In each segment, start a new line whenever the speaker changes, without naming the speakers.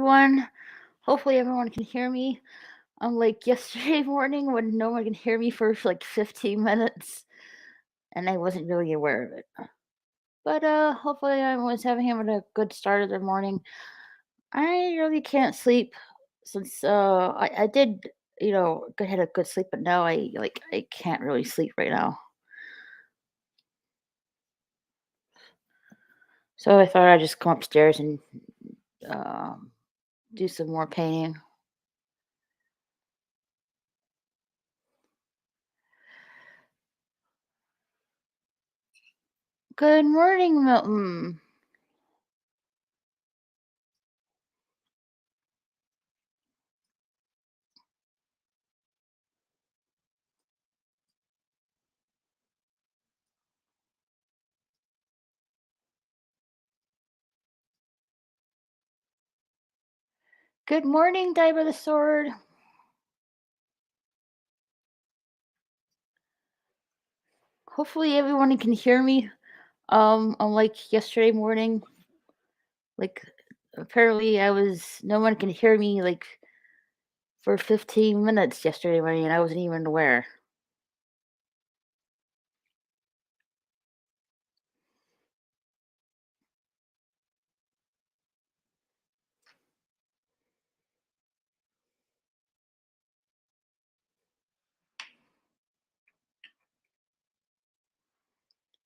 everyone. Hopefully, everyone can hear me. Unlike yesterday morning when no one can hear me for like 15 minutes, and I wasn't really aware of it. But hopefully, everyone's having a good start of their morning. I really can't sleep since I did had a good sleep, but now I can't really sleep right now. So I thought I'd just come upstairs and um, do some more painting. Good morning, Milton. Good morning, Diver the Sword. Hopefully everyone can hear me. Unlike yesterday morning, like apparently I was no one can hear me like for 15 minutes yesterday morning and I wasn't even aware.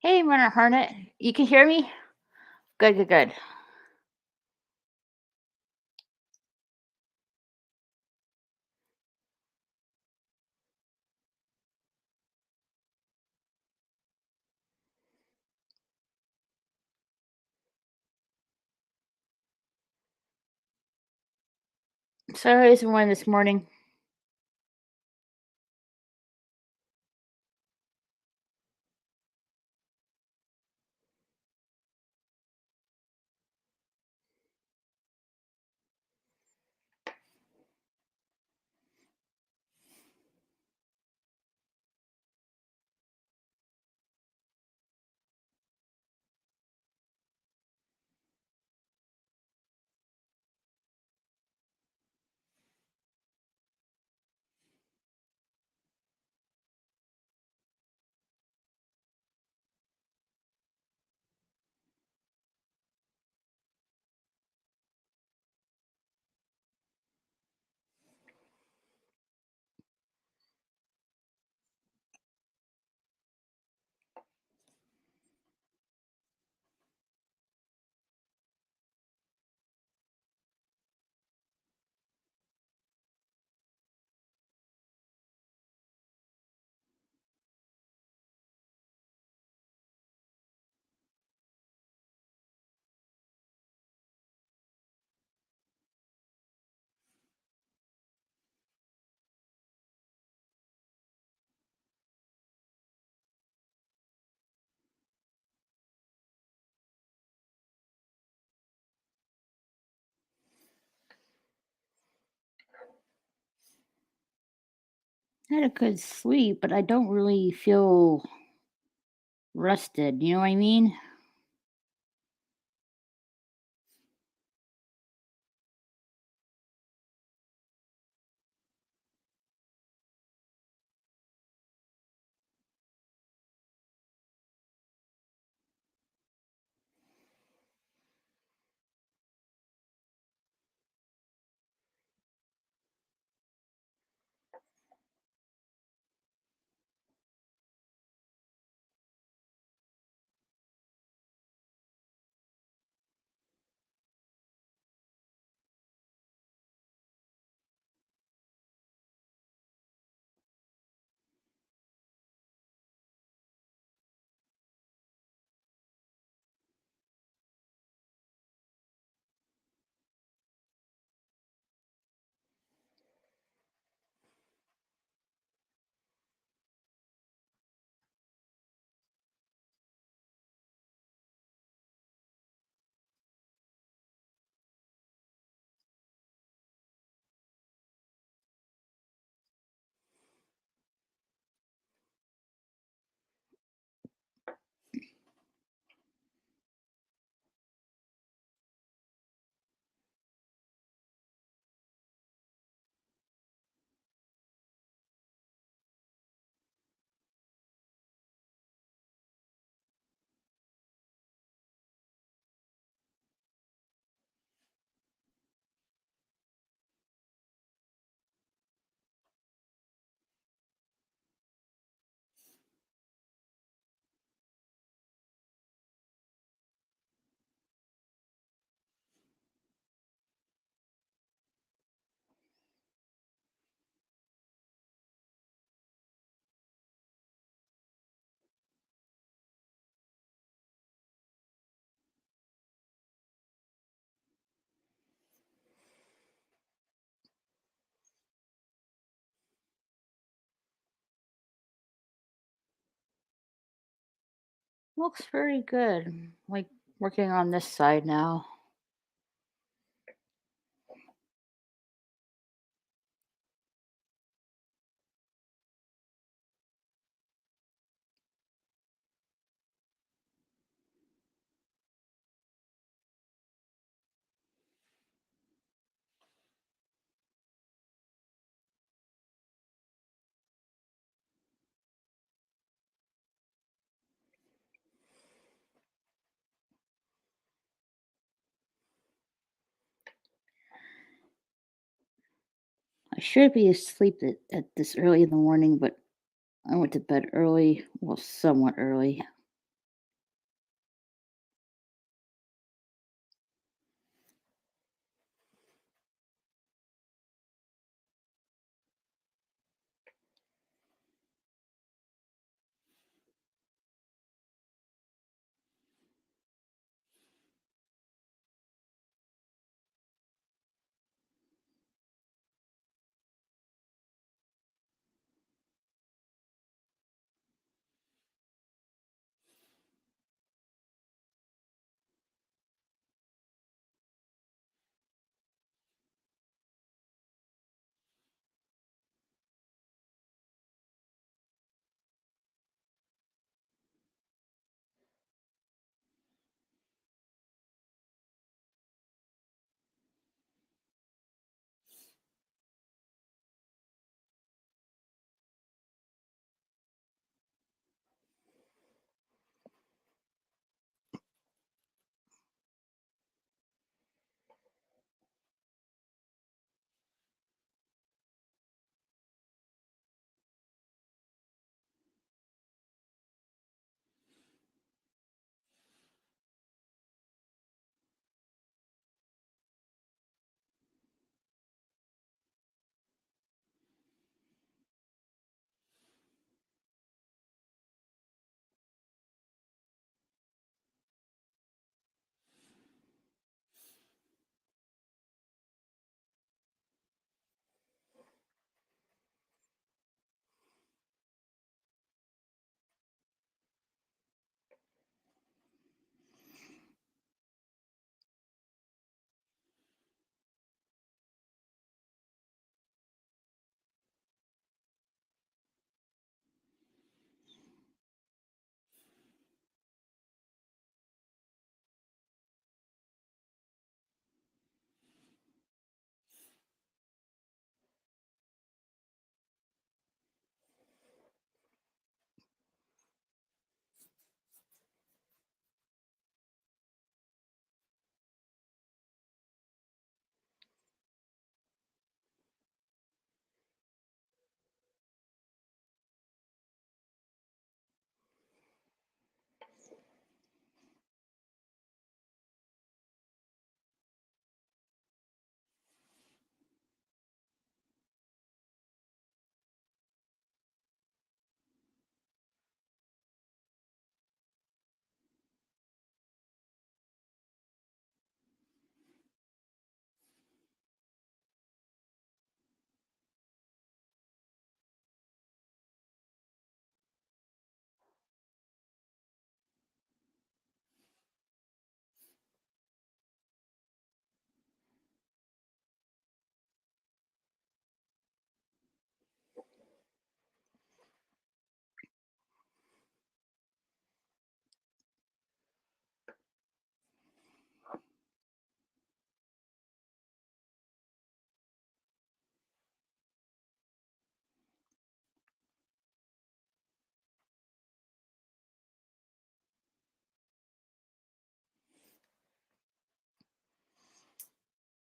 Hey, Runner Hornet, you can hear me? Good, good, good. Sorry, I was one this morning. I had a good sleep, but I don't really feel rested. You know what I mean? Looks pretty good. Like working on this side now. I should be asleep at this early in the morning, but I went to bed early, well, somewhat early.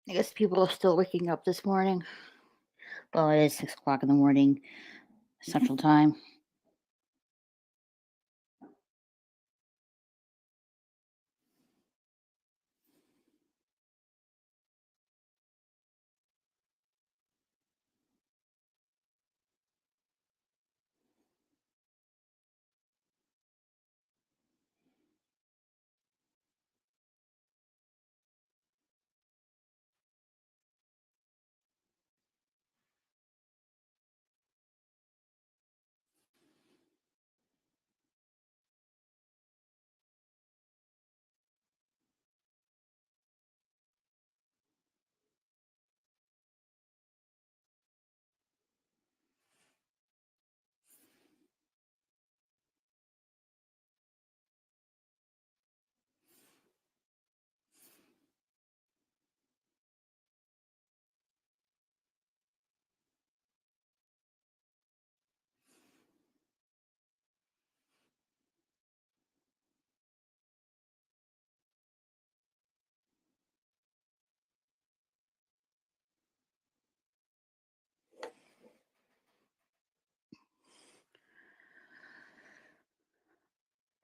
I guess people are still waking up this morning. Well, it is 6 o'clock in the morning, Central Time.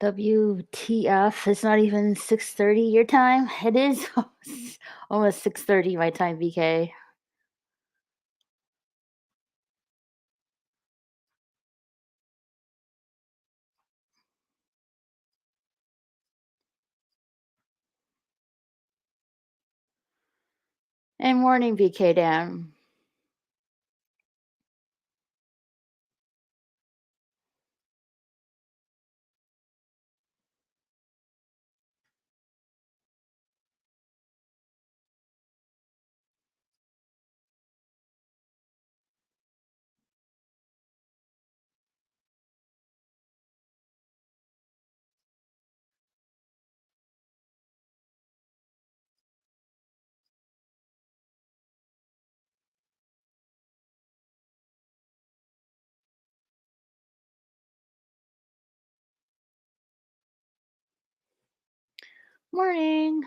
WTF? It's not even 6:30 your time. It is almost 6:30 my time, BK. And morning, BK Dan. Morning.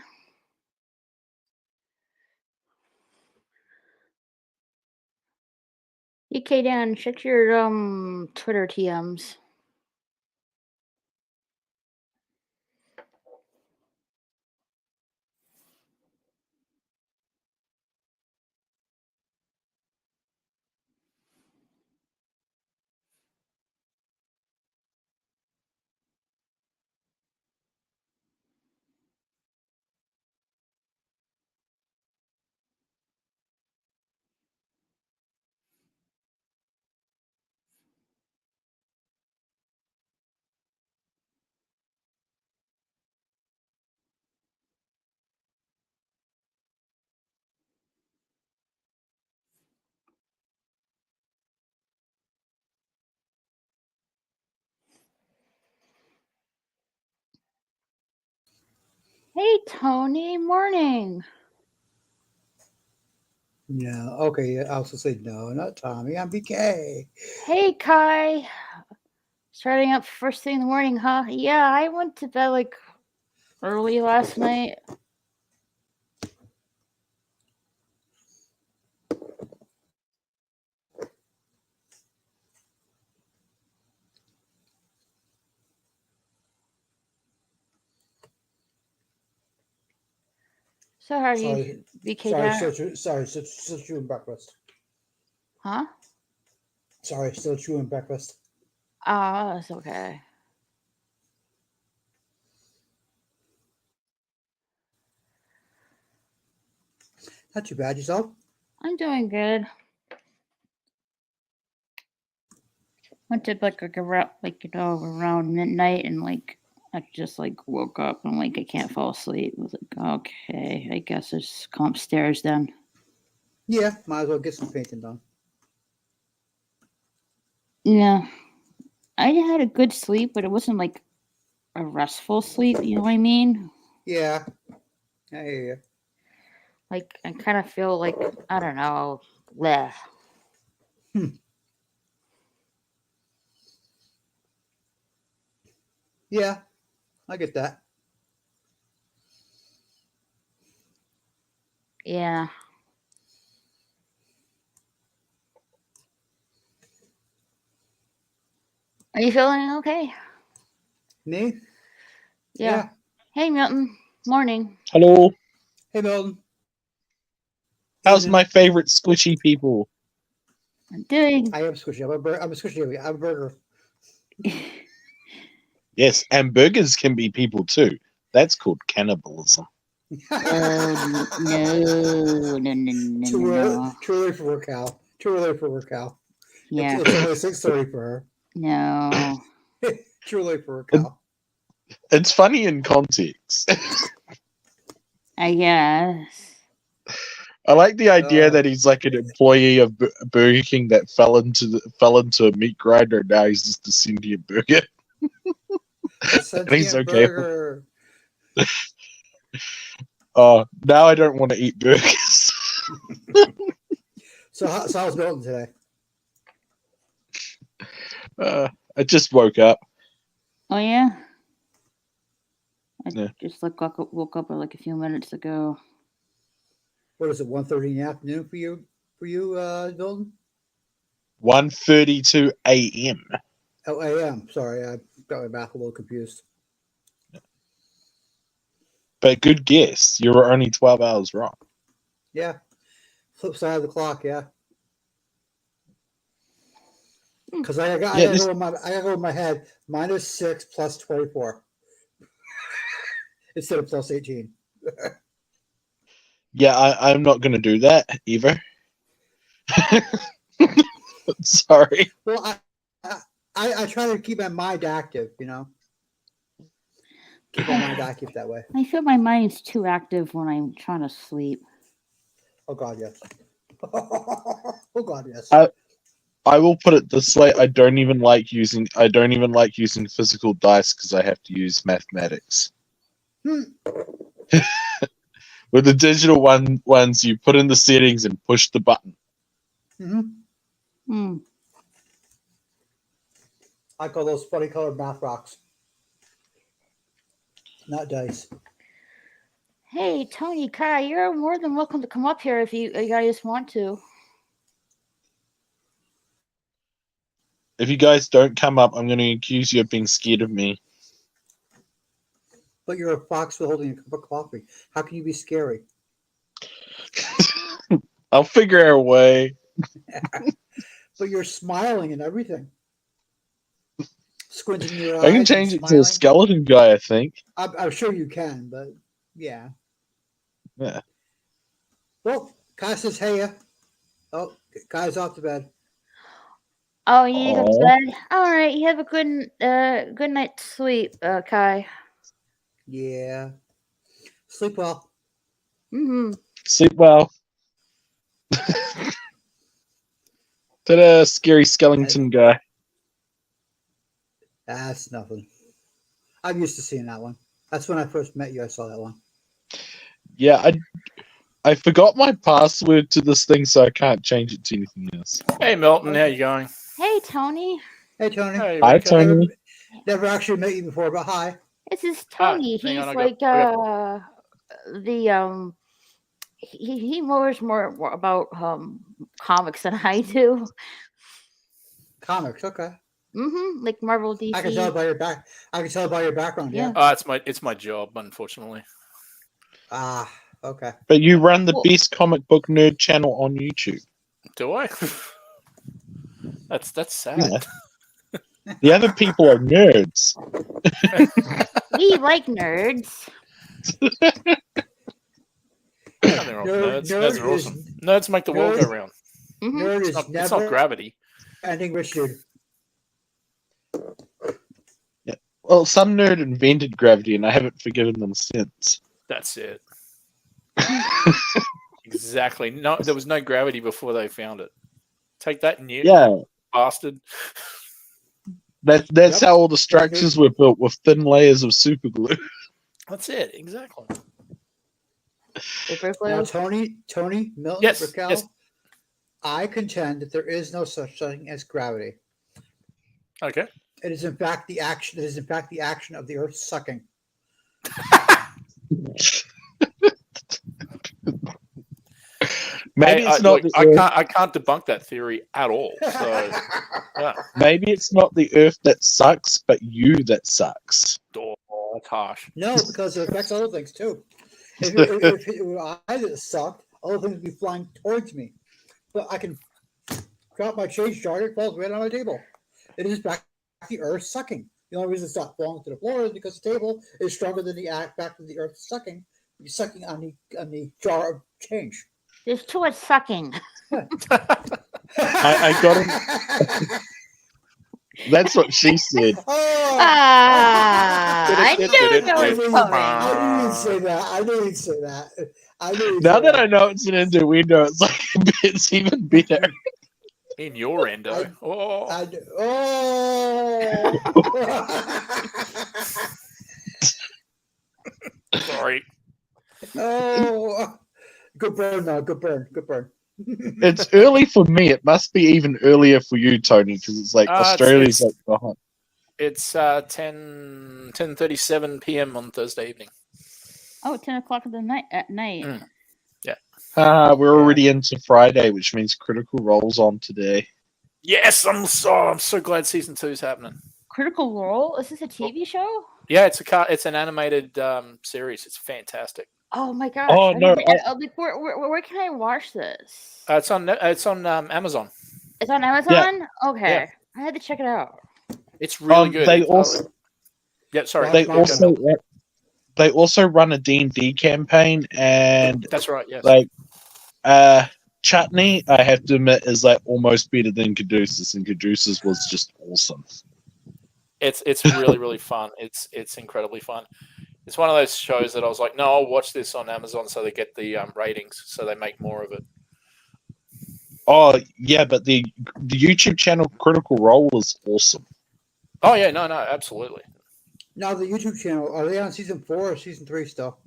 BK Dan, check your Twitter TMs. Hey, Tony. Morning.
No, okay. I also said no, not Tommy. I'm BK.
Hey, Kai. Starting up first thing in the morning, huh? Yeah, I went to bed like early last night. So how are you,
Sorry,
BK
sorry,
Dan?
still chewing breakfast.
Huh?
Sorry, still chewing breakfast.
Oh, that's okay.
Not too bad yourself.
I'm doing good. Went to bed like around around midnight, and like I just like woke up and like I can't fall asleep. I was like, okay, I guess I just come upstairs then.
Yeah, might as well get some painting done.
Yeah, I had a good sleep, but it wasn't like a restful sleep. You know what I mean?
Yeah, I hear you.
Like I kind of feel like I don't know, bleh.
Hmm. Yeah, I get that.
Yeah. Are you feeling okay?
Me?
Yeah.
Yeah.
Hey, Milton. Morning.
Hello.
Hey, Milton.
How's
Evening.
my favorite squishy people?
I'm doing.
I am squishy. I'm a squishy. I'm a burger.
Yes, and burgers can be people too. That's called cannibalism.
Oh no, no, no, no, no, no.
Too early for work, Cal. Too early for work, Cal.
Yeah.
It's only 6:30 for her.
No.
Too early for work,
It,
Cal.
it's funny in context.
I guess.
I like the idea
Uh,
that he's like an employee of Burger King that fell into a meat grinder. And now he's just a sentient burger,
a
and he's
sentient
okay.
burger.
Oh, now I don't want to eat burgers.
So how's Milton today?
I just woke up.
Oh yeah. I
Yeah.
just woke up like a few minutes ago.
What is it? 1:30 in the afternoon for you? Milton?
1:32 a.m.
Oh, a.m. Sorry, I got my math a little confused.
But good guess. You were only 12 hours wrong.
Yeah. Flip side of the clock, yeah. Because I gotta go in my head, -6 plus 24. Instead of plus 18.
Yeah, I'm not going to do that either. Sorry.
Well, I try to keep my mind active, you know? Keep my mind active that way.
I feel my mind's too active when I'm trying to sleep.
Oh, God, yes. Oh, God, yes.
I will put it this way: I don't even like using physical dice because I have to use mathematics. With the digital ones, you put in the settings and push the button.
Hmm.
I call those funny colored math rocks. Not dice.
Hey, Tony, Kai, you're more than welcome to come up here if you guys want to.
If you guys don't come up, I'm going to accuse you of being scared of me.
But you're a fox holding a cup of coffee. How can you be scary?
I'll figure out a way.
But you're smiling and everything. Squinting your eyes.
I can change
and
it to a
smiling.
skeleton guy, I think.
I'm sure you can, but yeah.
Yeah.
Well, Kai says, hey, oh, Kai's off to bed.
Oh, you need to go to
Aw.
bed? All right, you have a good night's sleep, Kai.
Yeah. Sleep well.
Mm-hmm.
Sleep well. Ta-da, scary skeleton guy.
That's nothing. I'm used to seeing that one. That's when I first met you. I saw that one.
Yeah, I forgot my password to this thing, so I can't change it to anything else.
Hey, Milton, how you going?
Hey, Tony.
Hey, Tony.
Hey,
Hi,
Rebecca.
Tony.
Never actually met you before, but hi.
This is Tony.
hang
He's
on,
like
I
he knows more about comics than I do.
Comics, okay.
Mm-hmm. Like Marvel, DC.
I can tell by your back. I can tell by your background. Yeah.
it's my job, unfortunately.
Ah, okay.
But you run the
Well-
best comic book nerd channel on YouTube.
Do I? That's sad.
Yeah. The other people are nerds.
We like nerds.
Nothing wrong with nerds. Nerds are awesome. Nerds make the world go round.
Mm-hmm.
Nerd is
It's
never
not gravity.
ending rich dude.
Well, some nerd invented gravity, and I haven't forgiven them since.
That's it. Exactly. No, there was no gravity before they found it. Take that, Newton.
Yeah,
Bastard.
that's
Yep.
how all the structures were built, with thin layers of super glue.
That's it. Exactly.
Now, Tony, Milton,
Yes,
Raquel,
yes.
I contend that there is no such thing as gravity.
Okay.
It is in fact the action. It is in fact the action of the Earth sucking.
Maybe
Hey,
it's not.
look, I can't debunk that theory at all. So yeah.
Maybe it's not the Earth that sucks, but you that sucks.
Oh, that's harsh.
No, because it affects other things too. If it were I that sucked, other things would be flying towards me. But I can drop my change jar, it falls right on my table. It is back the Earth sucking. The only reason it's not falling to the floor is because the table is stronger than the fact of the Earth sucking. You're sucking on the jar of change.
There's too much sucking.
I got him. That's what she said.
Oh,
I knew it
I
was
knew
coming.
you'd say that. I knew you'd say that.
Now that I know it's an innuendo, it's like it's even better.
In your endo. Sorry.
Oh, good burn, now. Good burn.
It's early for me. It must be even earlier for you, Tony, because it's like Australia's like behind.
It's 10:37 p.m. on Thursday evening.
Oh, 10 o'clock at night.
We're already into Friday, which means Critical Role's on today.
Yes, I'm so glad season 2 is happening.
Critical Role? Is this a TV show?
Yeah, it's an animated series. It's fantastic.
Oh my gosh!
Oh
I
no,
need to, like, where can I watch this?
It's on Amazon.
It's on
yeah.
Amazon. Okay, I had to check it out.
It's really good.
They also
yeah, sorry.
they
Watch
Go,
also
Mel.
they also run a D&D campaign, and
That's right. Yes.
like Chutney, I have to admit, is like almost better than Caduceus, and Caduceus was just awesome.
It's really really fun. It's incredibly fun. It's one of those shows that I was like, no, I'll watch this on Amazon so they get the ratings, so they make more of it.
Oh yeah, but the YouTube channel Critical Role was awesome.
Oh yeah, no, absolutely.
Now the YouTube channel, are they on season 4 or season 3 still?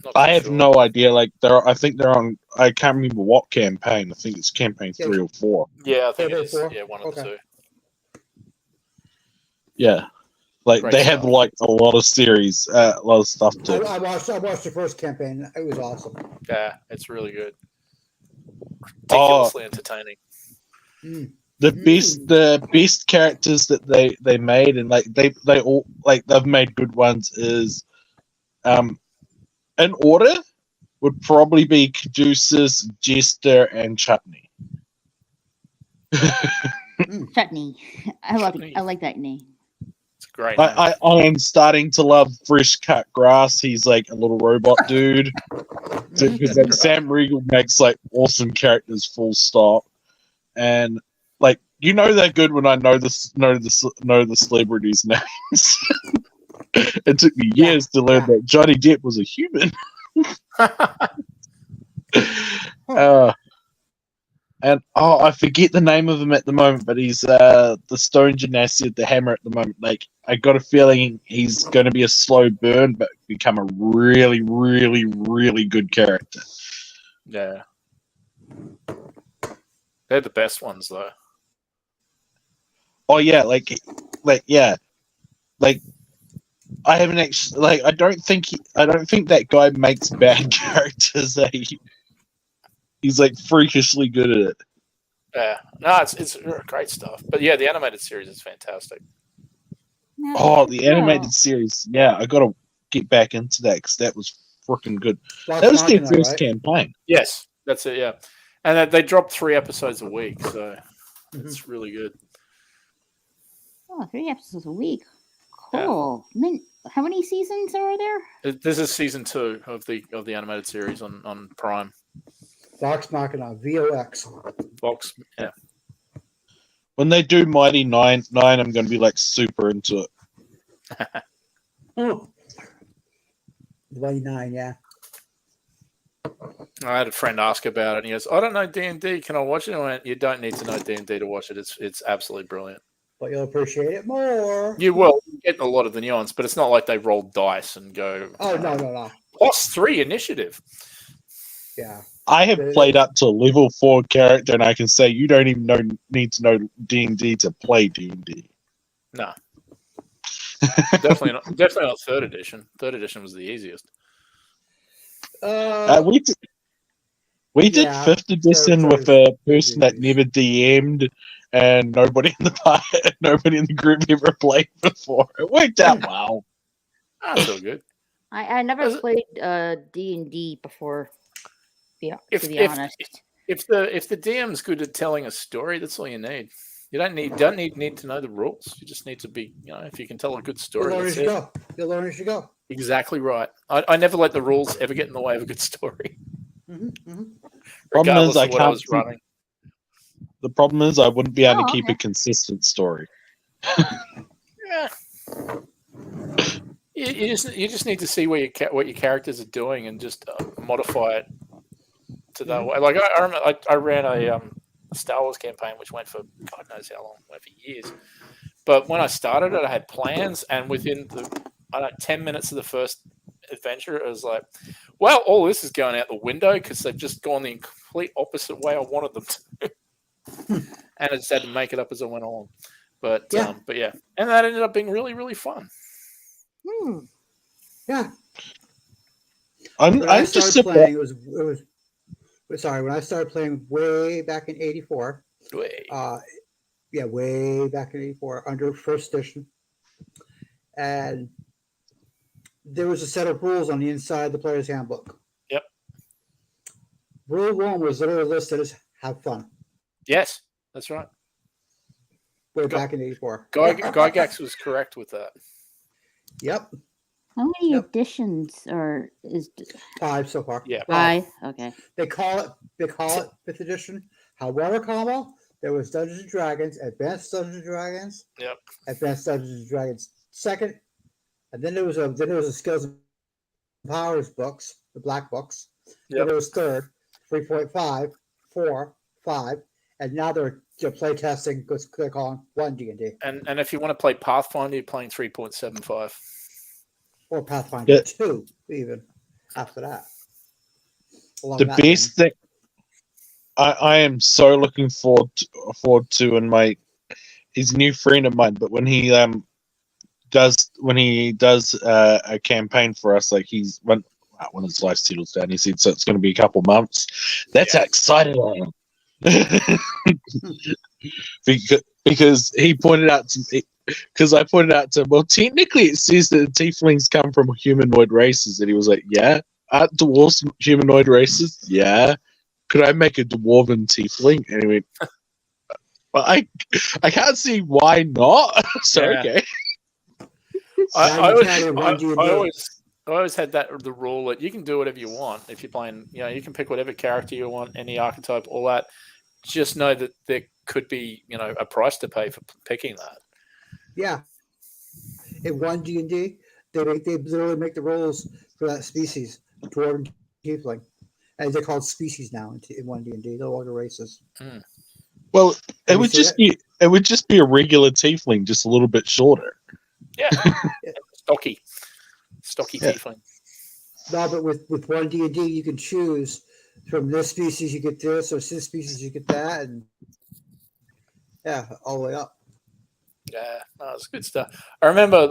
Not
I
too
have
sure.
no idea. Like I think they're on. I can't remember what campaign. I think it's campaign 3 or 4.
Yeah, I think
Are
it
they
is.
4?
Yeah, one of the
Okay.
two.
Yeah, like
Great
they have
stuff.
like a lot of series, a lot of stuff too.
I watched the first campaign. It was awesome.
Yeah, it's really good.
Oh,
Ridiculously entertaining.
the best characters that they made, and like they all like they've made good ones, is in order would probably be Caduceus, Jester, and Chutney.
Chutney. I love
Chutney.
it. I like that name.
It's a great name.
I am starting to love Fresh Cut Grass. He's like a little robot dude. Because like Sam Riegel makes like awesome characters, full stop. And like they're good when I know the celebrities' names. It took me years to learn that Johnny Depp was a human. And I forget the name of him at the moment, but he's the Stone Genasi at the Hammer at the moment. Like I got a feeling he's going to be a slow burn, but become a really, really, really good character.
Yeah. They're the best ones though.
Oh yeah, like I haven't actually I don't think that guy makes bad characters. He's like freakishly good at it.
Yeah. No, it's great stuff. But yeah, the animated series is fantastic.
Oh, the animated series. Yeah, I got to get back into that because that was freaking good.
Vox
That was their
Machina,
first
right?
campaign.
Yes, that's it. Yeah, and they drop 3 episodes a week, so it's really good.
Oh, 3 episodes a week. Cool. I mean, how many seasons are there?
This is season 2 of the animated series on Prime.
Vox Machina, VOX.
Vox, yeah.
When they do Mighty Nine, I'm going to be like super into it.
Oh. 29, yeah.
I had a friend ask about it, and he goes, "I don't know D&D. Can I watch it?" And I went, "You don't need to know D&D to watch it. It's absolutely brilliant.
But you'll appreciate it more.
You will get a lot of the nuance, but it's not like they roll dice and go,
Oh, no.
+3 initiative."
Yeah.
I have played up to level 4 character, and I can say you don't even need to know D&D to play D&D.
No, definitely not 3rd edition. 3rd edition was the easiest.
We did 5th edition with a person that never DM'd, and nobody in the group ever played before. It worked out well.
That's so good.
I never played D&D before. To be honest,
if the DM's good at telling a story, that's all you need. You don't need to know the rules. You just need to be, if you can tell a good story,
You'll learn as you go.
Exactly right. I never let the rules ever get in the way of a good story.
Problem is,
of what I was running.
The problem is, I wouldn't be able to keep a consistent story.
Yeah. You just need to see what your characters are doing and just modify it to that way. Like I remember, I ran a Star Wars campaign which went for God knows how long, went for years. But when I started it, I had plans, and within 10 minutes of the first adventure, it was like, well, all this is going out the window because they've just gone the complete opposite way I wanted them to. And I just had to make it up as I went on. But yeah, and that ended up being really, really fun.
Yeah.
I'm just playing.
It was. Sorry, when I started playing way back in '84. Way back in '84 under 1st edition. and there was a set of rules on the inside of the player's handbook.
Yep.
Rule 1 was literally listed as "have fun."
Yes, that's right.
Way back in '84.
Gygax was correct with that.
Yep,
How many
Yep.
editions or is
5 so far.
Yeah.
five? Okay.
They call it 5th edition. However, there was Dungeons and Dragons, Advanced Dungeons and Dragons,
Yep.
Advanced Dungeons and Dragons 2nd, and then there was a Skills and Powers books, the black books.
Yep.
Then there was 3rd, 3.5, 4, 5, and now they're play testing because they're calling 1 D&D
And if you want to play Pathfinder, you're playing 3.75.
or Pathfinder
Yeah.
2 even after that. Along
The
that
best
line.
thing I am so looking forward to, and he's a new friend of mine, but when he does a campaign for us, like when his life settles down, he said so it's going to be a couple months. That's how excited I am. because he pointed out to me, because I pointed out to him, well, technically it says that the tieflings come from humanoid races, and he was like, yeah, aren't dwarves humanoid races? Yeah. Could I make a dwarven tiefling? And he went, well, I can't see why not. So
Yeah.
okay.
I
Now you can in 1 D&D.
always had the rule that you can do whatever you want if you're playing. You can pick whatever character you want, any archetype, all that. Just know that there could be a price to pay for picking that.
Yeah. In 1 D&D, they literally make the rules for that species, dwarven tiefling, and they're called species now in 1 D&D. They're longer races.
Well, it
Have
would
you seen
just be a regular tiefling, just a little bit shorter.
Yeah, stocky
Yeah.
tiefling.
No, but with 1 D&D, you can choose from this species you get this, or this species you get that, and yeah, all the way up.
Yeah, no, it's good stuff. I remember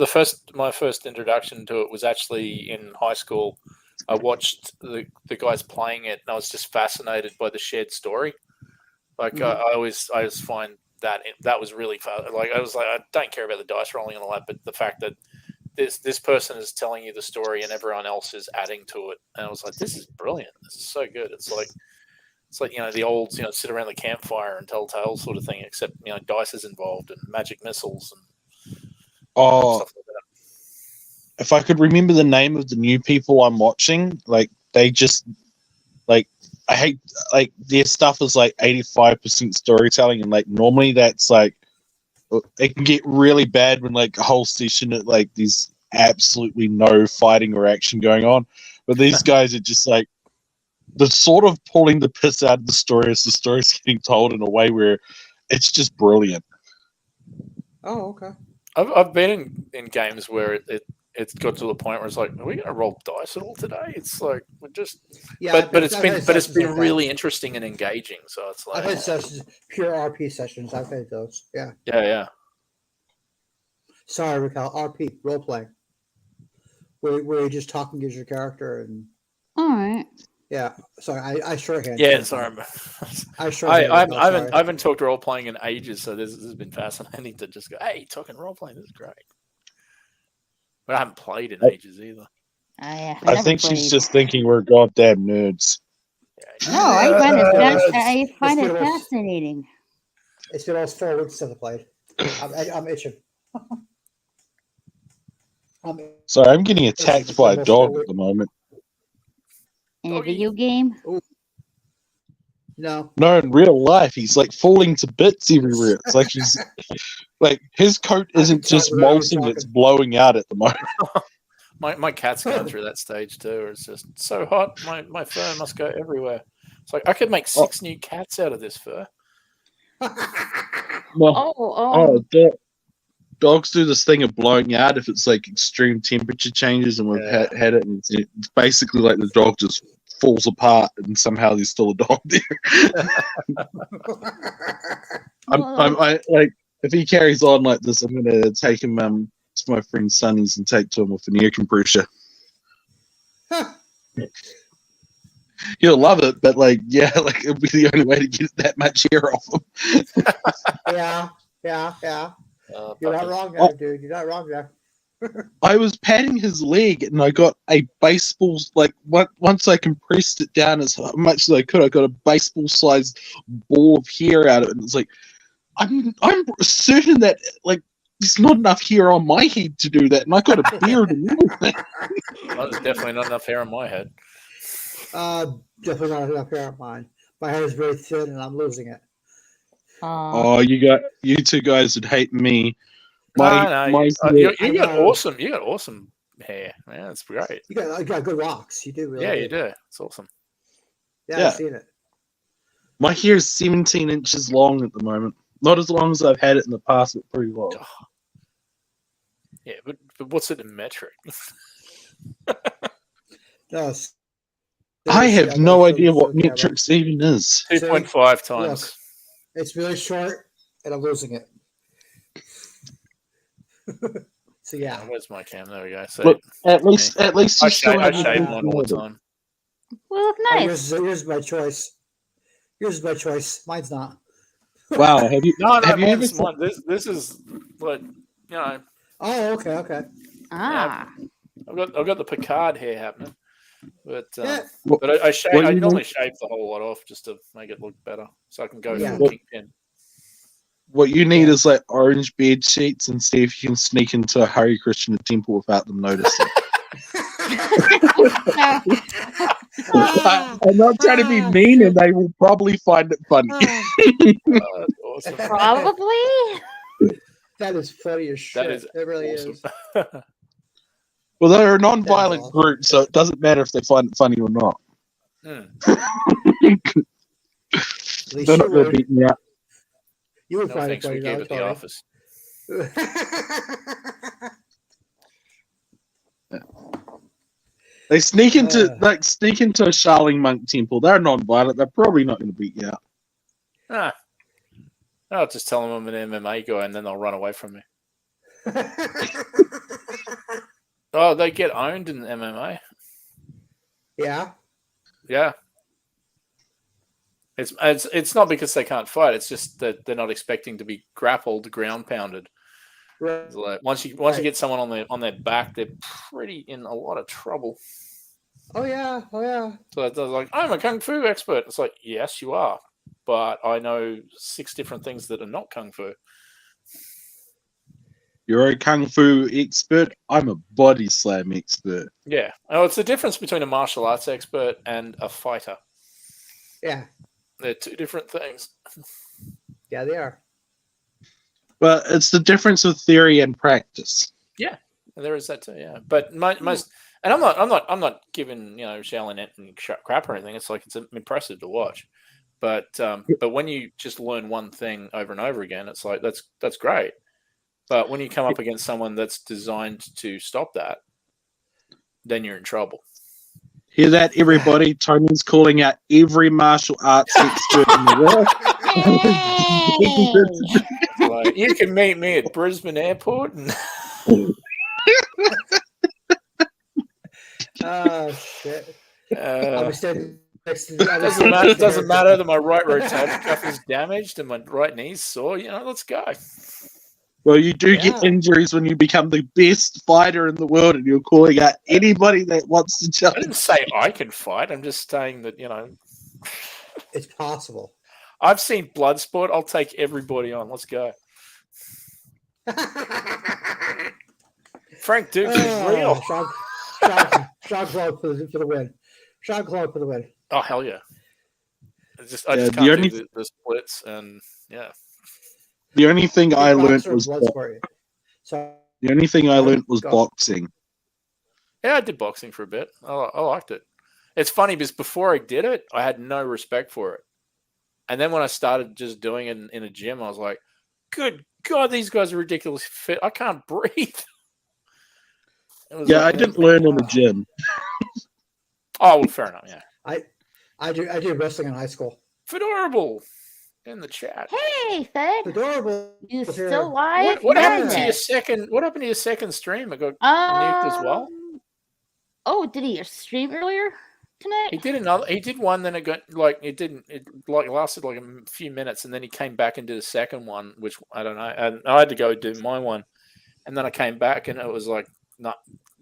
my first introduction to it was actually in high school. I watched the guys playing it, and I was just fascinated by the shared story. Like I always find that was really fun. Like I was like, I don't care about the dice rolling and all that, but the fact that this person is telling you the story and everyone else is adding to it, and I was like, this is brilliant. This is so good. It's like the old sit around the campfire and tell tales sort of thing, except dice is involved and magic missiles and stuff like that.
If I could remember the name of the new people I'm watching, like they just I hate their stuff is 85% storytelling, and normally that's it can get really bad when a whole session at there's absolutely no fighting or action going on, but these guys are just they're sort of pulling the piss out of the story as the story's getting told in a way where it's just brilliant.
Oh, okay.
I've been in games where it's got to the point where it's like, are we going to roll dice at all today? It's like we're just,
Yeah,
but it's been
like
really interesting and engaging. So it's like
I've had sessions, pure RP sessions. I've had those. Yeah.
yeah.
Sorry, Raquel. RP role playing, where you're just talking as your character, and
All right.
yeah. Sorry, I shorthand.
Yeah, sorry.
I shorthand.
I haven't talked role playing in ages, so this has been fascinating to just go, hey, talking role playing, this is great. But I haven't played in ages either.
I think she's just thinking we're goddamn nerds.
No, I find it fascinating.
It's been almost 4 weeks since I played. I'm itching.
Sorry, I'm getting attacked by a dog at the moment.
In a video game?
No.
No, in real life, he's falling to bits everywhere. It's like he's his coat isn't just molting; it's blowing out at the moment.
My cat's going through that stage too. It's just so hot. My fur must go everywhere. It's like I could make 6 new cats out of this fur.
Dogs do this thing of blowing out if it's extreme temperature changes, and we've had it, and it's basically the dog just falls apart, and somehow there's still a dog there. If he carries on like this, I'm gonna take him to my friend Sonny's and take to him with an air compressor. He'll love it, but it'll be the only way to get that much air off him.
Yeah. You're not wrong there, dude. You're not wrong there.
I was patting his leg and I got a baseball, like, once I compressed it down as much as I could, I got a baseball sized ball of hair out of it. And it's like, I'm certain that, like, there's not enough hair on my head to do that. And I got a beard and everything.
Well, there's definitely not enough hair on my head.
Definitely not enough hair on mine. My hair is very thin and I'm losing it.
Oh, you two guys would hate me.
No,
My
you got awesome. You got awesome hair, man. It's great.
You got good locks. You do really.
Yeah,
do.
you do. It's awesome.
Yeah, I've seen it.
My hair is 17 inches long at the moment. Not as long as I've had it in the past, but pretty long.
Yeah, but what's it in metric?
No,
I have
seriously,
no
gotta show
idea
you
what
the camera.
metrics even is.
2.5 times.
Look, it's really short, and I'm losing it. So yeah,
Where's my cam? There we go. So
Look, at least
I
you still
shave
have
mine
all the time.
Well, look
oh,
nice.
yours is my choice. Yours is my choice. Mine's not.
Wow, have you?
No,
have you ever?
this is what
Oh, okay.
Ah.
I've got the Picard hair happening, but
Yeah.
but I shave.
What
I
you
normally shave the whole lot off just to make it look better, so I can go
Yeah.
full kingpin.
What you need is like orange bed sheets and see if you can sneak into a Hare Krishna temple without them noticing. I'm not trying to be mean, and they will probably find it funny.
That's awesome.
Probably.
That is funny as shit.
That is
it really
awesome.
is.
Well, they're a non-violent
awesome.
group, so it doesn't matter if they find it funny or not.
Mm.
At least
They're
you
not going to
would.
beat me up.
You would
No
find it
thanks, we
funny.
gave it the office.
They sneak into a Shaolin monk temple. They're non-violent. They're probably not going to beat you up.
I'll just tell them I'm an MMA guy, and then they'll run away from me. Oh, they get owned in MMA.
Yeah.
Yeah. It's not because they can't fight. It's just that they're not expecting to be grappled, ground pounded.
Right.
It's like once you get someone on their back, they're pretty in a lot of trouble.
Oh yeah.
So it's like, I'm a kung fu expert. It's like, yes, you are, but I know 6 different things that are not kung fu.
You're a kung fu expert. I'm a body slam expert.
Yeah. Oh, it's the difference between a martial arts expert and a fighter.
Yeah.
They're 2 different things.
Yeah, they are.
But it's the difference of theory and practice.
Yeah, there is that too. Yeah, but most, and I'm not giving Shaolin any crap or anything. It's like it's impressive to watch, but when you just learn one thing over and over again, it's like that's great. But when you come up against someone that's designed to stop that, then you're in trouble.
Hear that, everybody? Tony's calling out every martial arts expert in the world.
Like, you can meet me at Brisbane Airport. And
Oh shit! I'm standing next to
doesn't matter that my right rotator cuff is damaged and my right knee's sore. Let's go.
Well, you do get injuries when you become the best fighter in the world, and you're calling out anybody that wants to
I
challenge.
didn't say I can fight. I'm just saying that
it's possible.
I've seen Bloodsport. I'll take everybody on. Let's go. Frank Dukes is real.
Sean Clark for the win. Sean Clark for the win.
Oh hell yeah! I just can't do the splits and yeah.
The only thing I learned was
the
only thing I learned was boxing.
Yeah, I did boxing for a bit. I liked it. It's funny because before I did it, I had no respect for it, and then when I started just doing it in a gym, I was like, "Good God, these guys are ridiculously fit. I can't breathe."
I didn't learn in the gym.
Oh, well, fair enough. Yeah,
I did wrestling in high school.
Fedorable in the chat.
Hey, Fed.
Adorable.
You still live?
What happened to your second? What happened to your second stream? It got nuked as well.
Oh, did he stream earlier tonight?
He did another. He did one. Then it got it lasted like a few minutes, and then he came back and did a second one, which I don't know. And I had to go do my one, and then I came back and it was like not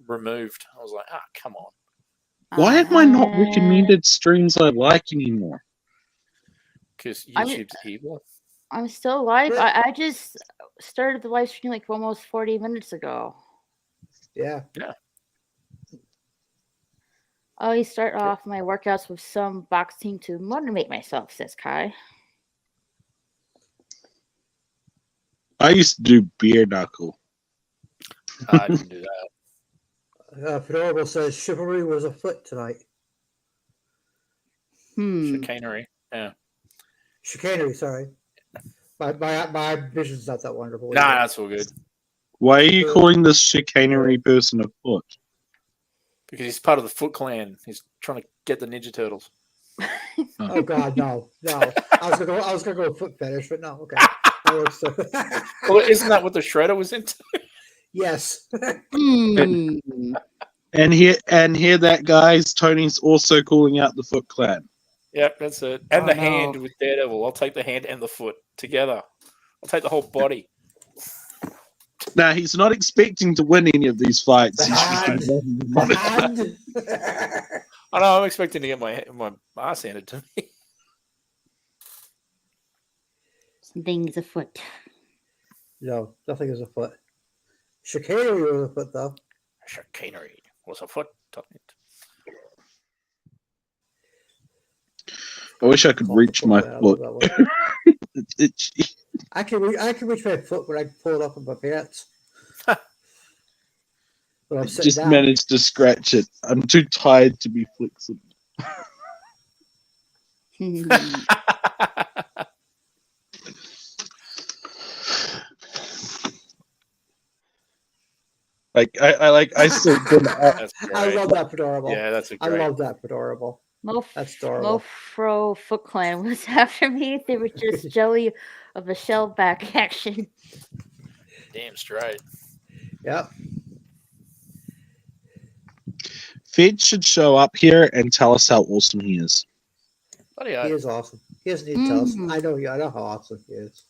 removed. I was like, come on.
Why have I not recommended streams I like anymore?
Because YouTube's evil.
I'm still live.
But-
I just started the live stream like almost 40 minutes ago.
Yeah.
I always start off my workouts with some boxing to motivate myself, says Kai.
I used to do beer knuckle.
I didn't do that.
Fedorable says chivalry was afoot tonight.
Chicanery. Yeah.
Chicanery, sorry. My vision's not that wonderful.
Nah, that's all good.
Why are you calling this chicanery person a foot?
Because he's part of the Foot Clan. He's trying to get the Ninja Turtles.
Oh God, no. I was gonna go foot fetish, but no. Okay.
Well, isn't that what the Shredder was into?
Yes.
And here that guy's Tony's also calling out the Foot Clan.
Yep, that's it. And the hand with Daredevil. I'll take the hand and the foot together. I'll take the whole body.
Now he's not expecting to win any of these fights.
The hand.
I know. I'm expecting to get my ass handed to me.
Something's afoot.
No, nothing is afoot. Chicanery was afoot, though.
Chicanery was afoot.
I wish I could reach my foot. It's itchy.
I can reach my foot when I pull it up in my pants. But I'm sitting
Just
down.
managed to scratch it. I'm too tired to be flexible. I still couldn't.
I love that adorable.
Yeah, that's a great.
I love that adorable. That's adorable.
Mofro Foot Clan was after me. They were just jelly of a shell back action.
Damn straight.
Yep.
Fed should show up here and tell us how awesome he is.
Bloody
He
hell.
is awesome. He doesn't need to tell us. I know how awesome he is.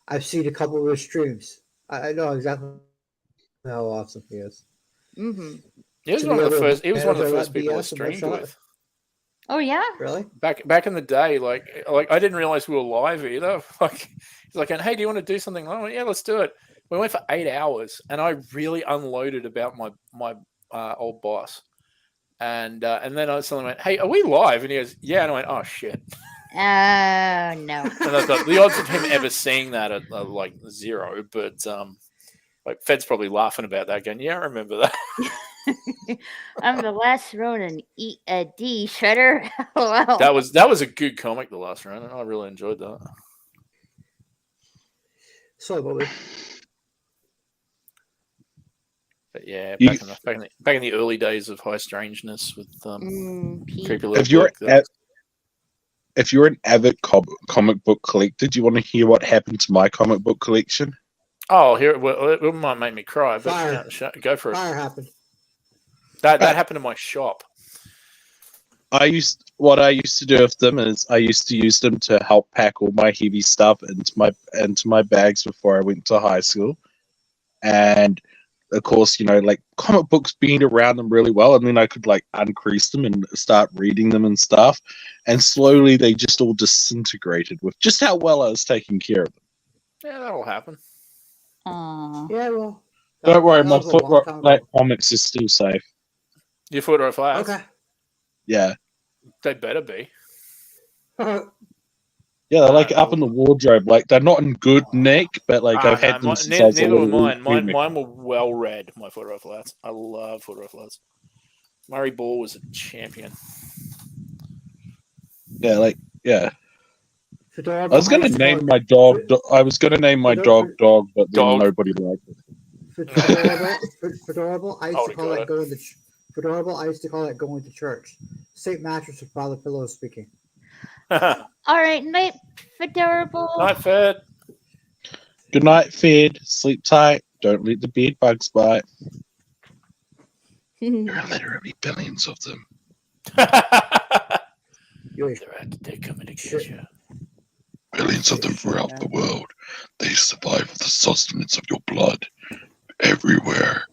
I've seen a couple of his streams. I know exactly how awesome he is.
Mm-hmm.
He was one of the first. He was one of the first people I streamed with.
Oh yeah.
Really?
Back in the day, like I didn't realize we were live either. Like he's like, "Hey, do you want to do something?" I went, "Yeah, let's do it." We went for 8 hours, and I really unloaded about my old boss. And then I suddenly went, "Hey, are we live?" And he goes, "Yeah." And I went, "Oh shit."
No.
And I thought the odds of him ever seeing that are like zero. But like Fed's probably laughing about that, going, "Yeah, I remember that."
I'm the last Ronin. Eat a D, Shredder. Wow.
That was a good comic, The Last Ronin. I really enjoyed that.
So, Bobby.
But yeah, back in the early days of High Strangeness with creepy little
if you're an avid comic book collector, do you want to hear what happened to my comic book collection?
Oh, here it might make me cry, but go for it.
Fire happened.
That happened in my shop.
What I used to do with them is I used to use them to help pack all my heavy stuff into my bags before I went to high school, and of course, like comic books being around them really well, and then I could like uncrease them and start reading them and stuff, and slowly they just all disintegrated with just how well I was taking care of them.
Yeah, that'll happen.
Yeah, well.
Don't worry, my Foot comics is still safe.
Your Foot are flat.
Okay.
Yeah.
They better be.
Yeah, they're like up in the wardrobe. Like they're not in good nick, but like I've had them since I was a little
mine. Mine were well read. My Foot flats. I love Foot flats. Murray Ball was a champion.
Yeah,
Fedora
I was gonna name my dog. I was gonna name my dog, but then nobody liked it.
Fedorable. I used to call it going to. Fedorable. I used to call it going to church. St. Mattress with Father Pillow speaking.
All right, night, Fedorable.
Night, Fed.
Good night, Fed. Sleep tight. Don't let the bed bugs bite. There will be billions of them.
They're coming to get you.
Billions of them throughout the world. They survive the sustenance of your blood. everywhere.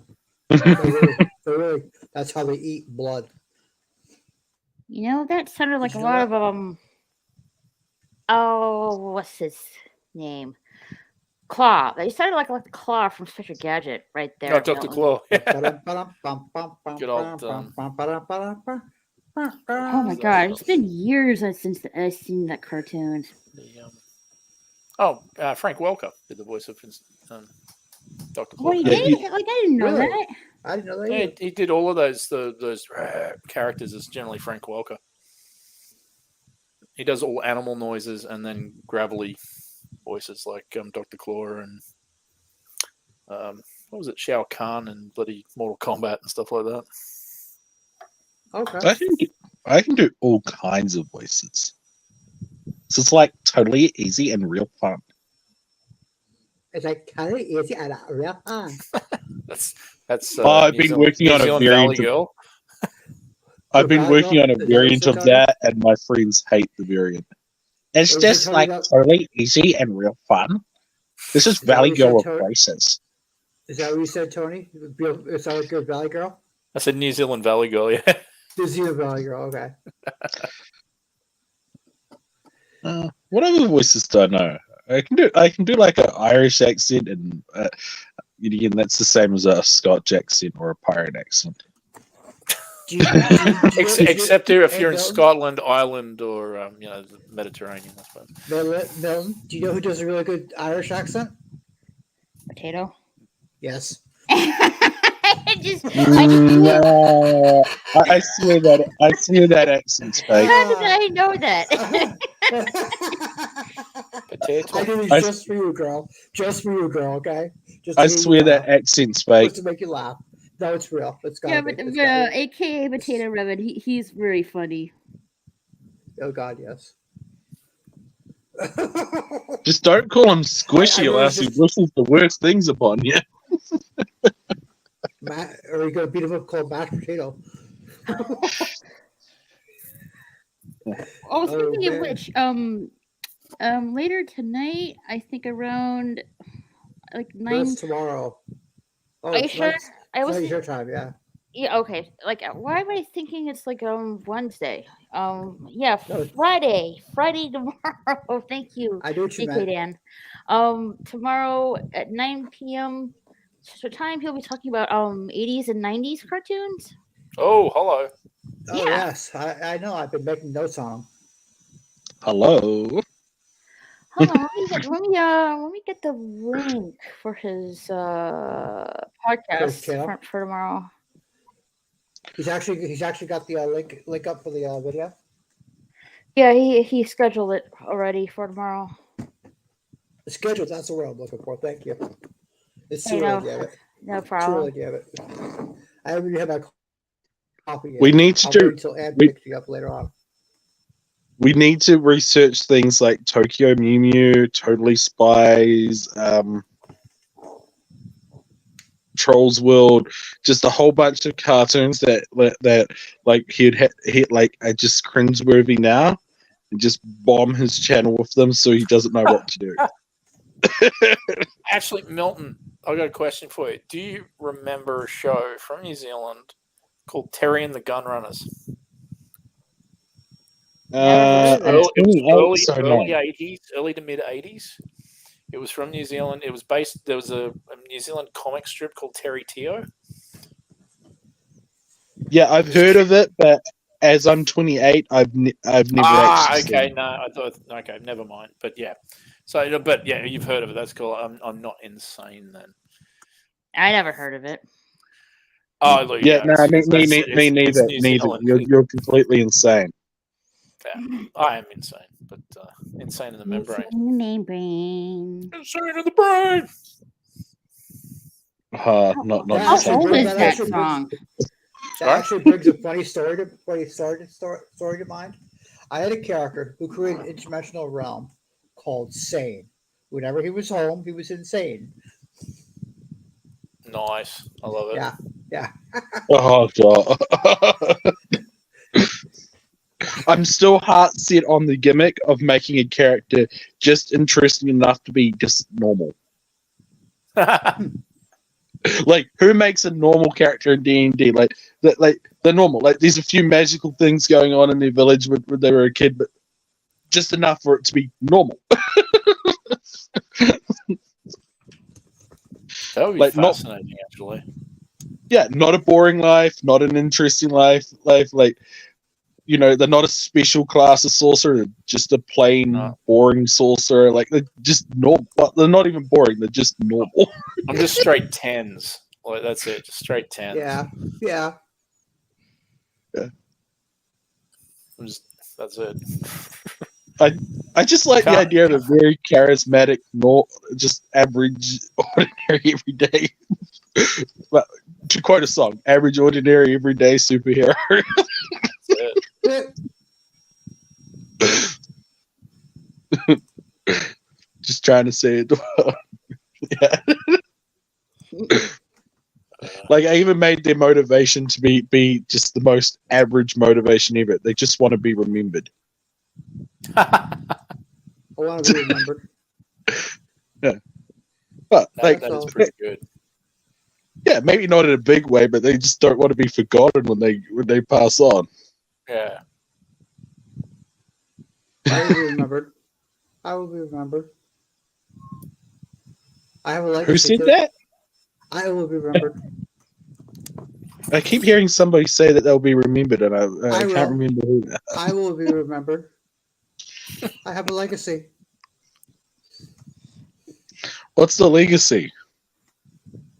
Really, that's how they eat blood.
You know, that sounded like
Did
a
you know
lot
that?
of oh, what's his name? Claw. They sounded like the Claw from Special Gadget right there.
No, Dr. Claw.
Oh my god, it's been years since I've seen that cartoon.
Frank Welker did the voice of Dr. Claw.
Oh, he
Yeah,
did?
he-
Like, I didn't know
Really?
that.
I didn't know that.
Yeah,
Either.
he did all of those characters as generally Frank Welker. He does all animal noises and then gravelly voices like Dr. Claw and what was it, Shao Kahn and bloody Mortal Kombat and stuff like that.
Okay.
I can do all kinds of voices. So it's like totally easy and real fun.
It's like kind of easy and real fun.
That's
I've been working on a
Zealand
variant
Valley
of-
Girl.
I've been
Valley
working on a
Girl? Is that what
variant
you're
of
talking
that, and my friends hate the variant. It's
What was
just
you
like
talking about?
totally easy and real fun. This is
that
Valley
what you
Girl
said,
of
Tony?
Braces.
Is that what you said, Tony? It sounded like a Valley Girl?
I said New Zealand Valley Girl, yeah.
This is a Valley Girl, okay.
What other voices do I know? I can do like an Irish accent, and again, that's the same as a Scotch accent or a pirate accent.
Except if
Hey,
you're in
Milton?
Scotland, Ireland, or the Mediterranean, I suppose.
Milton, do you know who does a really good Irish accent?
Potato.
Yes.
No, I swear that accent's fake.
How did I know that?
Potato.
I did it just for you, girl. Just for you, girl, okay? Just to
I
hear you
swear that
laugh.
accent's fake.
Just to make you laugh. No, it's real. It's gotta
Yeah,
be.
but
It's gotta be.
AKA Potato Rabbit, he's very funny.
Oh, God, yes.
Just don't call him squishy,
I
or else he
just-
whistles the worst things upon you.
Matt, or you gonna beat him up called mashed potato?
Oh, speaking of
man.
which, later tonight, I think around like 9.
That's tomorrow. Oh,
Are you sure? I was
It's your time, yeah.
yeah, okay. Like, why am I thinking it's like Wednesday? Yeah,
No.
Friday tomorrow. Thank you,
I do what you
DK
meant.
Dan. Tomorrow at 9 p.m. So time he'll be talking about 80s and 90s cartoons.
Oh, hello.
Oh,
Yeah.
yes. I know. I've been making notes on them.
Hello.
Hold on, let me get the link for his podcast
channel?
for tomorrow.
He's actually got the link up for the video.
Yeah, he scheduled it already for tomorrow.
The schedule, that's the word I'm looking for. Thank you. It's
Hey,
too
no,
early, damn it.
no
Too
problem.
early, damn it. I haven't even had my coffee yet.
We need to
I'll
do-
wait until Ed
we-
picks me up later on.
We need to research things like Tokyo Mew Mew, Totally Spies, Trolls World, just a whole bunch of cartoons that like he'd like are just cringeworthy now, and just bomb his channel with them so he doesn't know what to do.
Actually, Milton, I got a question for you. Do you remember a show from New Zealand called Terry and the Gunrunners?
I'm
It was
28, so no.
early 80s, early to mid 80s. It was from New Zealand. It was based. There was a New Zealand comic strip called Terry Teo.
Yeah, I've heard of it, but as I'm 28, I've never actually seen
Okay,
it.
no, I thought. Okay, never mind. But yeah, so but yeah, you've heard of it. That's cool. I'm not insane then.
I never heard of it.
Oh, look,
Yeah, no, me
it's
neither.
New
Neither.
Zealand.
You're completely insane.
Yeah, I am insane, but insane in the membrane.
Membrane.
Insane in the brain.
Not
That
How
insane.
old is that
actually
song?
That actually brings a funny story to mind. I had a character who created an interdimensional realm called Sane. Whenever he was home, he was insane.
Nice, I love it.
Yeah.
Oh god. I'm still heart set on the gimmick of making a character just interesting enough to be just normal. Like, who makes a normal character in D&D? Like they're normal. Like, there's a few magical things going on in their village when they were a kid, but just enough for it to be normal.
That would be
Like, not
fascinating, actually.
not a boring life, not an interesting life. Like, they're not a special class of sorcerer. They're just a plain
No.
boring sorcerer. Like, they're just normal. Well, they're not even boring. They're just normal.
I'm just straight tens. Like, that's it. Just straight tens.
Yeah.
That's it.
I just like the idea of a very charismatic, just average, ordinary, everyday. But to quote a song, average, ordinary, everyday superhero.
That's it.
Just trying to say it. Yeah. Like, I even made their motivation to be just the most average motivation ever. They just want to be remembered.
I want to be remembered.
Yeah. But like,
that is pretty good.
Yeah, maybe not in a big way, but they just don't want to be forgotten when they pass on.
Yeah.
I will be remembered. I will be remembered. I have a legacy.
Who said
too.
that?
I will be remembered.
I keep hearing somebody say that they'll be remembered, and I
will.
can't remember who.
I will be remembered. I have a legacy.
What's the legacy?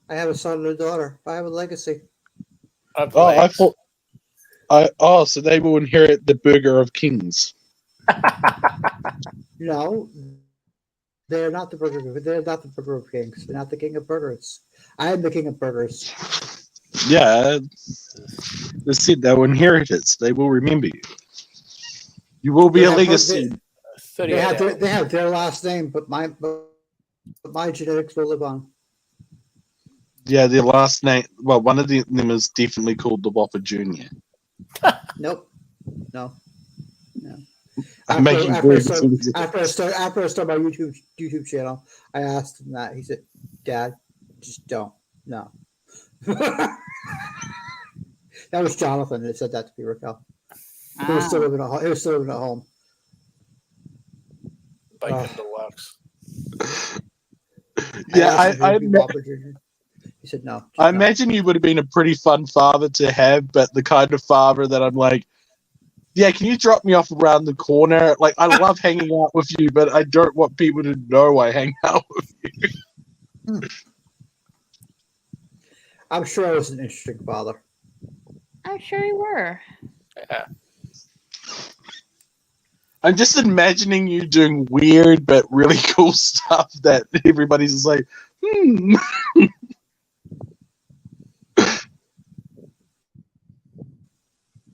I have a son and a daughter. I have a legacy.
I thought. So they will inherit the Burger of Kings.
No, they're not the burger. They're not the Burger of Kings. They're not the king of burgers. I am the king of burgers.
Yeah, they said they will inherit it. They will remember you. You will be a legacy.
They have their last name, but my genetics will live on.
Yeah, their last name. Well, one of them is definitely called the Whopper Junior.
Nope. No.
I'm making
after I start my YouTube channel, I asked him that. He said, "Dad, just don't. No." That was Jonathan that said that to me, Raquel. He was still living at home.
Bacon deluxe.
Yeah,
He said no.
I imagine you would have been a pretty fun father to have, but the kind of father that I'm like, yeah, can you drop me off around the corner? Like, I love hanging out with you, but I don't want people to know I hang out with you.
I'm sure I was an interesting father.
I'm sure you were.
Yeah.
I'm just imagining you doing weird but really cool stuff that everybody's just like,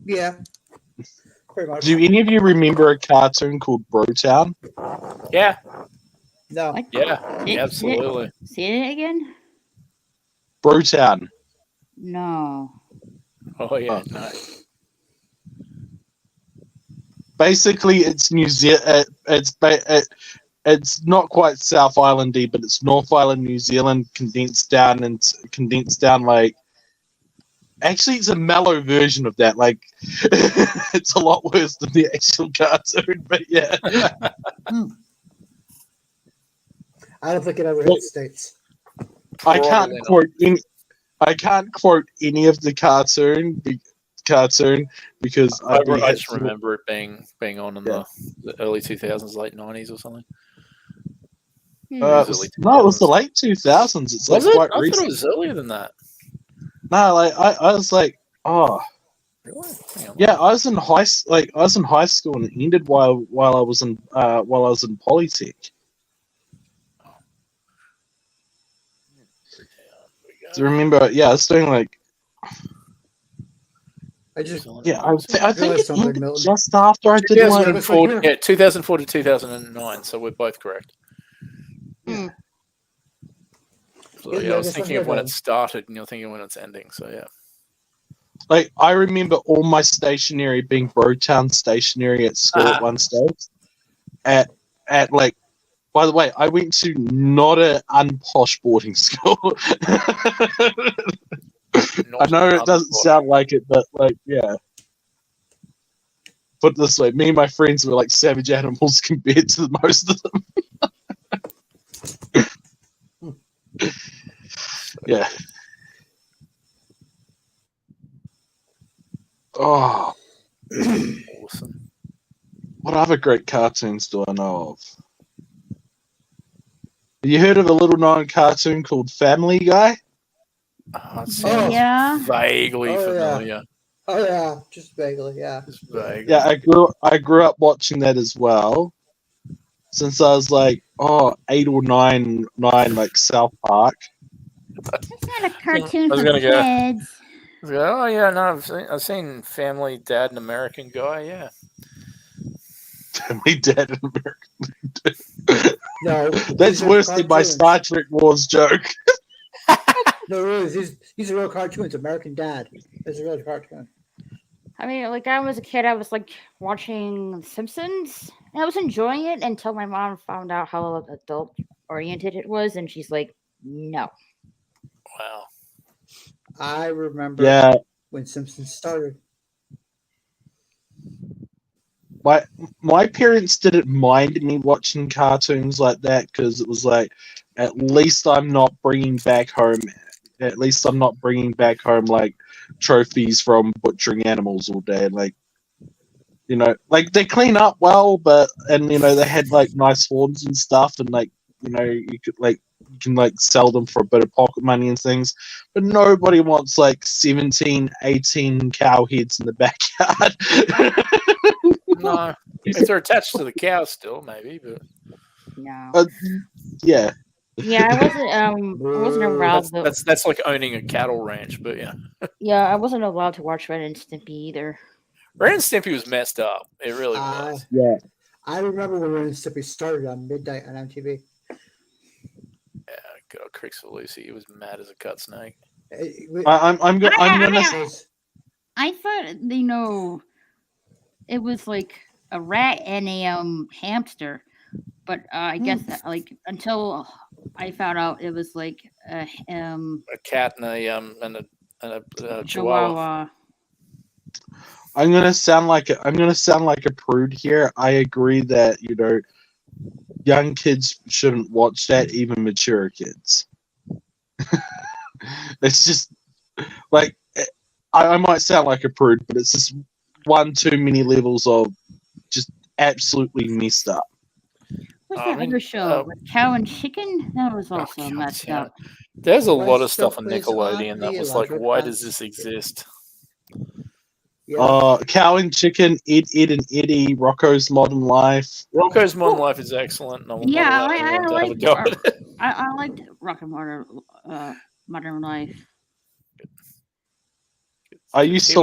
Yeah. Pretty much.
Do any of you remember a cartoon called Brotown?
Yeah.
No.
What?
Yeah. Absolutely.
Say it again?
Brotown.
No.
Oh yeah. No.
Basically, it's New Zealand. It's not quite South Islandy, but it's North Island, New Zealand, condensed down. Like, actually, it's a mellow version of that. Like, it's a lot worse than the actual cartoon, but yeah.
I don't think it ever hit the States.
I can't quote any of the cartoon because
I just remember it being on in the early 2000s, late 90s or something.
No, it was the late 2000s. It's like quite
I
recent.
thought it was earlier than that.
No, like I was like, oh,
Really?
yeah. I was in high school and it ended while I was in Polytech. Do you remember? Yeah, I was doing like. I think it ended just after I did my
2004 to 2009. So we're both correct.
Hmm.
So, I was thinking of when it started, and you're thinking when it's ending. So yeah.
Like, I remember all my stationery being Brotown stationery at school at one stage. At like By the way, I went to not an unposh boarding school. I know it doesn't sound like it, but like, yeah. Put it this way, me and my friends were like savage animals compared to most of them. Yeah. Oh,
Awesome.
what other great cartoons do I know of? Have you heard of a little known cartoon called Family Guy?
Oh, it sounds
Yeah.
vaguely
Oh, yeah.
familiar.
Oh yeah, just vaguely. Yeah.
Just vaguely.
Yeah, I grew up watching that as well. Since I was like, 8 or 9, like South Park.
It's not a cartoon
I was
for
gonna go.
kids.
Oh yeah, no, I've seen Family, Dad, and American Guy. Yeah,
Family Dad and American.
No,
That's
these are
worse than my
cartoons.
Star Trek Wars joke.
No, really, these are real cartoons. American Dad. It's a real cartoon.
I mean, like I was a kid, I was like watching The Simpsons, and I was enjoying it until my mom found out how adult oriented it was, and she's like, "No."
wow.
I remember
Yeah,
when Simpsons started.
my parents didn't mind me watching cartoons like that because it was like, at least I'm not bringing back home. At least I'm not bringing back home like trophies from butchering animals all day. Like, like they clean up well, and they had like nice horns and stuff, and like you can like sell them for a bit of pocket money and things. But nobody wants like 17, 18 cow heads in the backyard.
No, if they're attached to the cow still, maybe, but
No.
Yeah.
Yeah, I wasn't allowed.
that's like owning a cattle ranch. But yeah,
Yeah, I wasn't allowed to watch Ren and Stimpy either.
Ren and Stimpy was messed up. It really was.
Yeah.
I remember when Ren and Stimpy started on midnight on MTV.
Yeah, good old Crix for Lucy. He was mad as a cut snake.
I'm gonna.
I thought it was like a rat and a hamster, but I guess that, like until I found out it was like
A cat and a chihuahua.
chihuahua.
I'm gonna sound like a prude here. I agree that young kids shouldn't watch that, even mature kids. It's just like I might sound like a prude, but it's just one too many levels of just absolutely messed up.
What's that other show? Like Cow and Chicken? That was also messed up.
There's a lot of
still
stuff on
plays on
Nickelodeon that
the
was like,
electric
why
fence.
does this exist?
Yeah.
Cow and Chicken, Ed and Eddie, Rocco's Modern Life.
Rocco's Modern Life is excellent. No,
Yeah,
I
I liked Rock and Modern Life.
I used to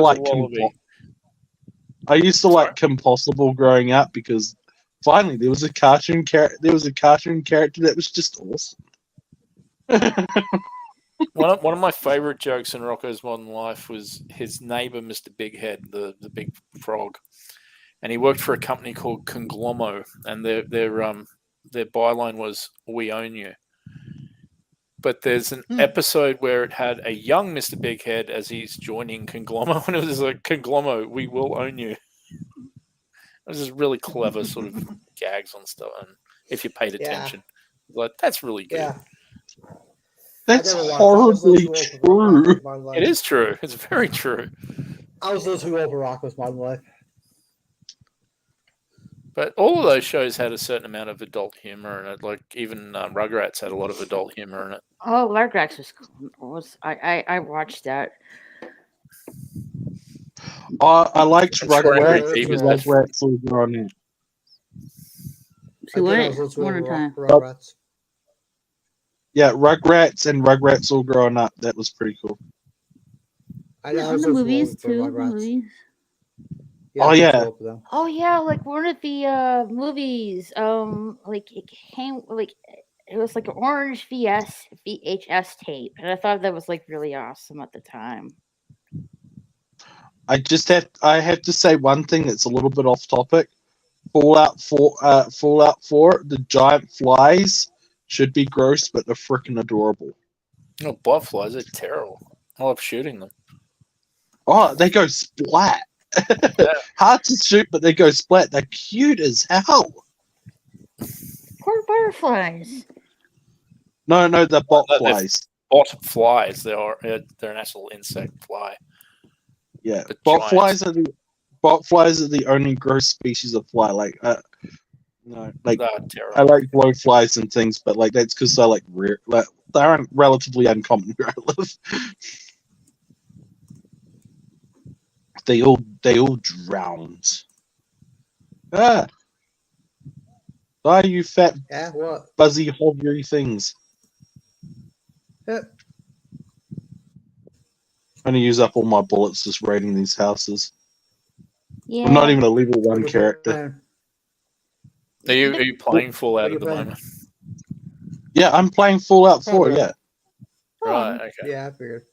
like Compossible growing up because finally there was a cartoon character. There was a cartoon character that was just awesome.
One of my favorite jokes in Rocco's Modern Life was his neighbor, Mr. Big Head, the big frog, and he worked for a company called Conglomo, and their byline was "We own you." But there's an episode where it had a young Mr. Big Head as he's joining Conglomo, and it was like, "Conglomo, we will own you." It was just really clever sort of gags on stuff, and if you paid attention, like that's really good.
Yeah.
That's horribly true.
It is true. It's very true.
I was those who over Rocco's Modern Life.
But all of those shows had a certain amount of adult humor in it. Like even Rugrats had a lot of adult humor in it.
Oh, Rugrats was I watched that.
I liked
Rugrats.
Rugrats all grown up.
See what? One at a time.
Rugrats.
Yeah, Rugrats and Rugrats all growing up. That was pretty cool.
I know.
The movies too. Movies.
Yeah,
Oh yeah.
Oh yeah, like one of the movies. Like it came like it was like an orange VHS tape, and I thought that was like really awesome at the time.
I have to say one thing that's a little bit off topic. Fallout 4, the giant flies should be gross, but they're freaking adorable.
No, butterflies are terrible. I love shooting them.
Oh, they go splat. Hard to shoot, but they go splat. They're cute as hell.
Poor butterflies.
No, the
they're
botflies.
Bot flies. They're an actual insect fly.
Yeah,
The
botflies are the only gross species of fly. Like, no, like
They're
I
terrible.
like blowflies and things, but like that's because they're like rare. Like, they're relatively uncommon where I live. They all drowned. Ah, die, you fat
Yeah, what?
fuzzy hovery things.
Yeah.
I'm gonna use up all my bullets just raiding these houses.
Yeah.
I'm not even a level
What
1
you
character.
playing?
Are you playing Fallout
What
at the
you playing?
moment?
Yeah, I'm playing Fallout 4.
Okay.
Yeah,
Oh,
Right. Okay.
Yeah, I figured.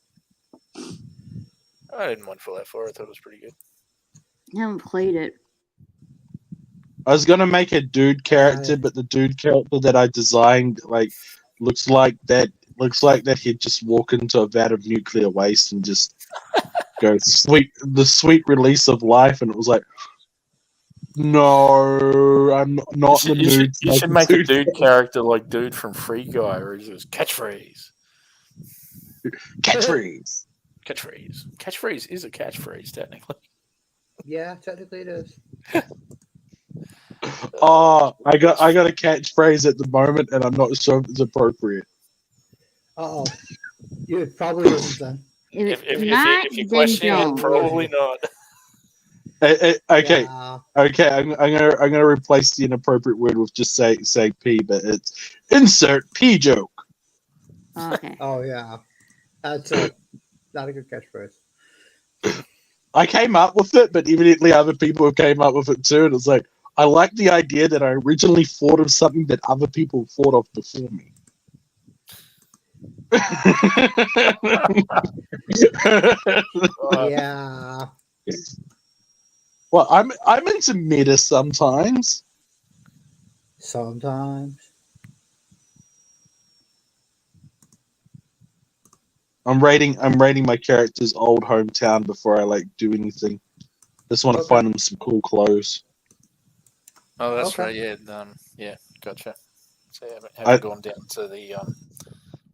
I didn't mind Fallout 4. I thought it was pretty good.
I haven't played it.
I was gonna make a dude character,
Yeah.
but the dude character that I designed looks like that he'd just walk into a vat of nuclear waste and just go the sweet release of life, and it was like, no, I'm not in the mood.
You should make a dude character like Dude from Free Guy, or his catchphrase.
Catchphrase.
Catchphrase is a catchphrase, technically.
Yeah, technically it is.
Oh, I got a catchphrase at the moment, and I'm not sure if it's appropriate.
Uh oh. It probably isn't then.
If,
If
not,
you're
then
questioning it,
don't.
probably not.
Okay,
Yeah.
okay. I'm gonna replace the inappropriate word with just say P, but it's insert P joke.
Okay.
Oh yeah. That's not a good catchphrase.
I came up with it, but immediately other people have came up with it too, and it's like I like the idea that I originally thought of something that other people thought of before me.
Yeah.
Well, I'm into meta sometimes.
Sometimes.
I'm rating my character's old hometown before I do anything. Just want to
Okay.
find them some cool clothes.
Oh, that's
Okay.
right. Yeah. Yeah. Gotcha. So you haven't gone down to the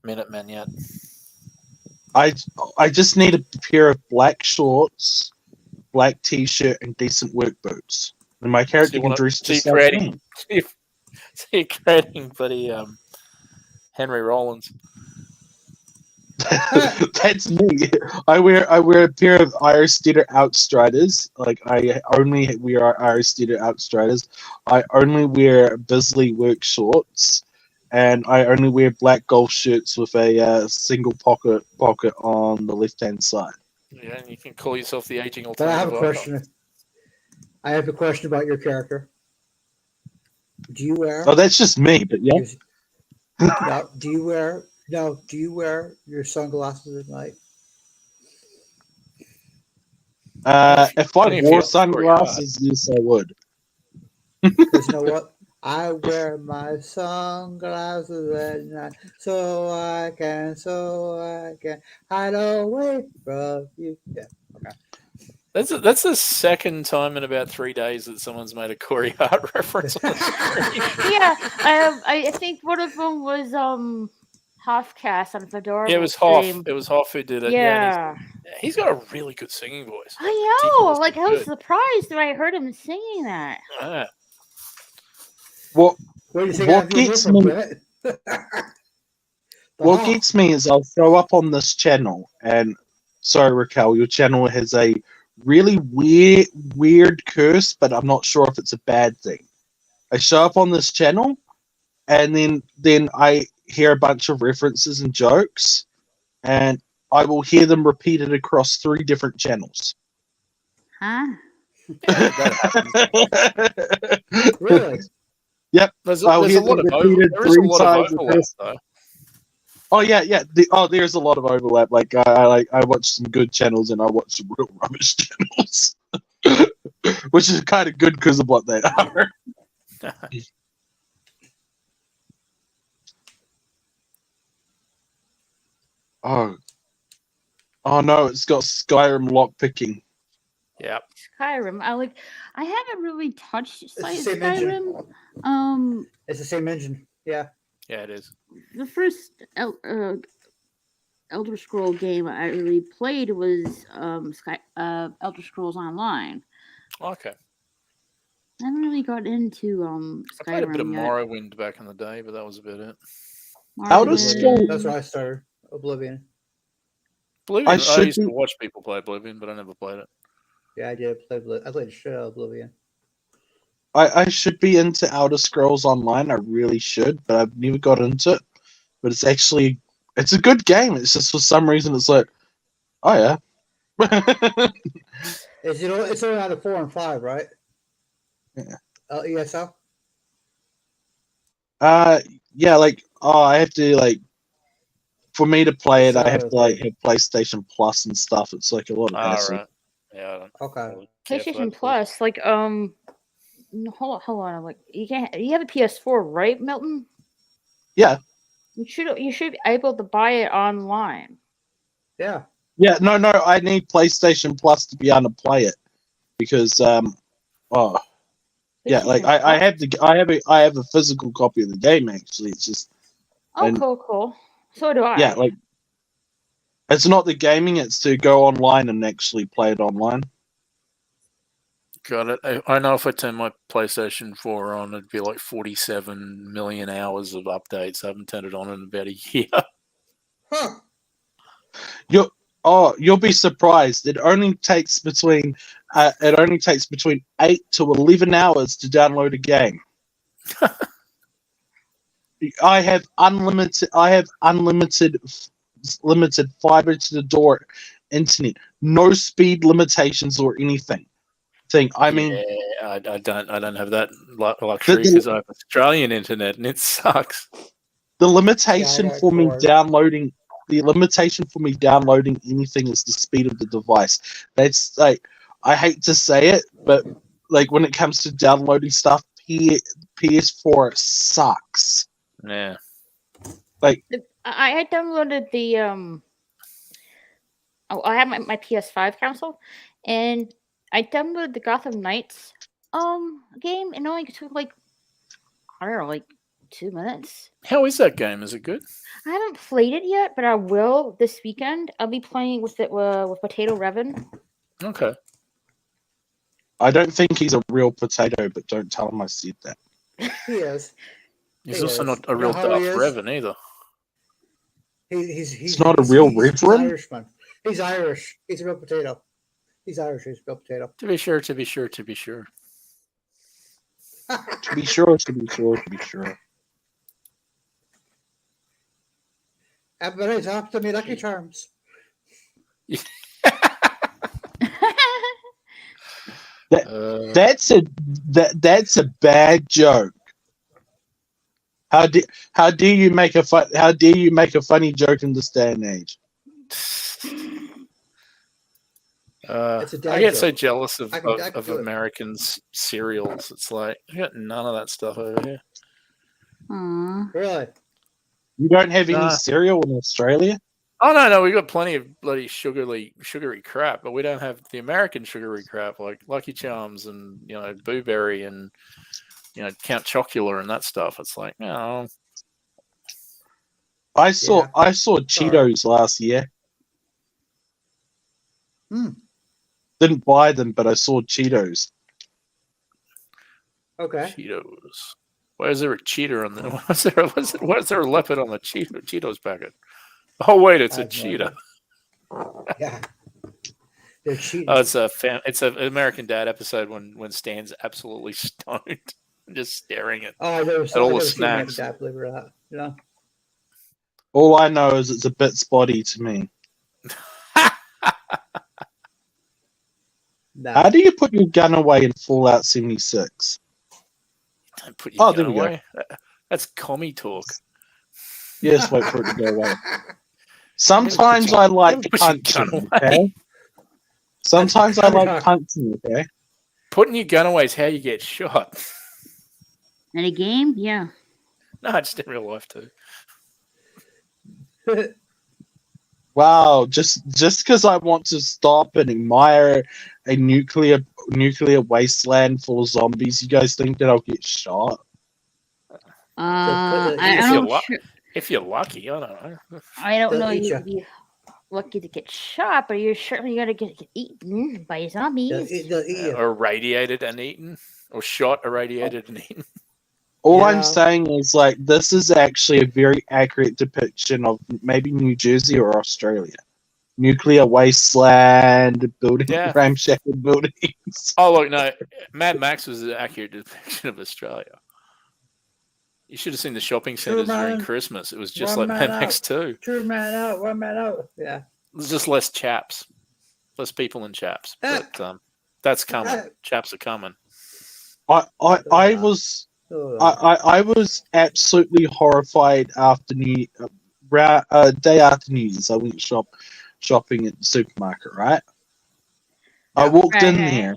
Minutemen yet.
I just need a pair of black shorts, black t-shirt, and decent work boots. And my character can dress just like me.
So you're creating bloody Henry Rollins.
That's me. I wear a pair of Aristetter Outstriders. Like I only wear Aristetter Outstriders. I only wear Bisley work shorts, and I only wear black golf shirts with a single pocket on the left hand side.
Yeah, and you can call yourself the aging
But I have
alternative
a question. I have a question about your character. Do you wear?
Oh, that's just me. But yeah,
No, do you wear your sunglasses at night?
if I
Only if
wore
you're
sunglasses, yes, I would.
Because you know what? I wear my sunglasses at night so I can hide away from you. Yeah. Okay.
That's the second time in about 3 days that someone's made a Corey Hart reference on the screen.
Yeah, I think one of them was Hoffcast on Fedora.
Yeah, it was Hoff. It was Hoff who did it.
Yeah.
He's got a really good singing voice.
I know.
Ridiculously
I was
good.
surprised when I heard him singing that.
Yeah.
What
Where do you think
What
I feel
gets
from
me-
Bennett?
What gets me is I'll show up on this channel, and sorry, Raquel, your channel has a really weird curse, but I'm not sure if it's a bad thing. I show up on this channel, and then I hear a bunch of references and jokes, and I will hear them repeated across 3 different channels.
Huh?
Really?
Yep.
There's
I'll
a
hear
lot
them
of
repeated
there is a
3
lot of
times
overlap,
across.
though.
Oh yeah. There's a lot of overlap. Like I watch some good channels and I watch some real rubbish channels. which is kind of good because of what they are. Oh, oh no! It's got Skyrim lockpicking.
Yeah.
Skyrim. I haven't really touched
the same engine.
Skyrim.
It's the same engine. Yeah.
Yeah, it is.
The first Elder Scroll game I really played was Elder Scrolls Online.
Okay.
I haven't really got into
I played a bit of
Skyrim yet.
Morrowind back in the day, but that was about it.
Elder
Morrowind.
Scrolls-
That's where I started. Oblivion.
Oblivion. I used to watch people play Oblivion, but I never played it.
Yeah, I did. I played the shit out of Oblivion.
I should be into Elder Scrolls Online. I really should, but I've never got into it. But it's a good game. It's just for some reason it's like, oh yeah.
It's only out of 4 and 5, right?
Yeah.
ESL.
Yeah, I have to for me to play it, I have to
Sorry.
have PlayStation Plus and stuff. It's like a lot of hassle.
Right. Yeah. I don't
Okay.
really care for
PlayStation
that.
Plus, hold on, you have a PS4, right, Milton?
Yeah.
You should be able to buy it online.
Yeah.
Yeah, no, I need PlayStation Plus to be able to play it because yeah,
PlayStation
I have a physical copy of the game actually. It's just
cool. So do I.
yeah, it's not the gaming; it's to go online and actually play it online.
Got it. I know if I turn my PlayStation 4 on, it'd be like 47 million hours of updates. I haven't turned it on in about a year.
Huh.
You'll be surprised. It only takes between 8 to 11 hours to download a game. I have unlimited limited fiber to the door internet. No speed limitations or anything. I mean,
yeah, I don't have that luxury because I have Australian internet and it sucks.
the limitation
Yeah,
for me
cord.
downloading anything is the speed of the device. That's I hate to say it, but when it comes to downloading stuff, PS4 sucks.
Yeah.
I downloaded the I have my PS5 console, and I downloaded the Gotham Knights game, and it only took I don't know 2 minutes.
How is that game? Is it good?
I haven't played it yet, but I will this weekend. I'll be playing with it with Potato Revan.
Okay.
I don't think he's a real potato, but don't tell him I said that.
He is.
He's
He
also
is.
not a
You
real
know how
Darth
he is?
Revan either.
He's
not a real
he's
reverend?
Irishman. He's Irish. He's a real potato. He's Irish. He's a real potato.
To be sure.
To be sure. To be sure.
Everybody's after me Lucky Charms.
That's a bad joke. How do you make a funny joke in this day and age?
It's a dad
I get
joke.
so jealous of
I can do it.
Americans' cereals. It's like, I got none of that stuff over here.
Aw.
Really?
You don't have any
Nah.
cereal in Australia?
Oh no, we got plenty of bloody sugary crap, but we don't have the American sugary crap like Lucky Charms and Boo Berry and Count Chocula and that stuff. It's like, no.
I saw
Yeah.
Cheetos last year.
Hmm.
Didn't buy them, but I saw Cheetos.
Okay.
Cheetos. Why is there a cheater on the? Why is there a leopard on the Cheetos packet? Oh wait, it's
I
a
have no
cheetah.
idea. Yeah. They're cheating.
Oh, it's an American Dad episode when Stan's absolutely stoned, just staring at.
I've never
all the
seen American
snacks.
Dad, believe it or not. You know?
All I know is it's a bit spotty to me.
Nah.
How do you put your gun away in Fallout 76?
Don't put your
there
gun
we go.
away. That's commie talk.
Yes, wait for it to go away. Sometimes I like
Put your gun
punching,
away.
okay? Sometimes I like punching, okay?
Putting your gun away is how you get shot.
In a game, yeah.
No, just in real life too.
Wow, just because I want to stop and admire a nuclear wasteland full of zombies, you guys think that I'll get shot?
I
If
don't.
you're If you're lucky, I don't know.
I don't
They'll
know.
eat ya.
You'd be lucky to get shot, but you're certainly gonna get eaten by zombies.
They'll eat you.
Or irradiated and eaten, or shot, irradiated and eaten.
All
Yeah.
I'm saying is, like, this is actually a very accurate depiction of maybe New Jersey or Australia. Nuclear wasteland, building,
Yeah.
ramshackle buildings.
Oh look, no, Mad Max was an accurate depiction of Australia. You should have seen the shopping centres during
man.
Christmas. It was just
One
like
man
Mad Max 2.
2 man out, 1 man out. Yeah.
There's just less chaps, less people in chaps.
Ah.
But that's coming.
Ah.
Chaps are coming.
I was
Oh,
I was absolutely horrified after day after New Year's. I went shopping at the supermarket, right? I walked in there,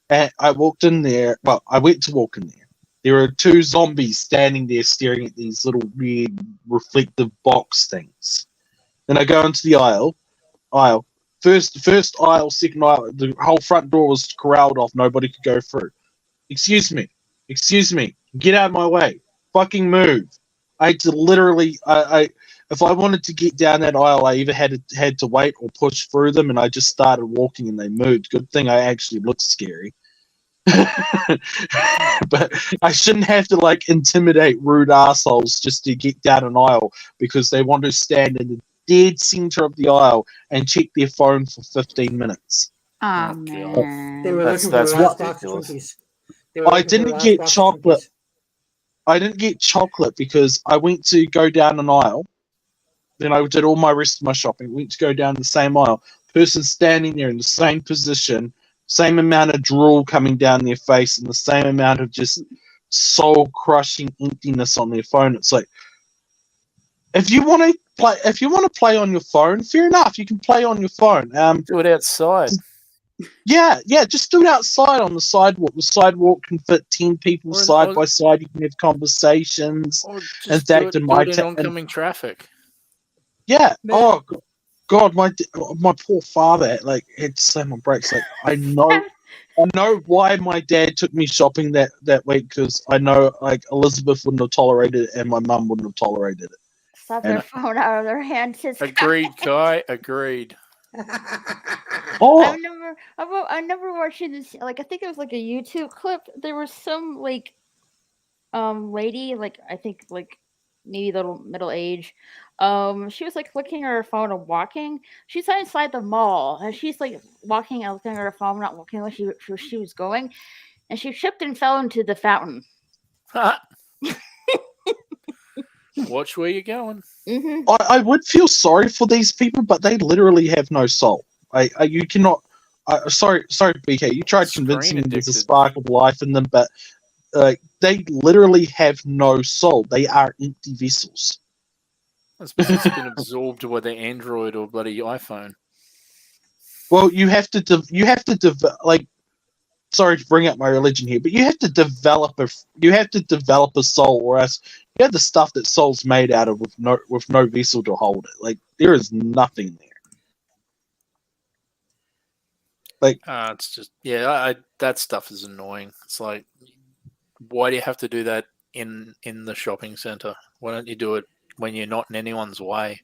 and I went to walk in there. There were 2 zombies standing there staring at these little weird reflective box things. Then I go into the aisle. First aisle, second aisle, the whole front door was corralled off. Nobody could go through. Excuse me. Get out of my way. Fucking move. I had to literally, if I wanted to get down that aisle, I either had to wait or push through them, and I just started walking and they moved. Good thing I actually looked scary. But I shouldn't have to, like, intimidate rude assholes just to get down an aisle because they want to stand in the dead center of the aisle and check their phone for 15 minutes.
Oh,
Oh,
man.
They were
That's
looking for the last box of
ridiculous.
Twinkies. They were
I
looking for the
didn't
last
get
box of
chocolate.
Twinkies.
I didn't get chocolate because I went to go down an aisle. Then I did all my rest of my shopping. Went to go down the same aisle. Person standing there in the same position, same amount of drool coming down their face, and the same amount of just soul-crushing emptiness on their phone. It's like, if you want to play on your phone, fair enough. You can play on your phone.
Do it outside.
Yeah, just do it outside on the sidewalk. The sidewalk can fit 10 people
Or in-
side
or-
by side. You can have conversations.
Or
In
just
fact,
do
in
it,
my
do it in oncoming traffic.
Yeah.
Man.
Oh God, my poor father had to slam on brakes. Like, I know why my dad took me shopping that week, because I know, like, Elizabeth wouldn't have tolerated it and my mum wouldn't have tolerated it.
Stop their phone out of their hands.
Agreed, Kai. Agreed.
Oh,
I never watching this. Like, I think it was like a YouTube clip. There was some like lady, like, I think like maybe little middle age. She was like looking at her phone and walking. She's inside the mall and she's like walking and looking at her phone, not looking where she was going, and she tripped and fell into the fountain.
Watch where you're going.
Mm-hmm.
I would feel sorry for these people, but they literally have no soul. You cannot. Sorry, BK. You tried
Screen
convincing me there's a
addicted.
spark of life in them, but they literally have no soul. They are empty vessels.
That's because it's been absorbed by the Android or bloody iPhone.
Well, you have to like. Sorry to bring up my religion here, but you have to develop a soul, or else you have the stuff that soul's made out of with no vessel to hold it. Like, there is nothing there. Like,
It's just that stuff is annoying. It's like, why do you have to do that in the shopping center? Why don't you do it when you're not in anyone's way?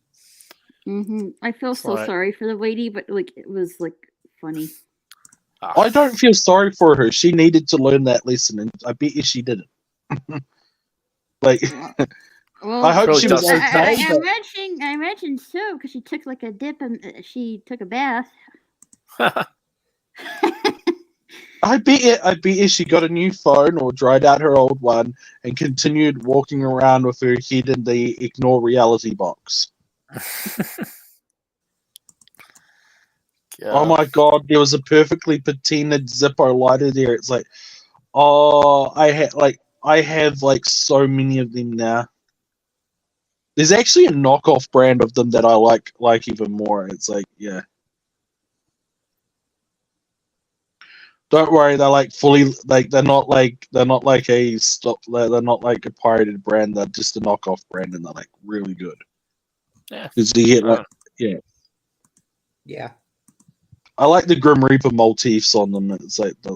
Mm-hmm. I feel so
like-
sorry for the lady, but like it was like funny.
I don't feel sorry for her. She needed to learn that lesson, and I bet you she didn't. Like,
Well,
I hope
Really
she was
does.
okay.
I
but-
imagine so, because she took like a dip and she took a bath.
I bet you she got a new phone or dried out her old one and continued walking around with her head in the ignore reality box. Oh my God, there was a perfectly patinaed Zippo lighter there. It's like, oh, I have so many of them now. There's actually a knockoff brand of them that I like even more. It's like, yeah. Don't worry, they're like fully like they're not like a stop. They're not like a pirated brand. They're just a knockoff brand, and they're like really good.
Yeah.
Because you get like
Yeah.
I like the Grim Reaper motifs on them. It's like they're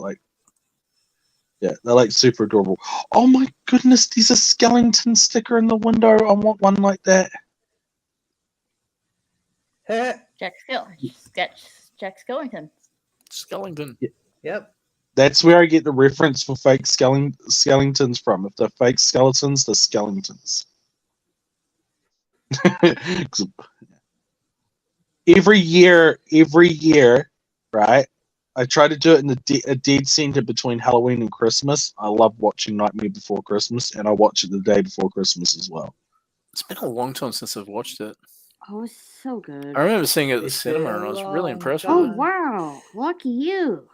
like super adorable. Oh my goodness, there's a skeleton sticker in the window. I want one like that.
Jack Skellington.
Skellington.
Yep.
That's where I get the reference for fake skeletons from. If they're fake skeletons, they're skeletons. every year, right? I try to do it in a dead center between Halloween and Christmas. I love watching Nightmare Before Christmas, and I watch it the day before Christmas as well.
It's been a long time since I've watched it.
Oh, it's so good.
I remember seeing it at the
It's
cinema,
been
and I was
a
really
long
impressed
Oh,
with it.
wow. Lucky you.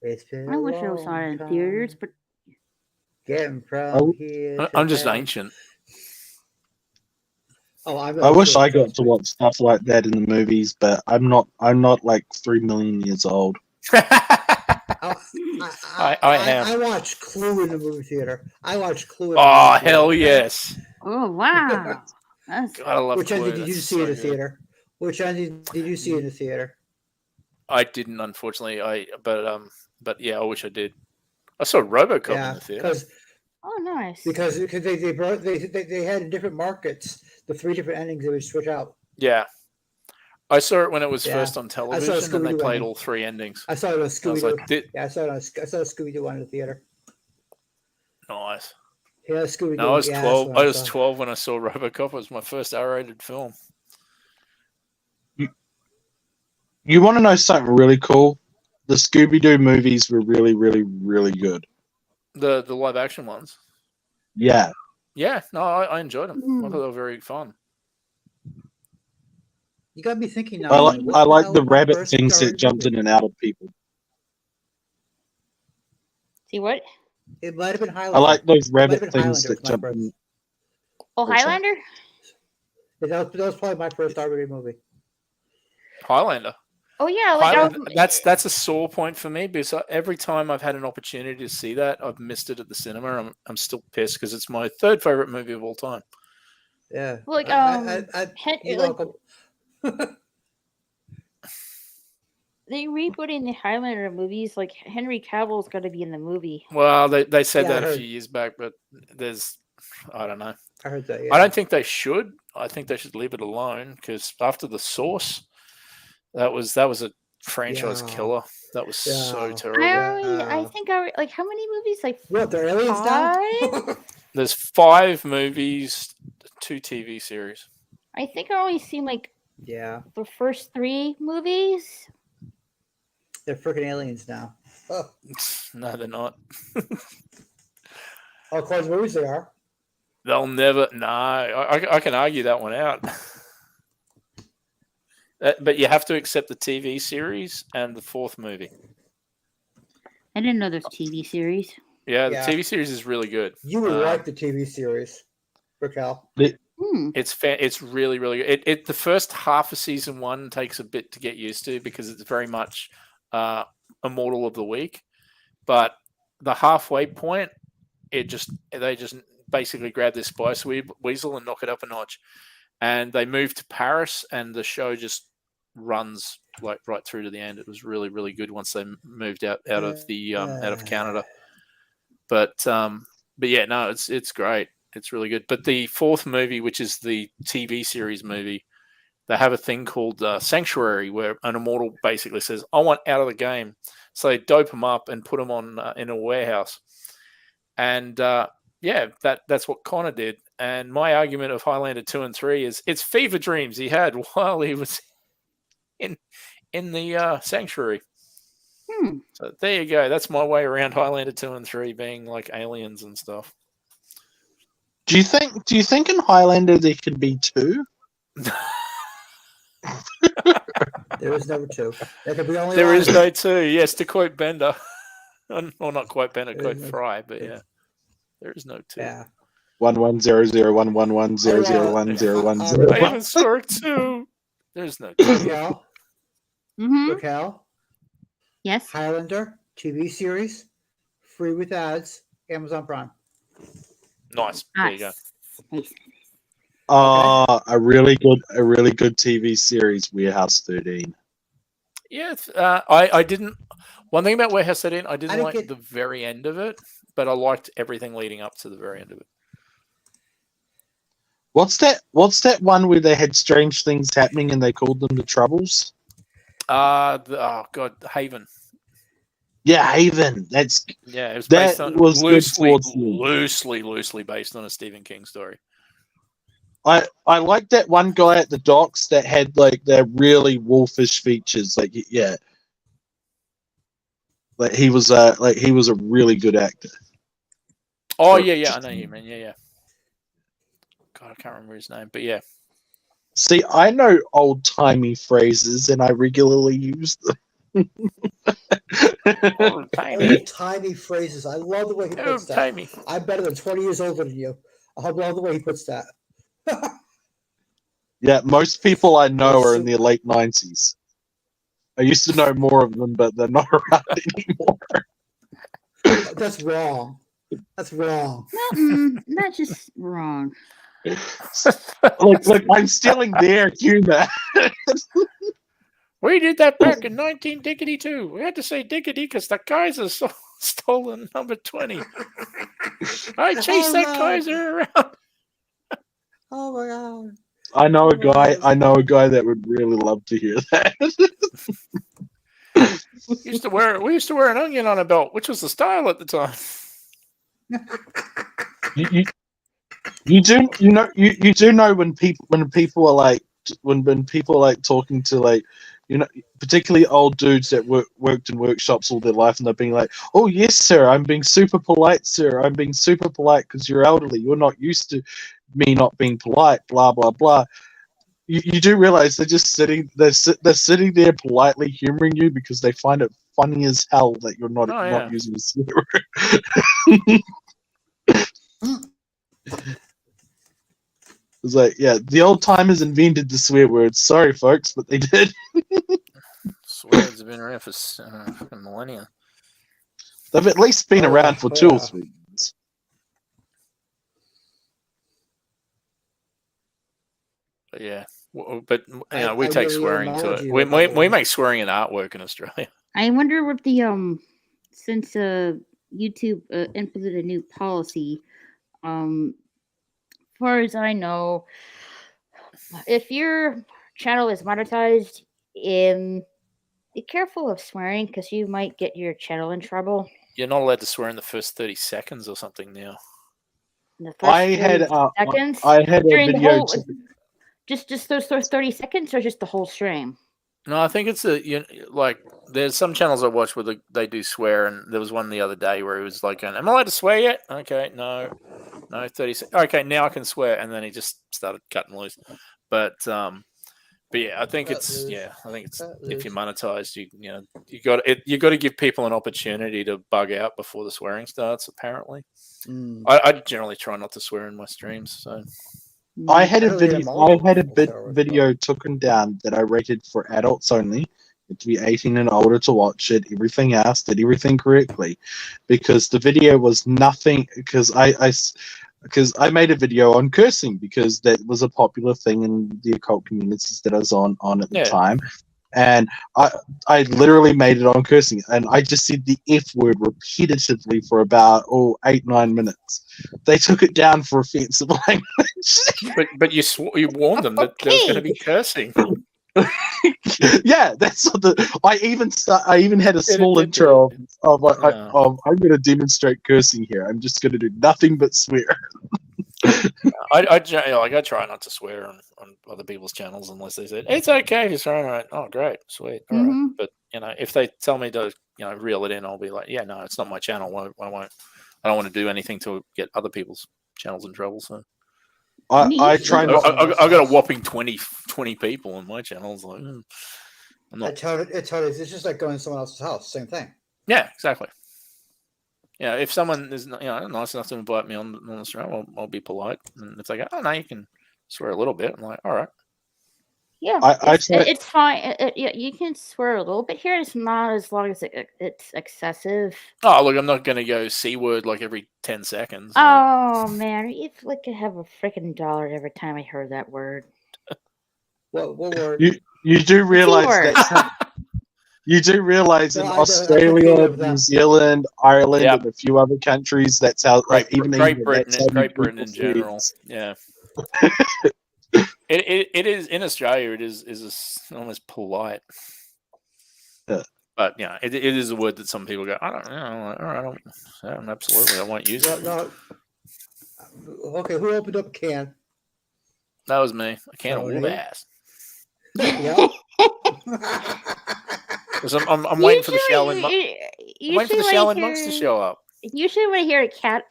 It's been
I
a
wish I was saw it in
long
theaters,
time
but
getting from
Oh,
here. to
I'm just
there.
ancient.
Oh,
I wish I got to watch stuff like that in the movies, but I'm not like 3 million years old.
I am.
I watched Clue in the movie theater. I watched Clue. In
Oh,
the movie
hell
theater.
yes.
oh, wow. That's
God, I love
Which
Clue.
ending did you
That's
see
so
in the
good.
theater? Which ending did you see in the theater?
I didn't, unfortunately. But yeah, I wish I did. I saw RoboCop in
Yeah,
the theater.
oh, nice.
because they had in different markets the 3 different endings they would switch out.
Yeah, I saw it when it was
Yeah.
first on
I saw a
television, and they
Scooby-Doo
played
ending.
all 3 endings.
I saw it on
I was
Scooby-Doo.
like,
Yeah, I saw a Scooby-Doo one in the theater.
nice.
Yeah, Scooby-Doo.
No, I was
yeah,
12.
that's what
I was
saw.
12 when I saw RoboCop. It was my first R-rated film.
You want to know something really cool? The Scooby-Doo movies were really, really, really good.
The live action ones.
Yeah.
Yeah, no, I enjoyed them. I
Mm.
thought they were very fun.
You got me thinking now.
I like
what
I like
hell
the
was my
rabbit
first
things that
R-rated
jumped
movie?
in and out of people.
See what?
It might have been Highlander.
I like those
It might have
rabbit
been
things
Highlander.
that
Was my
jump
first.
in.
Oh,
sorry.
Highlander?
That was probably my first R-rated movie.
Highlander.
Oh, yeah. Like,
Highlander, that's a sore point for me because every time I've had an opportunity to see that, I've missed it at the cinema. I'm still pissed because it's my 3rd favorite movie of all time.
Yeah.
like,
You're
like,
welcome.
they rebooting the Highlander movies. Like, Henry Cavill's got to be in the movie.
Well, they said
Yeah, I
that a
heard.
few years back, but I don't know.
I heard that. Yeah.
I don't think they should. I think they should leave it alone because after The Source, that was a franchise
Yeah.
killer. That was so
Yeah.
terrible.
I think like, how many movies? Like,
What? They're aliens now.
5?
There's 5 movies, 2 TV series.
I think I only seen, like,
Yeah.
the first 3 movies.
They're freaking aliens now. Oh,
No, they're not.
of course, movies they are.
They'll never. No, I can argue that one out. But you have to accept the TV series and the 4th movie.
I didn't know there's TV series.
Yeah, the
Yeah.
TV series is really good.
You would like the TV series, Raquel.
It's really, really good. It the first half of season 1 takes a bit to get used to because it's very much Immortal of the Week, but the halfway point, they just basically grab this spice weasel and knock it up a notch, and they move to Paris, and the show just runs like right through to the end. It was really, really good once they moved out of Canada, but yeah, no, it's great. It's really good. But the 4th movie, which is the TV series movie, they have a thing called Sanctuary, where an immortal basically says, "I want out of the game." So they dope him up and put him on in a warehouse. And that's what Connor did. And my argument of Highlander 2 and 3 is it's fever dreams he had while he was in the Sanctuary. So there you go. That's my way around Highlander 2 and 3 being like aliens and stuff.
Do you think in Highlander there could be 2?
There is no 2. There could be only
There
one.
is no 2. Yes, to quote Bender. Well, not quite Bender,
There
quote
is no-
Fry, but yeah. There is no 2.
Yeah.
110011001010.
I even saw it too. There's no 2.
Raquel.
Mm-hmm.
Raquel.
Yes.
Highlander TV series, free with ads, Amazon Prime.
Nice. There you go.
Nice.
A really good TV series, Warehouse 13.
Yeah, I didn't. One thing about Warehouse 13, I didn't
didn't
like
get-
the very end of it, but I liked everything leading up to the very end of it.
What's that one where they had strange things happening and they called them the Troubles?
Oh god, Haven.
Yeah, Haven.
Yeah, it was
That
based on
was good towards the end.
loosely based on a Stephen King story.
I like that one guy at the docks that had like their really wolfish features. Like yeah, like he was a really good actor.
Oh
So,
yeah, I know you, man. Yeah. God, I can't remember his name, but yeah.
See, I know old timey phrases and I regularly use them.
Old timey.
Old timey phrases. I love the way he puts
Old
that.
timey.
I'm better than 20 years older than you. I love the way he puts that.
Yeah, most people I know are in their late 90s. I used to know more of them, but they're not around anymore.
That's wrong. That's wrong.
Not just wrong.
Like I'm stealing their humor.
We did that back in 19-diggity-2. We had to say diggity because the Kaiser stolen number 20. I chased that Kaiser around.
Oh my god.
I know a guy that would really love to hear that.
We used to wear an onion on a belt, which was the style at the time.
You do know when people are like when people are like talking to like particularly old dudes that worked in workshops all their life and they're being like, oh yes sir, I'm being super polite sir, I'm being super polite because you're elderly, you're not used to me not being polite, blah blah blah. You do realize they're just sitting sitting there politely humoring you because they find it funny as hell that you're not using a swear word. It's like, yeah, the old timers invented the swear word. Sorry, folks, but they did.
Swear words have been around for millennia.
They've at least been around for 2 or 3 years.
But yeah, but we take swearing to it. We make swearing an artwork in Australia.
I wonder if the since YouTube implemented a new policy, as far as I know, if your channel is monetized, be careful of swearing because you might get your channel in trouble.
You're not allowed to swear in the first 30 seconds or something now.
In the first seconds?
I had a video.
Just those 30 seconds or just the whole stream?
No, I think it's there's some channels I watch where they do swear, and there was one the other day where he was like, "Am I allowed to swear yet?" Okay, no, 30 seconds. Okay, now I can swear, and then he just started cutting loose. But yeah, I think it's if you're monetized, you got to give people an opportunity to bug out before the swearing starts. Apparently, I generally try not to swear in my streams. So
I had a video taken down that I rated for adults only. You had to be 18 and older to watch it. Everything else did everything correctly, because the video was nothing. Because I made a video on cursing because that was a popular thing in the occult communities that I was on at the time, and I literally made it on cursing, and I just said the F word repetitively for about 8-9 minutes. They took it down for offensive language.
but you warned them that there was going to be cursing.
Yeah, that's what I even had a small intro of I'm going to demonstrate cursing here. I'm just going to do nothing but swear.
I try not to swear on other people's channels unless they said it's okay if you're swearing. Right? Oh, great, sweet, all right. But if they tell me to reel it in, I'll be like, yeah, no, it's not my channel. I won't. I don't want to do anything to get other people's channels in trouble. So
I try not.
I got a whopping 20 people on my channels. Like, I'm not.
It's just like going to someone else's house. Same thing.
Yeah, exactly. Yeah, if someone is nice enough to invite me on the stream, I'll be polite. And if they go, oh no, you can swear a little bit, I'm like, all right.
Yeah,
I
it's
try.
it's fine. Yeah, you can swear a little bit here. It's not as long as it's excessive.
Oh, look, I'm not going to go C word like every 10 seconds.
Oh man, if like could have a freaking dollar every time I heard that word.
What word?
You do
The C
realize
word.
that you do realize in
No, I can't get
Australia,
away with
New
that.
Zealand, Ireland,
Yep.
and a few other countries, that's how like even
Great
England,
Britain,
that's how you
Great Britain
people
in general.
friends.
Yeah. It is in Australia. It is almost polite.
Yeah.
But yeah, it is a word that some people go. I don't know. I don't absolutely. I won't use it.
No, okay, who opened up a can?
That was me. I can't
Oh,
whoop
you?
ass.
Yeah.
'Cause I'm waiting for the Shaolin. I'm waiting for the
Usually when I
Shaolin monks to
hear
show up.
a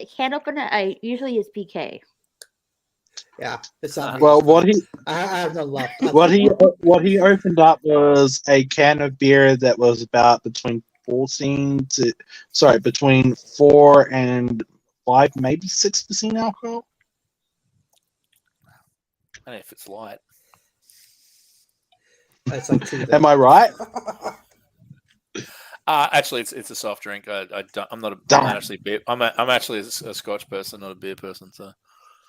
can opener, I usually use BK.
Yeah, it's not me.
Well,
It's
what
fine.
he
I have no love. I'll
what
take
he
one.
what he opened up was a can of beer that was about between between 4 and 5, maybe 6% alcohol.
I don't know if it's light.
It's like 2
Am I right?
Actually, it's a soft drink. I'm not. I'm not
Darn.
actually beer. I'm actually a Scotch person, not a beer person. So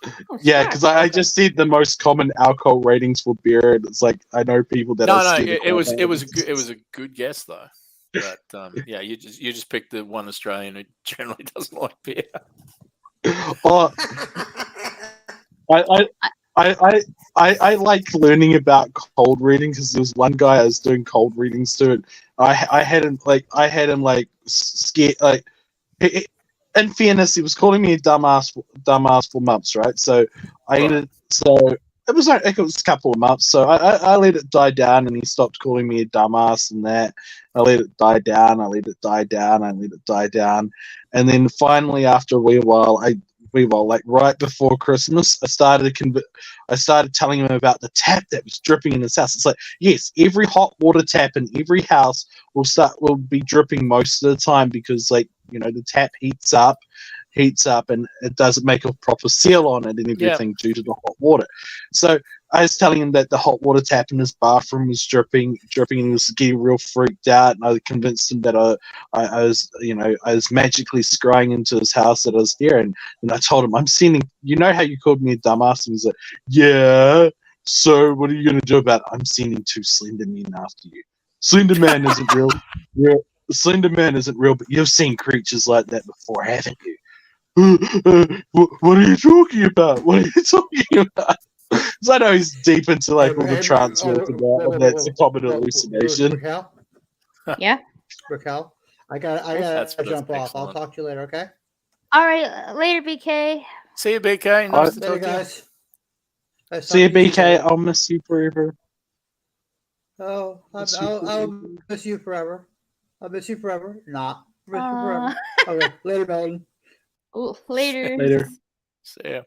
Oh,
Yeah,
Scott.
because I
Okay.
just see the most common alcohol ratings for beer, and it's like I know people that are
no,
scared.
it was a good guess though. But yeah, you just picked the one Australian who generally doesn't like beer.
Oh, I like learning about cold reading because there was one guy I was doing cold readings to, and I had him scared like. In fairness, he was calling me a dumbass for months, right? So it was like it was a couple of months. So I let it die down, and he stopped calling me a dumbass and that. I let it die down. I let it die down. I let it die down, and then finally, after a wee while, like right before Christmas, I started telling him about the tap that was dripping in his house. It's like, yes, every hot water tap in every house will be dripping most of the time because the tap heats up and it doesn't make a proper seal on it and everything due to the hot water. So I was telling him that the hot water tap in his bathroom was dripping, and he was getting real freaked out. And I convinced him that I was magically scrying into his house that I was there, and I told him, I'm sending. You know how you called me a dumbass? And he's like, yeah. So what are you gonna do about it? I'm sending 2 Slender Men after you. Slender Man isn't real. Slender Man isn't real, but you've seen creatures like that before, haven't you? What are you talking about? What are you talking about? Because I know he's deep into all the trance work about that's a common hallucination.
Raquel,
Yeah.
Raquel, I gotta jump off. I'll
excellent.
talk to you later. Okay.
All right. Later, BK.
See you, BK. Nice to
Later,
talk to you.
guys. Nice
See you,
talking to
BK.
later.
I'll miss you forever.
Oh, I'll miss you forever. I'll miss you forever. Nah, miss you forever. Okay, later, Melton.
Later.
Later.
See ya.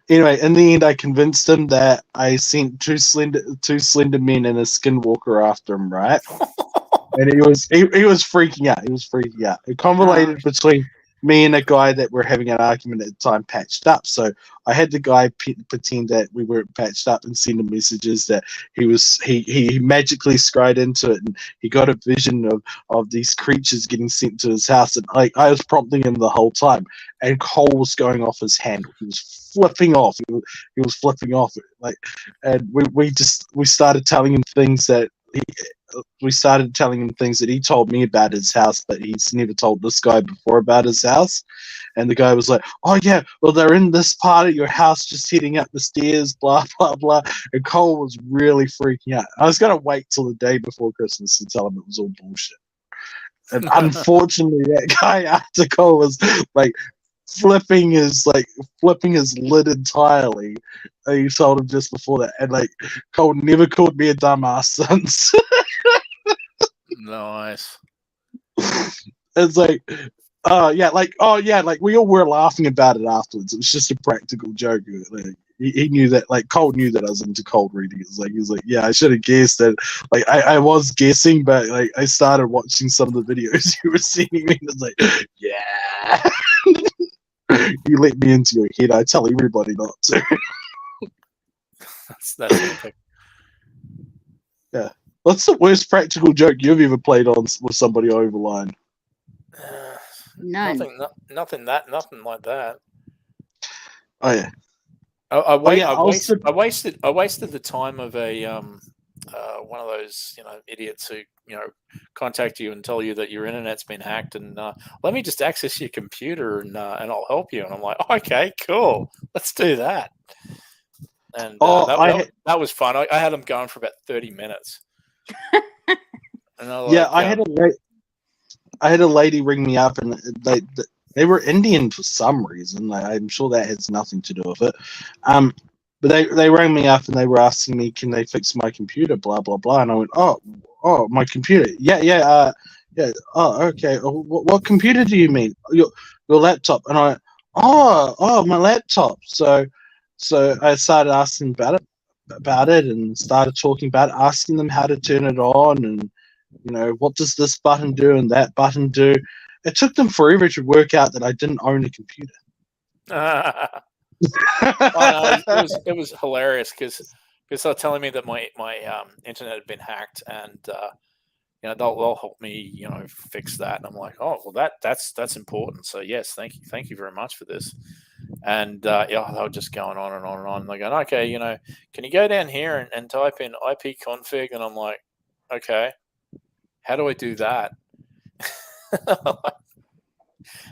Anyway, in the end, I convinced him that I sent two slender men and a skinwalker after him, right? And he was freaking out. He was freaking out. It convoluted between me and a guy that were having an argument at the time patched up. So I had the guy pretend that we weren't patched up and send him messages that he magically scryed into it and he got a vision of these creatures getting sent to his house. And I was prompting him the whole time. And Cole was going off his handle. He was flipping off. He was flipping off. And we started telling him things that he told me about his house, but he's never told this guy before about his house. And the guy was like, "Oh yeah, well they're in this part of your house, just heading up the stairs, blah blah blah." And Cole was really freaking out. I was gonna wait till the day before Christmas to tell him it was all bullshit. And unfortunately, that guy after Cole was like flipping his lid entirely. He told him just before that, and Cole never called me a dumbass since.
Nice.
It's like, we all were laughing about it afterwards. It was just a practical joke. He knew that, Cole knew that I was into cold reading. He was like, yeah, I should have guessed that. I was guessing, but I started watching some of the videos you were sending me, and it's like, yeah. You let me into your head. I tell everybody not to.
That's epic.
What's the worst practical joke you've ever played on with somebody over line?
None.
Nothing like that.
Oh yeah.
I
also-
wasted the time of a one of those idiots who contact you and tell you that your internet's been hacked and let me just access your computer and I'll help you, and I'm like, okay, cool, let's do that. And that was fun. I had them going for about 30 minutes. And
I had a lady ring me up, and they were Indian for some reason. I'm sure that has nothing to do with it. But they rang me up and they were asking me, can they fix my computer? Blah blah blah. And I went, oh, my computer. Yeah. Oh, okay. What computer do you mean? Your laptop. And I went, oh, my laptop. So I started asking about it and started talking about it, asking them how to turn it on and what does this button do and that button do. It took them forever to work out that I didn't own a computer.
It was hilarious because they're telling me that my internet had been hacked and they'll help me fix that, and I'm like, oh well, that's important, so yes, thank you very much for this. And they were just going on and on and on. They're going, okay, can you go down here and type in IP config? And I'm like, okay, how do I do that?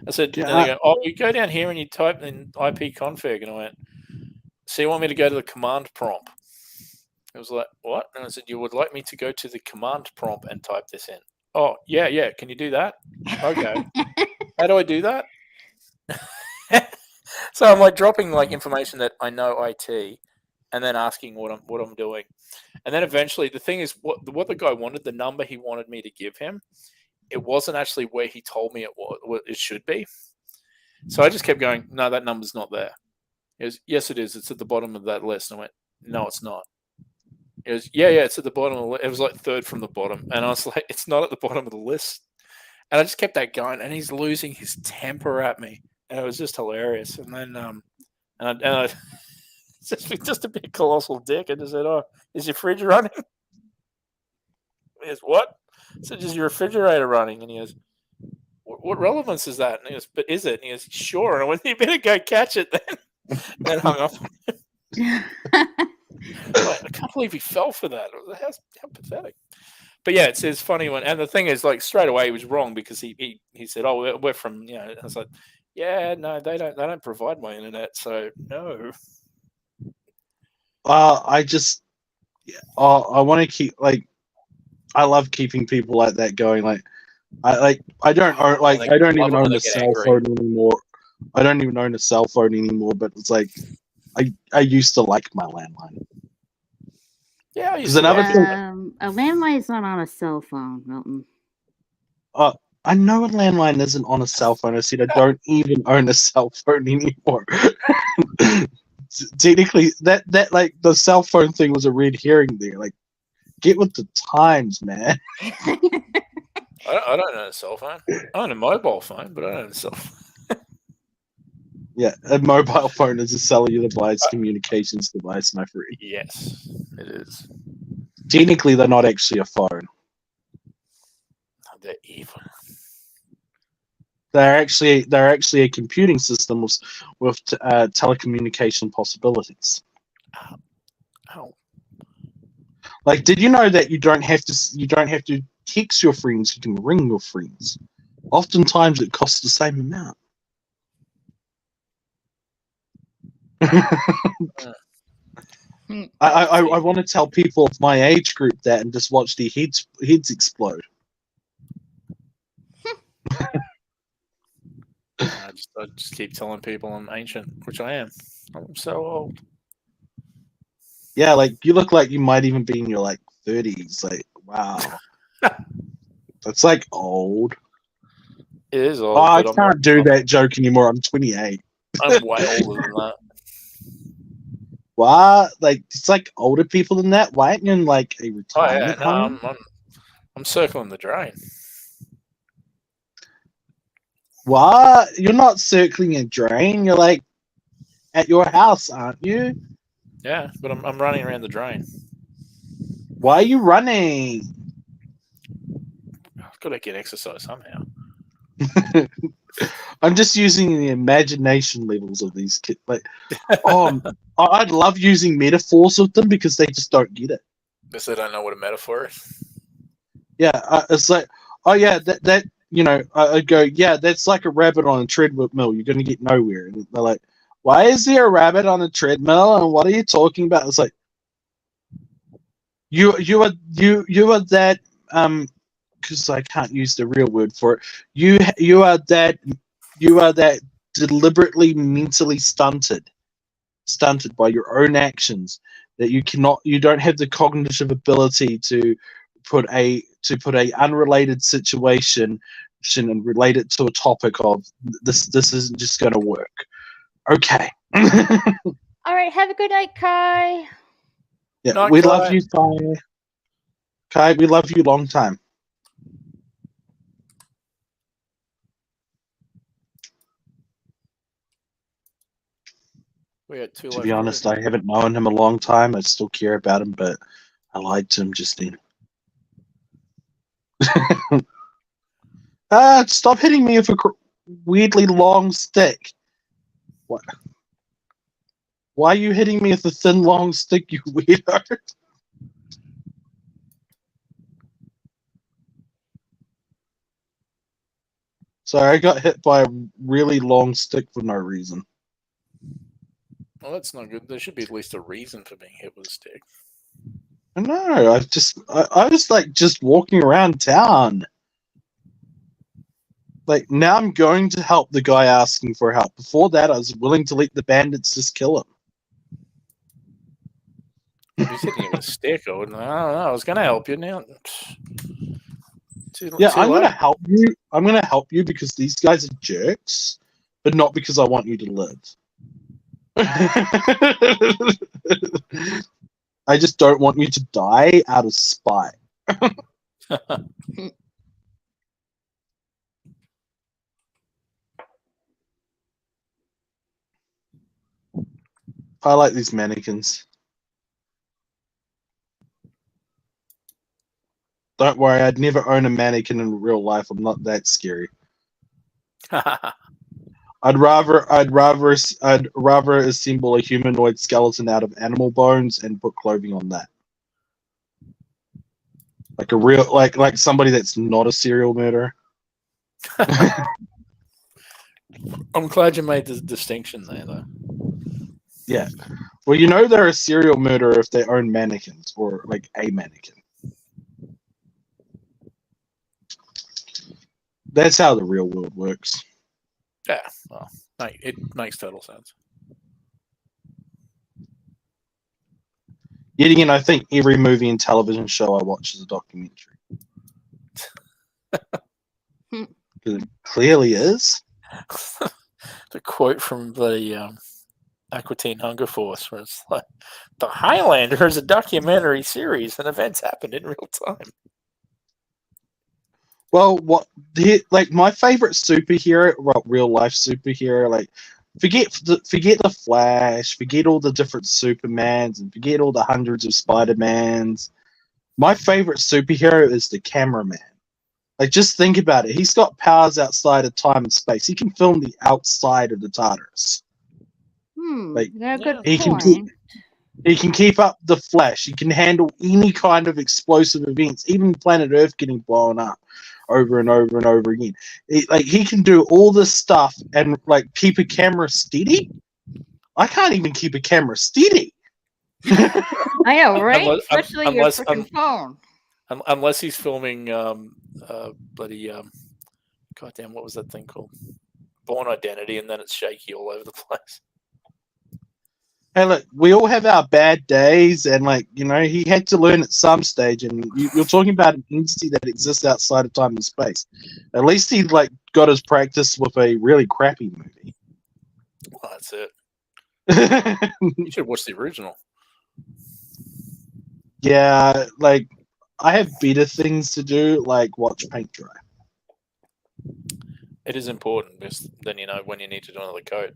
I said, and they go, oh, you go down here and you type in IP config. And I went, so you want me to go to the command prompt? It was like, what? And I said, you would like me to go to the command prompt and type this in? Oh, yeah. Can you do that? Okay. How do I do that? So I'm like dropping like information that I know IT, and then asking what I'm doing, and then eventually the thing is what the guy wanted, the number he wanted me to give him, it wasn't actually where he told me it should be. So I just kept going, no, that number's not there. He goes, yes, it is. It's at the bottom of that list. And I went, no, it's not. He goes, yeah, it's at the bottom of the list. It was like third from the bottom, and I was like, it's not at the bottom of the list. And I just kept that going, and he's losing his temper at me. And it was just hilarious. And then, I just to be a colossal dick, I just said, "Oh, is your fridge running?" He goes, "What?" I said, "Is your refrigerator running?" And he goes, "What relevance is that?" And he goes, "But is it?" And he goes, "Sure." And I went, "You better go catch it then." And then hung up. Like, I can't believe he fell for that. How pathetic. But yeah, it's funny when, and the thing is, like, straight away he was wrong because he said, "Oh, we're from," I was like, yeah, no, they don't provide my internet, so no.
I want to keep, like, I love keeping people like that going. Like, I don't own, like, I don't even own a cell phone anymore. I don't even own a cell phone anymore. But it's like, I used to like my landline.
Yeah,
a landline is not on a cell phone, Milton.
I know a landline isn't on a cell phone. I said I don't even own a cell phone anymore. Technically, that like the cell phone thing was a red herring there. Like, get with the times, man.
I don't own a cell phone. I own a mobile phone, but I don't own a cell phone.
Yeah, a mobile phone is a cellular device, communications device, my friend.
Yes, it is.
Technically, they're not actually a phone.
They're evil.
They're actually a computing system with telecommunication possibilities.
Oh.
Like, did you know that you don't have to text your friends? You can ring your friends. Oftentimes, it costs the same amount. I want to tell people of my age group that and just watch their heads explode.
I just keep telling people I'm ancient, which I am. I'm so old.
Yeah, like, you look like you might even be in your, like, 30s. Like, wow. That's, like, old.
It is old.
Oh, I can't do that joke anymore. I'm 28.
I'm way older than that.
What? Like, it's like older people than that? Why aren't you in, like, a retirement home?
I'm circling the drain.
What? You're not circling a drain. You're, like, at your house, aren't you?
Yeah, but I'm running around the drain.
Why are you running?
I've got to get exercise somehow.
I'm just using the imagination levels of these kids. Like, I'd love using metaphors with them because they just don't get it.
Because they don't know what a metaphor is.
Yeah, it's like, oh yeah, that I go, yeah, that's like a rabbit on a treadmill. You're going to get nowhere. And they're like, why is there a rabbit on a treadmill? And what are you talking about? It's like, you are that because I can't use the real word for it. You are that deliberately mentally stunted by your own actions, that you don't have the cognitive ability to put a unrelated situation and relate it to a topic of this isn't just going to work. Okay.
All right, have a good night, Kai.
Yeah,
Night,
we
Kai.
love you, Kai, we love you long time.
We had two.
To be honest, I haven't known him a long time. I still care about him, but I lied to him just then. Stop hitting me with a weirdly long stick. What? Why are you hitting me with a thin, long stick, you weirdo? Sorry, I got hit by a really long stick for no reason.
Well, that's not good. There should be at least a reason for being hit with a stick.
No, I was like just walking around town. Like, now I'm going to help the guy asking for help. Before that, I was willing to let the bandits just kill him.
If he's hitting you with a stick, I don't know. I was going to help you now.
I'm going to help you. I'm going to help you because these guys are jerks, but not because I want you to live. I just don't want you to die out of spite. I like these mannequins. Don't worry, I'd never own a mannequin in real life. I'm not that scary. I'd rather assemble a humanoid skeleton out of animal bones and put clothing on that. Like a real like somebody that's not a serial murderer.
I'm glad you made the distinction there, though.
Yeah. Well, they're a serial murderer if they own mannequins or like a mannequin. That's how the real world works.
Yeah, well, it makes total sense.
Yet again, I think every movie and television show I watch is a documentary. Because it clearly is.
The quote from the Aqua Teen Hunger Force was like, "The Highlander is a documentary series, and events happened in real time."
Well, my favorite superhero, real life superhero, like forget the Flash, forget all the different Supermans, and forget all the hundreds of Spider-Mans. My favorite superhero is the cameraman. Like, just think about it. He's got powers outside of time and space. He can film the outside of the TARDIS. Like,
a good
he
point.
He can keep up the Flash. He can handle any kind of explosive events, even planet Earth getting blown up over and over and over again. He can do all this stuff and like keep a camera steady. I can't even keep a camera steady.
I know, right? Especially your
unless
freaking phone.
Unless he's filming bloody goddamn, what was that thing called? Born Identity, and then it's shaky all over the place.
Hey, look, we all have our bad days, and he had to learn at some stage. And you're talking about an entity that exists outside of time and space. At least he got his practice with a really crappy movie.
Well, that's it. You should watch the original.
Yeah, I have better things to do, like watch paint dry.
It is important because then you know when you need to do another coat.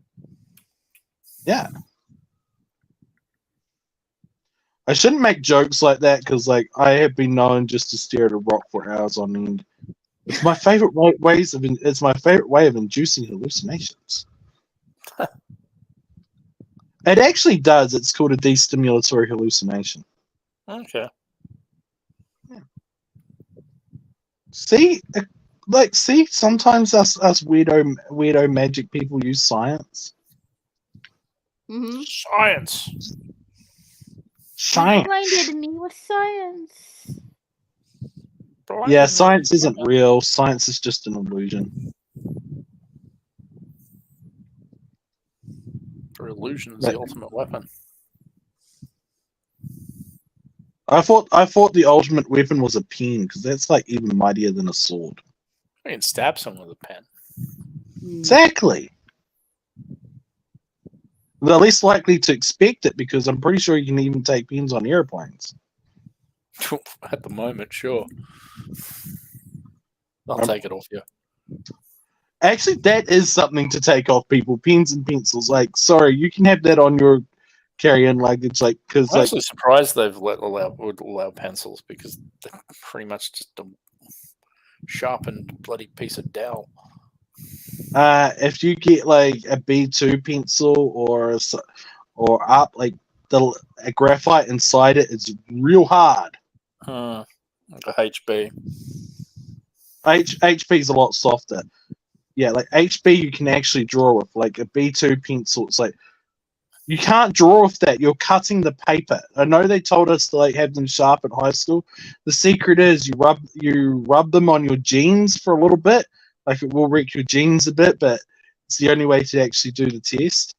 Yeah. I shouldn't make jokes like that because, like, I have been known just to stare at a rock for hours on end. It's my favorite It's my favorite way of inducing hallucinations. It actually does. It's called a destimulatory hallucination.
Okay.
See, sometimes us weirdo magic people use science.
Mm-hmm.
Science.
Science.
Blinded me with science.
Yeah, science isn't real. Science is just an illusion.
For illusion is the ultimate weapon.
I thought the ultimate weapon was a pen because that's like even mightier than a sword.
You can stab someone with a pen.
Exactly. They're less likely to expect it because I'm pretty sure you can even take pens on airplanes.
At the moment, sure. I'll take it off you.
Actually, that is something to take off people. Pens and pencils. Like, sorry, you can have that on your carry-on luggage. Like, because
I'm actually surprised they've would allow pencils because they're pretty much just a sharpened bloody piece of dowel.
If you get like a B2 pencil or up like a graphite inside it, it's real hard.
Like a HB.
HB is a lot softer. Yeah, like HB you can actually draw with. Like a B2 pencil, it's like you can't draw with that. You're cutting the paper. I know they told us to like have them sharp at high school. The secret is you rub them on your jeans for a little bit. Like it will wreck your jeans a bit, but it's the only way to actually do the test.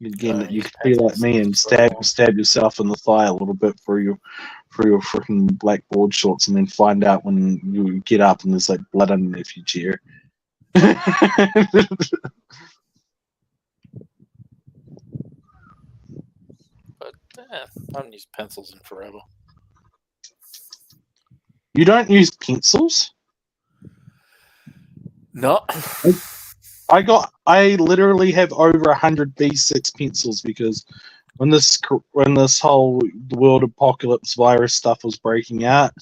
Again, you could be like me and stab yourself in the thigh a little bit for your freaking black board shorts, and then find out when you get up and there's like blood underneath your chair.
But I haven't used pencils in forever.
You don't use pencils?
No.
I literally have over 100 B6 pencils because when this whole world apocalypse virus stuff was breaking out,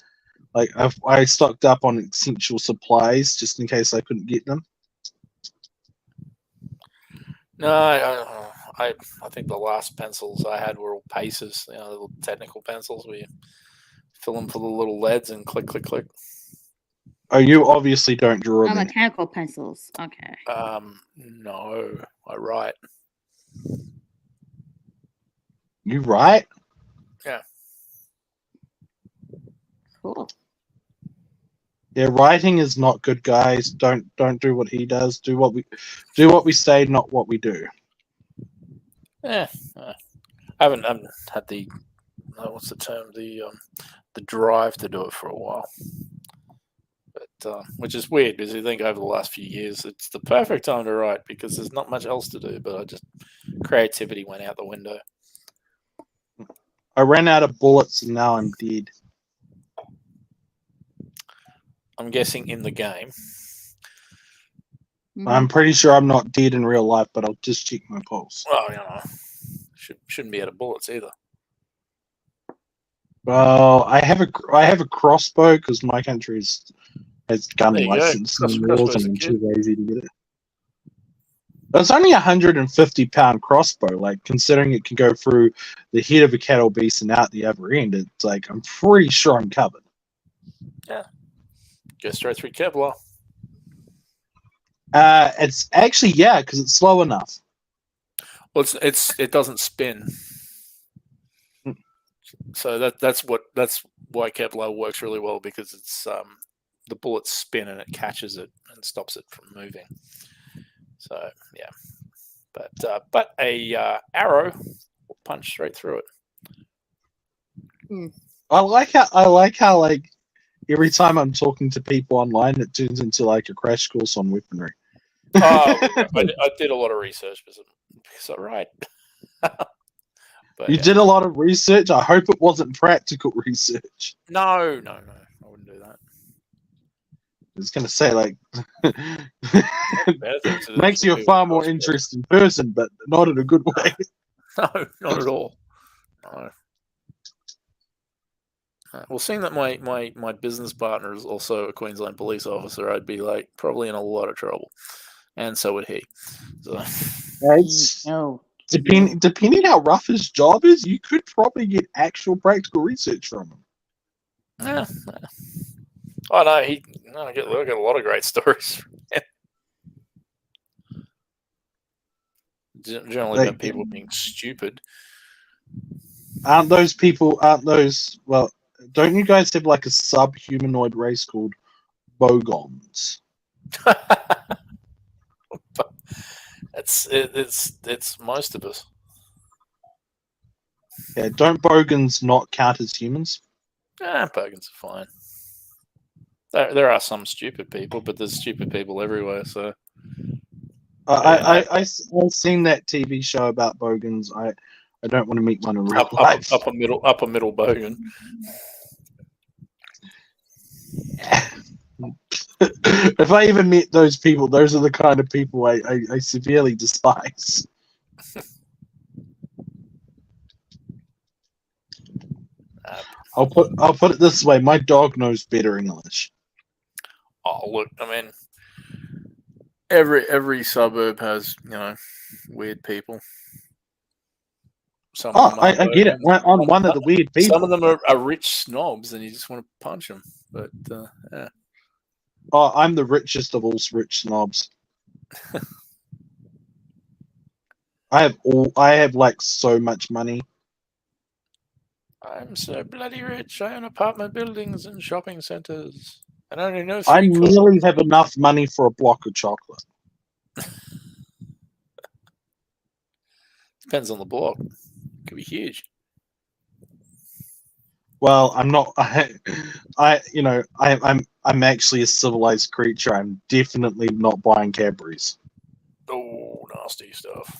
like I stocked up on essential supplies just in case I couldn't get them.
No, I think the last pencils I had were all Paces, the little technical pencils where you fill them full of little leads and click, click, click.
Oh, you obviously don't draw them.
Mechanical pencils. Okay.
No, I write.
You write?
Yeah.
Cool.
Yeah, writing is not good, guys. Don't do what he does. Do what we say, not what we do.
I haven't had the what's the term, the drive to do it for a while. But which is weird because you think over the last few years it's the perfect time to write because there's not much else to do. But creativity went out the window.
I ran out of bullets and now I'm dead.
I'm guessing in the game.
Mm-hmm.
I'm pretty sure I'm not dead in real life, but I'll just check my pulse.
Well, shouldn't be out of bullets either.
Well, I have a crossbow because my country has gun license and laws, and I'm too lazy to get it. It's only 150-pound crossbow. Like considering it can go through the head of a cattle beast and out the other end, it's like I'm pretty sure I'm covered.
Yeah, go straight through Kevlar.
It's actually because it's slow enough.
Well, it doesn't spin. So that's why Kevlar works really well because it's the bullets spin and it catches it and stops it from moving. So yeah, but a arrow will punch straight through it.
I like how like every time I'm talking to people online, it turns into like a crash course on weaponry.
I did a lot of research because I write.
But, you did a lot of research. I hope it wasn't practical research.
No, I wouldn't do that.
was gonna say like
Benefits of
makes you a
people
far
with
more
crosswords.
interesting person, but not in a good way.
No, not at all. No. Well, seeing that my business partner is also a Queensland police officer, I'd be like probably in a lot of trouble, and so would he. So
It's
No.
depending how rough his job is, you could probably get actual practical research from him.
yeah. Oh no, I get a lot of great stories. Generally
Like,
about people being stupid.
Aren't those people? Aren't those? Well, don't you guys have like a sub-humanoid race called Bogons?
It's most of us.
Yeah, don't Bogons not count as humans?
Pagans are fine. There are some stupid people, but there's stupid people everywhere. So
I've seen that TV show about Bogons. I don't want to meet one in real life.
upper middle bogan.
If I even met those people, those are the kind of people I severely despise. I'll put it this way: my dog knows better English.
Oh look, I mean, every suburb has weird people. Some of them are
I get it.
bogans.
I'm one of the weird people.
Some of them are rich snobs, and you just want to punch them. But yeah.
Oh, I'm the richest of all rich snobs. I have like so much money.
I'm so bloody rich. I own apartment buildings and shopping centres. And I only know
I
three
nearly have enough money for a block of chocolate.
Depends on the block. Could be huge.
Well, I'm not. I'm actually a civilized creature. I'm definitely not buying Cadbury's.
Oh, nasty stuff.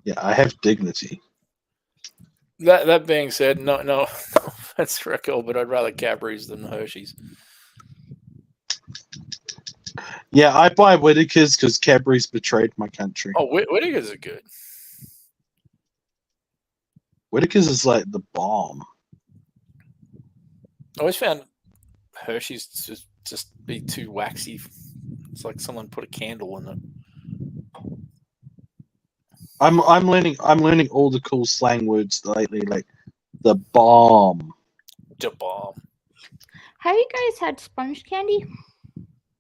Yeah, I have dignity.
That being said, no offense, Rickle, but I'd rather Cadbury's than Hershey's.
Yeah, I buy Whittaker's because Cadbury's betrayed my country.
Oh, Whittaker's are good.
Whittaker's is like the bomb.
I always found Hershey's to just be too waxy. It's like someone put a candle in it.
I'm learning all the cool slang words lately, like the bomb.
The bomb.
Have you guys had sponge candy?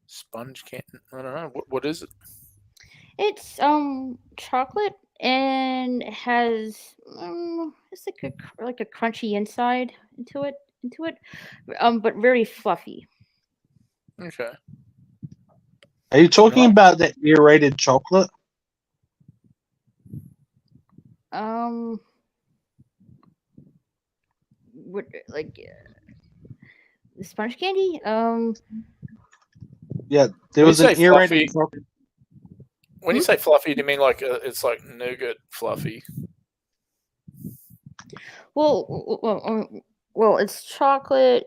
Sponge candy? I don't know. What is it?
It's chocolate and it has it's like a crunchy inside into it, but very fluffy.
Okay.
Are you talking about that aerated chocolate?
What like the sponge candy?
Yeah, there was
you
an
say
aerated
fluffy-
chocolate.
When you say fluffy, do you mean like it's like nougat fluffy?
Well, it's chocolate.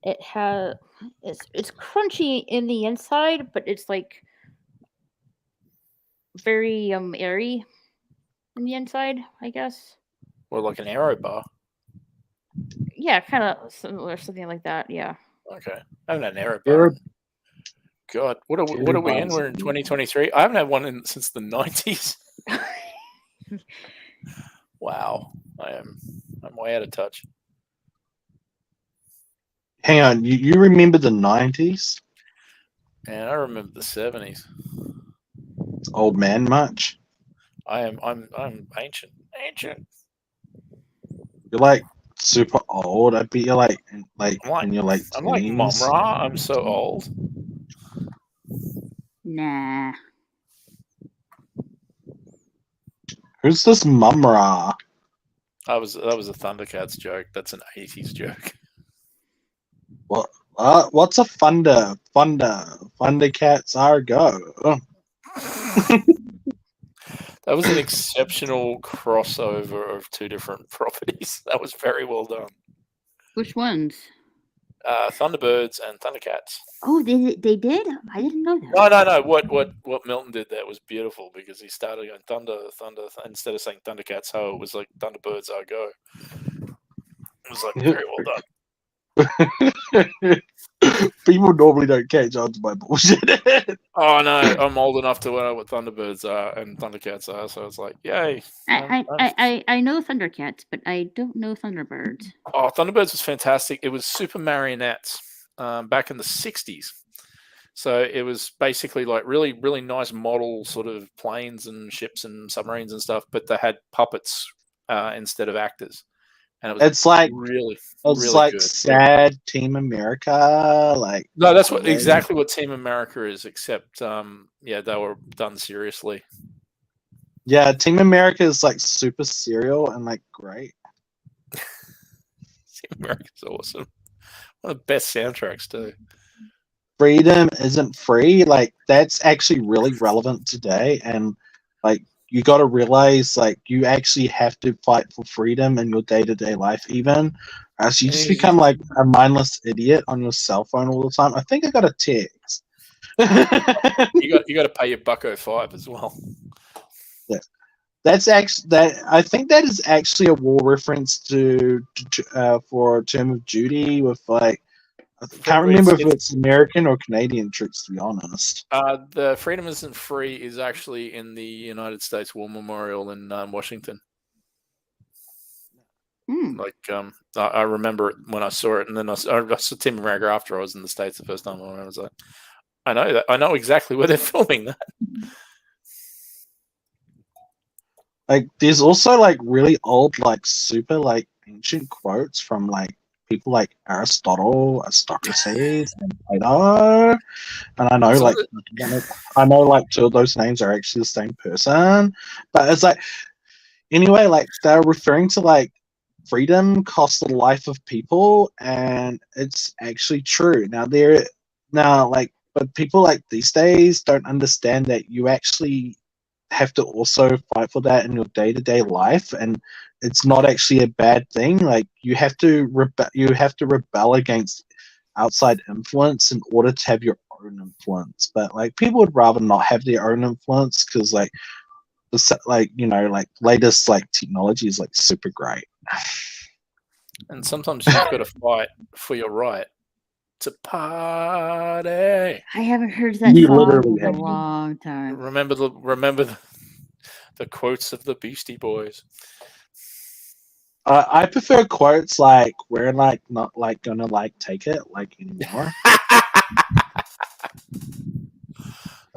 It's crunchy in the inside, but it's like very airy in the inside, I guess.
Or like an Aero bar?
Yeah, kind of similar, something like that. Yeah.
Okay. I haven't had an Aero bar. God, what are we in?
bars.
We're in 2023. I haven't had one since the 90s. Wow, I'm way out of touch.
Hang on, you remember the 90s?
And I remember the 70s.
Old man much?
I'm ancient.
You're like super old. I bet you're like in your late
I'm like
20s.
Mumra. I'm so old.
Nah.
Who's this Mumra?
That was a Thundercats joke. That's an 80s joke.
What? What's a Thundercats are go?
That was an exceptional crossover of two different properties. That was very well done.
Which ones?
Thunderbirds and Thundercats.
Oh, they did? I didn't know that.
No. What Milton did there was beautiful because he started going thunder, instead of saying Thundercats. Ho, it was like Thunderbirds, I go. It was like very well done.
People normally don't catch on to my bullshit.
Oh no, I'm old enough to know what Thunderbirds are and Thundercats are, so it's like, yay.
I know Thundercats, but I don't know Thunderbirds.
Oh, Thunderbirds was fantastic. It was super marionettes back in the 60s. So it was basically like really, really nice model sort of planes and ships and submarines and stuff, but they had puppets instead of actors. And it was
It's like
really
like
good.
sad Team America. Like
No, that's exactly what Team America is, except they were done seriously.
Yeah, Team America is like super serial and like great.
Team America's awesome. One of the best soundtracks too.
Freedom isn't free. Like that's actually really relevant today, and like you got to realize like you actually have to fight for freedom in your day-to-day life, even as you just become like a mindless idiot on your cell phone all the time. I think I got a text.
you got to pay your $1.05 as well.
Yeah, that's actually that. I think that is actually a war reference to for Term of Duty with like. I can't remember if it's American or Canadian troops, to be honest.
The Freedom Isn't Free is actually in the United States War Memorial in Washington. Like, I remember it when I saw it, and then I saw Team America after I was in the States the first time. I was like, I know that. I know exactly where they're filming that.
Like, there's also like really old, like super like ancient quotes from like people like Aristotle, Socrates, and Plato. And I know like two of those names are actually the same person. But it's like anyway, like they're referring to like freedom costs the life of people, and it's actually true. But people like these days don't understand that you actually have to also fight for that in your day-to-day life, and it's not actually a bad thing. Like you have to rebel against outside influence in order to have your own influence. But like people would rather not have their own influence because like latest like technology is like super great.
And sometimes you've got to fight for your right to party.
I haven't heard that song in a long time.
Remember the quotes of the Beastie Boys.
I prefer quotes like "We're like not like gonna like take it like anymore."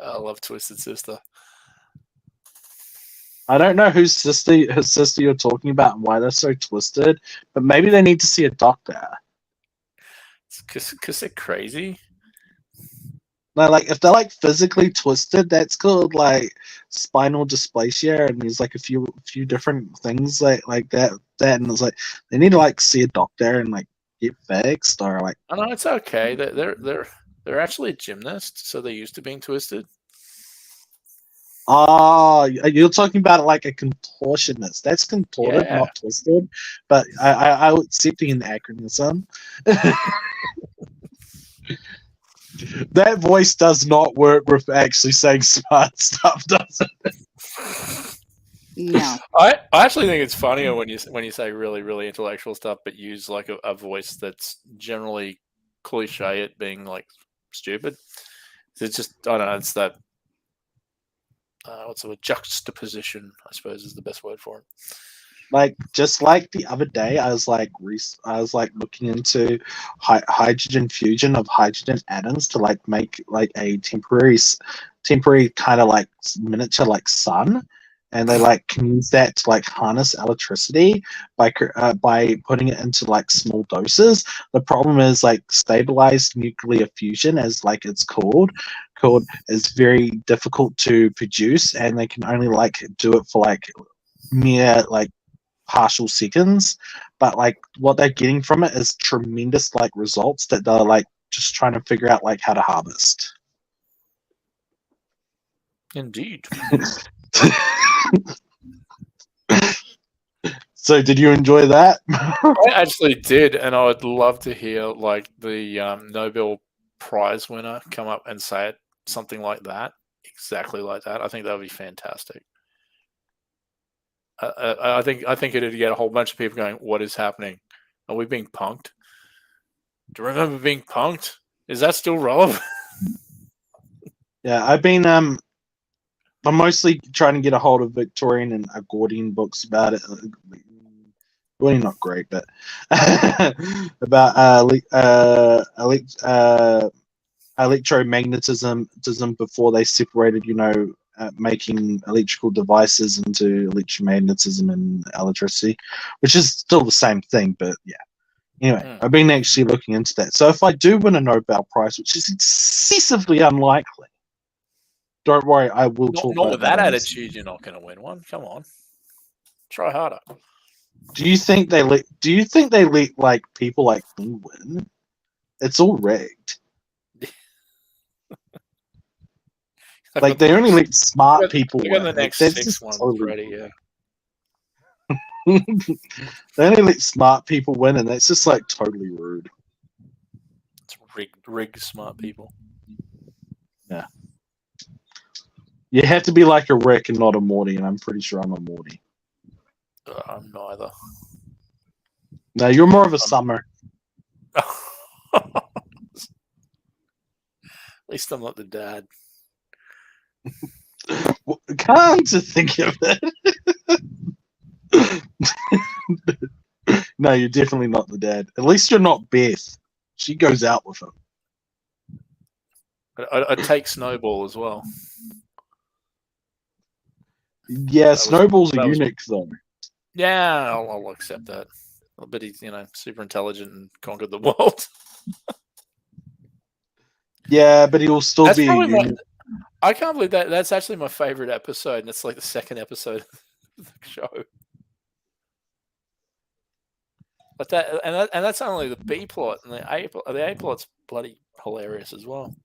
I love Twisted Sister.
I don't know his sister you're talking about and why they're so twisted, but maybe they need to see a doctor.
Because they're crazy.
No, like if they're like physically twisted, that's called like spinal dysplasia, and there's like a few different things like that. And it's like they need to like see a doctor and like get fixed or like.
Oh no, it's okay. They're actually gymnasts, so they're used to being twisted.
Oh, you're talking about like a contortionist. That's contorted, not twisted. But I would accept the anachronism. That voice does not work with actually saying smart stuff, does it?
No.
I actually think it's funnier when you say really, really intellectual stuff, but use like a voice that's generally cliche at being like stupid. It's just, I don't know, it's that what's the word? Juxtaposition, I suppose, is the best word for it.
Like just like the other day, I was like looking into hydrogen fusion of hydrogen atoms to like make like a temporary kind of like miniature like sun, and they like can use that to like harness electricity by putting it into like small doses. The problem is like stabilized nuclear fusion, as like it's called is very difficult to produce, and they can only like do it for like mere like partial seconds, but like what they're getting from it is tremendous like results that they're like just trying to figure out like how to harvest. So, did you enjoy that?
I actually did, and I would love to hear like the Nobel Prize winner come up and say it something like that, exactly like that. I think that would be fantastic. I think it'd get a whole bunch of people going, "What is happening? Are we being punked? Do you remember being punked? Is that still relevant?"
Yeah, I'm mostly trying to get a hold of Victorian and Gordian books about it. Really not great, but about electromagnetism before they separated, making electrical devices into electromagnetism and electricity, which is still the same thing, but yeah. Anyway, I've been actually looking into that. So if I do win a Nobel Prize, which is excessively unlikely, don't worry, I will talk
Not
about
with that
on
attitude, you're not going to win one. Come on, try harder.
Do you think they let like people like me win? It's all rigged. Like they only let smart people
Look
win.
at the next
That's
6
just
ones,
totally
Freddie. Yeah.
They only let smart people win, and that's just like totally rude.
It's rigged smart people.
Yeah. You have to be like a Rick and not a Morty, and I'm pretty sure I'm a Morty.
I'm neither.
No, you're more of a Summer.
At least I'm not the dad.
Come to think of it. No, you're definitely not the dad. At least you're not Beth. She goes out with him.
I'd take Snowball as well.
Yeah, Snowball's a eunuch, though.
Yeah, I'll accept that. But he's, super intelligent and conquered the world.
Yeah, but he'll still be a eunuch.
I can't believe that. That's actually my favorite episode, and it's like the second episode of the show. But that's only the B plot, and the A plot's bloody hilarious as well.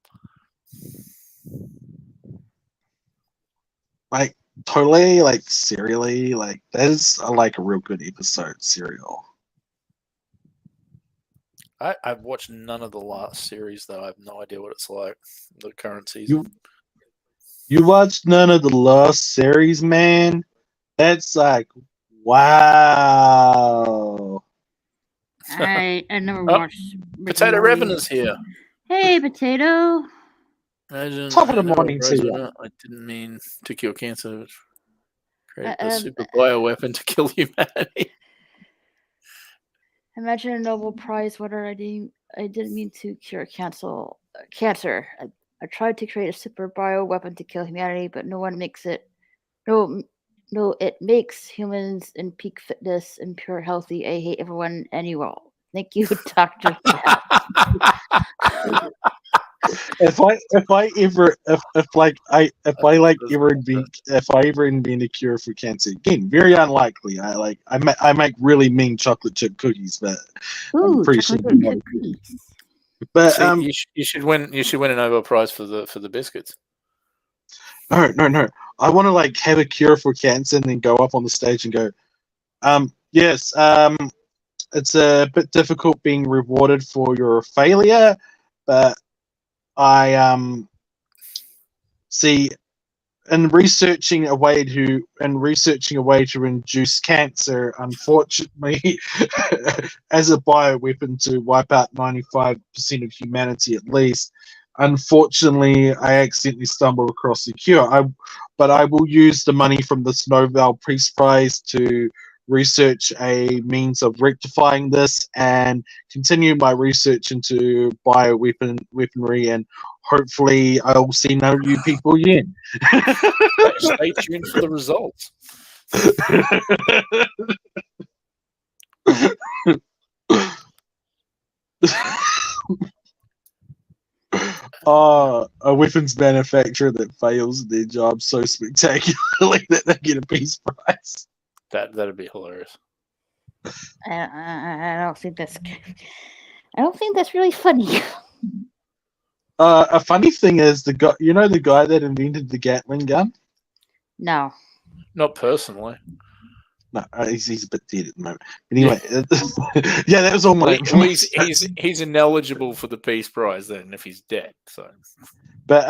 Like totally, like serially, like that is like a real good episode. Serial.
I've watched none of the last series though. I have no idea what it's like. The current season.
You watched none of the last series, man? That's like wow.
I never watched.
Potato Revenue's here.
Hey, Potato.
Top of the morning to you.
I didn't mean to cure cancer. Create the super bioweapon to kill humanity.
Imagine a Nobel Prize winner. I didn't mean to cure cancer. I tried to create a super bioweapon to kill humanity, but no one makes it. No, it makes humans in peak fitness and pure healthy. I hate everyone anyway. Thank you, Dr.
If I ever invent a cure for cancer, again, very unlikely. I make really mean chocolate chip cookies, but I'm pretty sure. But
you should win a Nobel Prize for the biscuits.
No. I want to like have a cure for cancer and then go up on the stage and go, yes, it's a bit difficult being rewarded for your failure, but I see in researching a way to reduce cancer, unfortunately, as a bioweapon to wipe out 95% of humanity at least. Unfortunately, I accidentally stumbled across the cure. But I will use the money from this Nobel Peace Prize to research a means of rectifying this and continue my research into weaponry, and hopefully I'll see none of you people again.
Stay tuned for the results.
A weapons manufacturer that fails their job so spectacularly that they get a peace prize.
That'd be hilarious.
I don't think that's. I don't think that's really funny.
A funny thing is the guy that invented the Gatling gun.
No.
Not personally.
No, he's a bit dead at the moment. But anyway, yeah, that was all my.
Well, he's ineligible for the Peace Prize then if he's dead. So,
But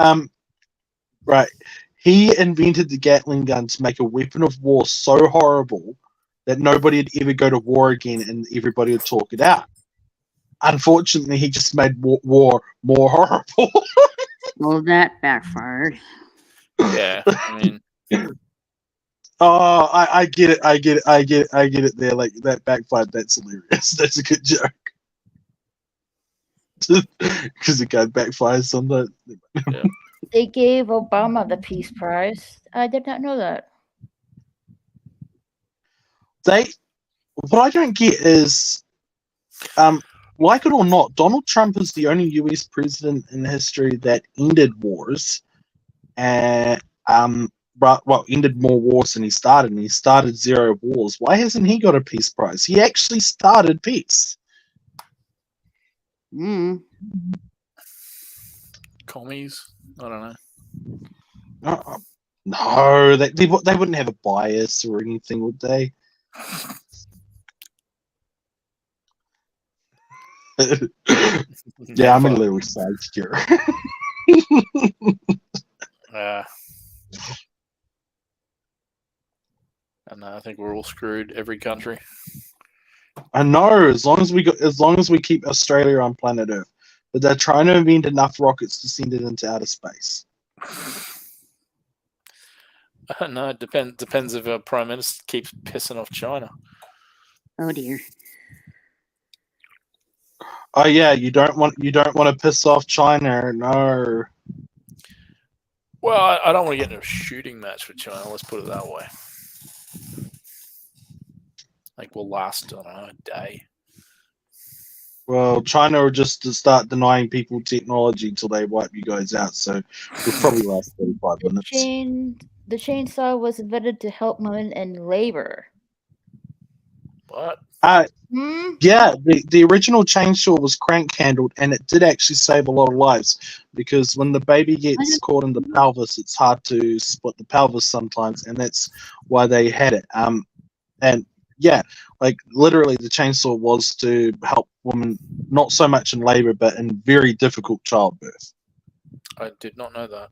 right, he invented the Gatling gun to make a weapon of war so horrible that nobody would ever go to war again, and everybody would talk it out. Unfortunately, he just made war more horrible.
Well, that backfired.
yeah, I mean,
Oh, I get it. I get it there. Like that backfired. That's hilarious. That's a good joke. Because the gun backfires sometimes.
yeah.
They gave Obama the Peace Prize. I did not know that.
What I don't get is, like it or not, Donald Trump is the only U.S. president in history that ended wars, and ended more wars than he started. And he started 0 wars. Why hasn't he got a peace prize? He actually started peace.
Commies. I don't know.
No, they wouldn't have a bias or anything, would they? Yeah, I'm a little excited here.
And I think we're all screwed. Every country.
I know, as long as we keep Australia on planet Earth, but they're trying to invent enough rockets to send it into outer space.
No, it depends if our prime minister keeps pissing off China.
Oh dear.
Oh yeah, you don't want to piss off China, no.
Well, I don't want to get into a shooting match with China. Let's put it that way. Like we'll last, I don't know, a day.
Well, China will just start denying people technology until they wipe you guys out. So we'll probably last 35 minutes.
The chainsaw was invented to help women in labor.
What?
Yeah, the original chainsaw was crank handled, and it did actually save a lot of lives because when the baby gets caught in the pelvis, it's hard to split the pelvis sometimes, and that's why they had it. And yeah, like literally, the chainsaw was to help women not so much in labor, but in very difficult childbirth.
I did not know that.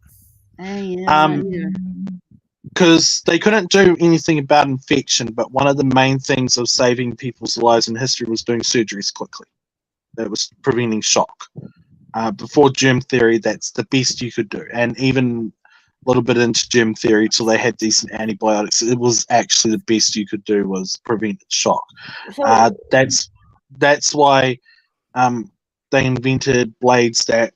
Because they couldn't do anything about infection, but one of the main things of saving people's lives in history was doing surgeries quickly. That was preventing shock. Before germ theory, that's the best you could do. And even a little bit into germ theory, till they had decent antibiotics, it was actually the best you could do was prevent shock. That's why they invented blades that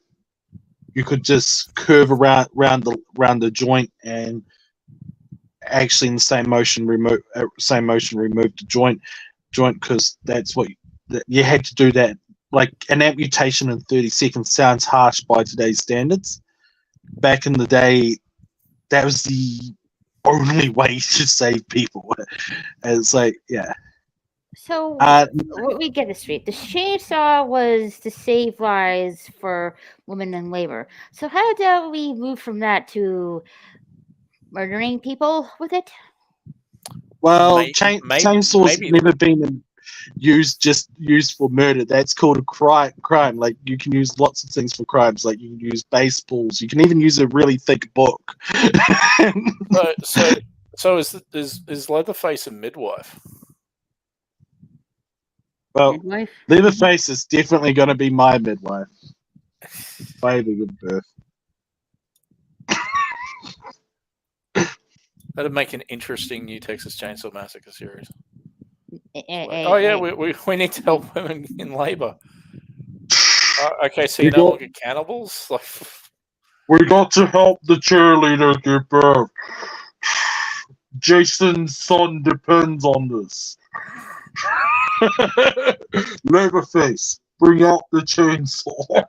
you could just curve around the joint and actually in the same motion remove the joint because that's what you had to do. That like an amputation in 30 seconds sounds harsh by today's standards. Back in the day, that was the only way to save people. And it's like, yeah.
So let me get this straight. The chainsaw was to save lives for women in labor. So how do we move from that to murdering people with it?
Well, chainsaws never been used for murder. That's called a crime. Like you can use lots of things for crimes. Like you can use baseballs. You can even use a really thick book.
So is Leatherface a midwife?
Well,
Midwife?
Leatherface is definitely going to be my midwife. Baby good birth.
That'd make an interesting new Texas Chainsaw Massacre series. Oh yeah, we need to help women in labor. Okay, so you're no longer cannibals? Like,
we got to help the cheerleader give birth. Jason's son depends on this. Leatherface, bring out the chainsaw.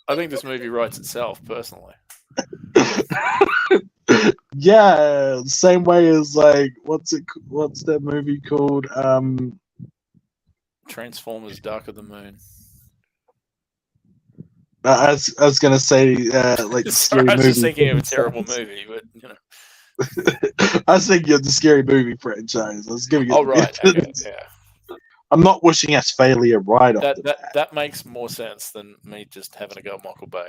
I think this movie writes itself, personally.
Yeah, same way as like what's that movie called?
Transformers: Dark of the Moon.
I was gonna say like the
Sorry,
scary
I was just
movie
thinking of a terrible
franchise.
movie, but you know.
I was thinking of the scary movie franchise. I was giving it.
Oh right, okay, yeah.
I'm not wishing us failure right off the bat.
That makes more sense than me just having to go Michael Bay.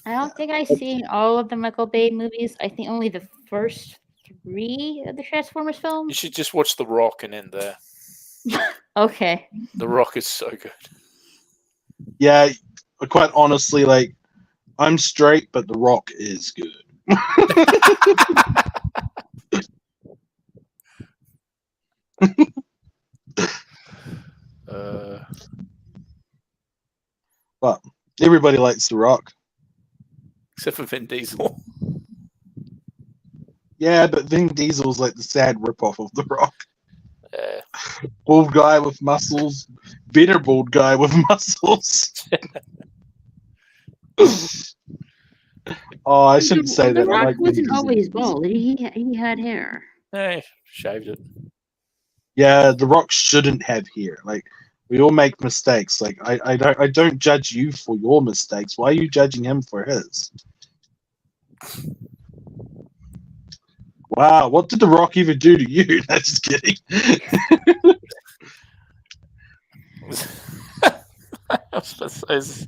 I don't think I've seen all of the Michael Bay movies. I think only the first 3 of the Transformers
You
films.
should just watch The Rock and end there.
Okay.
The Rock is so good.
Yeah, quite honestly, like I'm straight, but The Rock is good. But everybody likes The Rock.
Except for Vin Diesel.
Yeah, but Vin Diesel's like the sad ripoff of The Rock.
Yeah.
Bald guy with muscles, better bald guy with muscles. Oh, I shouldn't say
The
that. I
Rock
like Vin
wasn't
Diesel.
always bald. He had hair.
Shaved it.
Yeah, The Rock shouldn't have hair. Like we all make mistakes. Like I don't judge you for your mistakes. Why are you judging him for his? Wow, what did The Rock even do to you? No, just kidding.
I was supposed to say, is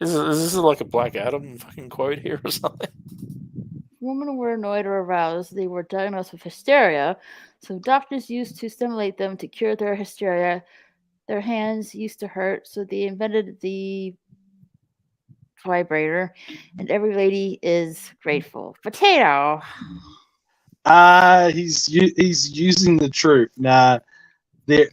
this like a Black Adam fucking quote here or something?
Women were annoyed or aroused. They were diagnosed with hysteria, so doctors used to stimulate them to cure their hysteria. Their hands used to hurt, so they invented the vibrator, and every lady is grateful. Potato.
He's using the truth. Nah, there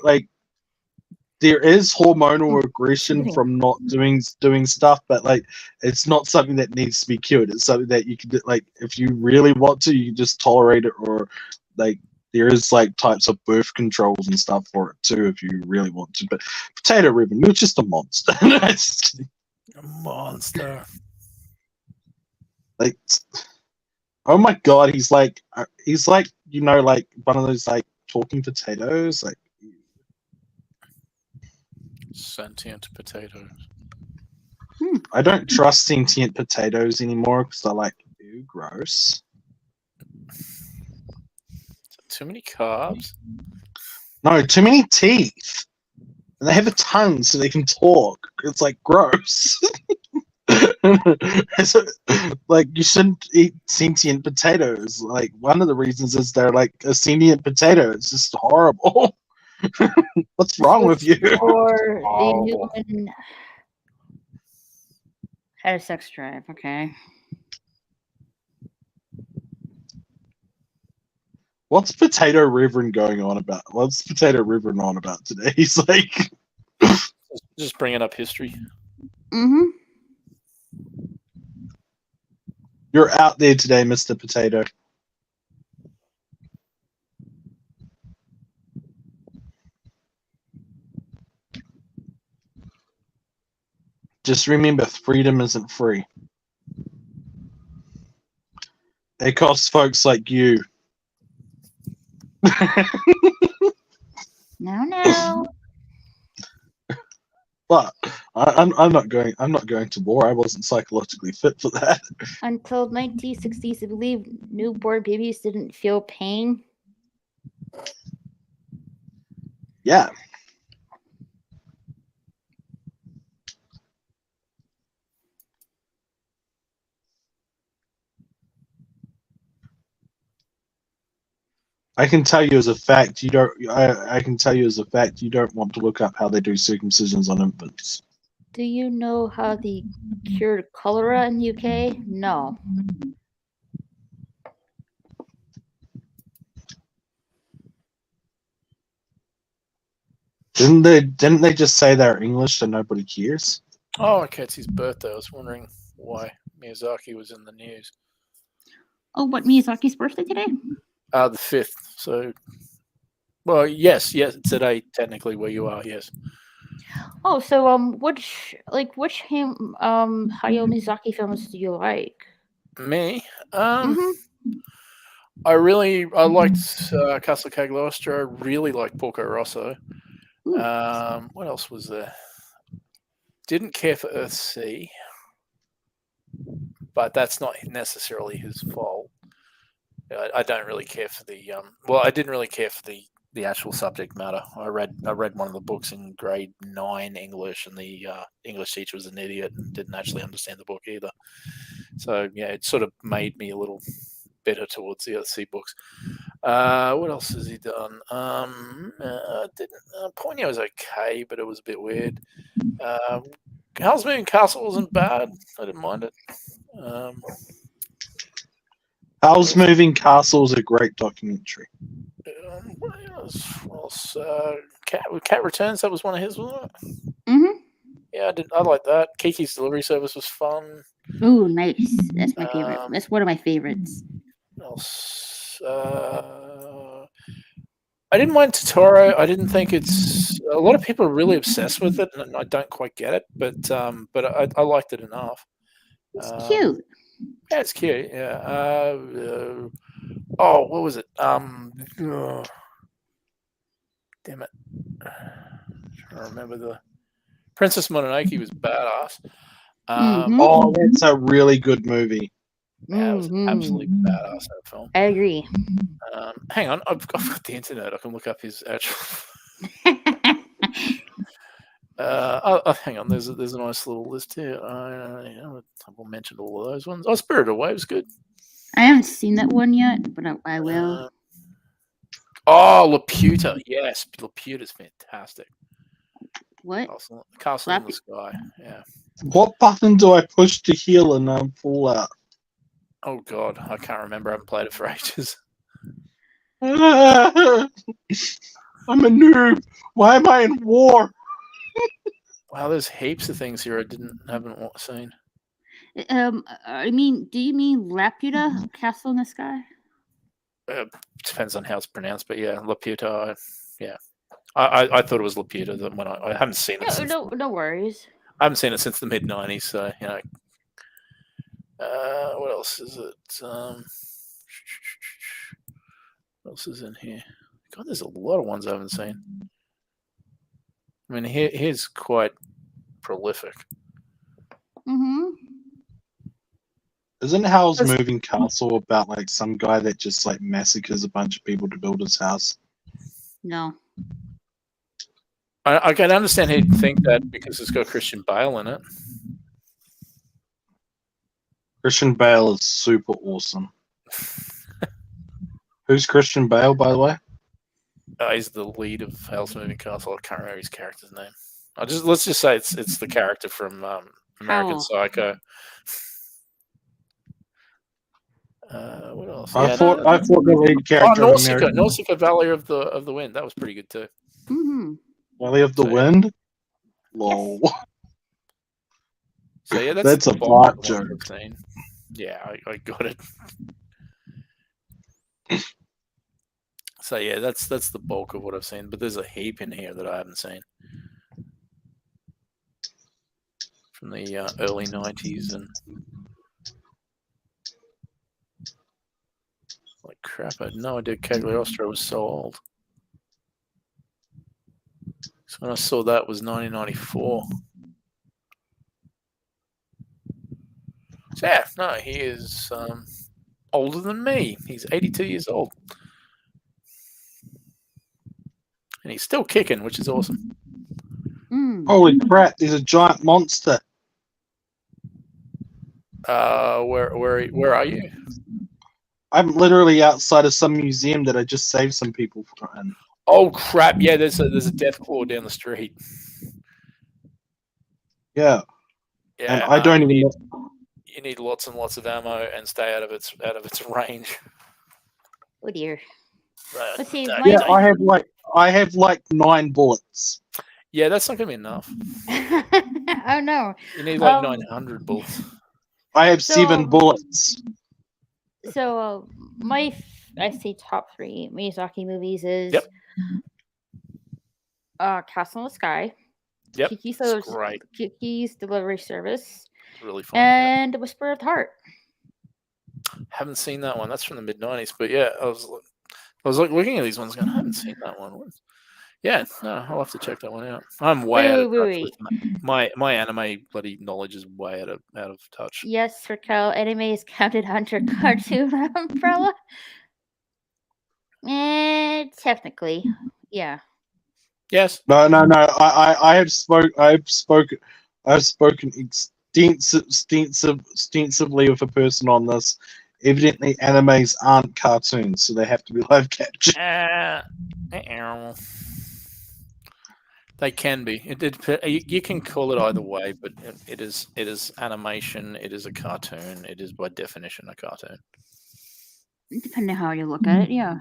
is hormonal aggression from not doing stuff, but like it's not something that needs to be cured. It's something that you can like if you really want to, you can just tolerate it, or like there is like types of birth controls and stuff for it too if you really want to. But Potato Ribbon, you're just a monster. No, just kidding.
A monster.
Like, oh my god, he's like you know like one of those like talking potatoes, like.
Sentient potatoes.
I don't trust sentient potatoes anymore because they're like, ew, gross.
Too many carbs?
No, too many teeth. And they have a tongue so they can talk. It's like gross. So, like you shouldn't eat sentient potatoes. Like one of the reasons is they're like a sentient potato. It's just horrible. What's wrong with you?
Or the new woman had a sex drive. Okay.
What's Potato Reverend going on about? What's Potato Reverend on about today? He's like,
just bringing up history.
Mm-hmm.
You're out there today, Mr. Potato. Just remember, freedom isn't free. It costs folks like you.
No.
But I'm not going to war. I wasn't psychologically fit for that.
Until 1960s, I believe newborn babies didn't feel pain.
Yeah. I can tell you as a fact, you don't. I can tell you as a fact, you don't want to look up how they do circumcisions on infants.
Do you know how they cured cholera in the UK? No.
Didn't they just say they're English so nobody cares?
Oh, okay, it's his birthday. I was wondering why Miyazaki was in the news.
Oh, what, Miyazaki's birthday today?
The 5th. So, well, yes, today technically where you are, yes.
Oh, so which Hayao Miyazaki films do you like?
Me, I liked Castle Cagliostro. I really liked Porco Rosso. What else was there? didn't care for Earthsea, but that's not necessarily his fault. I don't really care for the I didn't really care for the actual subject matter. I read one of the books in grade 9 English, and the English teacher was an idiot and didn't actually understand the book either. So yeah, it sort of made me a little bitter towards the Earthsea books. What else has he done? Ponyo was okay, but it was a bit weird. Hell's Moving Castle wasn't bad. I didn't mind it.
Howl's Moving Castle is a great documentary.
What else? Cat Returns. That was one of his, wasn't it?
Mm-hmm.
Yeah, I like that. Kiki's Delivery Service was fun.
Ooh, nice. That's my favorite. That's one of my favorites.
What else? I didn't mind Totoro. I didn't think it's. A lot of people are really obsessed with it, and I don't quite get it. But I liked it enough.
It's cute.
Yeah, it's cute. Yeah. Oh, what was it? Damn it! I'm trying to remember the Princess Mononoke was badass.
Oh, that's a really good movie.
Yeah, it was absolutely badass, that film.
I agree.
Hang on, I've got the internet. I can look up his actual. Hang on. There's a nice little list here. I will mention all of those ones. Oh, Spirited Away was good.
I haven't seen that one yet, but I will.
Laputa. Yes, Laputa's fantastic.
What?
Castle in the Sky. Yeah.
What button do I push to heal and fall out?
Oh God, I can't remember. I haven't played it for ages.
I'm a noob. Why am I in war?
Wow, there's heaps of things here I haven't seen.
I mean, do you mean Laputa, Castle in the Sky?
Depends on how it's pronounced, but yeah, Laputa. Yeah, I thought it was Laputa. That when I haven't seen it.
No worries.
I haven't seen it since the mid-90s, so you know. What else is it? What else is in here? God, there's a lot of ones I haven't seen. I mean, here's quite prolific.
Mm-hmm.
Isn't Howl's Moving Castle about like some guy that just like massacres a bunch of people to build his house?
No.
I can understand he'd think that because it's got Christian Bale in it.
Christian Bale is super awesome. Who's Christian Bale, by the way?
He's the lead of Hell's Moving Castle. I can't remember his character's name. Let's just say it's the character from American Psycho. What else?
I thought the lead character.
Nausicaa, Valley of the Wind. That was pretty good too.
Mm-hmm.
Valley of the Wind. Lol.
So yeah,
that's a fart joke.
Yeah, I got it. So yeah, that's the bulk of what I've seen. But there's a heap in here that I haven't seen from the early '90s and. Like crap, I had no idea Cagliostro was so old. So when I saw that was 1994. So yeah, no, he is older than me. He's 82 years old. And he's still kicking, which is awesome.
Holy crap, there's a giant monster.
Where are you?
I'm literally outside of some museum that I just saved some people from.
Oh crap! Yeah, there's a death claw down the street.
Yeah.
Yeah.
And I don't even.
You need lots and lots of ammo and stay out of its range.
Oh dear.
Let's
see.
Yeah, I have like 9 bullets.
Yeah, that's not gonna be enough.
Oh no.
You need like 900 bullets.
I have 7 bullets.
So I say top 3 Miyazaki movies is Castle in the Sky.
Yep.
Kiki's Delivery Service.
It's really fun.
And Whisper of the Heart.
Haven't seen that one. That's from the mid-90s. But yeah, I was like looking at these ones going, I haven't seen that one. Yeah, no, I'll have to check that one out. I'm way out of touch with my anime bloody knowledge is way out of touch.
Yes, Raquel, anime is counted under cartoon umbrella. Technically, yeah.
Yes.
No. I have spoken extensively with a person on this. Evidently, animes aren't cartoons, so they have to be live captured.
They can be. You can call it either way, but it is animation. It is a cartoon. It is by definition a cartoon.
Depending on how you look at it, yeah.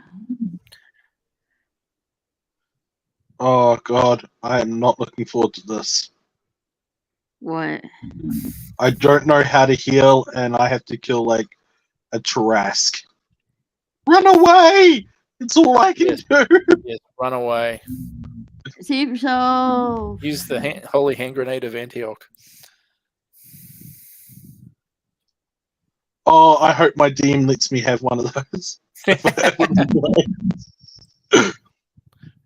Oh God, I am not looking forward to this.
What?
I don't know how to heal, and I have to kill like a Tarrasque. Run away! It's all I can do.
Yes, run away.
Save yourself.
Use the holy hand grenade of Antioch.
Oh, I hope my DM lets me have one of those.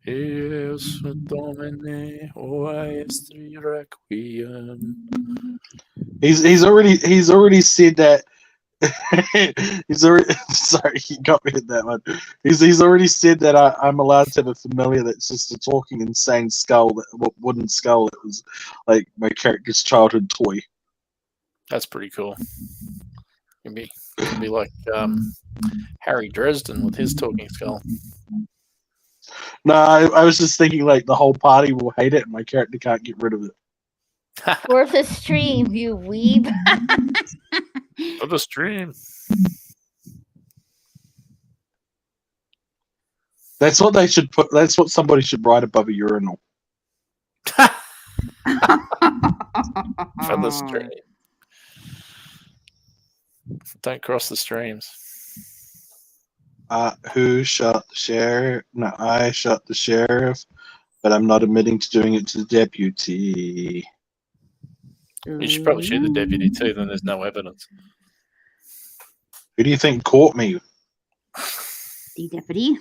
Es Domine, o Estri Requiem.
He's already said that. He's already sorry, he got me at that one. He's already said that I'm allowed to have a familiar that's just a talking insane skull, wooden skull. That was like my character's childhood toy.
That's pretty cool. Can be like Harry Dresden with his talking skull.
No, I was just thinking like the whole party will hate it, and my character can't get rid of it.
For the stream, you weeb.
For the stream.
That's what they should put. That's what somebody should write above a urinal.
For the stream. Don't cross the streams.
Who shot the sheriff? No, I shot the sheriff, but I'm not admitting to doing it to the deputy.
You should probably shoot the deputy too, then there's no evidence.
Who do you think caught me?
The deputy.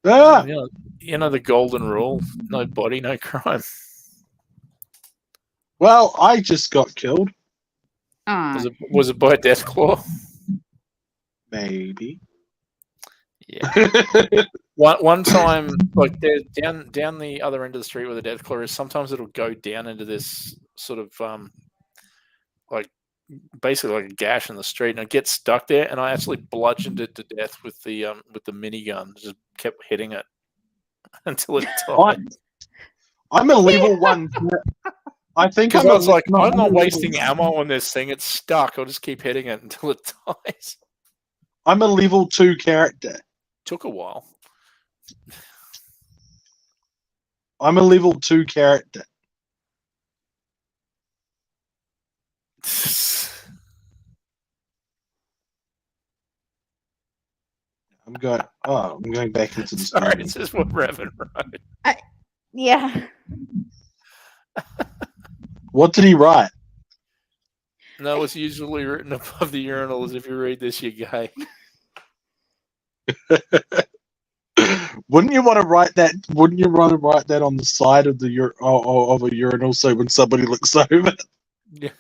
Ah!
You know the golden rule: no body, no crime.
Well, I just got killed.
Was it by death claw?
Maybe.
Yeah. One time, like down the other end of the street where the death claw is, sometimes it'll go down into this sort of like basically like a gash in the street, and it gets stuck there. And I actually bludgeoned it to death with the minigun. Just kept hitting it until it died.
I'm a level 1. I think
I was like, I'm not wasting ammo on this thing. It's stuck. I'll just keep hitting it until it dies.
I'm a level 2 character.
Took a while.
I'm a level 2 character. I'm going back into the
Sorry, it's just what Revan wrote.
Yeah.
What did he write?
No, it's usually written above the urinal as if you read this, you're gay.
Wouldn't you want to write that? Wouldn't you want to write that on the side of the of a urinal, so when somebody looks over?
Yeah.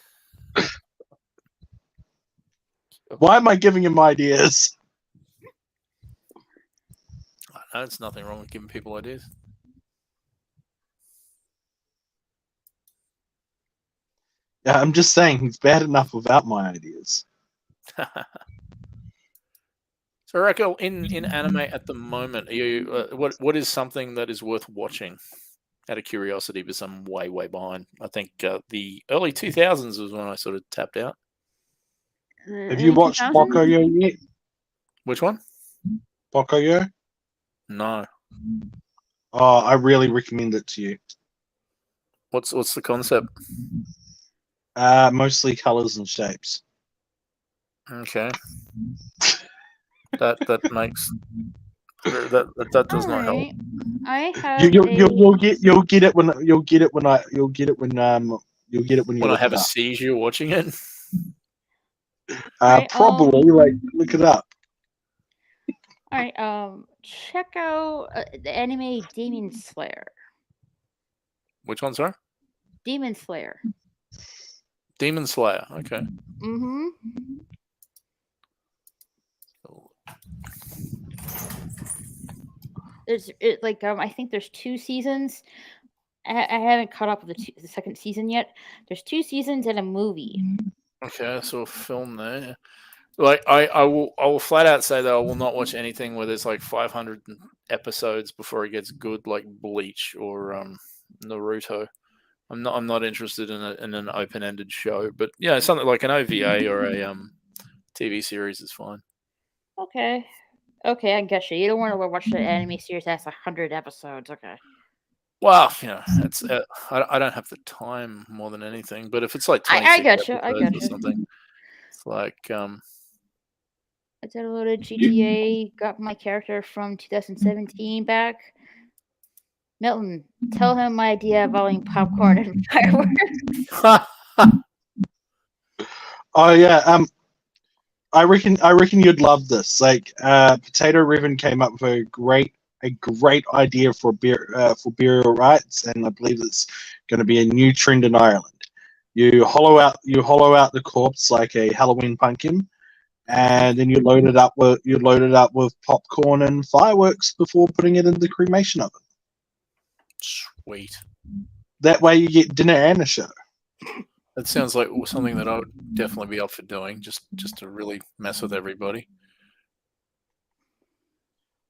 Why am I giving him ideas?
I know it's nothing wrong with giving people ideas.
Yeah, I'm just saying he's bad enough without my ideas.
So, Raquel, in anime at the moment, are you what is something that is worth watching? Out of curiosity, because I'm way behind. I think the early 2000s was when I sort of tapped out.
Have you watched Bokuyo yet?
Which one?
Bokuyo?
No.
Oh, I really recommend it to you.
What's the concept?
Mostly colors and shapes.
Okay. That makes that does not help.
I have
You'll get it when you
I have a seizure watching it.
Probably like look it up.
All right. check out the anime Demon Slayer.
Which one, sorry?
Demon Slayer.
Demon Slayer. Okay.
Mm-hmm. I think there's 2 seasons. I haven't caught up with the second season yet. There's 2 seasons and a movie.
Okay, so a film there. Like I will flat out say that I will not watch anything where there's like 500 episodes before it gets good, like Bleach or Naruto. I'm not interested in an open ended show, but yeah, something like an OVA or a TV series is fine.
Okay. Okay, I get you. You don't want to watch the anime series that's 100 episodes. Okay.
Well, it's I don't have the time more than anything, but if it's like 26
I get you. I
episodes
get
or
you.
something, it's like
I downloaded GTA, got my character from 2017 back. Milton, tell him my idea of eating popcorn and fireworks.
Oh yeah. I reckon you'd love this. Like, Potato Ribbon came up with a great idea for burial rites, and I believe it's going to be a new trend in Ireland. You hollow out the corpse like a Halloween pumpkin, and then you load it up with popcorn and fireworks before putting it in the cremation oven.
Sweet.
That way, you get dinner and a show.
That sounds like something that I would definitely be up for doing, just to really mess with everybody.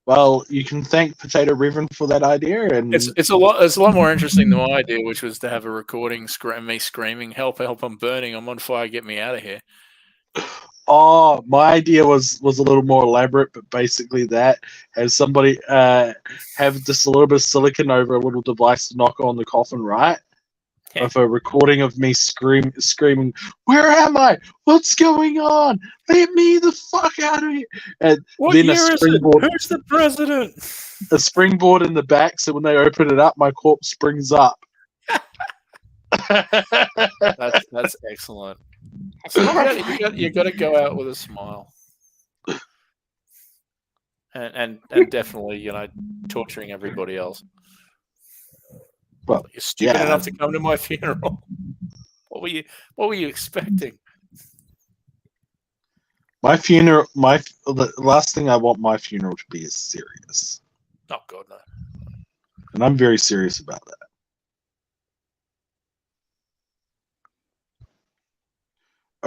Well, you can thank Potato Ribbon for that idea, and
It's a lot more interesting than my idea, which was to have a recording me screaming, "Help! Help! I'm burning! I'm on fire! Get me out of here!"
oh, my idea was a little more elaborate, but basically that have somebody have just a little bit of silicon over a little device to knock on the coffin, right? Of a recording of me screaming, "Where am I? What's going on? Let me the fuck out of here!" And
What
then
year is it? Who's the president?
a springboard in the back, so when they open it up, my corpse springs up.
That's excellent. You got to go out with a smile, and definitely torturing everybody else.
Well,
you're stupid
yeah.
enough to come to my funeral. What were you expecting?
My funeral, the last thing I want my funeral to be is serious.
Oh God, no.
And I'm very serious about that.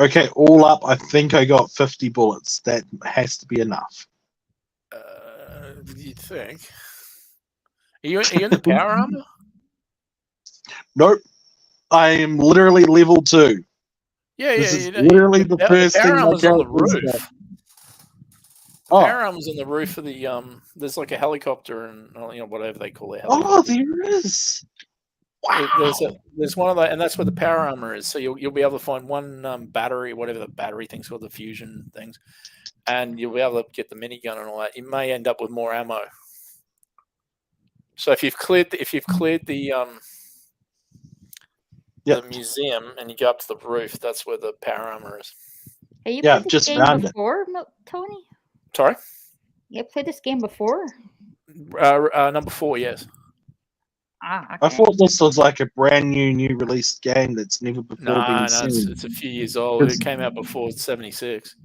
Okay, all up, I think I got 50 bullets. That has to be enough.
You think? Are you in the power armor?
Nope. I am literally level 2.
Yeah,
this is literally the first
power
thing
armor's
my
on the
character's
roof.
got.
Power armor's on the roof of the There's like a helicopter and whatever they call it.
Oh, there is. Wow.
There's one of those, and that's where the power armor is. So you'll be able to find one battery, whatever the battery thing's called, the fusion things, and you'll be able to get the minigun and all that. You may end up with more ammo. So if you've cleared the museum and you go up to the roof, that's where the power armor is.
Have you played this game before, Tony?
Sorry?
You played this game before?
Number 4, yes.
Okay.
I thought this was like a brand new released game that's never before been seen.
It's a few years old. It came out before 76.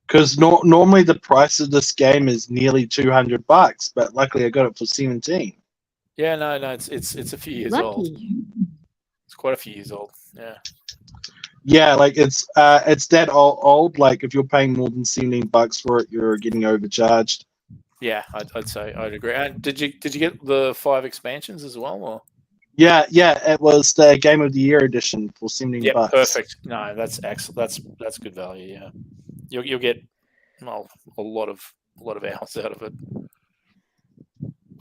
Because normally the price of this game is nearly $200, but luckily I got it for 17.
Yeah, no, it's a few years old. It's quite a few years old. Yeah.
Yeah, like it's that old. Like if you're paying more than $17 for it, you're getting overcharged.
Yeah, I'd say I'd agree. And did you get the 5 expansions as well? Or?
Yeah, it was the Game of the Year edition for $17.
Yeah, perfect. No, that's excellent. That's good value. Yeah, you'll get a lot of hours out of it.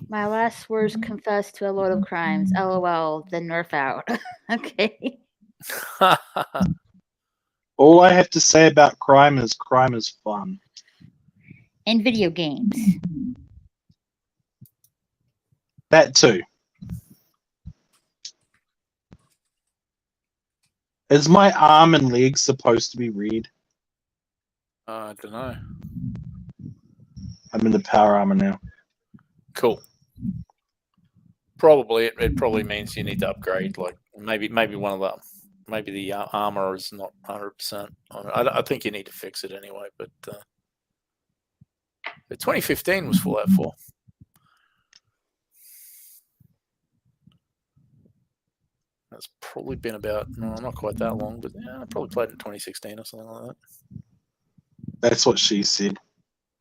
My last words confess to a load of crimes. LOL. Then nerf out. Okay.
All I have to say about crime is fun.
And video games.
That too. Is my arm and leg supposed to be red?
I don't know.
I'm in the power armor now.
Cool. Probably it probably means you need to upgrade. Like maybe one of them. Maybe the armor is not 100%. I think you need to fix it anyway. But 2015 was Fallout 4. That's probably been about not quite that long, but yeah, I probably played in 2016 or something like that.
That's what she said.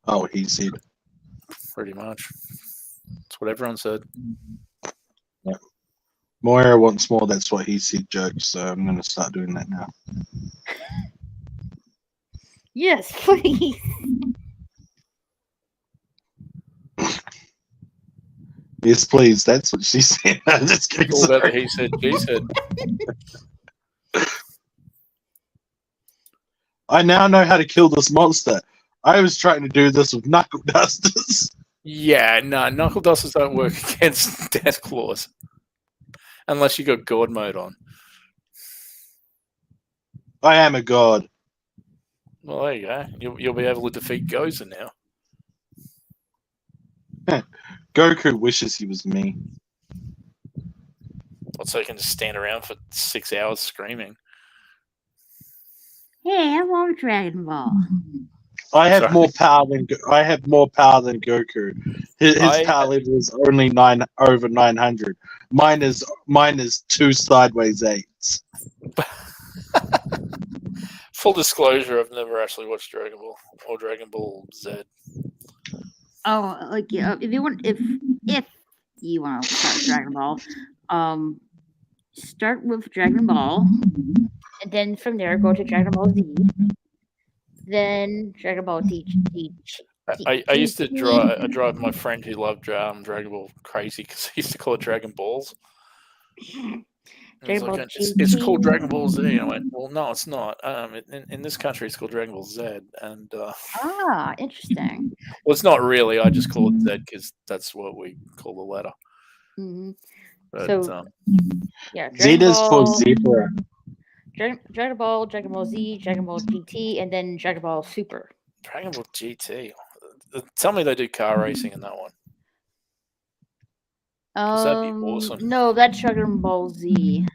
Oh, he said.
Pretty much. That's what everyone said.
Yeah. Moira wants more. That's what he said. Joke. So I'm going to start doing that now.
Yes, please.
Yes, please. That's what she said. I'm just kidding.
All about the
Sorry.
he said, she said.
I now know how to kill this monster. I was trying to do this with knuckle dusters.
Yeah, no, knuckle dusters don't work against death claws unless you got god mode on.
I am a god.
Well, there you go. You'll be able to defeat Gozer now.
Goku wishes he was me.
So you can just stand around for 6 hours screaming.
Hey, I want Dragon Ball.
I have
Sorry.
more power than Goku. His power level is only over 900. Mine is 2 sideways 8s.
Full disclosure, I've never actually watched Dragon Ball or Dragon Ball Z.
Oh, like yeah, if you want to start Dragon Ball, start with Dragon Ball, and then from there go to Dragon Ball Z, then Dragon Ball D.
I used to drive my friend who loved Dragon Ball crazy because he used to call it Dragon Balls.
Dragon Ball
Like, it's called Dragon Ball Z. And I went, well, no, it's not. In this country, it's called Dragon Ball Z. And
Interesting.
well, it's not really. I just call it Z because that's what we call the letter.
Mm-hmm.
But,
so, yeah,
Z is for zebra.
Dragon Ball, Dragon Ball Z, Dragon Ball GT, and then Dragon Ball Super.
Dragon Ball GT. Tell me they do car racing in that one. That'd be awesome.
No, that's Dragon Ball Z.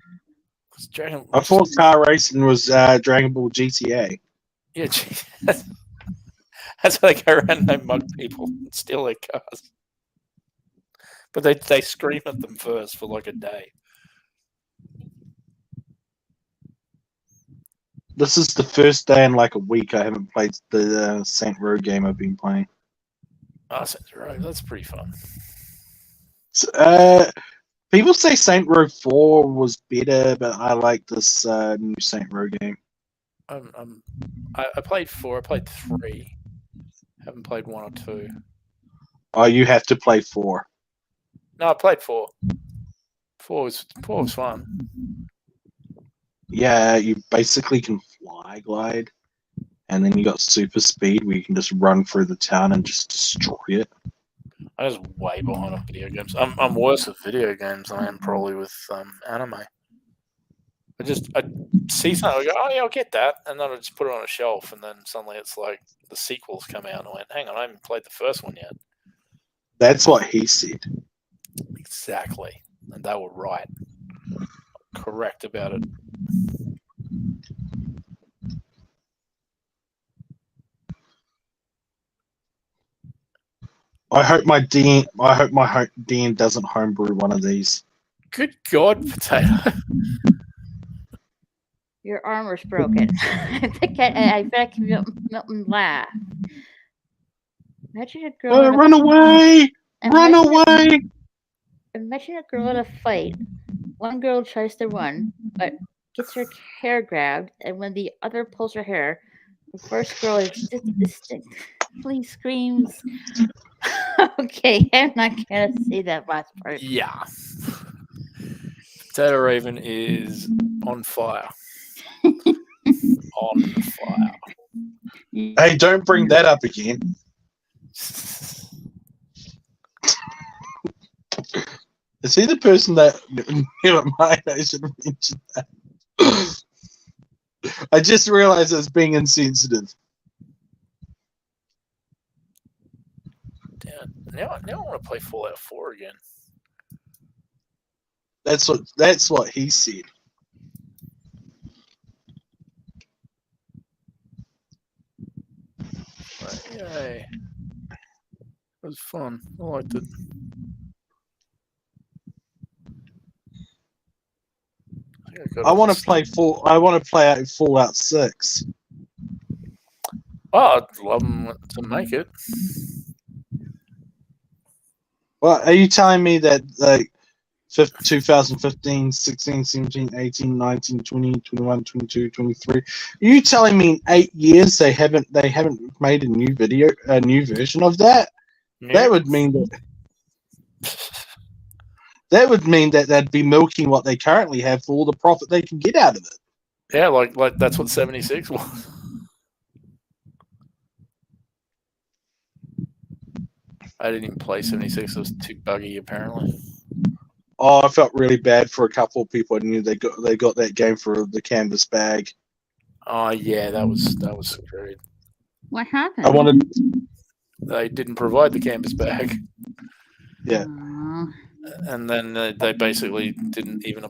I thought car racing was Dragon Ball GTA.
Yeah, that's how they go around and they mug people and steal their cars. But they scream at them first for like a day.
This is the first day in like a week I haven't played the Saint Row game I've been playing.
Oh, Saint Row, that's pretty fun.
People say Saint Row 4 was better, but I like this new Saint Row game.
I played 4. I played 3. Haven't played 1 or 2.
Oh, you have to play 4.
No, I played 4. 4 was fun.
Yeah, you basically can fly glide, and then you got super speed where you can just run through the town and just destroy it.
I was way behind on video games. I'm worse with video games than I am probably with anime. I see something, I go, oh yeah, I'll get that, and then I just put it on a shelf, and then suddenly it's like the sequels come out, and I went, hang on, I haven't played the first one yet.
That's what he said.
Exactly, and they were right. Correct about it.
I hope my Dean doesn't homebrew one of these.
Good God, Potato.
Your armor's broken. I bet Milton laugh. Imagine a girl.
Run away! Run away!
Imagine a girl in a fight. One girl tries to run, but gets her hair grabbed, and when the other pulls her hair, the first girl distinctly screams. Okay, I'm not gonna say that last part.
Yeah. Potato Raven is on fire. On fire.
Hey, don't bring that up again. Is he the person that never mind, I should have mentioned that. I just realized I was being insensitive.
Damn. Now I want to play Fallout 4 again.
That's what he said.
Right, yay! It was fun. I liked it.
I want to play out Fallout 6.
Oh, I'd love them to make it.
Well, are you telling me that like 2015, 16, 17, 18, 19, 20, 21, 22, 23? Are you telling me in 8 years they haven't made a new version of that?
Yeah.
That would mean that they'd be milking what they currently have for all the profit they can get out of it.
Yeah, like that's what 76 was. I didn't even play 76. It was too buggy, apparently.
Oh, I felt really bad for a couple of people. I knew they got that game for the canvas bag.
Oh yeah, that was screwed.
What happened?
I wanted.
They didn't provide the canvas bag.
Yeah.
And then they basically didn't even.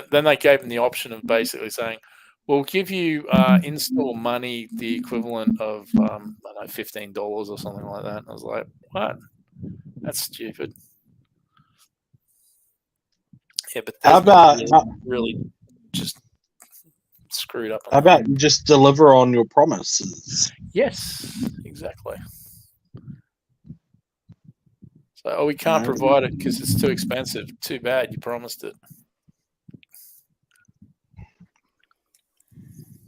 Then they gave them the option of basically saying, "We'll give you in-store money, the equivalent of I don't know, $15 or something like that." And I was like, "What? That's stupid." Yeah, but
How about
really just screwed up?
How about you just deliver on your promises?
Yes, exactly. So, we can't provide it because it's too expensive. Too bad, you promised it.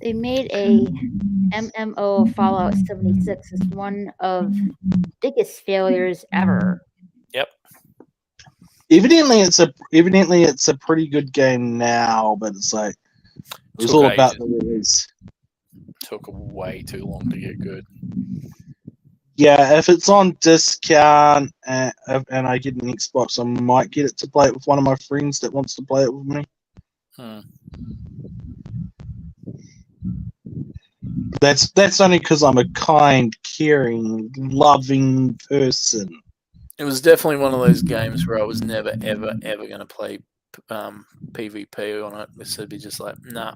They made a MMO Fallout 76 as one of the biggest failures ever.
Yep.
Evidently, it's a pretty good game now, but it's like it was all about the release.
Took way too long to get good.
Yeah, if it's on discount and I get an Xbox, I might get it to play it with one of my friends that wants to play it with me. That's only because I'm a kind, caring, loving person.
It was definitely one of those games where I was never, ever, ever going to play PvP on it. This would be just like, nah,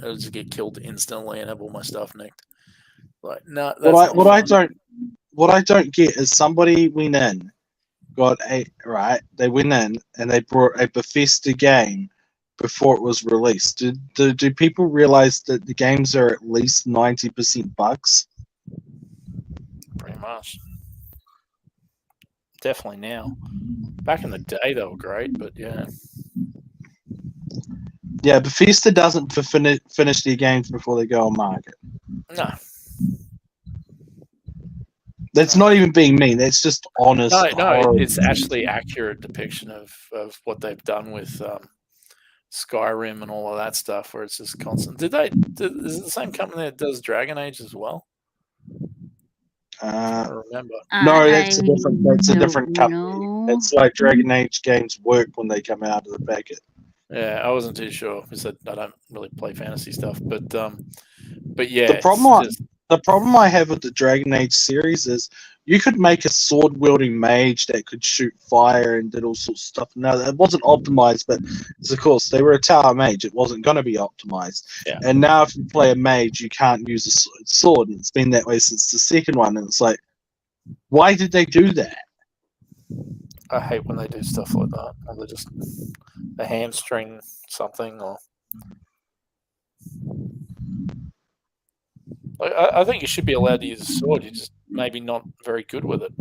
I'll just get killed instantly and have all my stuff nicked. Like, no, that's
what I don't get is somebody went in, they went in and they brought a Bethesda game before it was released. Do people realize that the games are at least 90% bugs?
Pretty much. Definitely now. Back in the day, they were great, but yeah.
Yeah, Bethesda doesn't finish their games before they go on market.
No.
That's not even being mean. That's just honest.
No, it's actually accurate depiction of what they've done with Skyrim and all of that stuff, where it's just constant. Is it the same company that does Dragon Age as well? I don't remember.
No, that's a different company. It's like Dragon Age games work when they come out of the packet.
Yeah, I wasn't too sure because I don't really play fantasy stuff, but yeah.
The problem I have with the Dragon Age series is you could make a sword-wielding mage that could shoot fire and did all sorts of stuff. No, it wasn't optimized, but of course, they were a tower mage. It wasn't going to be optimized.
Yeah.
And now if you play a mage, you can't use a sword, and it's been that way since the second one. And it's like, why did they do that?
I hate when they do stuff like that. Or they hamstring something or... I think you should be allowed to use a sword. You're just maybe not very good with it.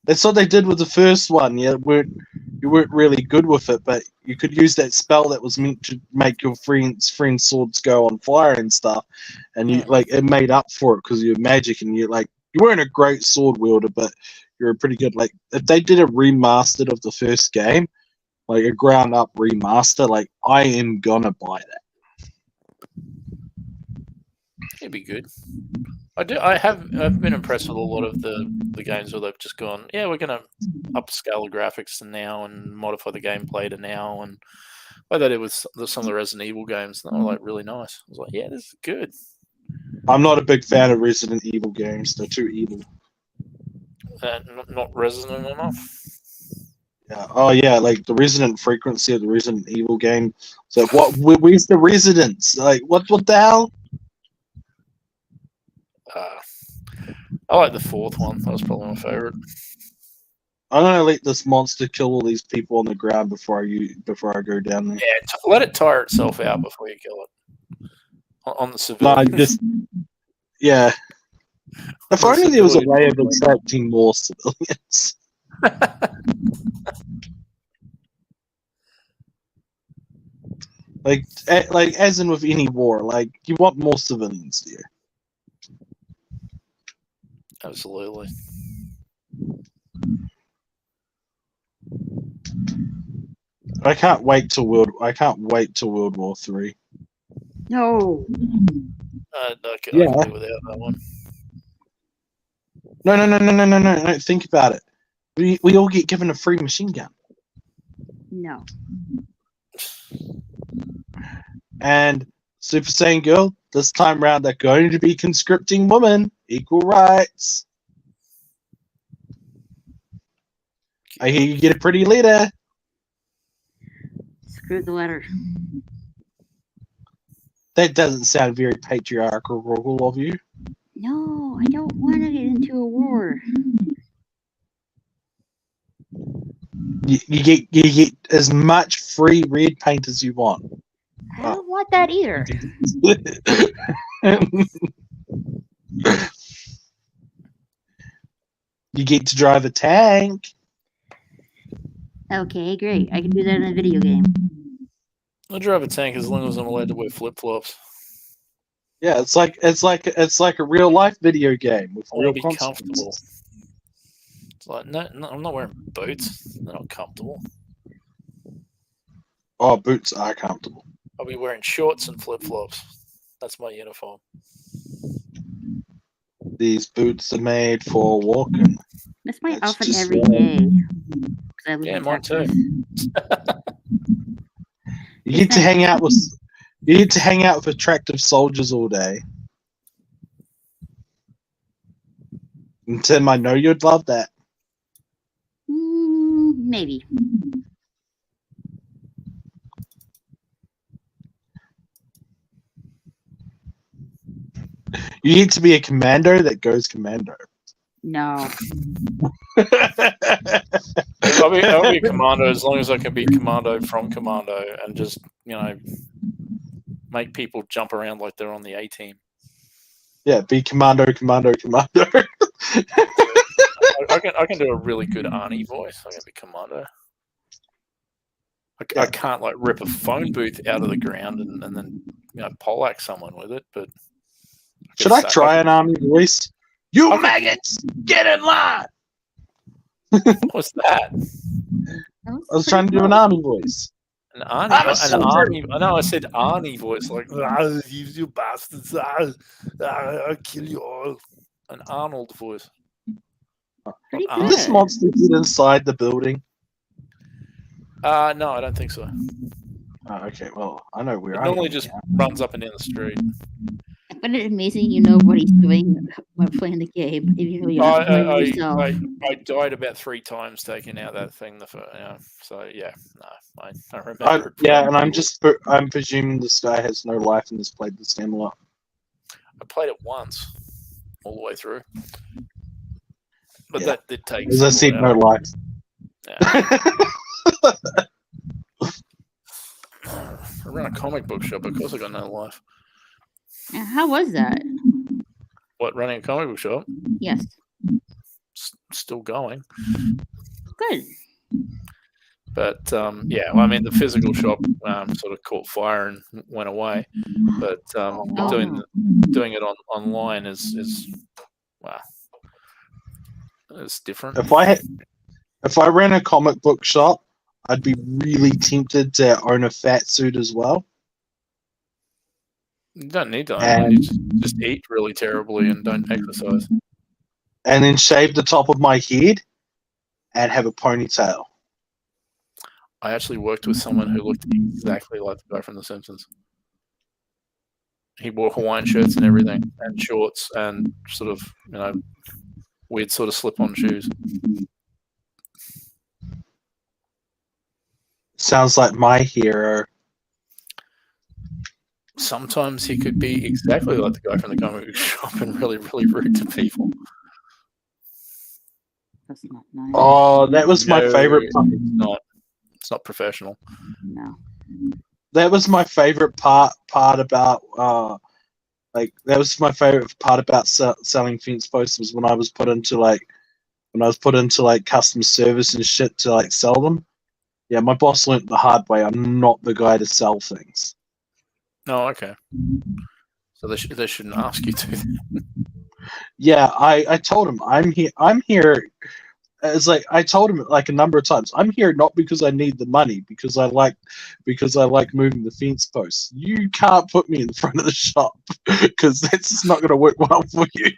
That's what they did with the first one. You weren't really good with it, but you could use that spell that was meant to make your friend's swords go on fire and stuff, and it made up for it because you're magic and you weren't a great sword wielder, but you're a pretty good. Like if they did a remastered of the first game, like a ground up remaster, I am gonna buy that.
It'd be good. I've been impressed with a lot of the games where they've just gone, yeah, we're going to upscale the graphics to now and modify the gameplay to now, and like they did with some of the Resident Evil games. They were really nice. I was like, yeah, this is good.
I'm not a big fan of Resident Evil games. They're too evil.
Not resonant enough.
Yeah. Oh yeah, like the Resident Frequency of the Resident Evil game. So where's the residence? Like what the hell?
I like the fourth one. That was probably my favorite.
I'm gonna let this monster kill all these people on the ground before I go down there.
Yeah, let it tire itself out before you kill it. On the
No,
civilians.
yeah. If
The
only there was a
civilian
way of
population.
attracting more civilians. Like as in with any war, like you want more civilians there.
Absolutely.
I can't wait till World War III.
No.
I can
Yeah.
live without that one.
No. Think about it. We all get given a free machine gun.
No.
And Super Saiyan Girl, this time round, they're going to be conscripting women. Equal rights. I hear you get a pretty letter.
Screw the letter.
That doesn't sound very patriarchal of you.
No, I don't want to get into a war.
You get as much free red paint as you want.
I don't want that either.
You get to drive a tank.
Okay, great. I can do that in a video game.
I'll drive a tank as long as I'm allowed to wear flip flops.
Yeah, it's like a real life video game with
I want
real
to be
consequences.
comfortable. It's like no, I'm not wearing boots. They're not comfortable.
Oh, boots are comfortable.
I'll be wearing shorts and flip flops. That's my uniform.
These boots are made for walking.
That's my
That's
outfit
just
every
right.
day. 'Cause I live
Yeah,
in
mine too.
Texas.
You get to hang out with attractive soldiers all day. And Tim, I know you'd love that.
Maybe.
You get to be a commando that goes commando.
No.
I'll be a commando as long as I can be commando from commando and just make people jump around like they're on the A team.
Yeah, be commando.
I can do a really good Arnie voice. I can be commando. I can't like rip a phone booth out of the ground and then poleaxe someone with it. But
Should I try an army voice? You maggots, get in line!
What's that?
I was trying to do an army voice.
An Arnie. I know I said Arnie voice, like you bastards! I'll kill you all. An Arnold voice.
Pretty
Did this
good.
monster get inside the building?
No, I don't think so.
Oh, okay, well, I know where
It
I
normally
am
just
now.
runs up and down the street.
I find it amazing you know what he's doing while playing the game, even though you have to play it yourself.
I died about 3 times taking out that thing. So yeah, no, I remember.
I'm presuming this guy has no life and has played this game a lot.
I played it once, all the way through, but
Yeah.
that did take.
As I said, no life.
Yeah. I ran a comic book shop. Of course, I got no life.
How was that?
What, running a comic book shop?
Yes.
Still going.
Good.
But yeah, well, I mean, the physical shop sort of caught fire and went away. But doing it online is wow, it's different.
If I ran a comic book shop, I'd be really tempted to own a fat suit as well.
You don't need to own it. You just eat really terribly and don't exercise.
And then shave the top of my head and have a ponytail.
I actually worked with someone who looked exactly like the guy from The Simpsons. He wore Hawaiian shirts and everything, and shorts, and sort of, weird sort of slip-on shoes.
Sounds like my hero.
Sometimes he could be exactly like the guy from the comic book shop and really, really rude to people.
That's not nice.
Oh, that was my favorite part.
It's not professional.
No.
That was my favorite part about that was my favorite part about selling fence posts was when I was put into customer service and shit to like sell them. Yeah, my boss learned the hard way. I'm not the guy to sell things.
Oh, okay. So they shouldn't ask you to.
Yeah, I told him I'm here. It's like I told him like a number of times. I'm here not because I need the money, because I like moving the fence posts. You can't put me in front of the shop because that's just not going to work well for you.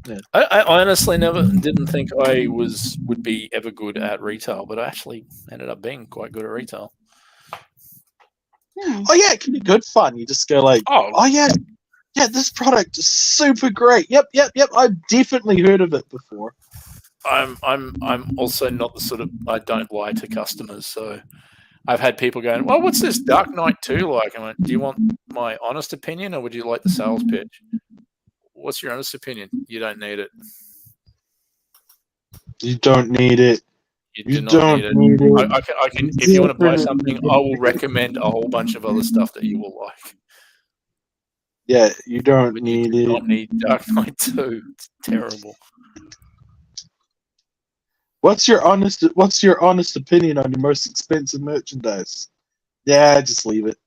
Yeah.
I honestly didn't think I would be ever good at retail, but I actually ended up being quite good at retail.
Oh yeah, it can be good fun. You just go like, oh yeah, this product is super great. Yep. I've definitely heard of it before.
I'm also not the sort of, I don't lie to customers, so I've had people going, well, what's this Dark Knight 2 like? I went, do you want my honest opinion or would you like the sales pitch? What's your honest opinion? You don't need it.
You don't need it.
You don't need it. I can. If you want to buy something, I will recommend a whole bunch of other stuff that you will like.
Yeah, you don't need it.
You don't need Dark Knight 2. It's terrible.
What's your honest opinion on your most expensive merchandise? Yeah, just leave it.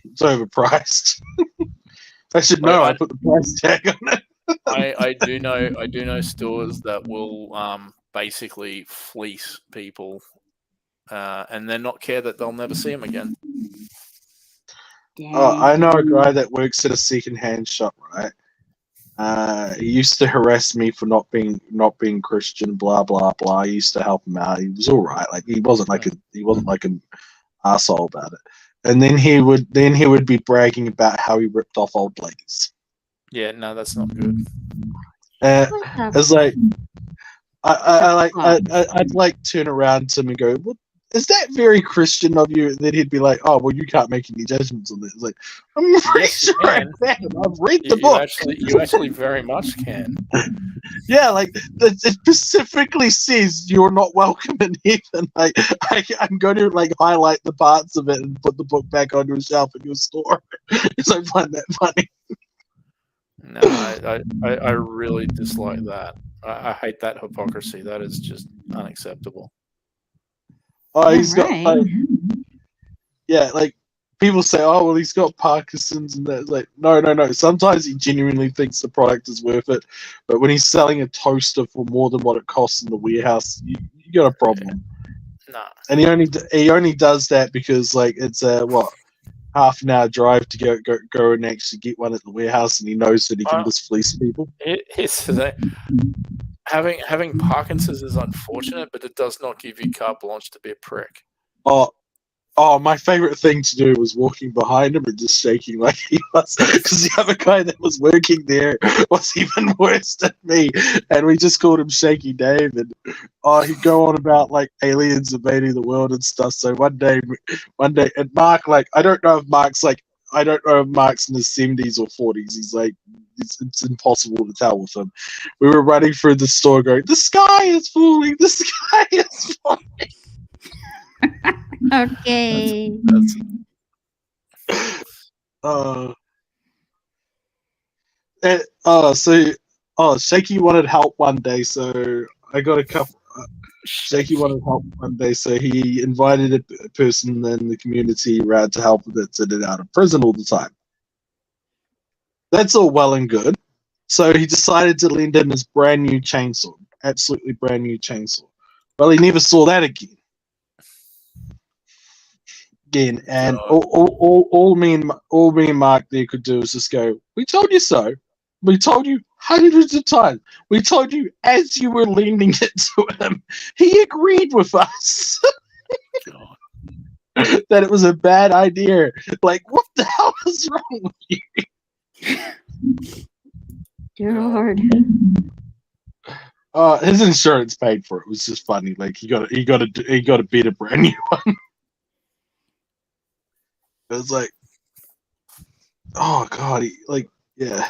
It's overpriced. I should know. I put the price tag on it.
I do know stores that will basically fleece people and then not care that they'll never see them again.
I know a guy that works at a second-hand shop, right? He used to harass me for not being Christian, blah blah blah. I used to help him out. He was all right. Like he wasn't like an asshole about it. And then he would be bragging about how he ripped off old ladies.
Yeah, no, that's not good.
It's like I'd like turn around to him and go, "What is that very Christian of you?" And then he'd be like, "Oh, well, you can't make any judgments on this." It's like, I'm pretty sure I can. I've read the book.
You actually very much can.
Yeah, like it specifically says you're not welcome in heaven. Like I'm going to like highlight the parts of it and put the book back onto a shelf in your store because I find that funny.
No, I really dislike that. I hate that hypocrisy. That is just unacceptable.
Oh, he's got like people say, oh well, he's got Parkinson's, and that's like no. Sometimes he genuinely thinks the product is worth it, but when he's selling a toaster for more than what it costs in the warehouse, you got a problem.
No,
and he only does that because like it's a half an hour drive to go and actually get one at the warehouse, and he knows that he can just fleece people.
Having Parkinson's is unfortunate, but it does not give you carte blanche to be a prick.
Oh, my favorite thing to do was walking behind him and just shaking like he was, because the other guy that was working there was even worse than me, and we just called him Shaky Dave. And he'd go on about like aliens invading the world and stuff. So one day, and Mark, like I don't know if Mark's in his 70s or 40s. He's like, it's impossible to tell with him. We were running through the store going, the sky is falling, the sky is falling.
Okay.
Shaky wanted help one day, so I got a couple. Shaky wanted help one day, so he invited a person in the community around to help that's in and out of prison all the time. That's all well and good. So he decided to lend him his brand new chainsaw, absolutely brand new chainsaw. Well, he never saw that again. And all me and Mark there could do was just go, we told you so. We told you hundreds of times. We told you as you were lending it to him. He agreed with us that it was a bad idea. Like, what the hell is wrong with you?
God.
His insurance paid for it. It was just funny. Like he got a better brand new one. It was like, oh god, yeah.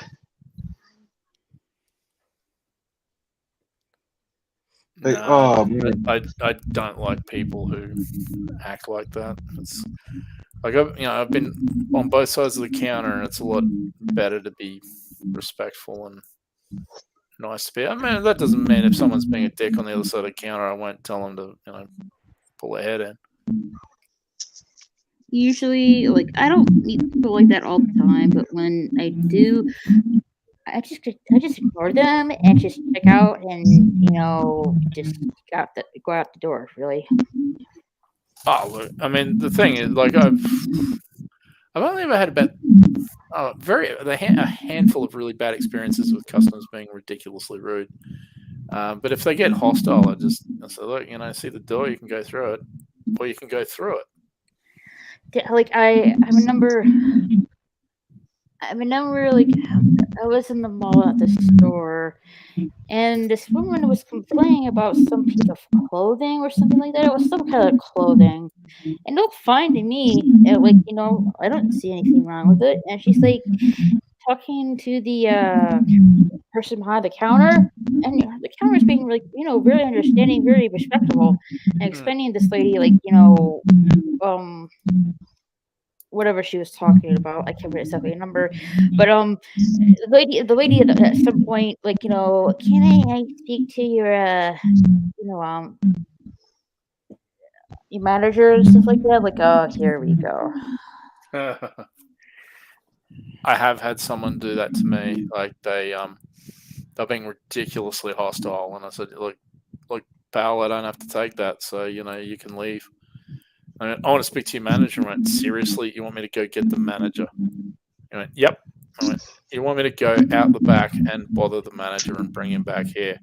Like, oh man.
I don't like people who act like that. It's like I've been on both sides of the counter, and it's a lot better to be respectful and nice to be. I mean, that doesn't mean if someone's being a dick on the other side of the counter, I won't tell them to pull their head in.
Usually, like, I don't meet people like that all the time, but when I do, I just ignore them and just check out and just go out the door. Really.
Oh, look, I mean, the thing is, like, I've only ever had about a handful of really bad experiences with customers being ridiculously rude. But if they get hostile, I say, look, see the door, you can go through it, or you can go through it.
Like I remember, like I was in the mall at the store, and this woman was complaining about some piece of clothing or something like that. It was some kind of clothing, and looked fine to me. Like I don't see anything wrong with it. And she's like talking to the person behind the counter, and the counter's being like very understanding, very respectful, and explaining to this lady like whatever she was talking about. I can't remember exactly the number, but the lady at some point like can I speak to your your manager and stuff like that. Like, oh, here we go.
I have had someone do that to me. Like they're being ridiculously hostile, and I said, look, pal, I don't have to take that, so you can leave. I want to speak to your manager. I went, seriously, you want me to go get the manager? I went, yep. I went, you want me to go out the back and bother the manager and bring him back here?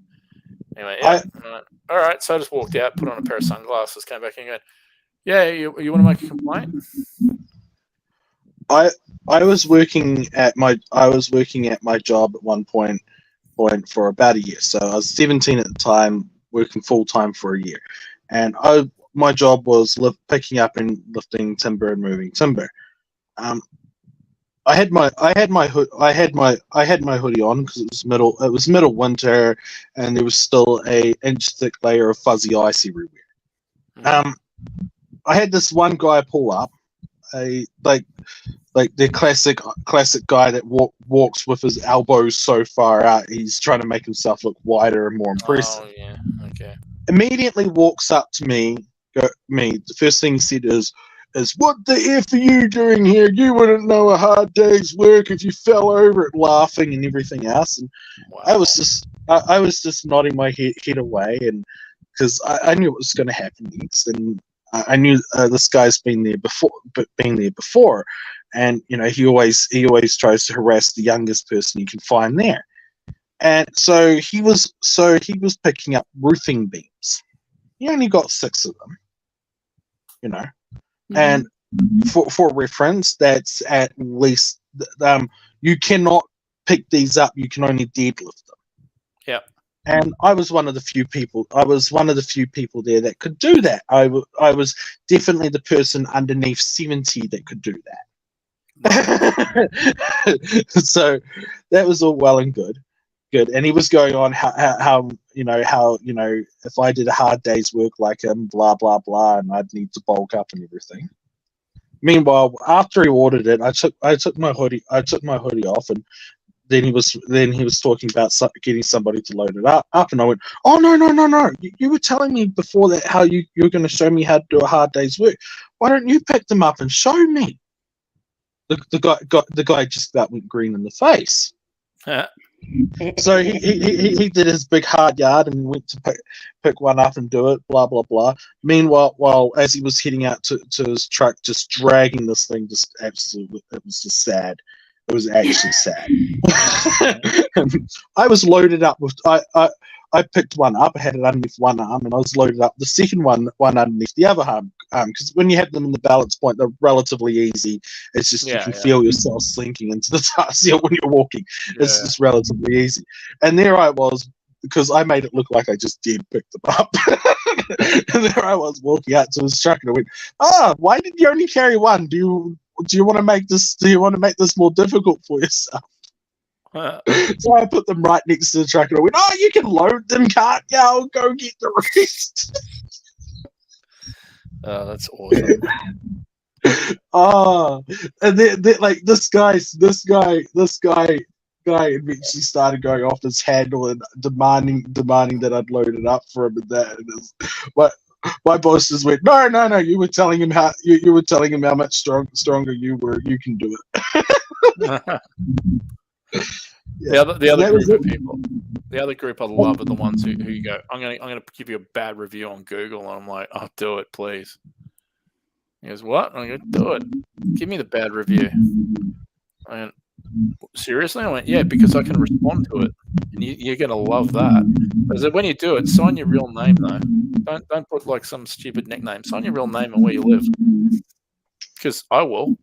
Anyway, yeah. I went, all right. So I just walked out, put on a pair of sunglasses, came back and went, yeah, you want to make a complaint?
I was working at my job at one point for about a year. So I was 17 at the time, working full time for a year, and my job was picking up and lifting timber and moving timber. I had my hoodie on because it was middle winter, and there was still a inch thick layer of fuzzy ice everywhere. I had this one guy pull up, like the classic guy that walks with his elbows so far out, he's trying to make himself look wider and more impressive.
Oh yeah, okay.
Immediately walks up to me. The first thing he said is what the F are you doing here? You wouldn't know a hard day's work if you fell over it, laughing and everything else. And wow. I was just nodding my head away, and because I knew what was going to happen next, and I knew this guy's been there before, and he always tries to harass the youngest person he can find there, and so he was picking up roofing beams. He only got 6 of them. And for reference, that's at least you cannot pick these up. You can only deadlift them.
Yeah.
And I was one of the few people. There that could do that. I was definitely the person underneath 70 that could do that. So that was all well and good. And he was going on how if I did a hard day's work like him, blah blah blah, and I'd need to bulk up and everything. Meanwhile, after he ordered it, I took my hoodie off, and then he was talking about getting somebody to load it up, and I went, oh no, you were telling me before that how you were going to show me how to do a hard day's work. Why don't you pick them up and show me? The guy just about went green in the face. So he did his big hard yard and went to pick one up and do it, blah blah blah. Meanwhile, as he was heading out to his truck, just dragging this thing, just absolutely, it was just sad. It was actually sad. I was loaded up with I I picked one up. I had it underneath one arm, and I was loaded up the second one underneath the other arm. Because when you have them in the balance point, they're relatively easy. It's just you can feel yourself sinking into the tarsier when you're walking. It's just relatively easy. And there I was, because I made it look like I just did pick them up. And there I was walking out to his truck, and I went, why did you only carry one? Do you want to make this? Do you want to make this more difficult for yourself? So I put them right next to the truck, and I went, you can load them, can't you? I'll go get the rest.
Oh, that's awesome.
And then like this guy eventually started going off his handle and demanding that I'd load it up for him and that. And my boss just went, no, you were telling him how much stronger you were. You can do it.
The other group of people, the other group I love are the ones who you go, I'm gonna give you a bad review on Google, and I'm like, oh, do it, please. He goes, what? I'm gonna do it. Give me the bad review. I went, seriously? I went, yeah, because I can respond to it, and you're gonna love that. Because when you do it, sign your real name though. Don't put like some stupid nickname. Sign your real name and where you live. Because I will.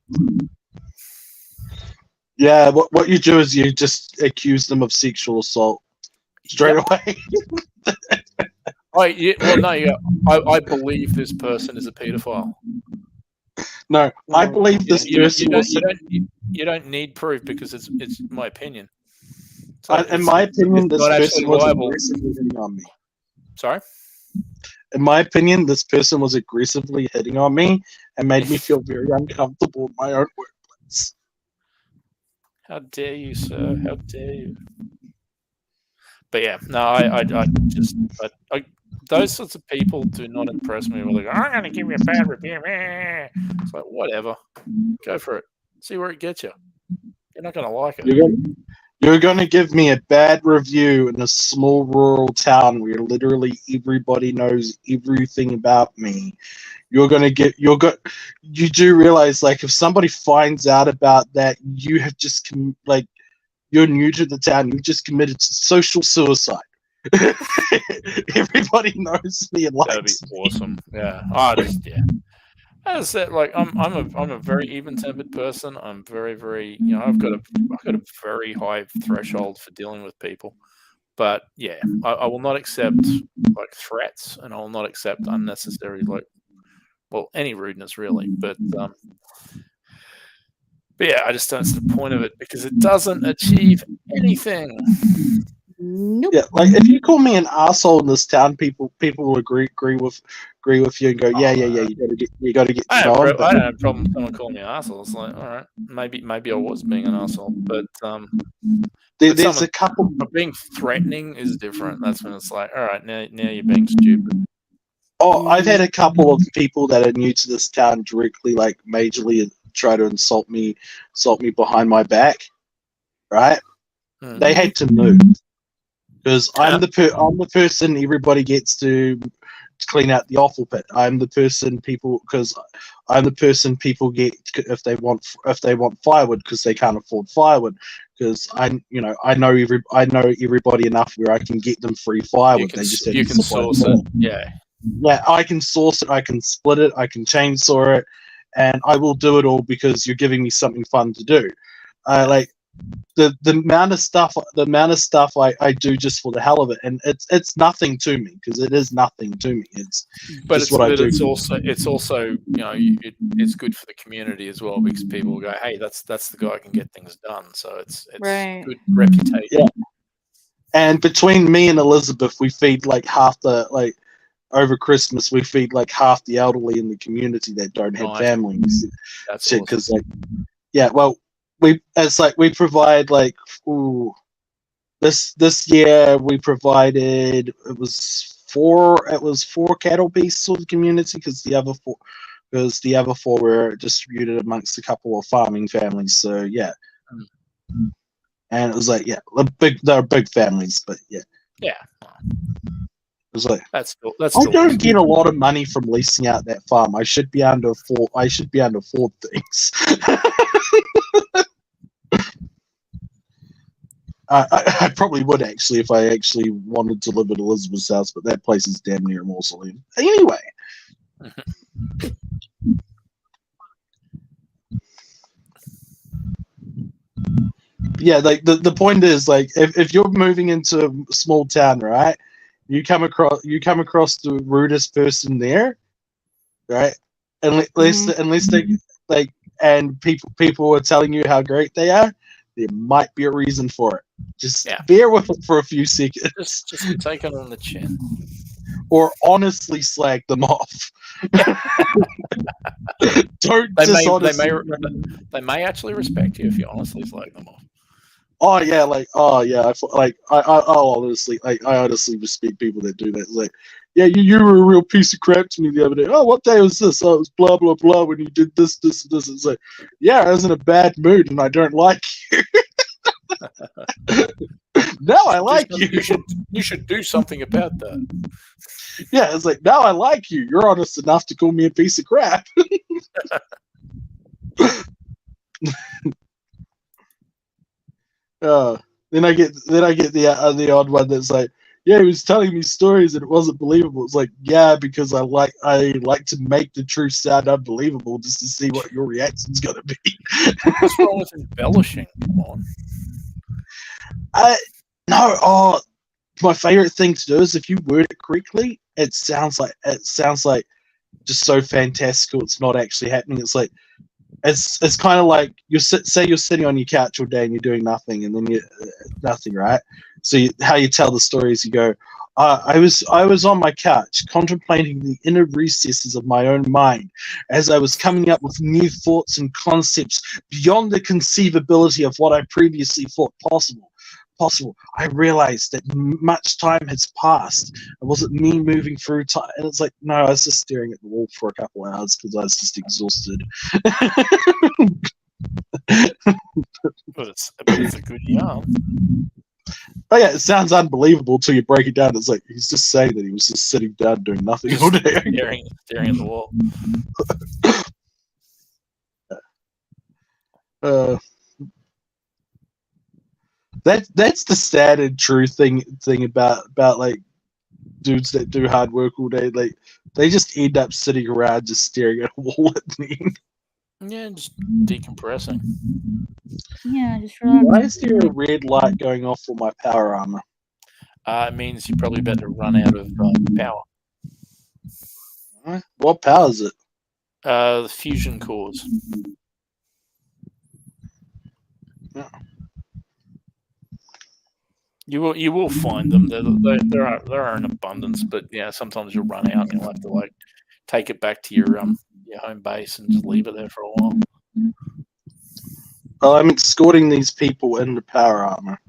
Yeah, what you do is you just accuse them of sexual assault straight away.
I believe this person is a pedophile.
No, I believe this person.
You don't need proof because it's my opinion.
In my opinion, this person was aggressively hitting on me.
Sorry?
In my opinion, this person was aggressively hitting on me and made me feel very uncomfortable in my own workplace.
How dare you, sir? How dare you? But yeah, no, I just those sorts of people do not impress me. We're like, I'm going to give you a bad review. It's like, whatever. Go for it. See where it gets you. You're not going to like it.
You're going to give me a bad review in a small rural town where literally everybody knows everything about me. You do realize, like, if somebody finds out about that, you have just, you're new to the town, you've just committed social suicide. Everybody knows me and likes
That'd be awesome. Yeah. As I said, like I'm a very even-tempered person. I'm very, very, I've got a very high threshold for dealing with people. But yeah, I will not accept like threats, and I will not accept unnecessary any rudeness really. But yeah, I just don't see the point of it because it doesn't achieve anything.
Nope.
Yeah, like if you call me an asshole in this town, people will agree with you and go, yeah, you gotta get.
I don't have a problem with someone calling me an asshole. It's like, all right, maybe I was being an asshole, but
there's a couple.
Being threatening is different. That's when it's like, all right, now you're being stupid.
Oh, I've had a couple of people that are new to this town directly, like majorly, try to insult me behind my back. Right? Mm-hmm. They had to move. Because I'm the person everybody gets to clean out the offal pit. I'm the person people get if they want firewood because they can't afford firewood. Because I know everybody enough where I can get them free firewood.
You can source it.
Yeah, I can source it. I can split it. I can chainsaw it, and I will do it all because you're giving me something fun to do. The amount of stuff I do just for the hell of it, and it's nothing to me because it is nothing to me. It's what I do.
It's also it's good for the community as well because people go, hey, that's the guy who can get things done. So it's
right.
Good reputation.
Yeah. And between me and Elizabeth, we feed over Christmas we feed like half the elderly in the community that don't have families.
That's
shit because
awesome.
we provide this year we provided it was four cattle beasts for the community because the other four were distributed amongst a couple of farming families. So yeah, and it was like they're big families, but yeah. It was like
that's
I don't get a lot of money from leasing out that farm. I should be able to afford things. I probably would actually if I actually wanted to live at Elizabeth's house, but that place is damn near a mausoleum. Anyway. Yeah, like the point is, like, if you're moving into a small town, right? You come across the rudest person there, right? Unless they like, and people are telling you how great they are, there might be a reason for it. Just bear with it for a few seconds.
Just take it on the chin.
Or honestly slag them off. Don't
they may actually respect you if you honestly slag them off.
I honestly respect people that do that. It's like, yeah, you were a real piece of crap to me the other day. Oh, what day was this? Oh, it was blah blah blah when you did this, this, and this. It's like, yeah, I was in a bad mood and I don't like you. No, I like you.
You should do something about that.
Yeah, it's like, now I like you. You're honest enough to call me a piece of crap. Then I get the odd one that's like, yeah, he was telling me stories and it wasn't believable. It's like, yeah, because I like to make the truth sound unbelievable just to see what your reaction's gonna be.
What's wrong with embellishing? Come on.
My favorite thing to do is if you word it correctly, it sounds like just so fantastical. It's not actually happening. It's like it's kind of like say you're sitting on your couch all day and you're doing nothing, and then you nothing, right? So how you tell the story is you go, I was on my couch contemplating the inner recesses of my own mind as I was coming up with new thoughts and concepts beyond the conceivability of what I previously thought possible. I realized that much time has passed. It wasn't me moving through time. And it's like, no, I was just staring at the wall for a couple of hours because I was just exhausted.
But it's a good yarn.
Oh yeah, it sounds unbelievable till you break it down. It's like he's just saying that he was just sitting down doing nothing all day.
Staring at the wall.
That's the standard true thing about like dudes that do hard work all day. Like they just end up sitting around just staring at a wall at the end.
Yeah, just decompressing.
Yeah, just relax.
Why is there a red light going off for my power armor?
It means you're probably about to run out of power.
What power is it?
The fusion cores.
Yeah.
You will find them. There are in abundance, but yeah, sometimes you'll run out and you'll have to like take it back to your home base and just leave it there for a while.
Well, I'm escorting these people in the power armor.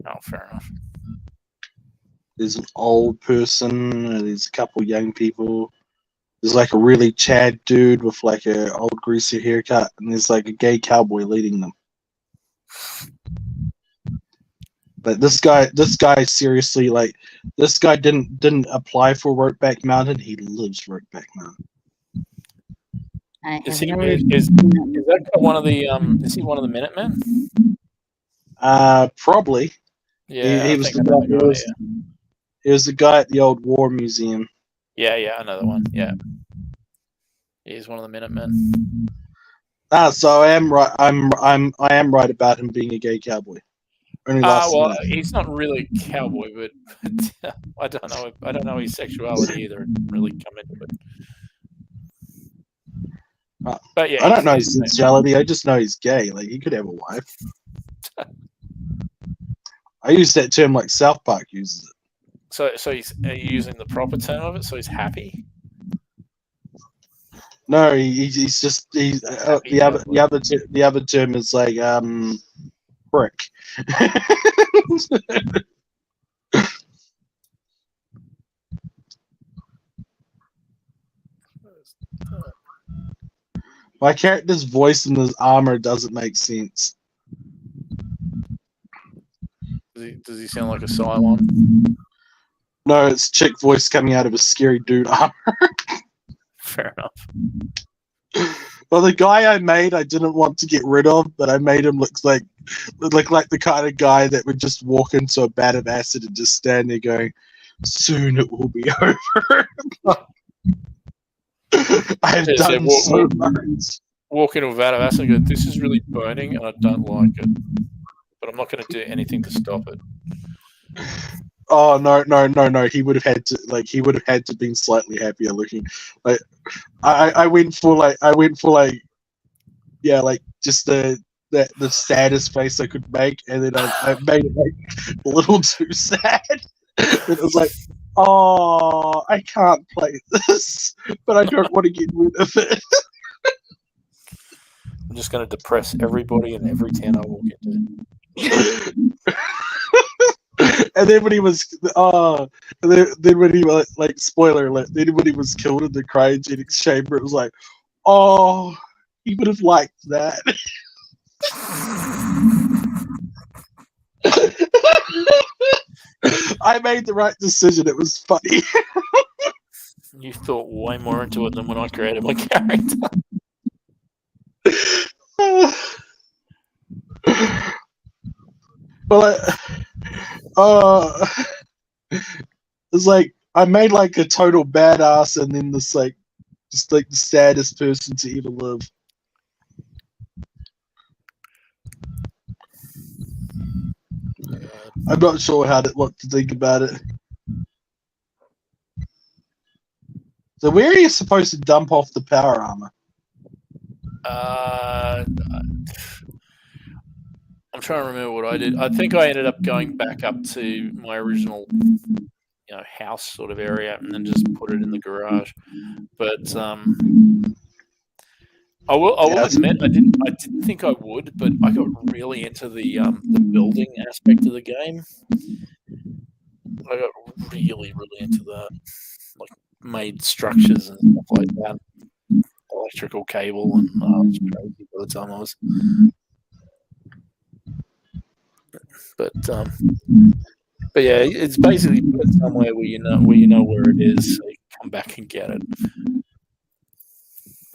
Oh, fair enough.
There's an old person. There's a couple young people. There's like a really Chad dude with like a old greasy haircut, and there's like a gay cowboy leading them. But this guy seriously, like, this guy didn't apply for Ropeback Mountain. He lives Ropeback Mountain.
Is that one of the is he one of the Minutemen?
Probably.
Yeah,
he was the guy at the old war museum.
Yeah, another one. Yeah, he's one of the Minutemen.
So I am right. I am right about him being a gay cowboy.
Well, he's not really a cowboy, but I don't know. I don't know his sexuality either. Really come into it. But yeah,
I don't know his sexuality. I just know he's gay. Like he could have a wife. I use that term like South Park uses it.
So he's using the proper term of it. So he's happy.
No, he's just the other term is like prick. My character's voice in his armor doesn't make sense.
Does he sound like a Cylon?
No, it's chick voice coming out of a scary dude armor.
Fair enough.
Well, the guy I made, I didn't want to get rid of, but I made him look like the kind of guy that would just walk into a vat of acid and just stand there going, "Soon it will be over." I've
Yes, yeah,
done so much.
walk into a vat of acid and go, "This is really burning, and I don't like it, but I'm not going to do anything to stop it."
Oh no! He would have had to been slightly happier looking. Like I went for just the saddest face I could make, and then I made it like a little too sad. It was like, oh, I can't play this, but I don't want to get rid of it.
I'm just going to depress everybody in every town I walk into.
And then when he was, then when he was like, spoiler alert, then when he was killed in the cryogenics chamber, it was like, oh, he would have liked that. I made the right decision. It was funny.
You thought way more into it than when I created my character.
Well, it's like I made like a total badass, and then this like just like the saddest person to ever live. I'm not sure what to think about it. So where are you supposed to dump off the power armor?
I'm trying to remember what I did. I think I ended up going back up to my original, house sort of area, and then just put it in the garage. But I will admit I didn't think I would, but I got really into the building aspect of the game. I got really into that, like made structures and stuff like that, electrical cable, and I was crazy by the time I was. But yeah, it's basically put it somewhere where you know where it is, so you can come back and get it.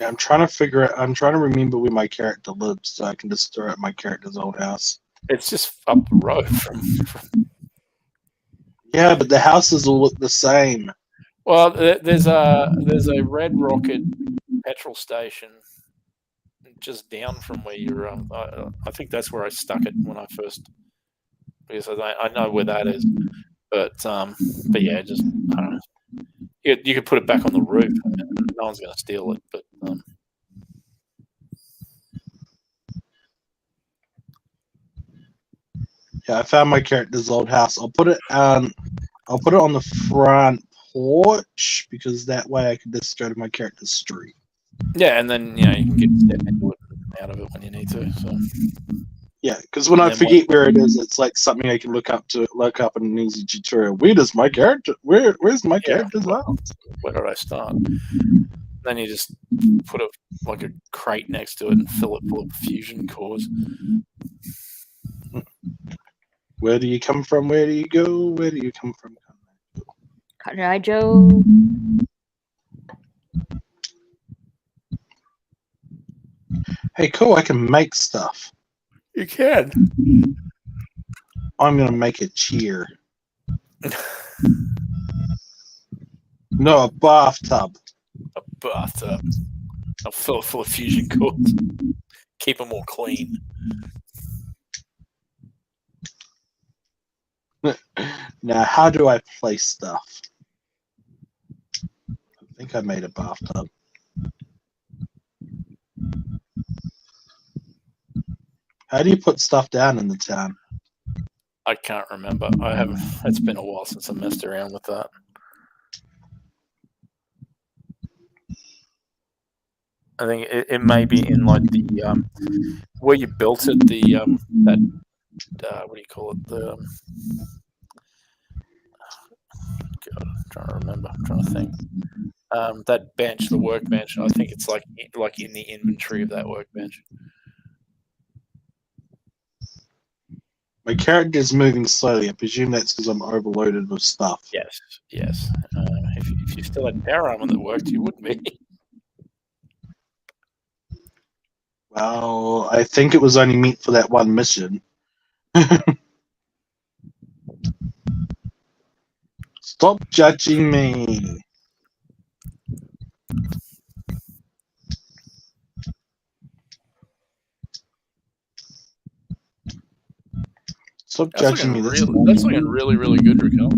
Yeah, I'm trying to remember where my character lives so I can just throw at my character's old house.
It's just up the road from.
Yeah, but the houses all look the same.
Well, there's a Red Rocket petrol station just down from where you're. I think that's where I stuck it when I first. Because I know where that is, but yeah, just I don't know. You could put it back on the roof. No one's going to steal it, but.
Yeah, I found my character's old house. I'll put it on the front porch because that way I can just go to my character's street.
Yeah, and then you can get step into it, out of it when you need to. So.
Yeah, because when I forget where it is, it's like something I can look up in an easy tutorial. Where's my character's house?
Where did I start? Then you just put a crate next to it and fill it full of fusion cores.
Where do you come from? Where do you go? Where do you come from?
Cotton Eye Joe.
Hey, cool! I can make stuff.
You can.
I'm gonna make a chair. No, a bathtub.
A bathtub. I'll fill it full of fusion cores. Keep them all clean.
Now, how do I place stuff? I think I made a bathtub. How do you put stuff down in the town?
I can't remember. I haven't. It's been a while since I messed around with that. I think it may be in like the where you built it. That what do you call it? The God, I'm trying to remember. I'm trying to think. That bench, the workbench. I think it's like in the inventory of that workbench.
My character is moving slowly. I presume that's because I'm overloaded with stuff.
Yes. If you still had power armor that worked, you wouldn't be.
Well, I think it was only meant for that one mission. Stop judging me. Stop
That's
judging
looking
me.
that's looking really, really good, Raquel.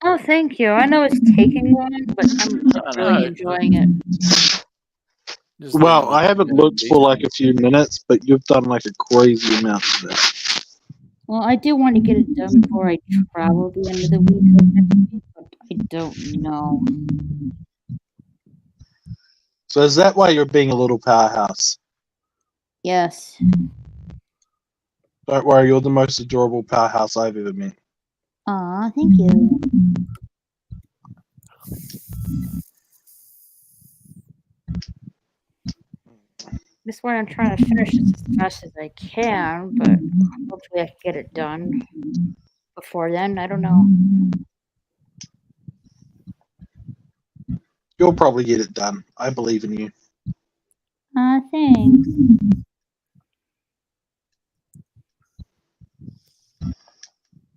Oh, thank you. I know it's taking long, but I'm
I
really
know.
enjoying it.
Just
Well,
looking
I haven't looked for like a few minutes, but you've done like a crazy amount of that.
Well, I do want to get it done before I travel the end of the week or next week, but I don't know.
So is that why you're being a little powerhouse?
Yes.
Don't worry, you're the most adorable powerhouse I've ever met.
Aw, thank you. This one I'm trying to finish this as fast as I can, but hopefully I can get it done before then. I don't know.
You'll probably get it done. I believe in you.
Thanks.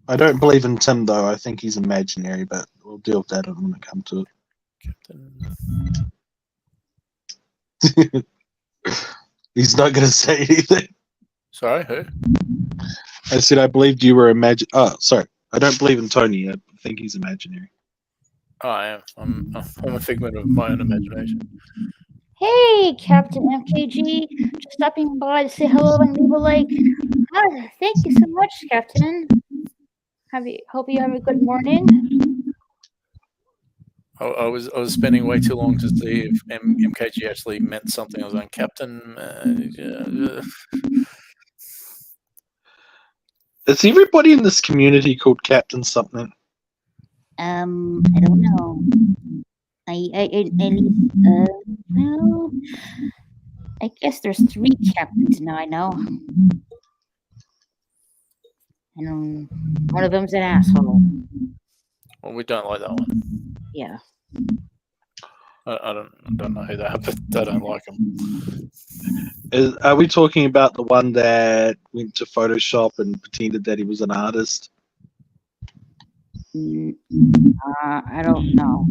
I don't believe in Tim though. I think he's imaginary, but we'll deal with that when it comes to it. He's not going to say anything.
Sorry, who?
I said I believed you were imagine. Oh, sorry. I don't believe in Tony. I think he's imaginary.
Oh, I am. I'm a figment of my own imagination.
Hey, Captain MKG. Just stopping by to say hello and leave a like. Thank you so much, Captain. Hope you have a good morning.
I was spending way too long to see if MKG actually meant something. I was going, Captain.
Is everybody in this community called Captain something?
I don't know. Well, I guess there's 3 captains now I know. And one of them's an asshole.
Well, we don't like that one.
Yeah.
I don't know who that, but I don't like him.
Are we talking about the one that went to Photoshop and pretended that he was an artist?
I don't know.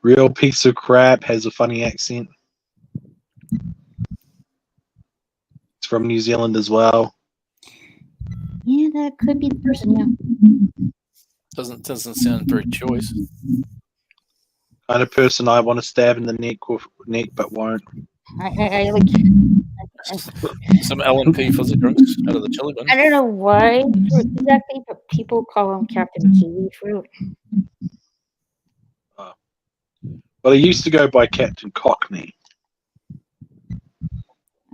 Real piece of crap, has a funny accent. It's from New Zealand as well.
Yeah, that could be the person, yeah.
Doesn't sound very choice.
Kind of person I want to stab in the neck but won't.
I like.
Some LNP fuzzy drinks out of the chili bin.
I don't know why exactly, but people call him Captain Kiwi Fruit.
But I used to go by Captain Cockney.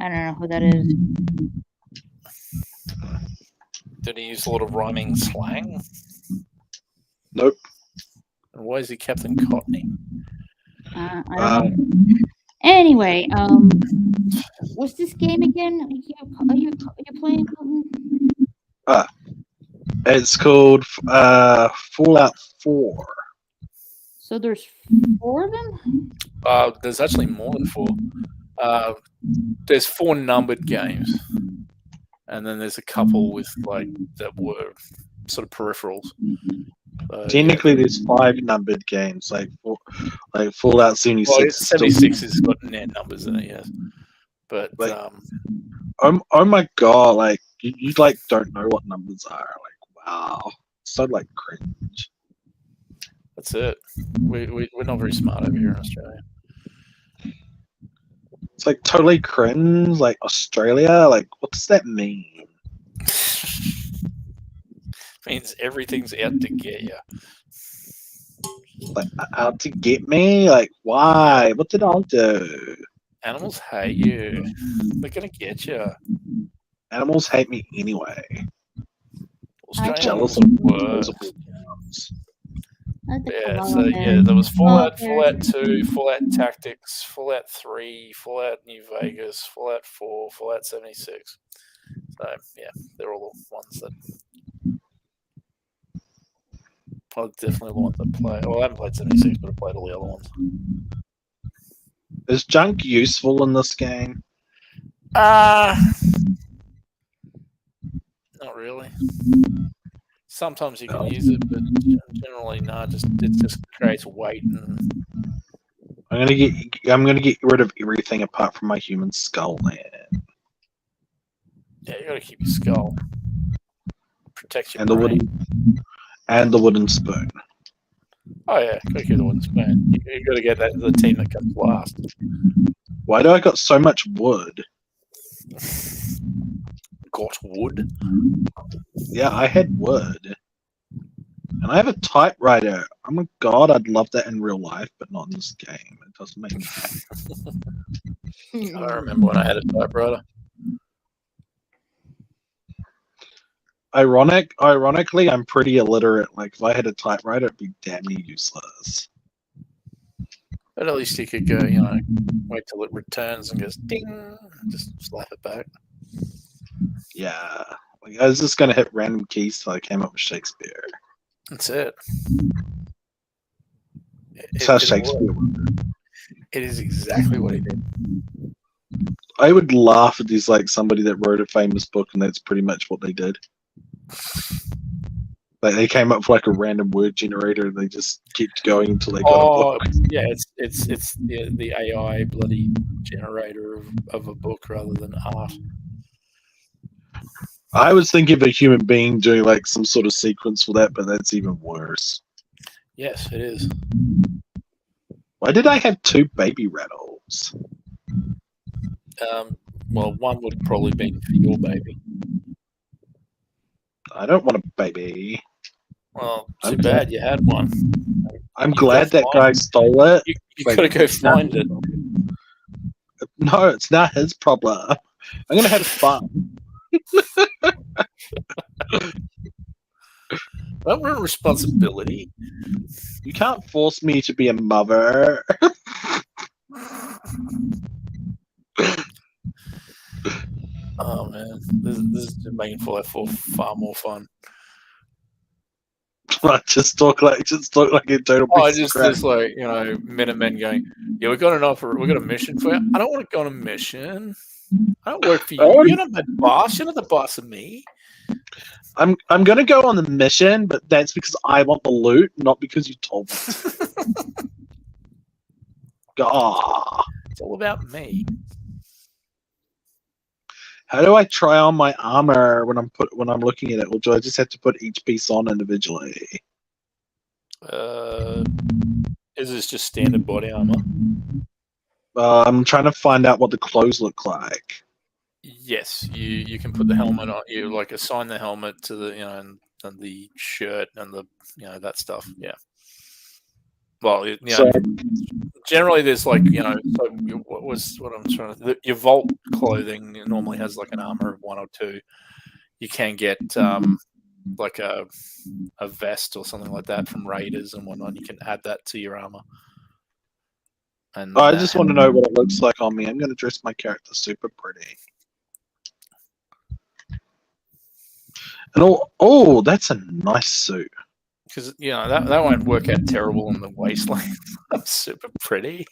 I don't know who that is.
Did he use a lot of rhyming slang?
Nope.
And why is he Captain Cockney?
I don't know. Anyway, what's this game again? Are you playing?
It's called Fallout 4.
So there's 4 of them?
There's actually more than 4. There's 4 numbered games, and then there's a couple with like that were sort of peripherals.
Technically, there's 5 numbered games, like Fallout 76.
Well, 76 has got net numbers in it, yes. But
oh my god, like you like don't know what numbers are. Like wow, so like cringe.
That's it. We're not very smart over here in Australia.
It's like totally cringe. Like Australia, like what does that mean?
Means everything's out to get you.
Like out to get me? Like why? What did I do?
Animals hate you. They're gonna get you.
Animals hate me anyway.
Australian
Jealous
animals
of
are worse.
worse.
Yeah, so there was Fallout 2, Fallout Tactics, Fallout 3, Fallout New Vegas, Fallout 4, Fallout 76. So yeah, they're all the ones that I definitely want to play. Well, I haven't played 76, but I played all the other ones.
Is junk useful in this game?
Not really. Sometimes you can use it, but generally no. It just creates weight. And...
I'm gonna get rid of everything apart from my human skull, man.
Yeah, you got to keep your skull. Protect your
And the wooden spoon.
Oh yeah, got to keep the wooden spoon. You got to get that the team that comes last.
Why do I got so much wood?
Got wood?
Yeah, I had wood. And I have a typewriter. Oh my god, I'd love that in real life, but not in this game. It doesn't make me happy.
I don't remember when I had a typewriter.
Ironically, I'm pretty illiterate. Like, if I had a typewriter, it'd be damn near useless.
But at least you could go, wait till it returns and goes ding, just slap it back.
Yeah. Like, I was just gonna hit random keys till I came up with Shakespeare.
That's it.
That's how Shakespeare worked.
It is exactly what he did.
I would laugh at these, like, somebody that wrote a famous book and that's pretty much what they did. Like, they came up with like a random word generator and they just kept going until they got a book.
Yeah, it's the AI bloody generator of a book rather than art.
I was thinking of a human being doing like some sort of sequence for that, but that's even worse.
Yes, it is.
Why did I have 2 baby rattles?
Well, one would probably be for your baby.
I don't want a baby.
Well, too bad you had one.
I'm glad that guy stole it.
You gotta go find it.
No, it's not his problem. I'm gonna have fun.
That was a responsibility.
You can't force me to be a mother.
Oh man, this is making Fallout 4 far more fun.
just talk like a total piece of crap.
Just like Minutemen going, yeah, we got a mission for you. I don't want to go on a mission. I don't work for you. You're not my boss. You're not the boss of me.
I'm gonna go on the mission, but that's because I want the loot, not because you told me. Gah.
It's all about me.
How do I try on my armor when I'm looking at it, or do I just have to put each piece on individually?
Is this just standard body armor?
I'm trying to find out what the clothes look like.
Yes, you can put the helmet on. You like assign the helmet to the and the shirt and the that stuff. Yeah. Well, generally there's like so what I'm trying to. Your vault clothing normally has like an armor of 1 or 2. You can get like a vest or something like that from raiders and whatnot. You can add that to your armor. And
I just want to know what it looks like on me. I'm going to dress my character super pretty. And that's a nice suit.
Because that won't work out terrible in the wasteland. I'm super pretty.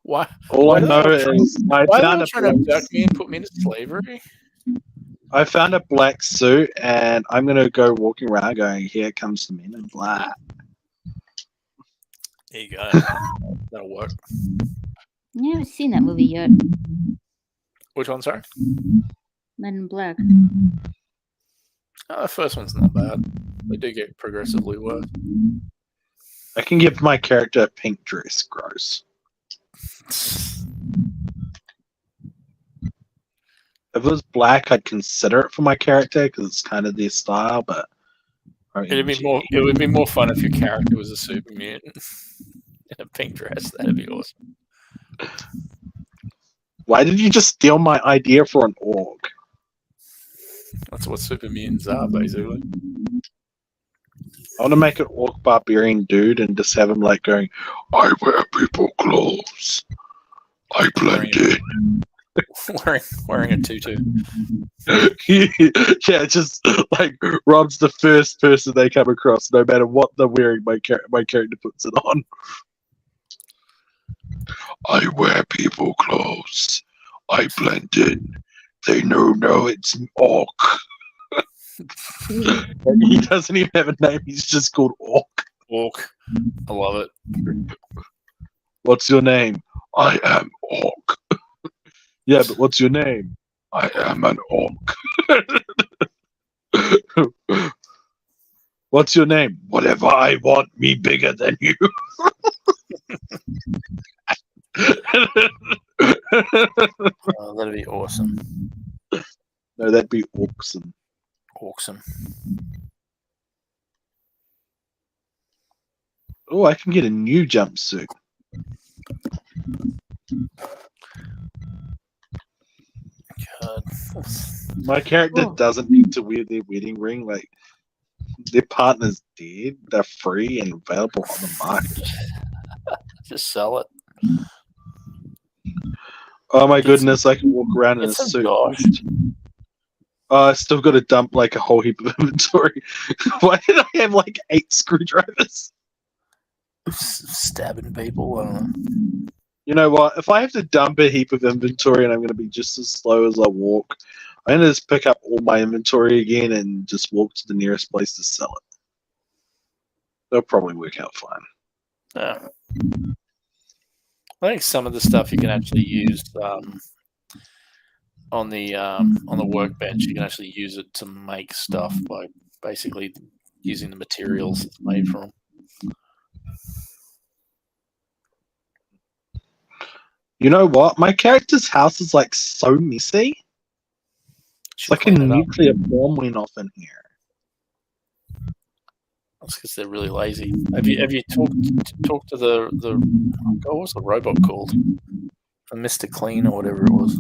Why?
All I know is
why are they trying to abduct me and put me into slavery?
I found a black suit, and I'm gonna go walking around going, "Here comes the Men in Black."
There you go. That'll work.
I haven't seen that movie yet.
Which one, sorry?
Men in Black.
Oh, the first one's not bad. They do get progressively worse.
I can give my character a pink dress. Gross. If it was black, I'd consider it for my character because it's kind of their style. But
it would be more fun if your character was a super mutant in a pink dress. That'd be awesome.
Why did you just steal my idea for an orc?
That's what super mutants are, basically.
I want to make an orc barbarian dude and just have him like going, "I wear people clothes. I blend in."
wearing a tutu.
Yeah, just like Rob's the first person they come across, no matter what they're wearing. My character puts it on. I wear people clothes. I blend in. They know it's Orc. He doesn't even have a name. He's just called Orc.
Orc. I love it.
What's your name? I am Orc. Yeah, but what's your name? I am an Orc. What's your name? Whatever I want, me bigger than you.
Oh, that'd be awesome.
No, that'd be awesome.
Awesome.
Oh, I can get a new jumpsuit.
God.
My character doesn't need to wear their wedding ring. Like, their partner's dead. They're free and available on the market.
Just sell it.
Oh my goodness, I can walk around in a
It's a
suit.
gosh.
I still got to dump like a whole heap of inventory. Why did I have like 8 screwdrivers?
Stabbing people. I don't know.
You know what? If I have to dump a heap of inventory and I'm going to be just as slow as I walk, I'm going to just pick up all my inventory again and just walk to the nearest place to sell it. They'll probably work out fine.
Yeah. I think some of the stuff you can actually use on the workbench. You can actually use it to make stuff by basically using the materials it's made from.
You know what? My character's house is like so messy. It's like a nuclear bomb went off in here.
That's because they're really lazy. Have you talked to the what's the robot called? Mr. Clean or whatever it was.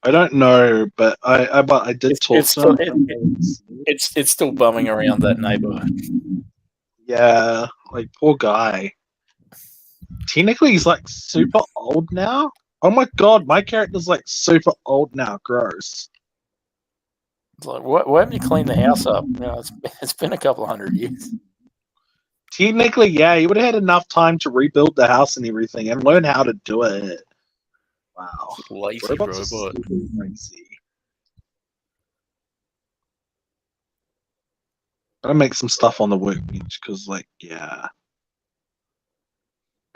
I don't know, but I did talk to him.
It's still bumming around that neighborhood.
Yeah, like poor guy. Technically, he's like super old now. Oh my god, my character's like super old now. Gross.
It's like, why haven't you cleaned the house up? You know, it's been a couple of 100 years.
Technically, yeah, he would have had enough time to rebuild the house and everything and learn how to do it. Wow.
Lazy
Robots are
robot.
super lazy. Gotta make some stuff on the workbench because, like, yeah.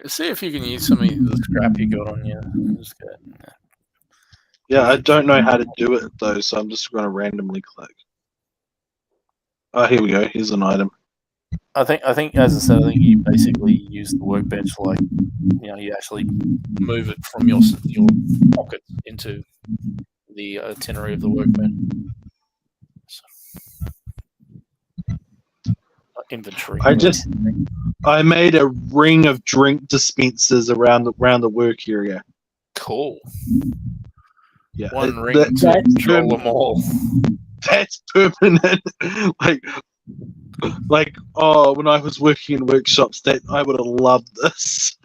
See if you can use some of the scrap you got on you.
Yeah, I don't know how to do it though, so I'm just gonna randomly click. Oh, here we go. Here's an item.
I think, as I said, I think you basically use the workbench like, you know, you actually move it from your pocket into the itinerary of the workbench. So, inventory.
I made a ring of drink dispensers around the work area.
Cool.
Yeah,
One ring to control them all.
That's permanent. like oh, when I was working in workshops, that I would have loved this.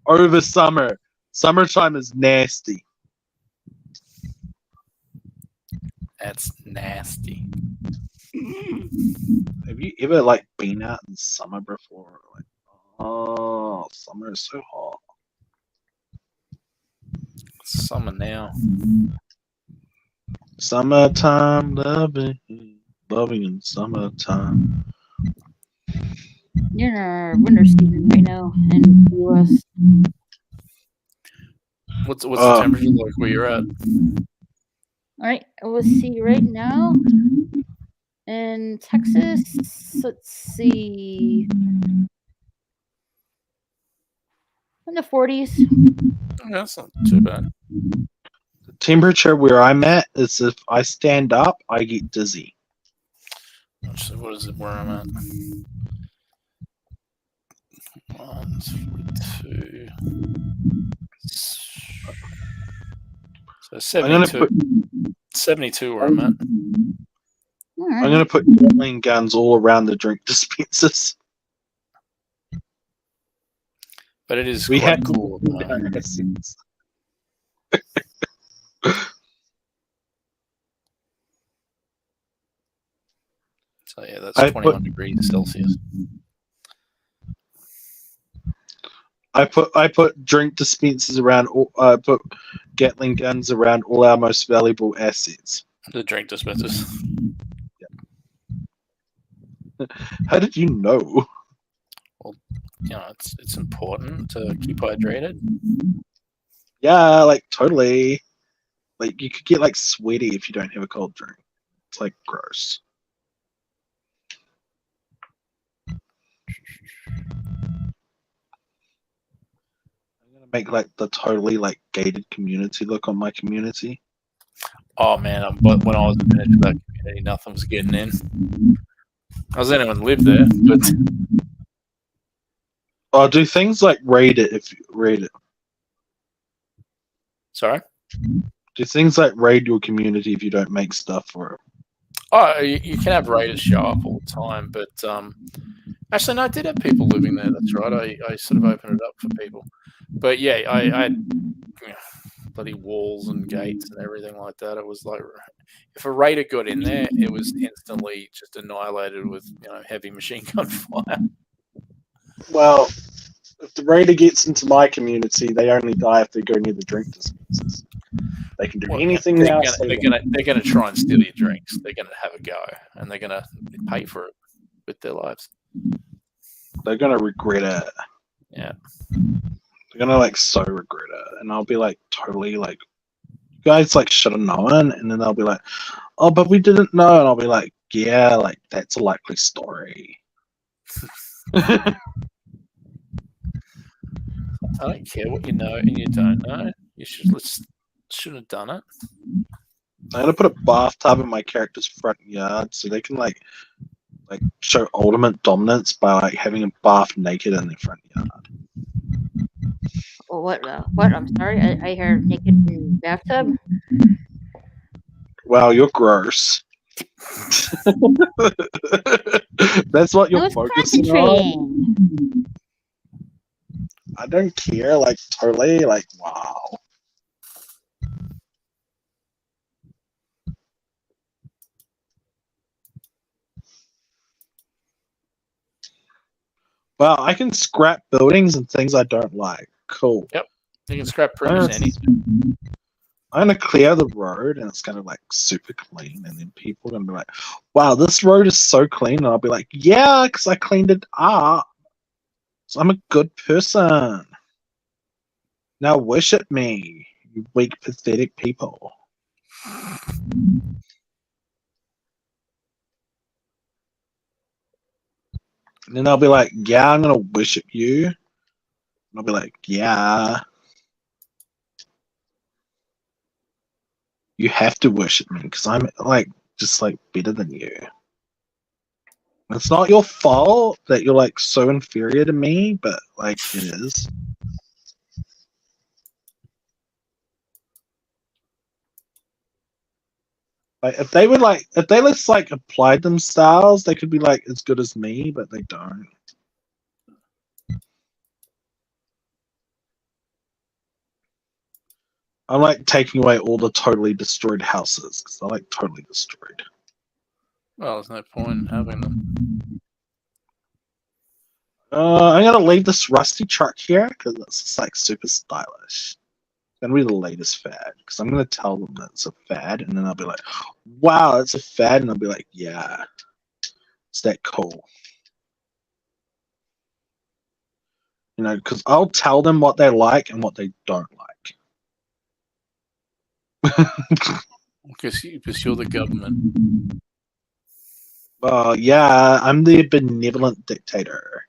Over summertime is nasty.
That's nasty.
Have you ever like been out in summer before? Like, oh, summer is so hot.
Summer now.
Summertime loving in summertime.
You're in our winter season right now in the U.S.
What's the temperature like where you're at?
All right, we'll see right now in Texas. Let's see, in the 40s.
Yeah, that's not too bad.
The temperature where I'm at is if I stand up, I get dizzy.
Actually, what is it where I'm at? 1, 2. So 72. 72 where I'm at.
Right.
I'm gonna put Gatling guns all around the drink dispensers.
But it is
We
quite
had
cool. So yeah, that's 21 degrees Celsius.
I put drink dispensers around. I put Gatling guns around all our most valuable assets.
The drink dispensers.
How did you know?
Well, you know, it's important to keep hydrated.
Yeah, like totally. Like you could get like sweaty if you don't have a cold drink. It's like gross. I'm gonna make like the totally like gated community look on my community.
Oh man, but when I was managing that community, nothing was getting in. Does anyone live there? But
Oh, do things like raid it if you raid it.
sorry.
Do things like raid your community if you don't make stuff for it?
Oh, you can have raiders show up all the time, but actually, no, I did have people living there. That's right. I sort of opened it up for people, but yeah, I had bloody walls and gates and everything like that. It was like if a raider got in there, it was instantly just annihilated with heavy machine gun fire.
Well, if the raider gets into my community, they only die if they go near the drink dispensers. They can do anything
they're
else.
gonna try and steal your drinks. They're gonna have a go, and they're gonna pay for it with their lives.
They're gonna regret it.
Yeah,
they're gonna like so regret it, and I'll be like totally like, you guys like should have known, and then they'll be like, oh, but we didn't know, and I'll be like, yeah, like that's a likely story.
I don't care what you know and you don't know. You should have done it.
I'm gonna put a bathtub in my character's front yard so they can like show ultimate dominance by like having a bath naked in their front yard.
What? What? I'm sorry. I heard naked in bathtub.
Wow, you're gross. That's what
I
you're
was
focusing on.
concentrating.
I don't care, like totally, like wow. Wow, I can scrap buildings and things I don't like. Cool.
Yep, you can scrap pretty much anything.
I'm gonna clear the road and it's gonna like super clean, and then people are gonna be like, wow, this road is so clean, and I'll be like, yeah, because I cleaned it up. So I'm a good person. Now worship me, you weak, pathetic people. And then I'll be like, yeah, I'm gonna worship you. And I'll be like, yeah. You have to worship me because I'm like just like better than you. It's not your fault that you're like so inferior to me, but like it is. Like if they just like applied themselves, they could be like as good as me, but they don't. I'm like taking away all the totally destroyed houses because they're like totally destroyed.
Well, there's no point in having them.
I'm gonna leave this rusty truck here because it's just like super stylish. It's gonna be the latest fad because I'm gonna tell them that it's a fad, and then I'll be like, "Wow, it's a fad," and I'll be like, "Yeah, it's that cool." You know, because I'll tell them what they like and what they don't like.
Because you're the government.
Yeah, I'm the benevolent dictator.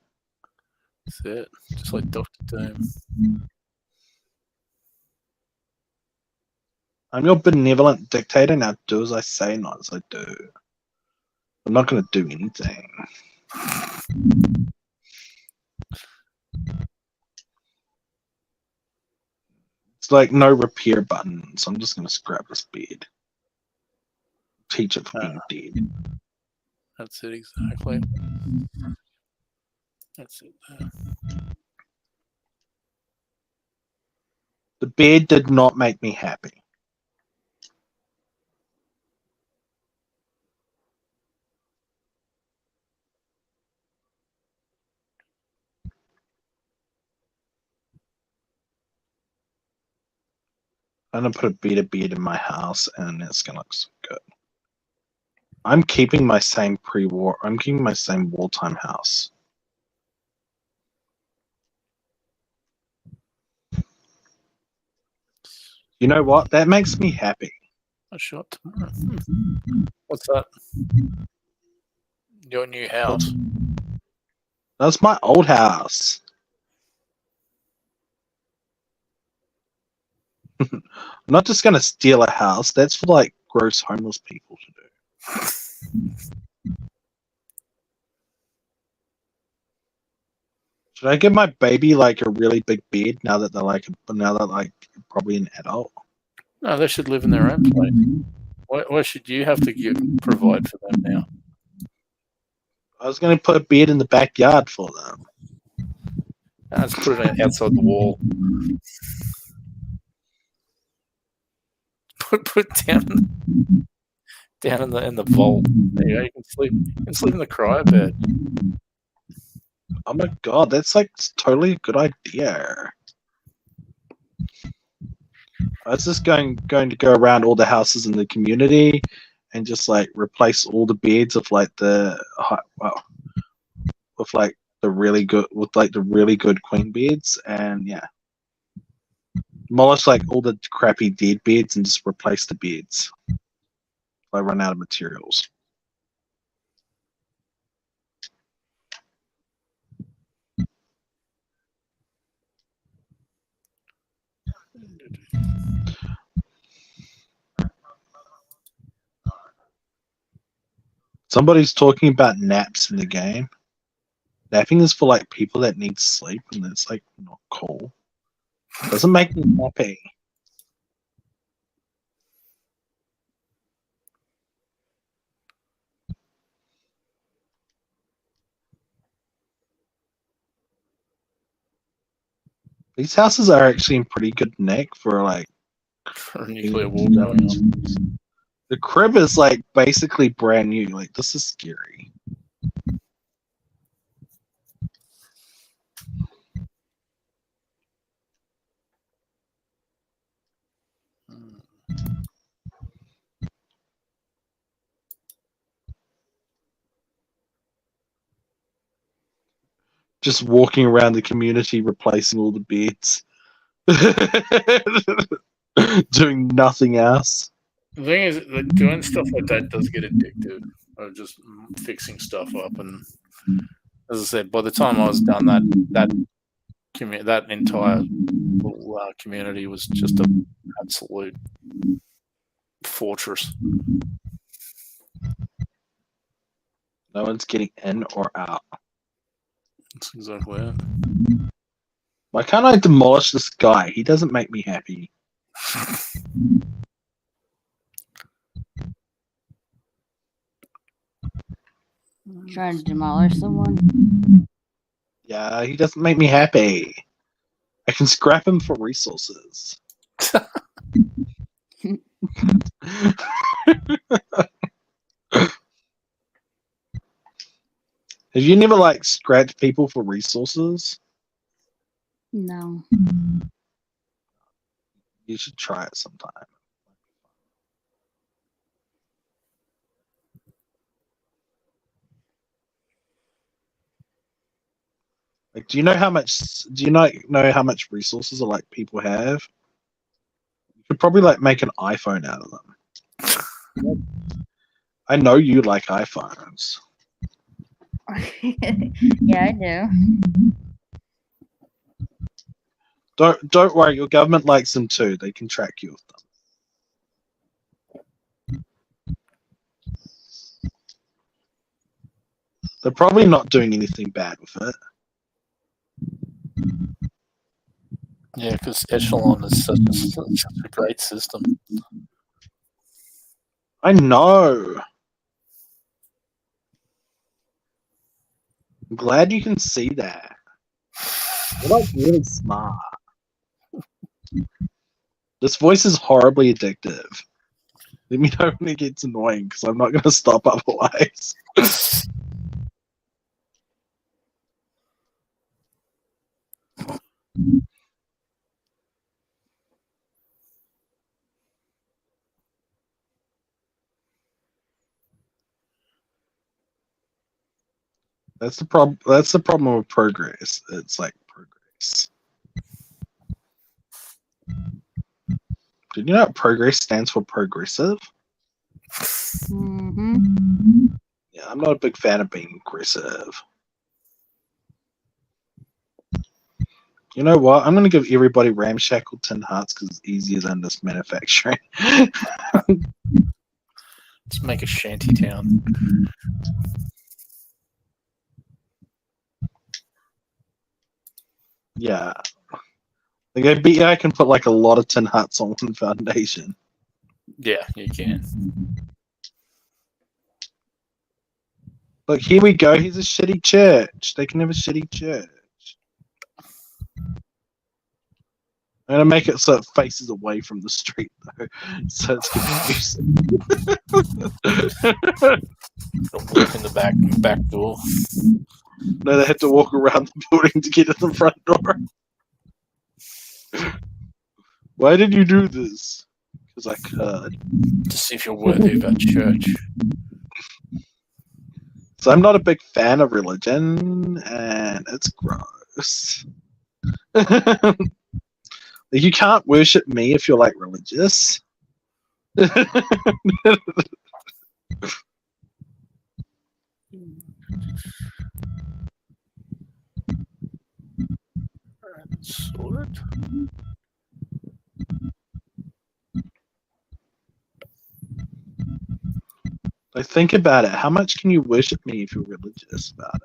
That's it. Just like Dr. Doom.
I'm your benevolent dictator. Now do as I say, not as I do. I'm not going to do anything. It's like no repair button, so I'm just going to scrap this bed. Teach it for being dead.
That's it, exactly. That's it there.
The beard did not make me happy. I'm gonna put a beard in my house, and it's gonna look so good. I'm keeping my same pre-war. I'm keeping my same wartime house. You know what? That makes me happy.
A shot tomorrow. What's that? Your new house.
That's my old house. I'm not just gonna steal a house. That's for like gross homeless people to do. Should I give my baby like a really big bed now that they're probably an adult?
No, they should live in their own place. Why should you have to provide for them now?
I was gonna put a bed in the backyard for them.
Let's put it outside the wall. Put it down in the vault. There you go. You can sleep. You can sleep in the cryo bed.
Oh my god, that's like totally a good idea. I was just going to go around all the houses in the community and just like replace all the beds with like the really good queen beds, and yeah, demolish like all the crappy dead beds and just replace the beds. I run out of materials. Somebody's talking about naps in the game. Napping is for like people that need sleep, and it's like not cool. Doesn't make me happy. These houses are actually in pretty good nick for like
For a nuclear war going on.
the crib is like basically brand new. Like this is scary. Just walking around the community replacing all the beds. Doing nothing else.
The thing is, that doing stuff like that does get addictive. Of just fixing stuff up, and as I said, by the time I was done, that entire little community was just an absolute fortress.
No one's getting in or out.
That's exactly it.
Why can't I demolish this guy? He doesn't make me happy.
Trying to demolish someone?
Yeah, he doesn't make me happy. I can scrap him for resources. Have you never like scrapped people for resources?
No.
You should try it sometime. Like, do you know how much resources like people have? You could probably like make an iPhone out of them. I know you like iPhones.
Yeah, I do.
Don't worry, your government likes them too. They can track you with them. They're probably not doing anything bad with it.
Yeah, because Echelon is such a great system.
I know. I'm glad you can see that. You're like really smart. This voice is horribly addictive. Let me know when it gets annoying, because I'm not going to stop otherwise. That's the problem. That's the problem with progress. It's like progress. Did you know what progress stands for? Progressive?
Mm-hmm.
Yeah, I'm not a big fan of being aggressive. You know what? I'm going to give everybody ramshackle tin hearts because it's easier than this manufacturing.
Let's make a shanty town.
Yeah. Like, I bet you I can put like a lot of tin hearts on one foundation.
Yeah, you can.
Look, here we go. Here's a shitty church. They can have a shitty church. I'm gonna make it so it faces away from the street, though, so it's confusing.
Walk in the back door.
No, they have to walk around the building to get to the front door. Why did you do this? Because I could.
To see if you're worthy of our church.
So I'm not a big fan of religion, and it's gross. You can't worship me if you're like religious.
Sword.
Like, think about it. How much can you worship me if you're religious about it?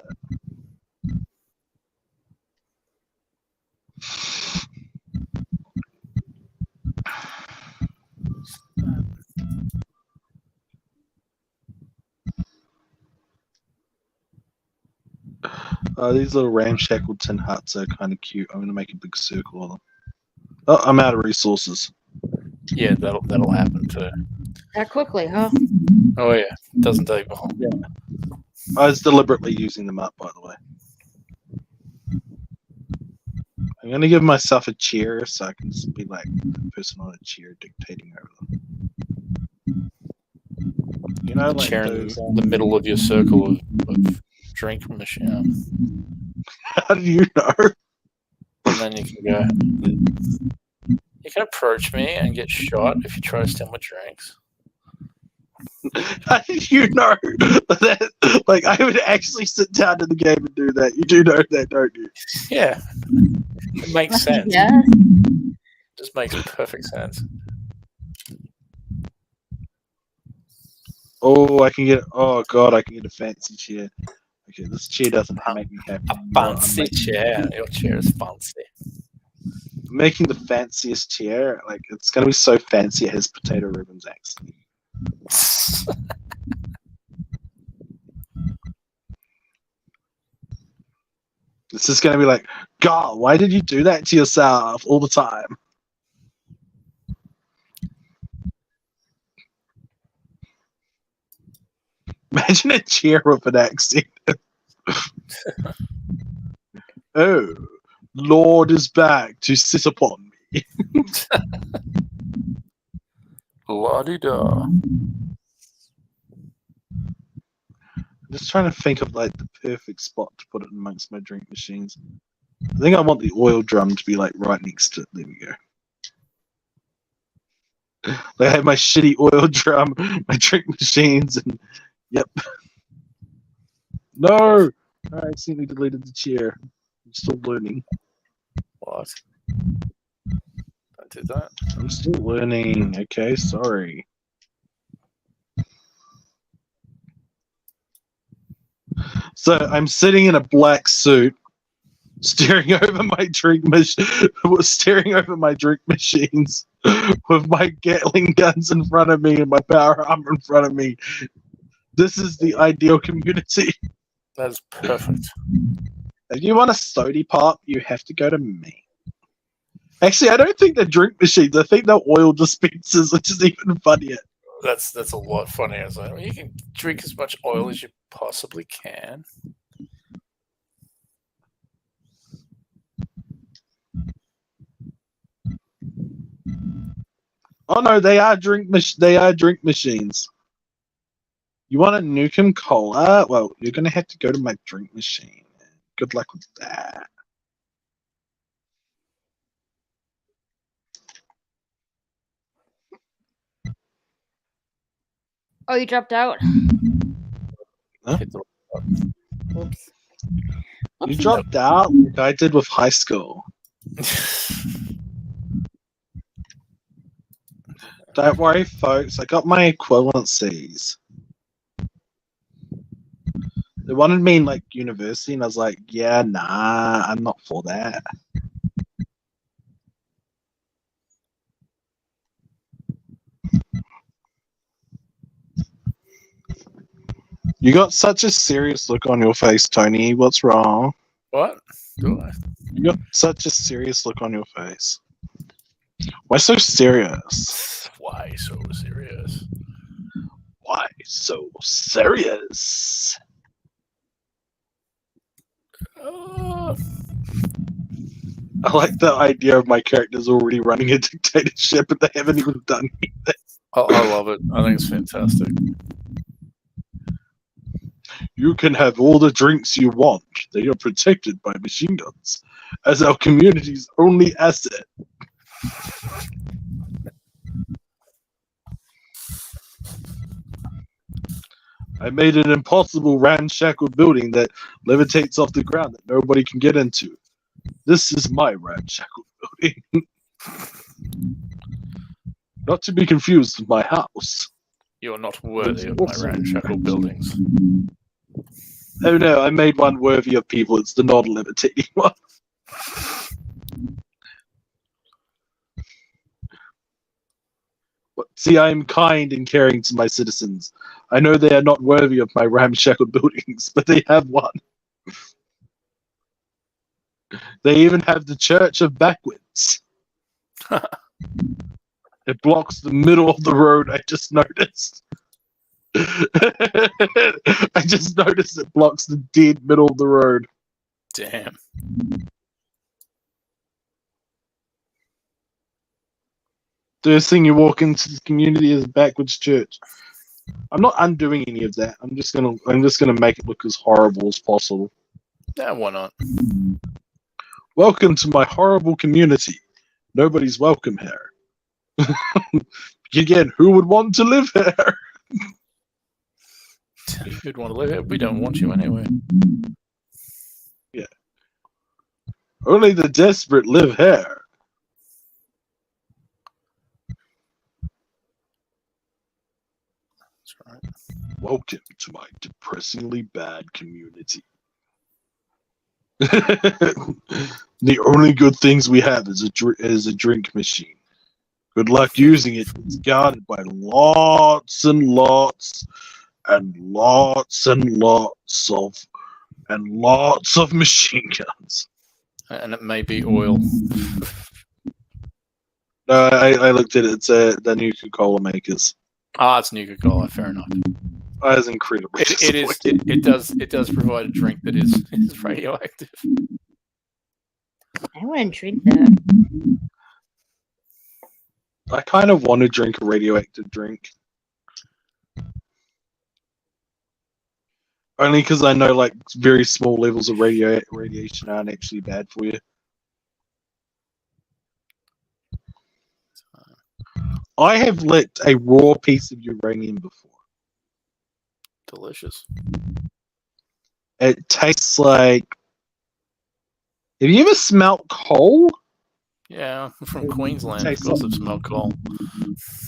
These little ramshackle tin huts are kind of cute. I'm going to make a big circle of them. Oh, I'm out of resources.
Yeah, that'll happen too.
That quickly, huh?
Oh yeah, doesn't take long.
Yeah. I was deliberately using them up, by the way. I'm going to give myself a chair so I can just be like the person on a chair dictating over them. You know,
The
like
chair
those,
in the middle of your circle of drink machine.
how do you know?
And then you can go. You can approach me and get shot if you try to steal my drinks.
How did you know that? Like, I would actually sit down in the game and do that. You do know that, don't you?
Yeah, it makes sense.
Yeah.
It just makes perfect sense.
Oh, I can get. Oh god, I can get a fancy chair. Okay, this chair doesn't make me happy.
A fancy chair. Your chair is fancy.
I'm making the fanciest chair. Like, it's gonna be so fancy it has potato ribbons accent. This is gonna be like, God, why did you do that to yourself all the time? Imagine a chair with an accent. Oh, Lord is back to sit upon me.
La-di-da.
I'm just trying to think of like the perfect spot to put it amongst my drink machines. I think I want the oil drum to be like right next to it. There we go. Like, I have my shitty oil drum, my drink machines, and yep. No! I accidentally deleted the chair. I'm still learning.
What? Don't do that.
I'm still learning. Okay, sorry. So I'm sitting in a black suit, staring over my drink machines, with my Gatling guns in front of me and my power armor in front of me. This is the ideal community.
That is perfect.
If you want a sody pop, you have to go to me. Actually, I don't think they're drink machines. I think they're oil dispensers, which is even funnier.
That's a lot funnier. It's like, well, you can drink as much oil as you possibly can.
Oh no, they are drink machines. You want a Nukem Cola? Well, you're gonna have to go to my drink machine. Good luck with that.
Oh, you dropped out?
Huh?
Hit the-
Oops.
You
Oopsie.
dropped out like I did with high school. Don't worry, folks. I got my equivalencies. They wanted me in like university, and I was like, "Yeah, nah, I'm not for that." You got such a serious look on your face, Tony. What's wrong?
What? Do I?
You got such a serious look on your face. Why so serious?
Why so serious?
Why so serious?
Uh,
I like the idea of my characters already running a dictatorship, but they haven't even done anything.
I love it. I think it's fantastic.
You can have all the drinks you want. They are protected by machine guns as our community's only asset. I made an impossible ramshackle building that levitates off the ground that nobody can get into. This is my ramshackle building. Not to be confused with my house.
You're not worthy of my ramshackle buildings.
Oh no, I made one worthy of people. It's the non-levitating one. See, I am kind and caring to my citizens. I know they are not worthy of my ramshackle buildings, but they have one. They even have the Church of Backwards. It blocks the middle of the road, I just noticed. I just noticed it blocks the dead middle of the road.
Damn.
First thing you walk into the community is a backwards church. I'm not undoing any of that. I'm just gonna make it look as horrible as possible.
Yeah, why not?
Welcome to my horrible community. Nobody's welcome here. Again, who would want to live here?
You'd want to live here. We don't want you anyway.
Yeah. Only the desperate live here.
That's right.
Welcome to my depressingly bad community. The only good things we have is a drink machine. Good luck using it. It's guarded by lots and lots and lots and lots of machine guns.
And it may be oil.
No, I looked at it. It's the Nuka-Cola makers.
Ah, it's Nuka-Cola. Fair enough.
I was incredibly disappointed.
It does provide a drink that is radioactive.
I want to drink that.
I kind of want to drink a radioactive drink. Only because I know like very small levels of radiation aren't actually bad for you. I have licked a raw piece of uranium before.
Delicious.
It tastes like... Have you ever smelt coal?
Yeah, I'm from Queensland. Of
Tastes
course,
like-
I've smelled coal.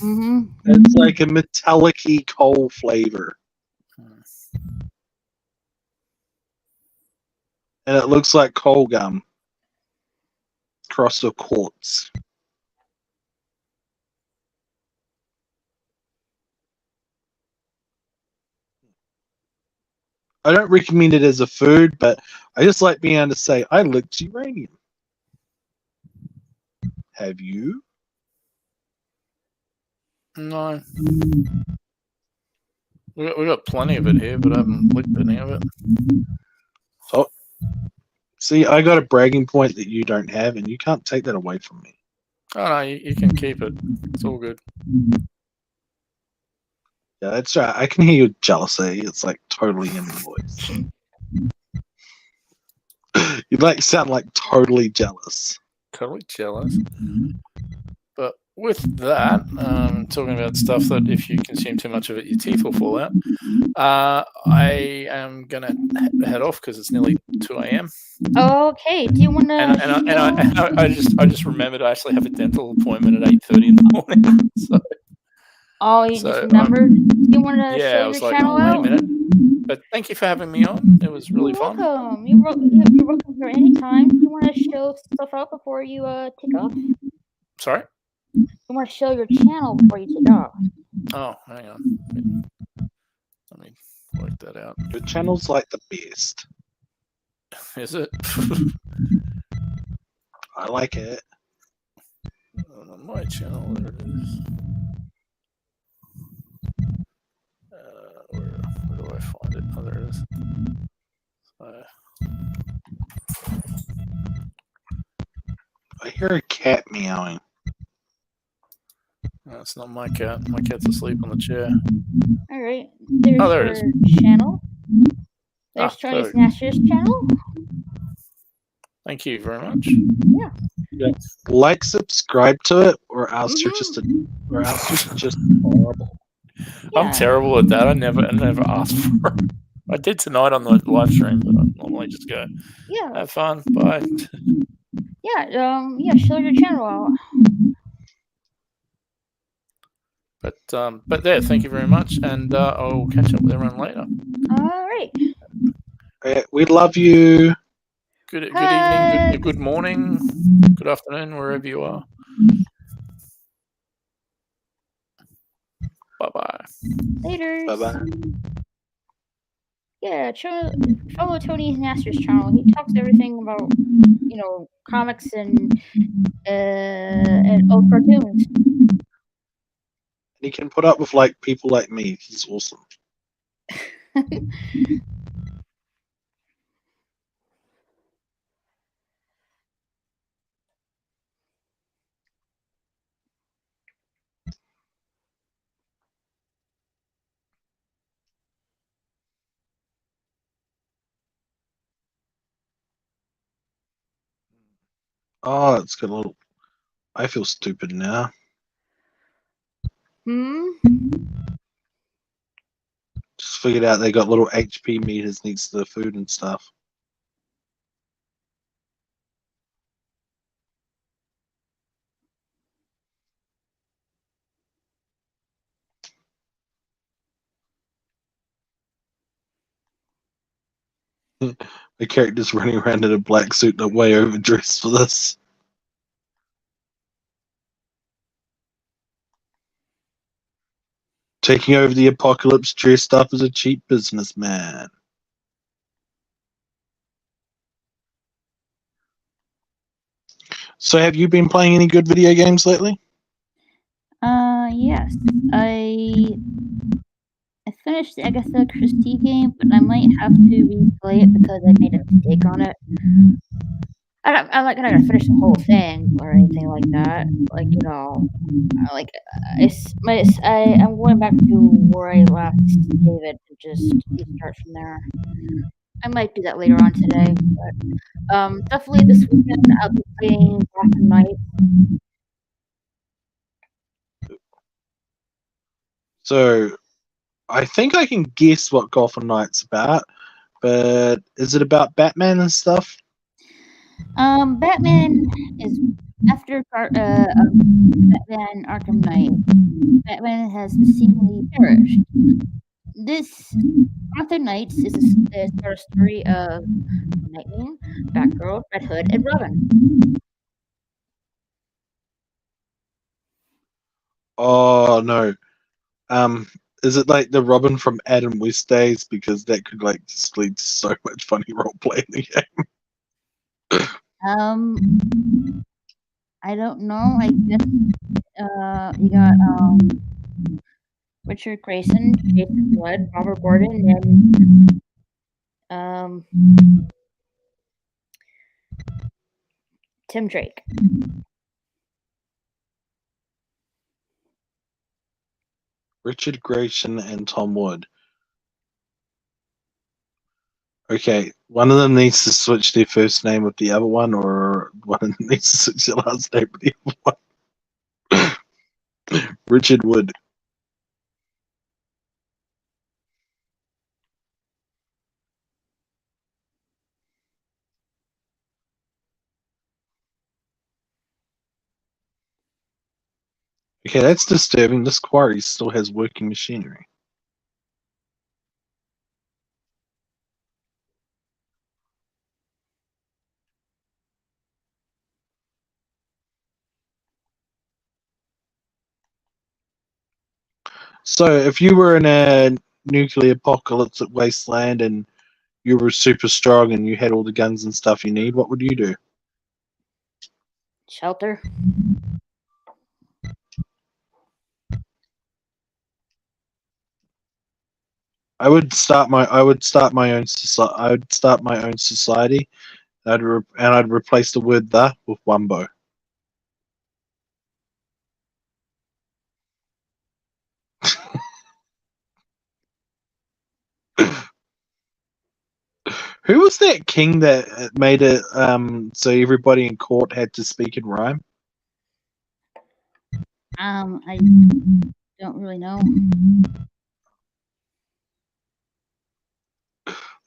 Mm-hmm.
It's like a metallic-y coal flavor. And it looks like coal gum. Crossed with quartz. I don't recommend it as a food, but I just like being able to say, I licked uranium. Have you?
No. We got plenty of it here, but I haven't licked any of it.
Oh, see, I got a bragging point that you don't have, and you can't take that away from me.
Oh no, you can keep it. It's all good.
Yeah, that's right. I can hear your jealousy. It's like totally in the voice. You like sound like totally jealous.
Totally jealous. But with that, talking about stuff that if you consume too much of it, your teeth will fall out. I am gonna head off because it's nearly 2 a.m.
Okay, do you want to?
And I just remembered I actually have a dental appointment at 8:30 in the morning. So
Oh, you
so,
just remembered? Do you want to
yeah,
show
I
your
was like,
channel
oh, wait a
out?
minute. But thank you for having me on. It was really
You're
fun.
welcome. You're welcome here anytime. Do you want to show stuff out before you take off?
Sorry?
You want to show your channel before you take off?
Oh, hang on. Let me work that out.
Your channel's like the best.
Is it?
I like it.
On my channel, there it is. Where do I find it? Oh, there it is.
I hear a cat meowing.
No, it's not my cat. My cat's asleep on the chair.
All right. There's
Oh, there it
your channel. There's
Ah,
Tony
perfect.
Snatcher's channel.
Thank you very much.
Yeah.
Like, subscribe to it, or else you're just horrible.
I'm
Yeah.
terrible at that. I never asked for it. I did tonight on the live stream, but I normally just go,
Yeah.
have fun, bye.
Yeah. Show your channel out.
But there, thank you very much, and I'll catch up with everyone later.
All right.
We love you.
Good evening,
Hugs.
good morning, good afternoon, wherever you are. Bye-bye.
Later.
Bye-bye.
Yeah, follow Tony Nasser's channel. He talks everything about, comics and old cartoons.
He can put up with like people like me. He's awesome. Oh, it's got a little. I feel stupid now. Just figured out they got little HP meters next to the food and stuff. The character's running around in a black suit that way overdressed for this. Taking over the apocalypse dressed up as a cheap businessman. So have you been playing any good video games lately?
Yes. I finished the Agatha Christie game, but I might have to replay it because I made a mistake on it. I'm not gonna finish the whole thing or anything like that. I'm going back to where I left David and just start from there. I might do that later on today, but definitely this weekend I'll be playing Gotham Knights.
So I think I can guess what Gotham Knight's about, but is it about Batman and stuff?
Batman is after Batman Arkham Knight. Batman has seemingly perished. This Gotham Knights is a story of Nightwing, Batgirl, Red Hood, and Robin.
Oh no. Is it like the Robin from Adam West days? Because that could like just lead to so much funny role play in the game.
I don't know. I guess you got Richard Grayson, Jason Blood, Robert Gordon, and Tim Drake.
Richard Grayson and Tom Wood. Okay, one of them needs to switch their first name with the other one, or one of them needs to switch their last name with the other one. Richard Wood. Okay, that's disturbing. This quarry still has working machinery. So, if you were in a nuclear apocalyptic wasteland and you were super strong and you had all the guns and stuff you need, what would you do?
Shelter.
I would start my own society. And I'd replace the word "the" with "wumbo." Who was that king that made it so everybody in court had to speak in rhyme?
I don't really know.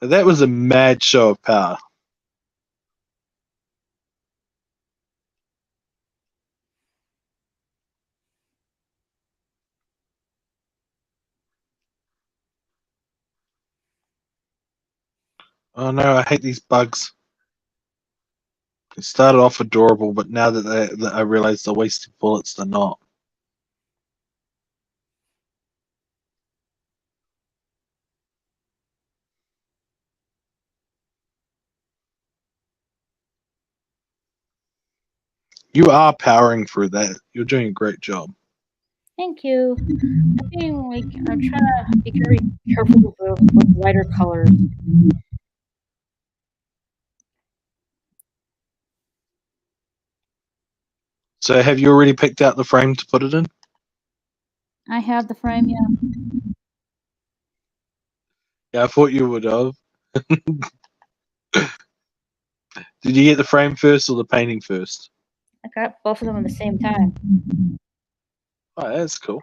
That was a mad show of power. Oh no, I hate these bugs. It started off adorable, but now that I realize they're wasting bullets, they're not. You are powering through that. You're doing a great job.
Thank you. I'm trying to be very careful with lighter colors.
So, have you already picked out the frame to put it in?
I have the frame, yeah.
Yeah, I thought you would have. Did you get the frame first or the painting first?
I got both of them at the same time.
Oh, that's cool.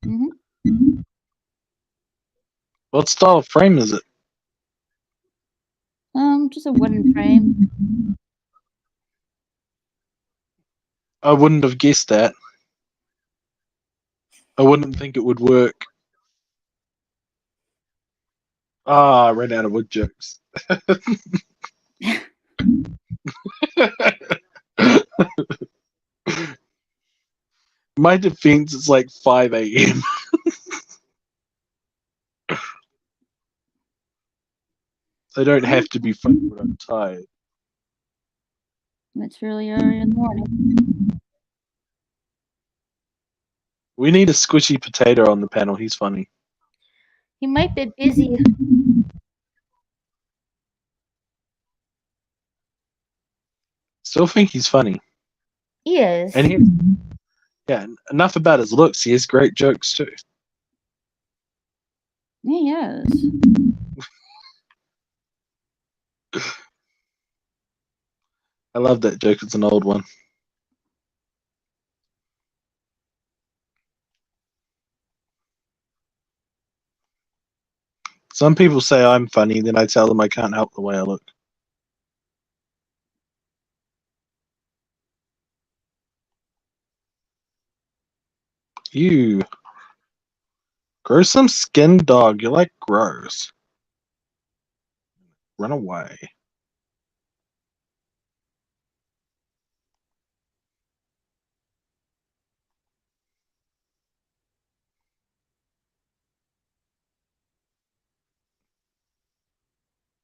Hmm.
What style of frame is it?
Just a wooden frame.
I wouldn't have guessed that. I wouldn't think it would work. Ah, I ran out of wood jokes. My defense is like 5 a.m. I don't have to be funny when I'm tired.
It's really early in the morning.
We need a squishy potato on the panel. He's funny.
He might be busy.
Still think he's funny.
He is.
And yeah, enough about his looks. He has great jokes too.
He is.
I love that joke. It's an old one. Some people say I'm funny, then I tell them I can't help the way I look. You gruesome skinned dog. You're like gross. Run away.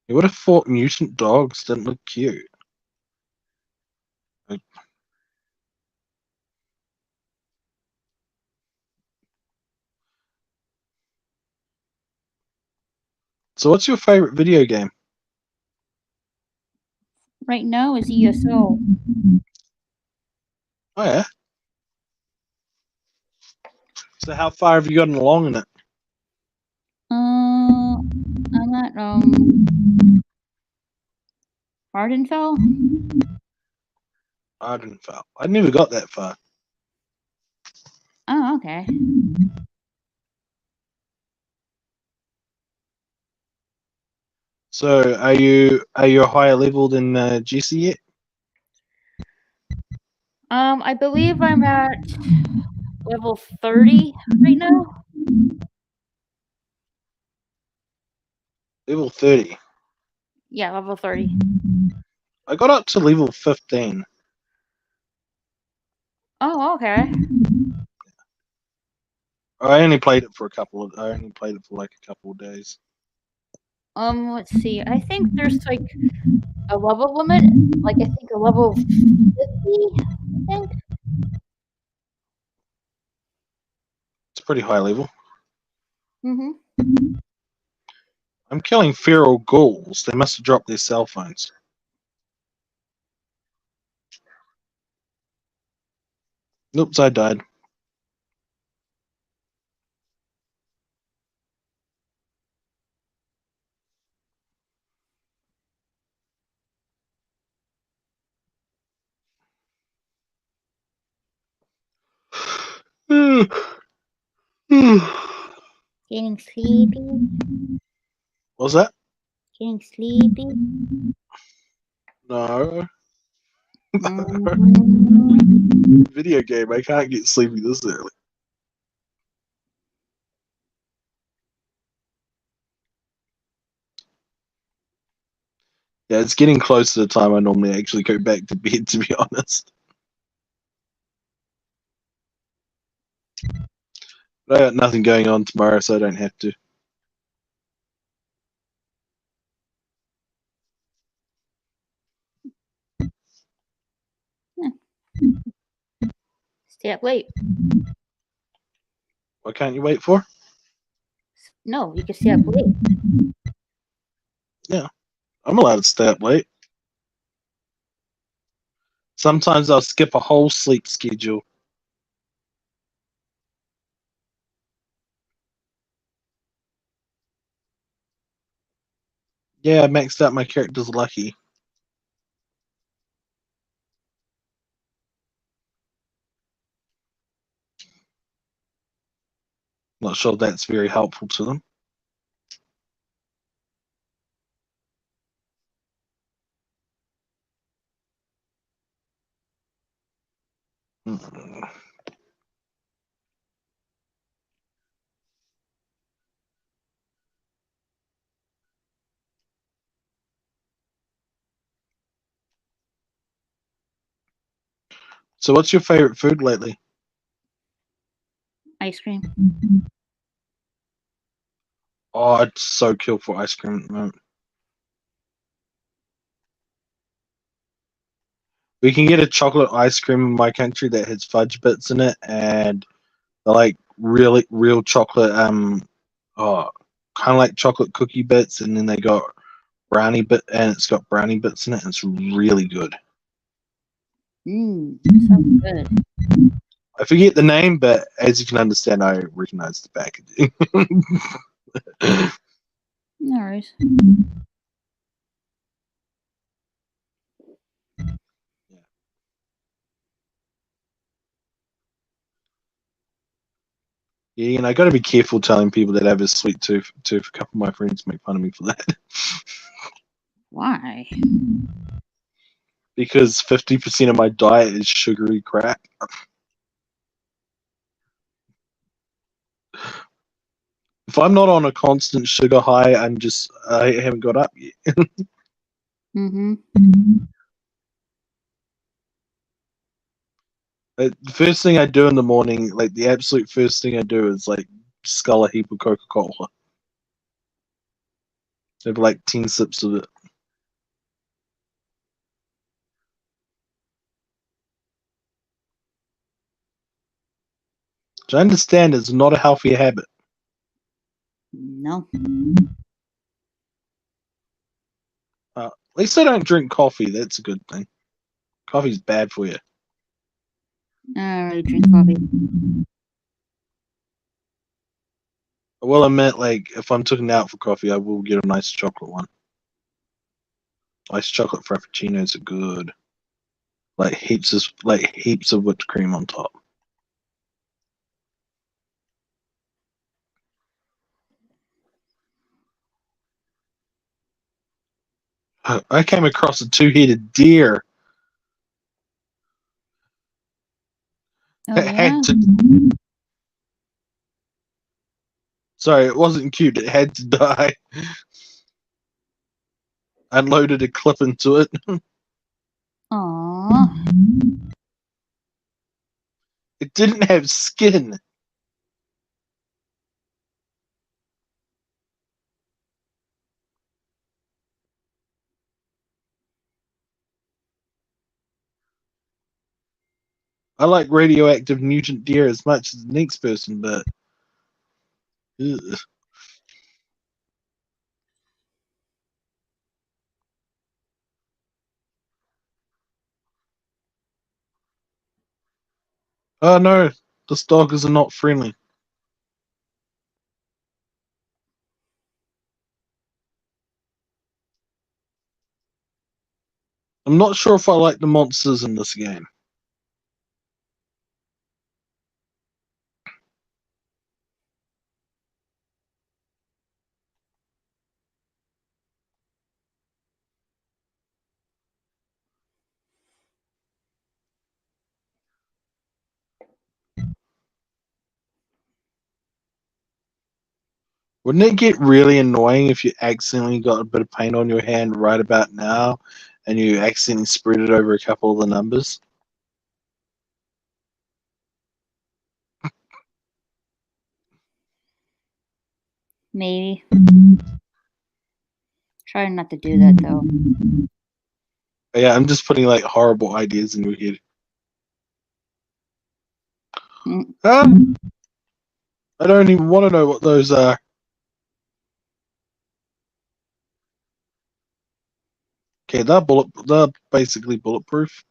You would have thought mutant dogs didn't look cute. So, what's your favorite video game?
Right now is ESO.
Oh yeah. So, how far have you gotten along in it?
I'm at Ardenfell.
Ardenfell. I never got that far.
Oh, okay.
So, are you higher level than Jesse yet?
I believe I'm at level 30 right now.
Level 30.
Yeah, level 30.
I got up to level 15.
Oh, okay.
I only played it for like a couple of days.
Let's see. I think there's like a level limit. Like I think a level 50, I think.
It's pretty high level.
Mm-hmm.
I'm killing feral ghouls. They must have dropped their cell phones. Oops, I died.
Getting sleepy.
What's that?
Getting sleepy.
No.
Mhm.
Video game. I can't get sleepy this early. Yeah, it's getting close to the time I normally actually go back to bed, to be honest. But I got nothing going on tomorrow, so I don't have to.
Stay up late.
What can't you wait for?
No, you can stay up late.
I'm allowed to stay up late. Sometimes I'll skip a whole sleep schedule. Yeah, I maxed out my character's lucky. Not sure that's very helpful to them. Hmm. So, what's your favorite food lately?
Ice cream.
Oh, I'd so kill for ice cream at the moment. We can get a chocolate ice cream in my country that has fudge bits in it, and they're like really real chocolate. Oh, kind of like chocolate cookie bits, and then they got brownie bit, and it's got brownie bits in it. And it's really good.
Sounds good.
I forget the name, but as you can understand, I recognize the packaging.
No worries.
Yeah, and I got to be careful telling people that I have a sweet tooth. A couple of my friends make fun of me for that
Why?
because 50% of my diet is sugary crap. If I'm not on a constant sugar high, I haven't got up yet.
Mm-hmm.
The first thing I do in the morning, like the absolute first thing I do, is like scull a heap of Coca Cola. Have like 10 sips of it. Which I understand is not a healthy habit.
No.
At least I don't drink coffee. That's a good thing. Coffee's bad for you.
I don't really drink coffee.
Well, I meant like if I'm taking out for coffee, I will get a nice chocolate one. Nice chocolate frappuccinos are good. Like heaps of whipped cream on top. I came across a two-headed deer.
Oh
It
yeah.
had to. Sorry, it wasn't cute. It had to die. I loaded a clip into it.
Aww.
It didn't have skin. I like radioactive mutant deer as much as the next person, but ugh. Oh no, this dog is not friendly. I'm not sure if I like the monsters in this game. Wouldn't it get really annoying if you accidentally got a bit of paint on your hand right about now and you accidentally spread it over a couple of the numbers?
Maybe. Try not to do that though.
Yeah, I'm just putting like horrible ideas in your head.
Mm.
I don't even want to know what those are. Okay, they're basically bulletproof.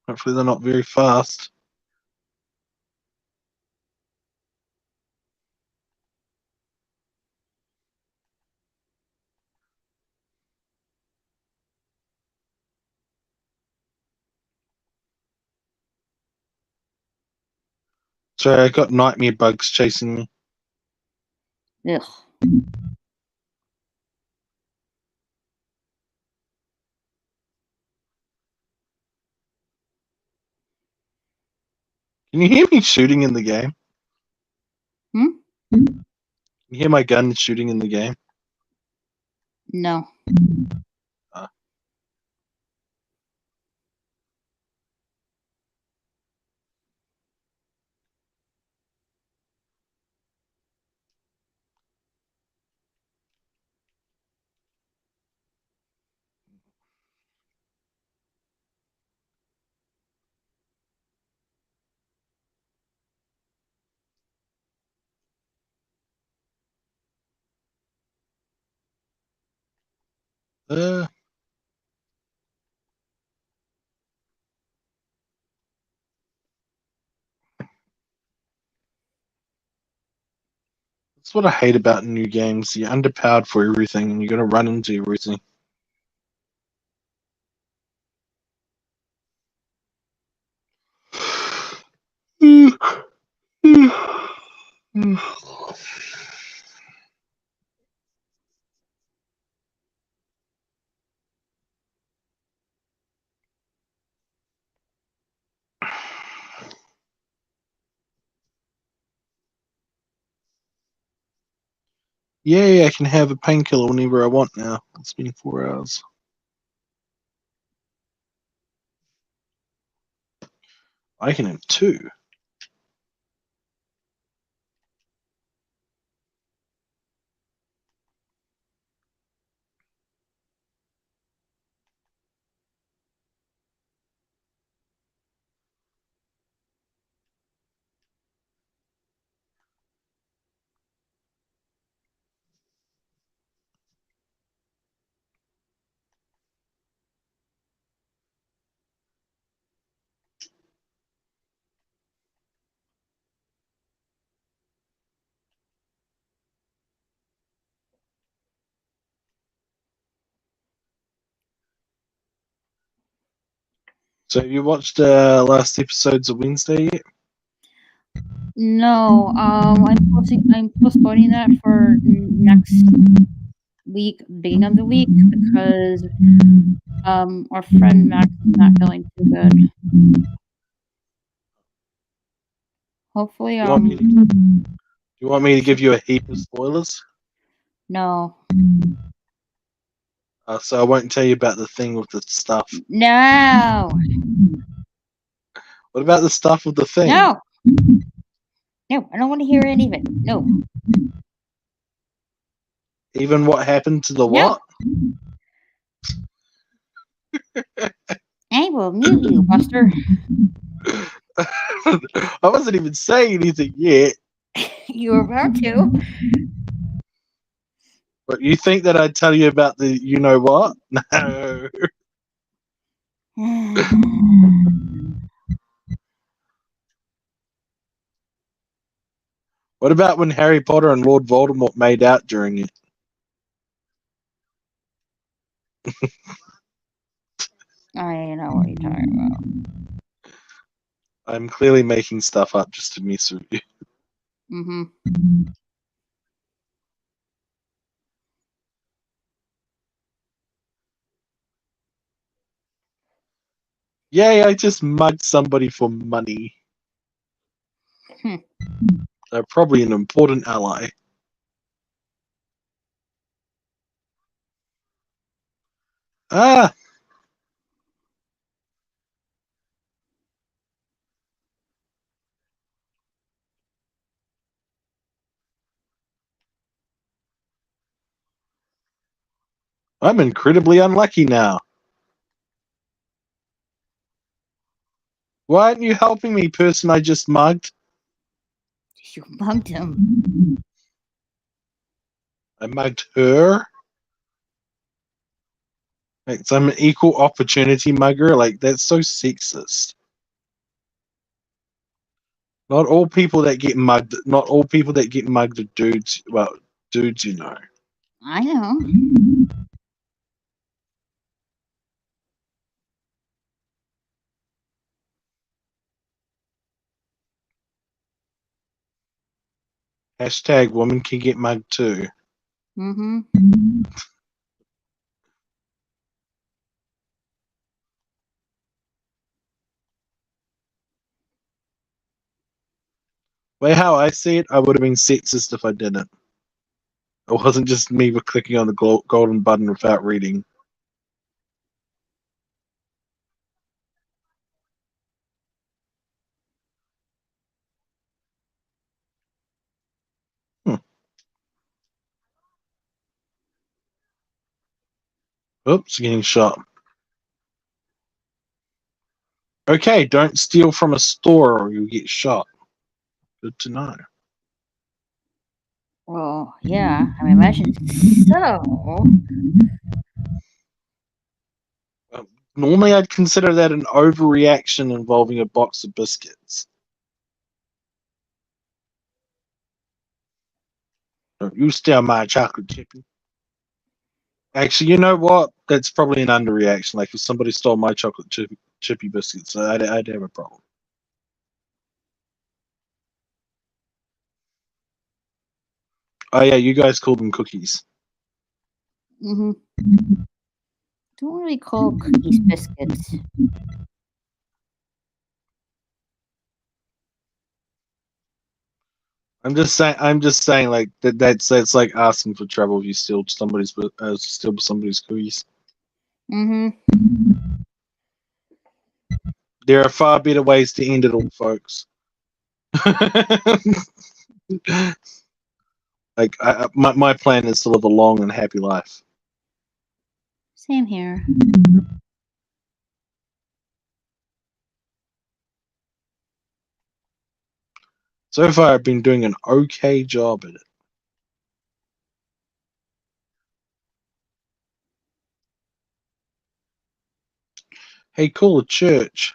Hopefully they're not very fast. Sorry, I got nightmare bugs chasing me.
Ugh.
Can you hear me shooting in the game?
Hmm?
Can you hear my gun shooting in the game?
No.
Uh, that's what I hate about new games. You're underpowered for everything and you're going to run into everything. Yay, I can have a painkiller whenever I want now. It's been 4 hours. I can have two. So you watched the last episodes of Wednesday yet?
No, I'm postponing that for next week, beginning of the week, because our friend Max is not feeling too good. Hopefully,
Do you want me to give you a heap of spoilers?
no.
So I won't tell you about the thing with the stuff.
No.
What about the stuff with the thing?
No. No, I don't want to hear any of it. No.
Even what happened to the
No.
what?
I will mute you, Buster.
I wasn't even saying anything yet.
You were about to.
But you think that I'd tell you about the you know what? No. What about when Harry Potter and Lord Voldemort made out during it?
I know what you're talking about.
I'm clearly making stuff up just to mess with you.
Mm-hmm.
Yay, I just mugged somebody for money. They're probably an important ally. Ah! I'm incredibly unlucky now. Why aren't you helping me, person I just mugged?
You mugged him.
I mugged her? Like, so I'm an equal opportunity mugger? Like, that's so sexist. Not all people that get mugged are dudes. Well, dudes, you know.
I know.
Hashtag women can get mugged too.
Mm-hmm.
Way how I see it, I would have been sexist if I didn't. It wasn't just me clicking on the golden button without reading. Oops, getting shot. Okay, don't steal from a store or you'll get shot. Good to know.
Well, yeah, I imagine so.
Normally, I'd consider that an overreaction involving a box of biscuits. Don't you steal my chocolate chippy. Actually, you know what? That's probably an underreaction. Like, if somebody stole my chocolate chippy biscuits, I'd have a problem. Oh, yeah, you guys call them cookies.
Mm-hmm. Don't really call cookies biscuits.
I'm just saying, like that's like asking for trouble if you steal somebody's cookies.
Mm-hmm.
There are far better ways to end it all, folks. Like my plan is to live a long and happy life.
Same here.
So far, I've been doing an okay job at it. Hey, cool, a church.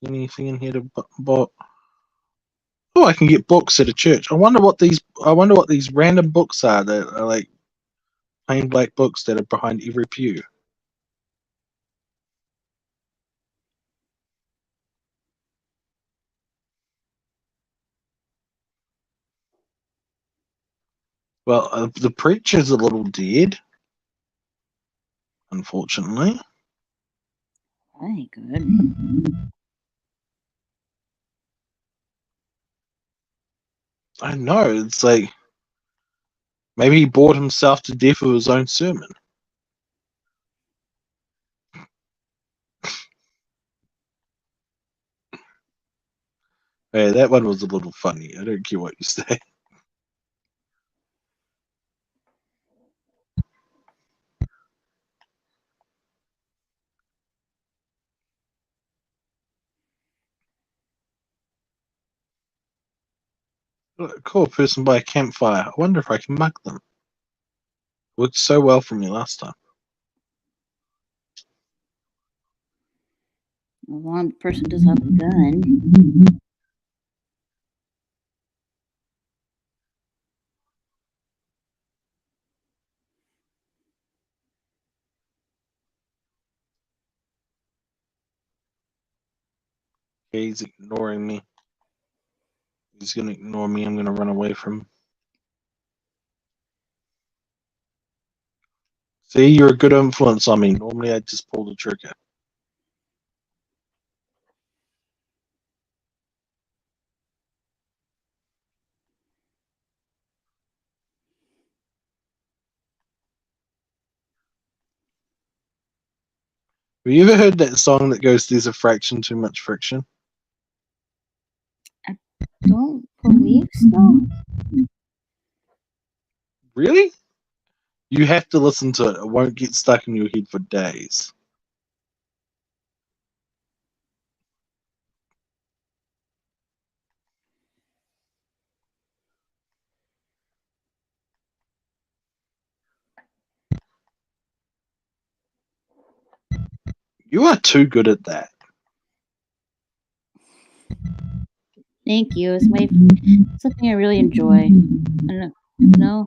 Anything in here to buy? Oh, I can get books at a church. I wonder what these random books are that are like plain black books that are behind every pew. Well, the preacher's a little dead, unfortunately.
Very good.
I know, it's like maybe he bored himself to death with his own sermon. Hey, that one was a little funny. I don't care what you say. Cool person by a campfire. I wonder if I can mug them. Worked so well for me last time.
Well, one person does have a gun.
He's ignoring me. He's gonna ignore me. I'm gonna run away from him. See, you're a good influence on me. Normally, I just pull the trigger. Have you ever heard that song that goes, "There's a fraction too much friction"?
Don't believe so.
Really? You have to listen to it. It won't get stuck in your head for days. You are too good at that.
Thank you. It's something I really enjoy. I don't know.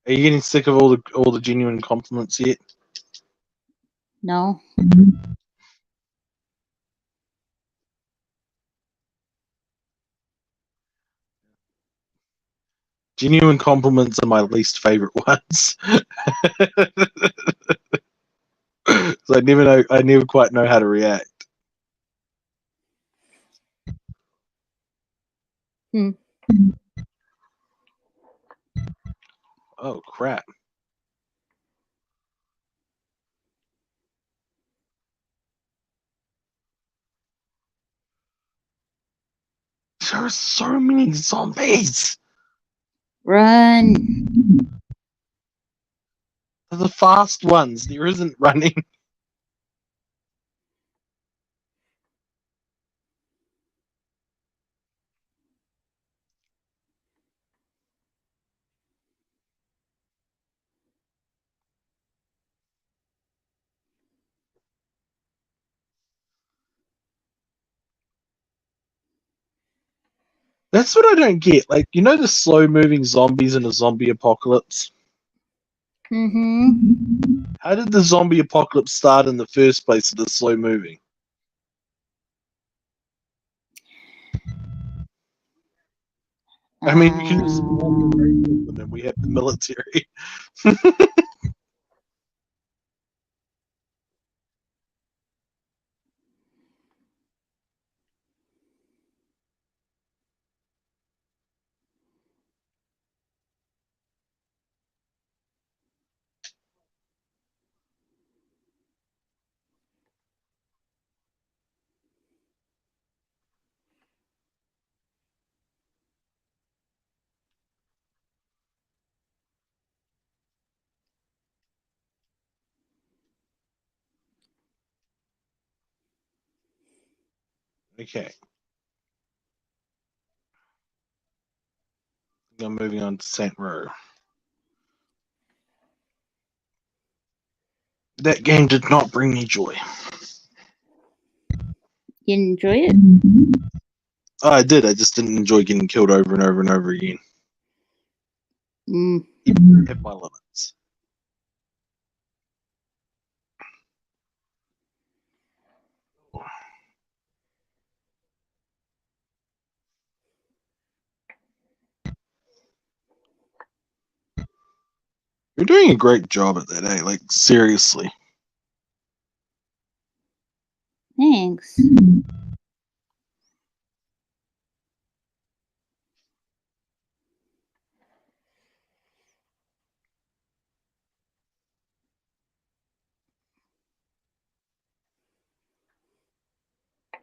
Are you getting sick of all the genuine compliments yet?
No.
Genuine compliments are my least favorite ones. So I never quite know how to react.
Hmm.
Oh crap. There are so many zombies.
Run.
They're the fast ones. There isn't running. That's what I don't get. Like, you know the slow moving zombies in a zombie apocalypse?
Mm-hmm.
How did the zombie apocalypse start in the first place if it's slow moving? I mean, you can just walk away from them and we have the military. Okay. I'm moving on to Saint Row. That game did not bring me joy.
You enjoy it?
Oh, I did. I just didn't enjoy getting killed over and over and over again.
Mm.
I have my limits. You're doing a great job at that, eh? Like, seriously.
Thanks.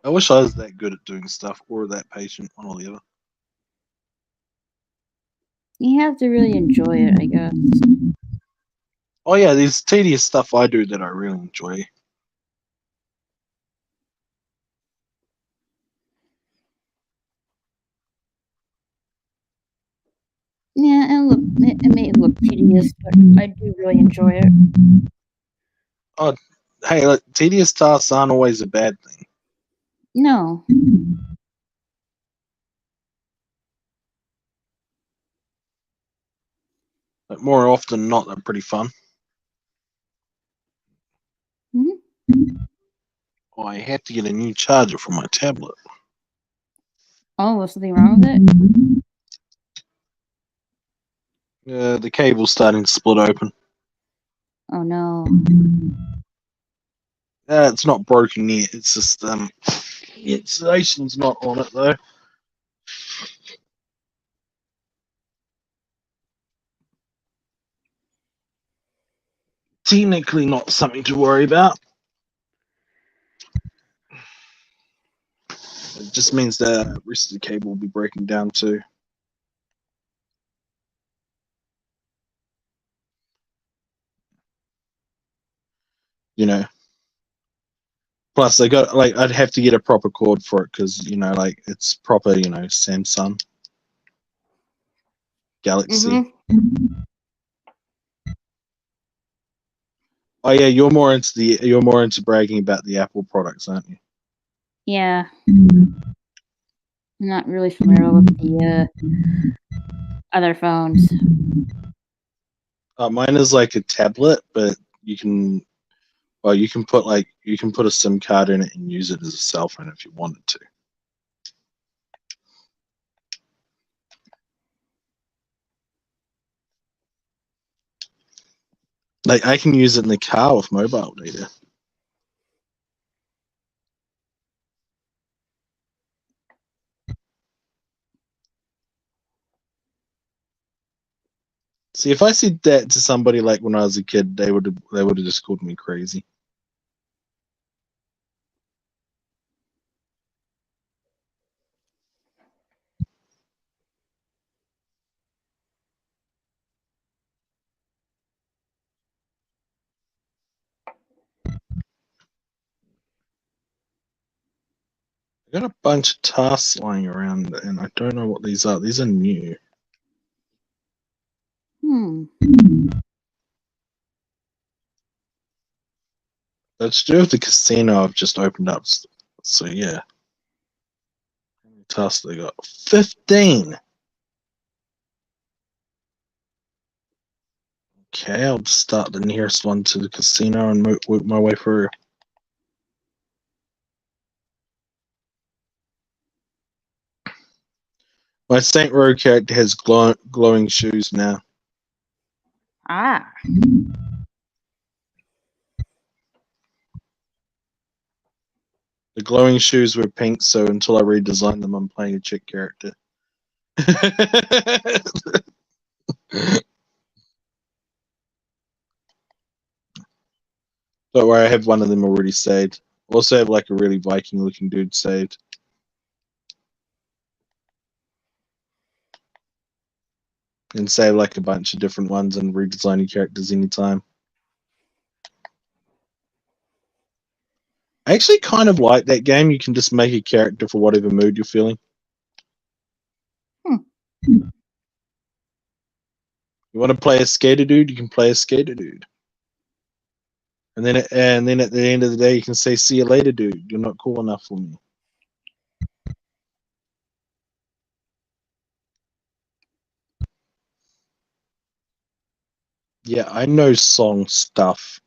I wish I was that good at doing stuff or that patient, one or the other.
You have to really enjoy it, I guess.
Oh yeah, there's tedious stuff I do that I really enjoy.
Yeah, and look, it may look tedious, but I do really enjoy it.
Oh, hey, look, tedious tasks aren't always a bad thing.
No.
But more often than not, they're pretty fun. Oh, I had to get a new charger for my tablet.
Oh, was something wrong with it?
The cable's starting to split open.
Oh no.
It's not broken yet. It's just the insulation's not on it though. Technically, not something to worry about. It just means the rest of the cable will be breaking down too. You know. Plus, I got like I'd have to get a proper cord for it because like it's proper, Samsung Galaxy. Oh yeah, you're more into bragging about the Apple products, aren't you?
Yeah. I'm not really familiar with the other phones.
Mine is like a tablet, but you can put a SIM card in it and use it as a cell phone if you wanted to. Like I can use it in the car with mobile data. See, if I said that to somebody like when I was a kid, they would have just called me crazy. I got a bunch of tasks lying around, and I don't know what these are. These are new. That's to do with the casino I've just opened up. So yeah. How many tasks they got? 15. Okay, I'll just start the nearest one to the casino and work my way through. My Saint Row character has glowing shoes now.
Ah.
The glowing shoes were pink, so until I redesign them, I'm playing a chick character. Don't worry, I have one of them already saved. Also have like a really Viking looking dude saved. And save like a bunch of different ones and redesign your characters anytime. I actually kind of like that game. You can just make a character for whatever mood you're feeling. You want to play a skater dude, you can play a skater dude. And then at the end of the day, you can say, "See you later, dude. You're not cool enough for me." Yeah, I know song stuff.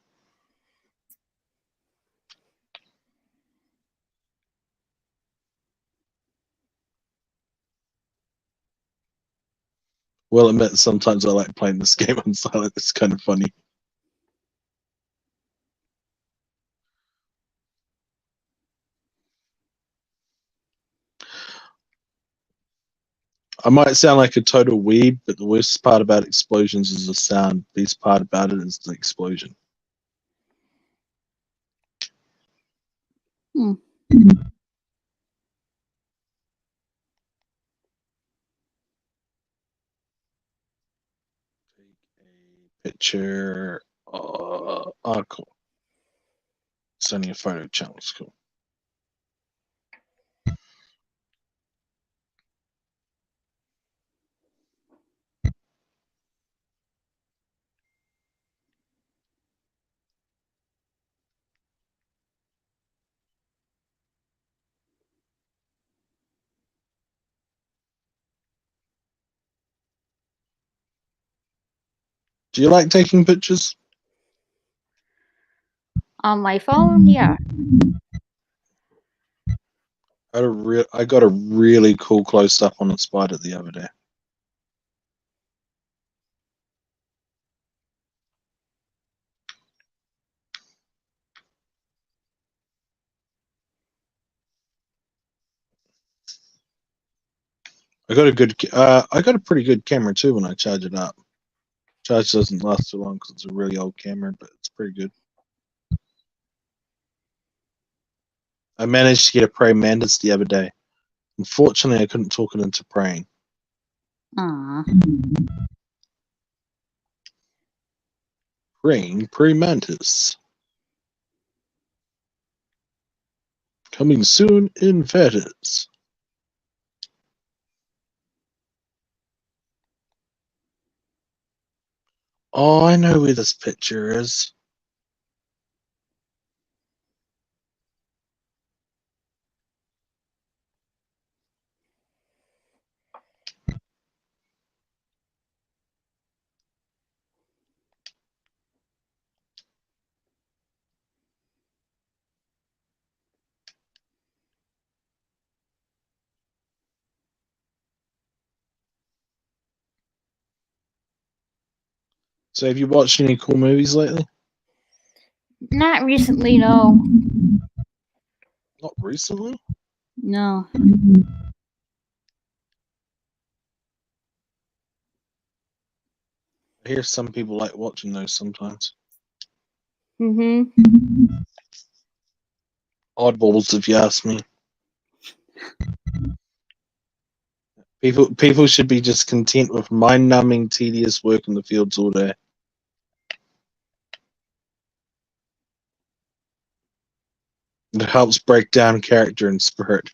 will admit sometimes I like playing this game on silent. It's kind of funny. I might sound like a total weeb, but the worst part about explosions is the sound. Best part about it is the explosion.
Hmm.
Picture. Oh, cool. It's only a photo channel. It's cool. Do you like taking pictures?
On my phone, yeah.
I got a really cool close up on a spider the other day. I got a pretty good camera too when I charge it up. Charge doesn't last too long because it's a really old camera, but it's pretty good. I managed to get a praying mantis the other day. Unfortunately, I couldn't talk it into praying.
Aw.
Praying praying mantis. Coming soon in fetters. Oh, I know where this picture is. So, have you watched any cool movies lately?
Not recently, no.
Not recently.
No.
I hear some people like watching those sometimes.
Mm-hmm.
Oddballs, if you ask me. People should be just content with mind-numbing, tedious work in the fields all day. It helps break down character and spirit.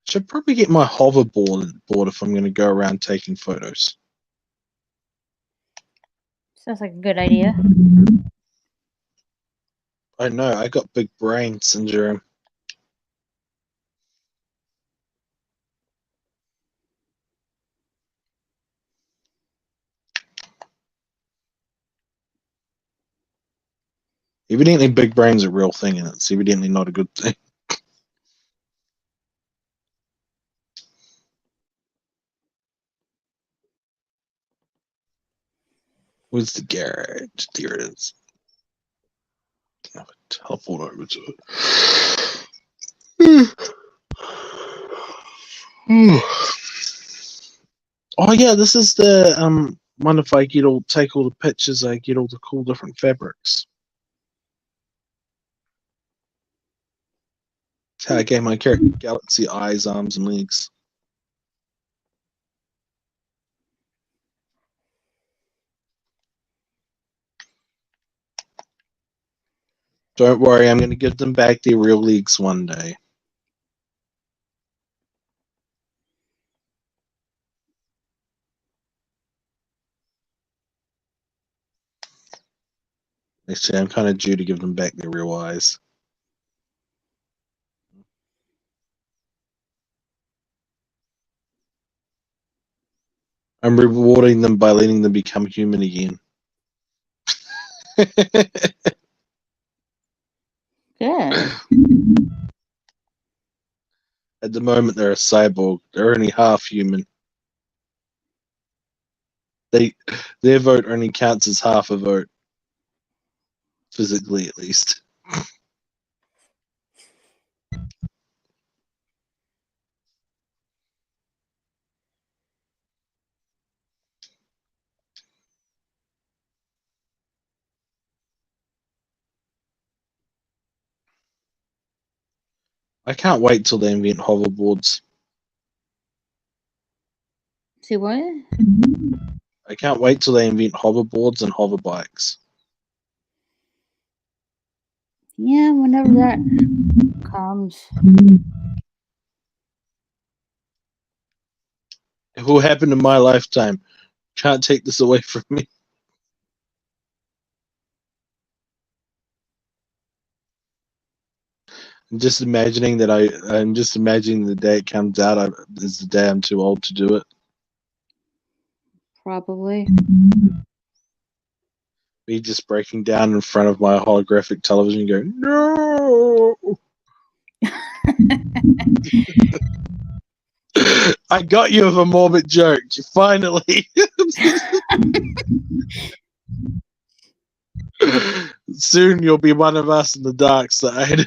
Should probably get my hoverboard if I'm going to go around taking photos.
Sounds like a good idea.
I know, I got big brain syndrome. Evidently, big brain's a real thing, and it's evidently not a good thing. Where's the garage? There it is. I'll teleport over to it. Oh yeah, this is the one. If I take all the pictures, I get all the cool different fabrics. That's how I gave my character galaxy eyes, arms, and legs. Don't worry, I'm going to give them back their real legs one day. Actually, I'm kind of due to give them back their real eyes. I'm rewarding them by letting them become human again.
Good.
At the moment, they're a cyborg. They're only half human. Their vote only counts as half a vote, physically at least. I can't wait till they invent hoverboards.
See what?
I can't wait till they invent hoverboards and hoverbikes.
Yeah, whenever that comes.
It will happen in my lifetime. Can't take this away from me. I'm just imagining the day it comes out is the day I'm too old to do it.
Probably.
Me just breaking down in front of my holographic television going, no! I got you with a morbid joke. Finally. Soon you'll be one of us in the dark side.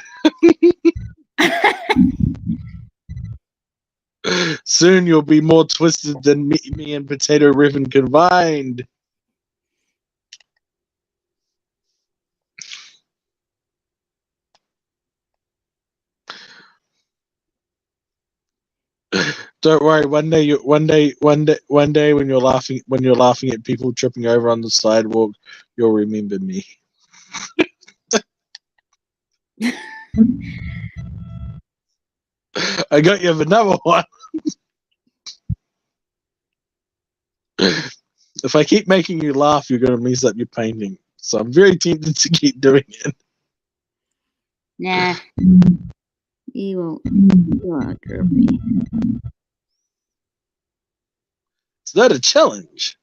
Soon you'll be more twisted than me and Potato Ribbon combined. Don't worry. One day, when you're laughing at people tripping over on the sidewalk, you'll remember me. I got you with another one. If I keep making you laugh, you're going to mess up your painting. So I'm very tempted to keep doing it.
Nah. You won't hurt me.
Is that a challenge?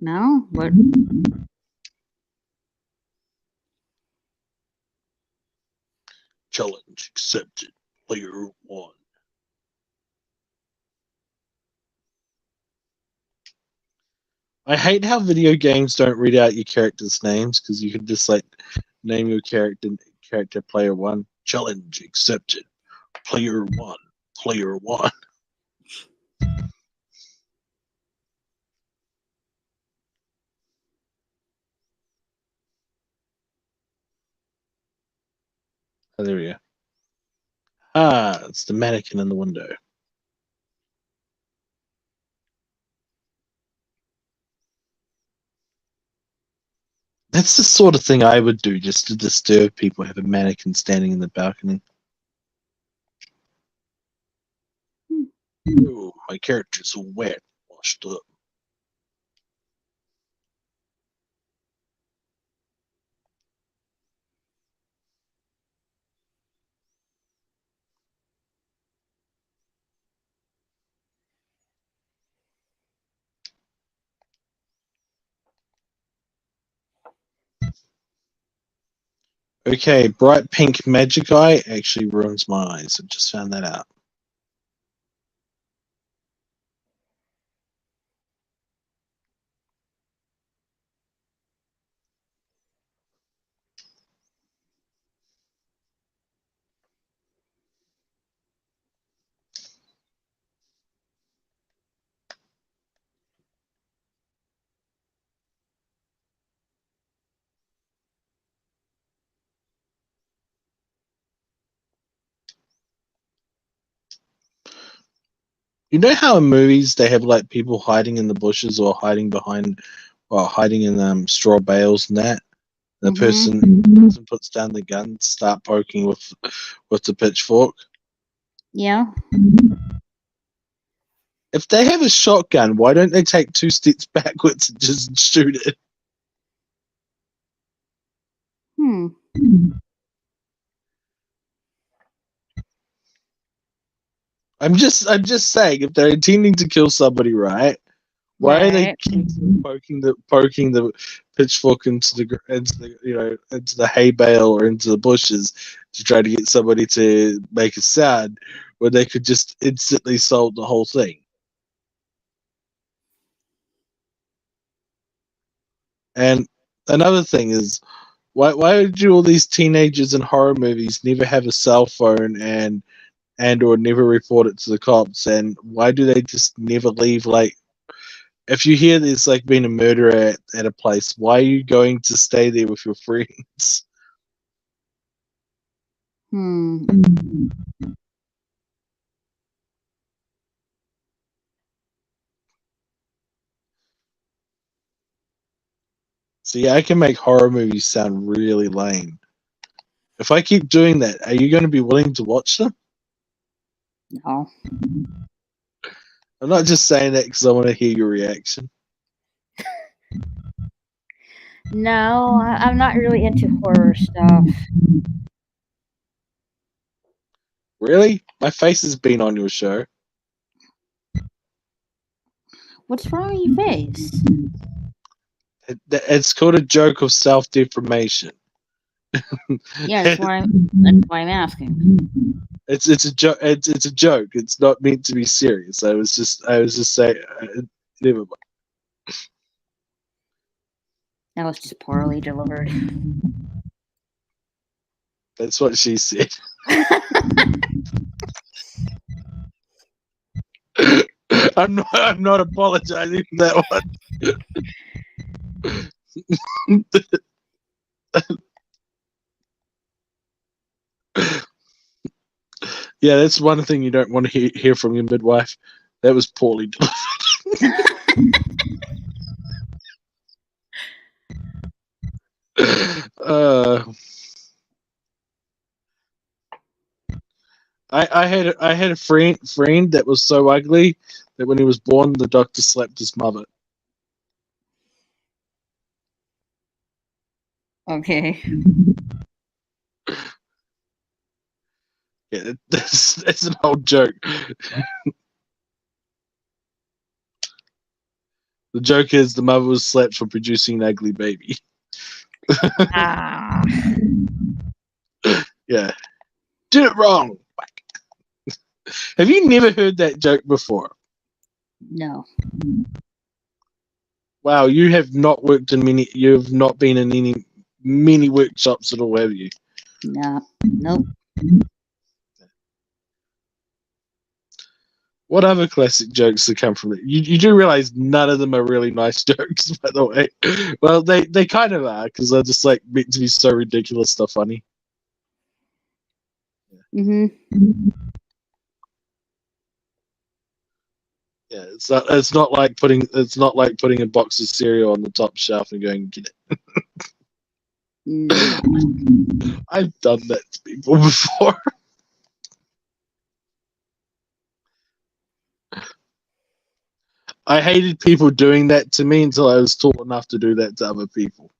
No? But
Challenge accepted. Player 1. I hate how video games don't read out your characters' names, because you can just like name your character player 1. Challenge accepted. Player 1. Player 1. Oh, there we go. Ah, it's the mannequin in the window. That's the sort of thing I would do just to disturb people. Have a mannequin standing in the balcony. Oh, my character's wet, washed up. Okay, bright pink magic eye actually ruins my eyes. I just found that out. You know how in movies they have like people hiding in the bushes or hiding in straw bales and that? The person puts down the gun, start poking with the pitchfork.
yeah.
If they have a shotgun, why don't they take 2 steps backwards and just shoot it? I'm just saying, if they're intending to kill somebody, right? Why are they
Right.
poking the pitchfork into the hay bale or into the bushes to try to get somebody to make a sound when they could just instantly solve the whole thing? And another thing is, why do all these teenagers in horror movies never have a cell phone and or never report it to the cops? And why do they just never leave? Like, if you hear there's like been a murder at a place, why are you going to stay there with your friends?
Hmm.
See, I can make horror movies sound really lame. If I keep doing that, are you going to be willing to watch them?
No.
I'm not just saying that because I want to hear your reaction.
No, I'm not really into horror stuff.
Really? My face has been on your show.
What's wrong with your face?
It's called a joke of self-defamation.
Yeah, that's why I'm asking.
It's a joke. It's a joke. It's not meant to be serious. I was just saying. Never mind.
That was just poorly delivered.
That's what she said. I'm not apologizing for that one. Yeah, that's one thing you don't want to hear from your midwife. That was poorly delivered. I had a friend that was so ugly that when he was born, the doctor slapped his mother.
Okay.
Yeah, that's an old joke. The joke is the mother was slapped for producing an ugly baby.
Ah.
Yeah, did it wrong. Have you never heard that joke before?
No.
Wow, you have not worked in many. You have not been in any many workshops at all, have you?
No. Nope.
What other classic jokes that come from it? You do realize none of them are really nice jokes, by the way. Well, they kind of are because they're just like meant to be so ridiculous stuff funny.
Mm-hmm.
Yeah, it's not like putting a box of cereal on the top shelf and going get it.
No.
I've done that to people before. I hated people doing that to me until I was tall enough to do that to other people.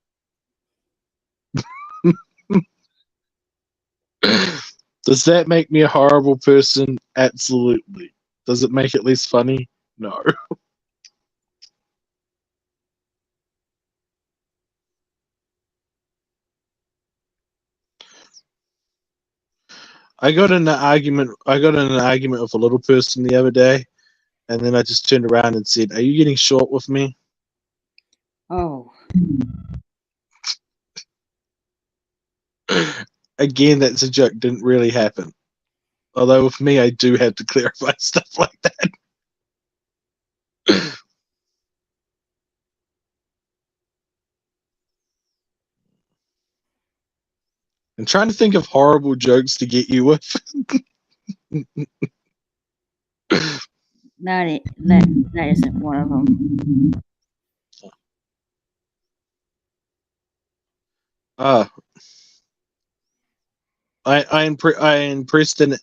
Does that make me a horrible person? Absolutely. Does it make it less funny? No. I got in an argument with a little person the other day, and then I just turned around and said, "Are you getting short with me?"
Oh.
Again, that's a joke. Didn't really happen. Although with me, I do have to clarify stuff like that. I'm trying to think of horrible jokes to get you with.
That isn't one of them.
I impressed an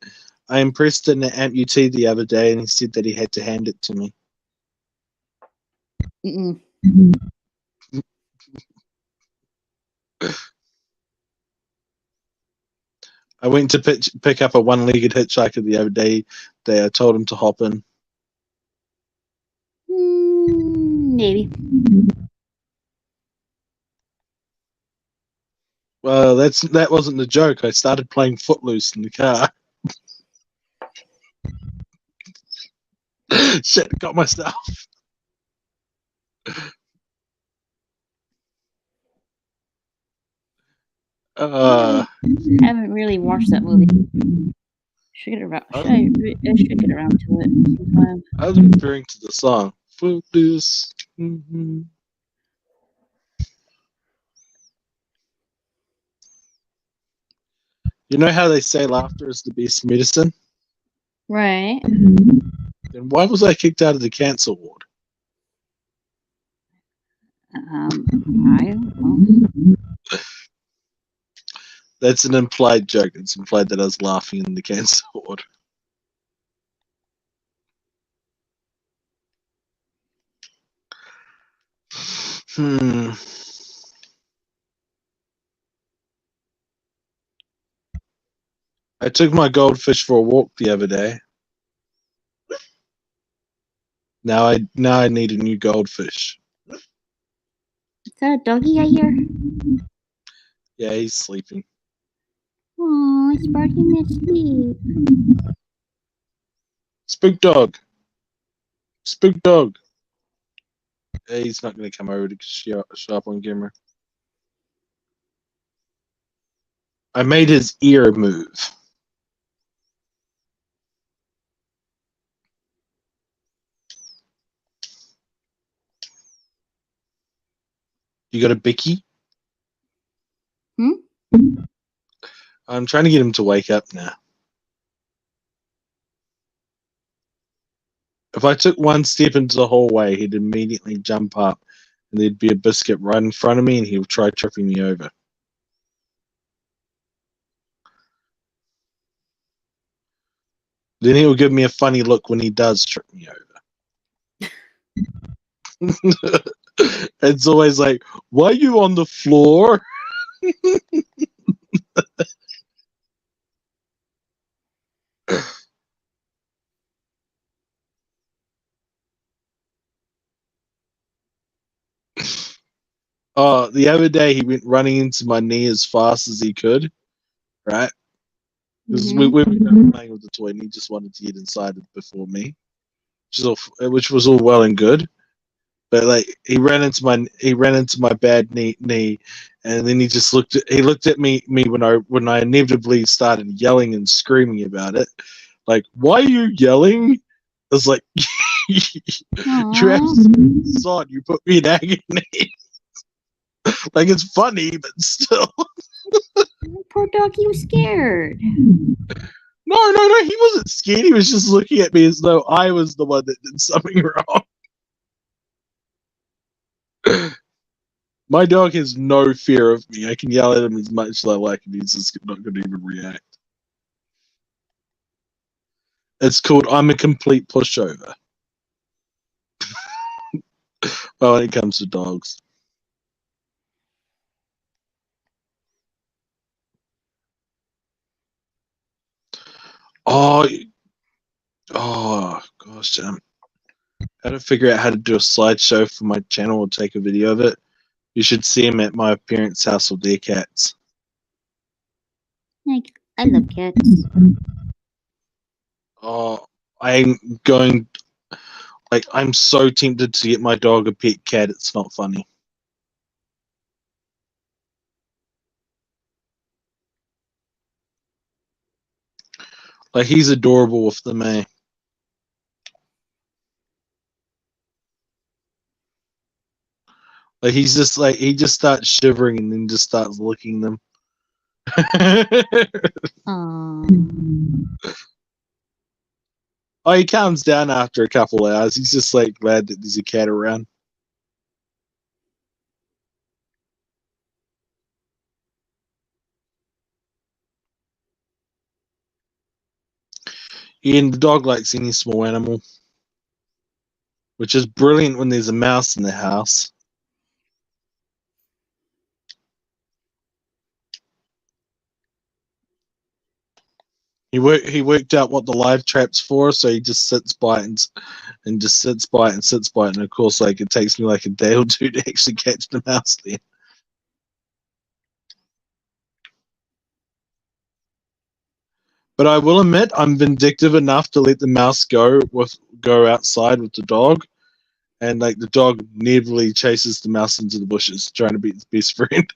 amputee the other day, and he said that he had to hand it to me.
Mm-mm.
I went to pick up a one-legged hitchhiker the other day. I told him to hop in.
Maybe.
Well, that wasn't the joke. I started playing Footloose in the car. Shit, got myself.
Haven't really watched that movie. Should get around. I should get around to it sometime.
I was referring to the song Footloose. Mm-hmm. You know how they say laughter is the best medicine?
Right.
Then why was I kicked out of the cancer ward?
I don't know.
That's an implied joke. It's implied that I was laughing in the cancer ward. I took my goldfish for a walk the other day. Now I need a new goldfish.
Is that a doggy I hear?
Yeah, he's sleeping.
Oh, it's barking at sleep.
Spook dog. Spook dog. He's not going to come over to show up on camera. I made his ear move. You got a bicky? I'm trying to get him to wake up now. If I took one step into the hallway, he'd immediately jump up and there'd be a biscuit right in front of me and he would try tripping me over. Then he'll give me a funny look when he does trip me over. It's always like, why are you on the floor? Oh, the other day he went running into my knee as fast as he could, right? Because we were playing with the toy and he just wanted to get inside it before me, which was all well and good. But like he ran into my bad knee, and then he looked at me when I inevitably started yelling and screaming about it. Like, why are you yelling? I was like, you absolute sod, you put me in agony. Like, it's funny, but still.
Poor dog, he was scared.
No, he wasn't scared. He was just looking at me as though I was the one that did something wrong. My dog has no fear of me. I can yell at him as much as I like, and he's just not going to even react. It's called I'm a complete pushover. Well, when it comes to dogs. Oh, gosh, how to figure out how to do a slideshow for my channel or take a video of it. You should see him at my parents' house with their cats.
I love cats.
Oh, I'm so tempted to get my dog a pet cat, it's not funny. Like, he's adorable with them, eh? Like, he just starts shivering and then just starts licking them. Oh, he calms down after a couple hours. He's just like glad that there's a cat around. Yeah, and the dog likes any small animal, which is brilliant when there's a mouse in the house. He worked out what the live trap's for, so he just sits by it and just sits by it and sits by it, and of course, like it takes me like a day or two to actually catch the mouse then. But I will admit, I'm vindictive enough to let the mouse go outside with the dog, and like the dog nearly chases the mouse into the bushes, trying to be its best friend.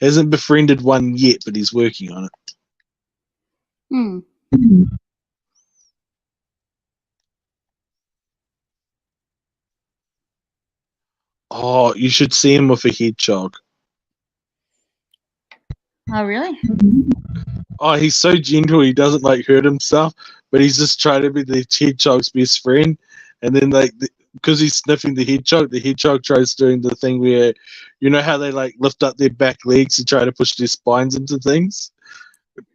Hasn't befriended one yet, but he's working on it.
Hmm.
Oh, you should see him with a hedgehog.
Oh, really?
Oh, he's so gentle. He doesn't like hurt himself, but he's just trying to be the hedgehog's best friend. And then like because he's sniffing the hedgehog tries doing the thing where, you know how they like lift up their back legs to try to push their spines into things.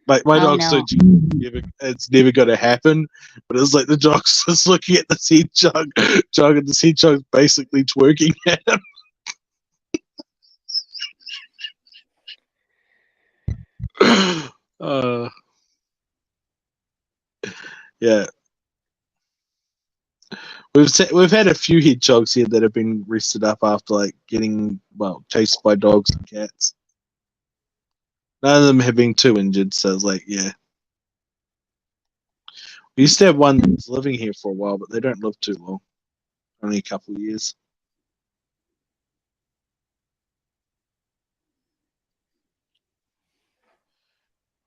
Like my
Oh,
dog's so
no.
gentle, it's never going to happen. But it's like the dog's just looking at this hedgehog, and this hedgehog's basically twerking at him. Yeah. We've had a few hedgehogs here that have been rested up after like getting chased by dogs and cats. None of them have been too injured, so it's like, yeah. We used to have one that was living here for a while, but they don't live too long. Only a couple of years.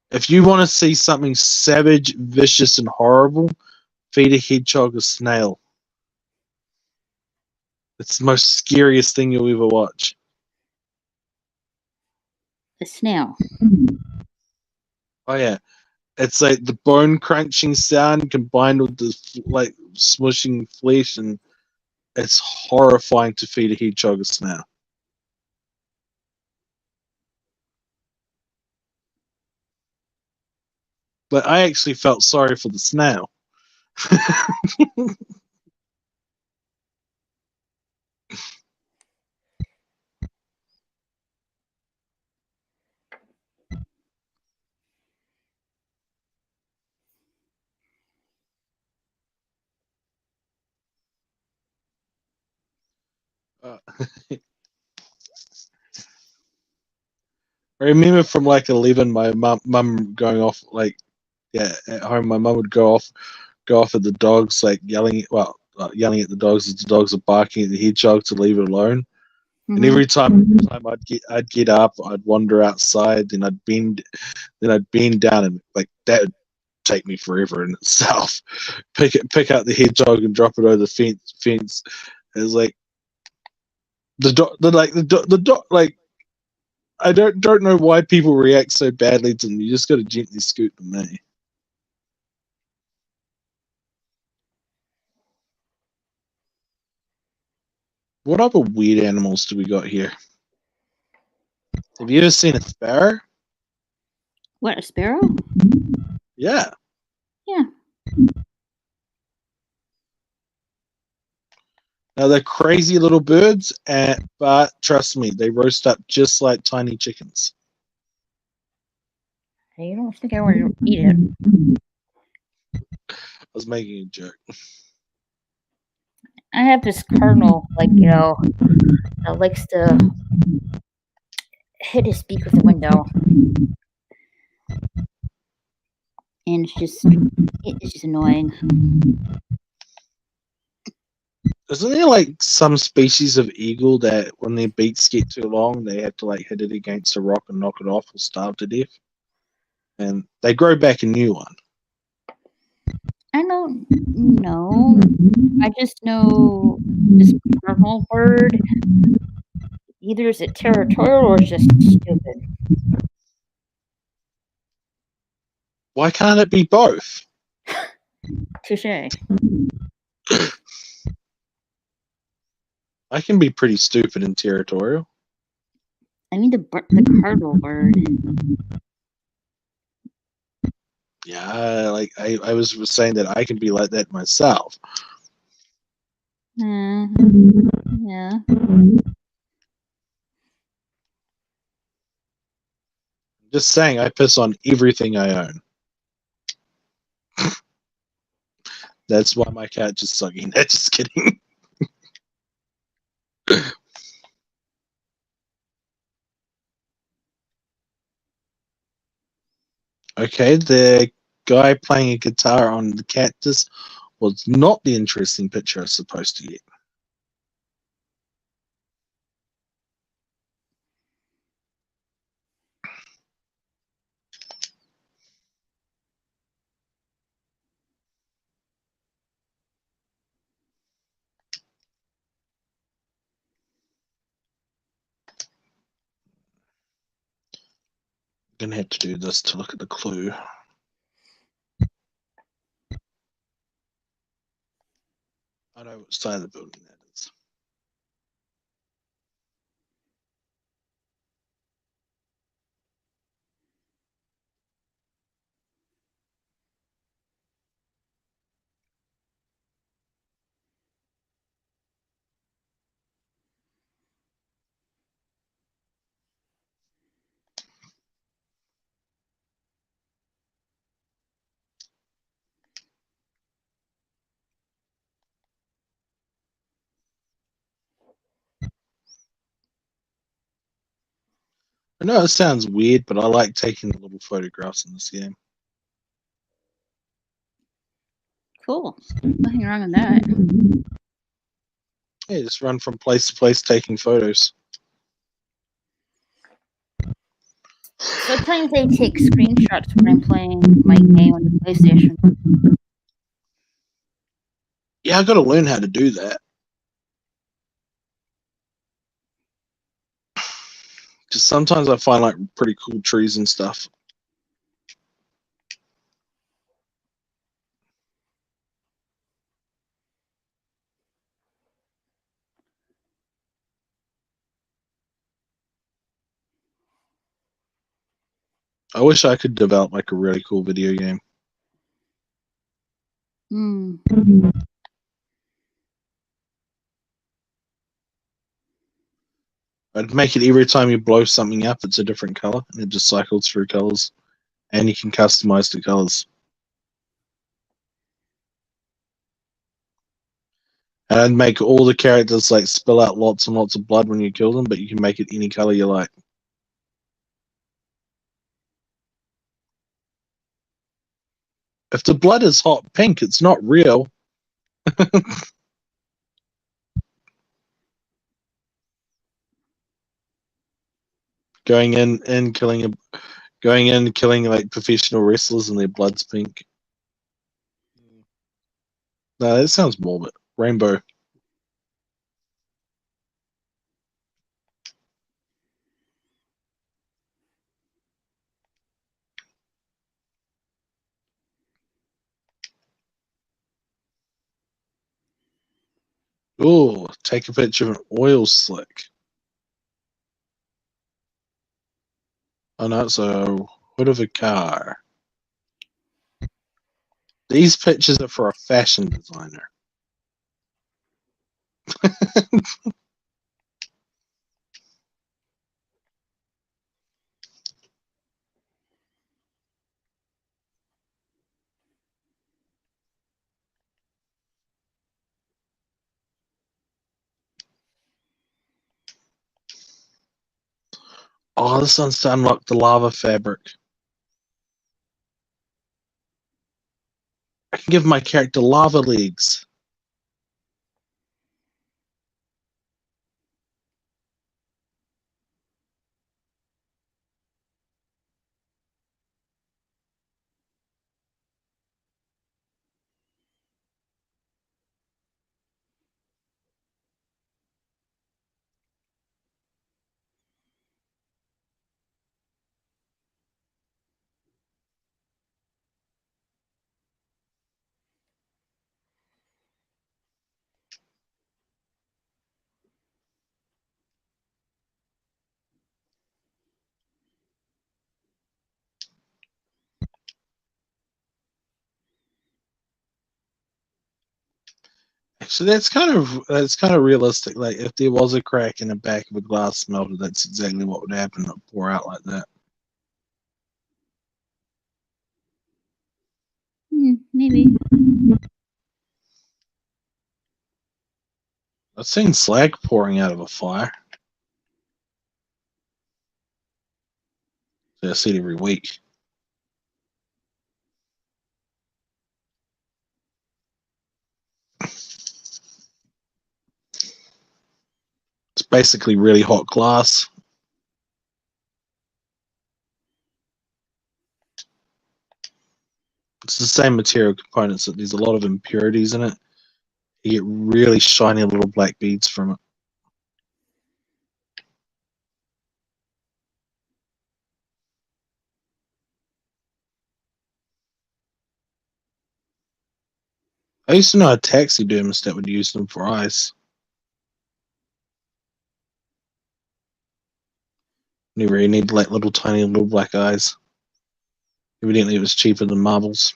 If you want to see something savage, vicious, and horrible, feed a hedgehog a snail. It's the most scariest thing you'll ever watch.
The snail.
Oh yeah, it's like the bone crunching sound combined with the like smushing flesh, and it's horrifying to feed a hedgehog a snail. But I actually felt sorry for the snail. I remember from like 11, my mum going off like, yeah, at home. My mum would go off at the dogs, like yelling at the dogs as the dogs are barking at the hedgehog to leave it alone. And every time I'd get up, I'd wander outside, then I'd bend down, and like that would take me forever in itself. Pick out the hedgehog and drop it over the fence. It's like the dog like I don't know why people react so badly to them. You just got to gently scoot them, eh? What other weird animals do we got here? Have you ever seen a sparrow?
What, a sparrow?
Yeah.
Yeah.
Now they're crazy little birds, but trust me, they roast up just like tiny chickens.
I don't think I want to eat it.
I was making a joke.
I have this cardinal, that likes to hit his beak with the window. And it's just annoying.
Isn't there like some species of eagle that when their beaks get too long, they have to like hit it against a rock and knock it off or starve to death? And they grow back a new one.
I don't know. I just know this cardinal bird. Either is it territorial or it's just stupid.
Why can't it be both?
Touche.
I can be pretty stupid and territorial.
I mean the cardinal bird.
Yeah, like I was saying that I can be like that myself.
Yeah.
Just saying, I piss on everything I own. That's why my cat just sucking. Just kidding. Okay, the guy playing a guitar on the cactus was not the interesting picture I was supposed to get. I'm gonna have to do this to look at the clue. I know which side of the building that is. I know it sounds weird, but I like taking the little photographs in this game.
Cool. Nothing wrong with that.
Yeah, just run from place to place taking photos.
Sometimes I take screenshots when I'm playing my game on the PlayStation.
Yeah, I gotta learn how to do that. Just sometimes I find like pretty cool trees and stuff. I wish I could develop like a really cool video game.
Hmm.
I'd make it every time you blow something up, it's a different color, and it just cycles through colors, and you can customize the colors. And I'd make all the characters like spill out lots and lots of blood when you kill them, but you can make it any color you like. If the blood is hot pink, it's not real. Going in and killing like professional wrestlers and their blood's pink. No, that sounds morbid. Rainbow. Ooh, take a picture of an oil slick. Oh no, it's a hood of a car. These pictures are for a fashion designer. Oh, this one's to unlock the lava fabric. I can give my character lava legs. Actually, that's kind of realistic. Like if there was a crack in the back of a glass smelter, that's exactly what would happen. It would pour out like that. I've seen slag pouring out of a fire. I see it every week. It's basically really hot glass. It's the same material components, that there's a lot of impurities in it. You get really shiny little black beads from it. I used to know a taxidermist that would use them for eyes. You really need like little tiny little black eyes. Evidently it was cheaper than marbles.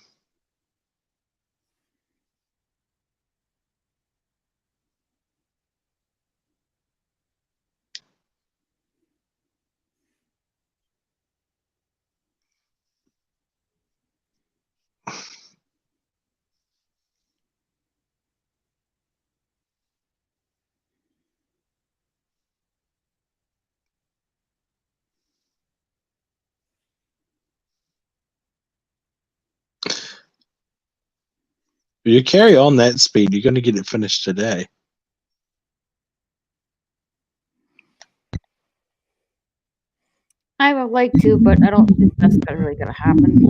If you carry on that speed, you're going to get it finished today.
I would like to, but I don't think that's really gonna happen.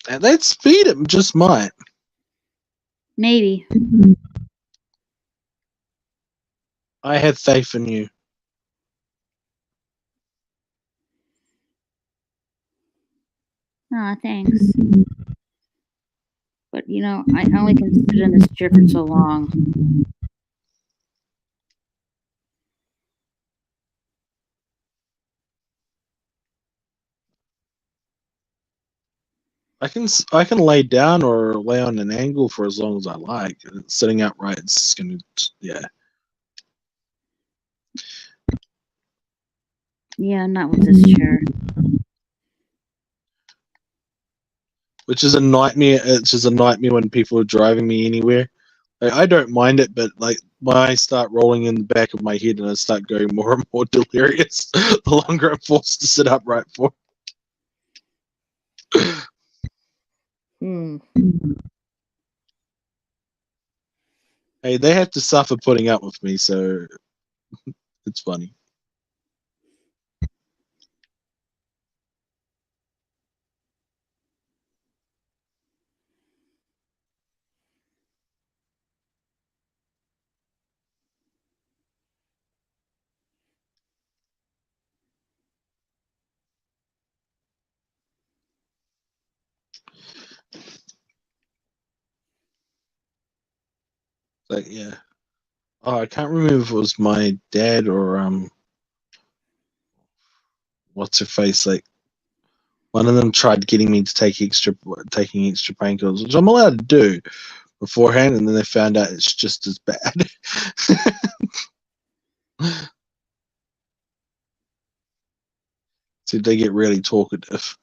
At that speed, it just might.
Maybe.
I have faith in you.
Aw, thanks. But I only can sit in this chair for so long.
I can lay down or lay on an angle for as long as I like. Sitting upright is going to, yeah.
Yeah, not with this chair.
Which is a nightmare. It's just a nightmare when people are driving me anywhere. I don't mind it, but like when I start rolling in the back of my head and I start going more and more delirious, the longer I'm forced to sit upright for. Hey, they have to suffer putting up with me, so it's funny. Like, yeah. Oh, I can't remember if it was my dad or what's her face. Like, one of them tried getting me to taking extra painkillers, which I'm allowed to do beforehand, and then they found out it's just as bad. So they get really talkative.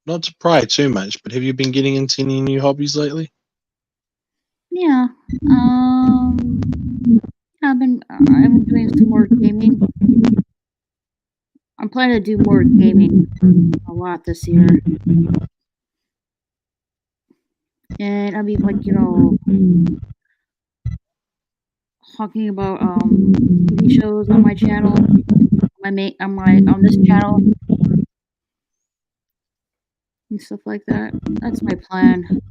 Not to pry too much, but have you been getting into any new hobbies lately?
Yeah. I've been doing some more gaming. I'm planning to do more gaming a lot this year. And I'll be talking about TV shows on my channel. On this channel. And stuff like that. That's my plan.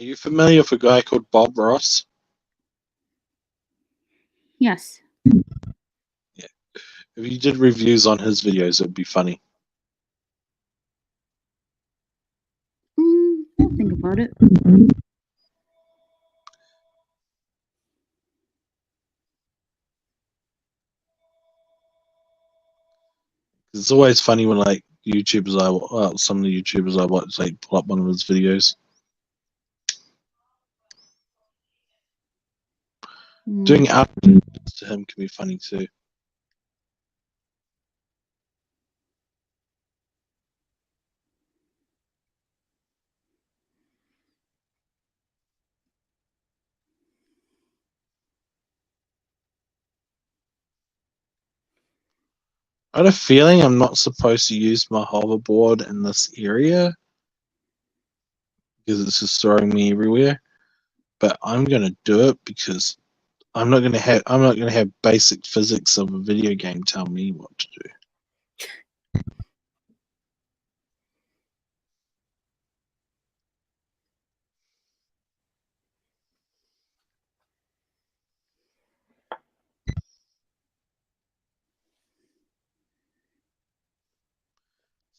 Are you familiar with a guy called Bob Ross?
Yes.
If you did reviews on his videos, it would be funny.
I'll think about it.
It's always funny when like some of the YouTubers I watch like pull up one of his videos. Doing outtakes to him can be funny too. I had a feeling I'm not supposed to use my hoverboard in this area because it's just throwing me everywhere. But I'm gonna do it because I'm not gonna have basic physics of a video game tell me what to do.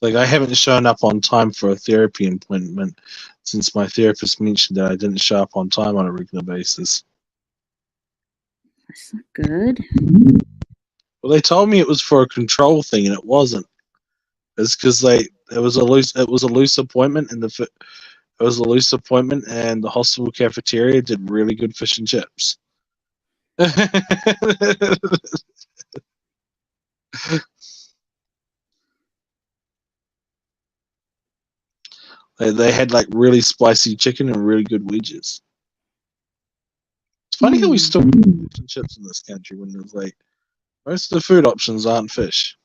Like I haven't shown up on time for a therapy appointment since my therapist mentioned that I didn't show up on time on a regular basis.
That's not good.
Well, they told me it was for a control thing, and it wasn't. It's because it was a loose appointment, and the hospital cafeteria did really good fish and chips. They had like really spicy chicken and really good wedges. It's funny how we still eat fish and chips in this country when there's like most of the food options aren't fish.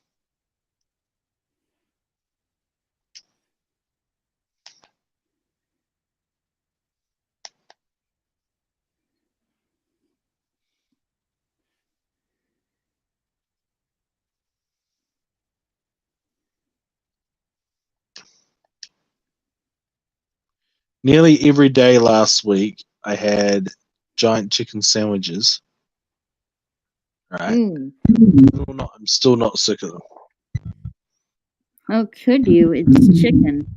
Nearly every day last week, I had giant chicken sandwiches. Right? I'm still not sick of them.
How could you? It's chicken.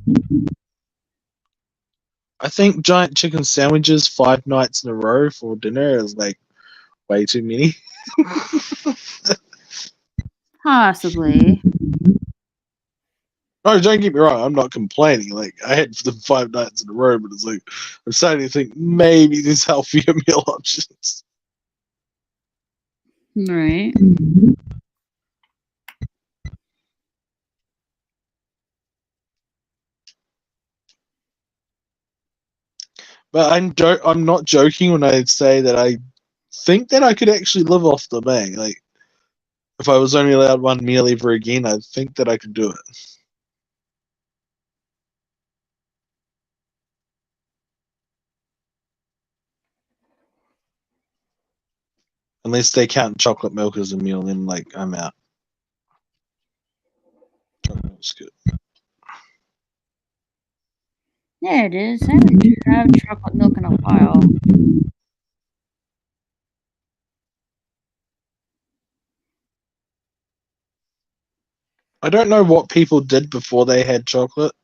I think giant chicken sandwiches 5 nights in a row for dinner is like way too many.
Possibly.
No, don't get me wrong. I'm not complaining. Like I had them 5 nights in a row, but it's like I'm starting to think maybe there's healthier meal options.
Right.
But I'm not joking when I say that I think that I could actually live off them. Like if I was only allowed one meal ever again, I think that I could do it. Unless they count chocolate milk as a meal, then like I'm out. Chocolate milk's good.
Yeah, it is. I haven't had chocolate milk in a while.
I don't know what people did before they had chocolate,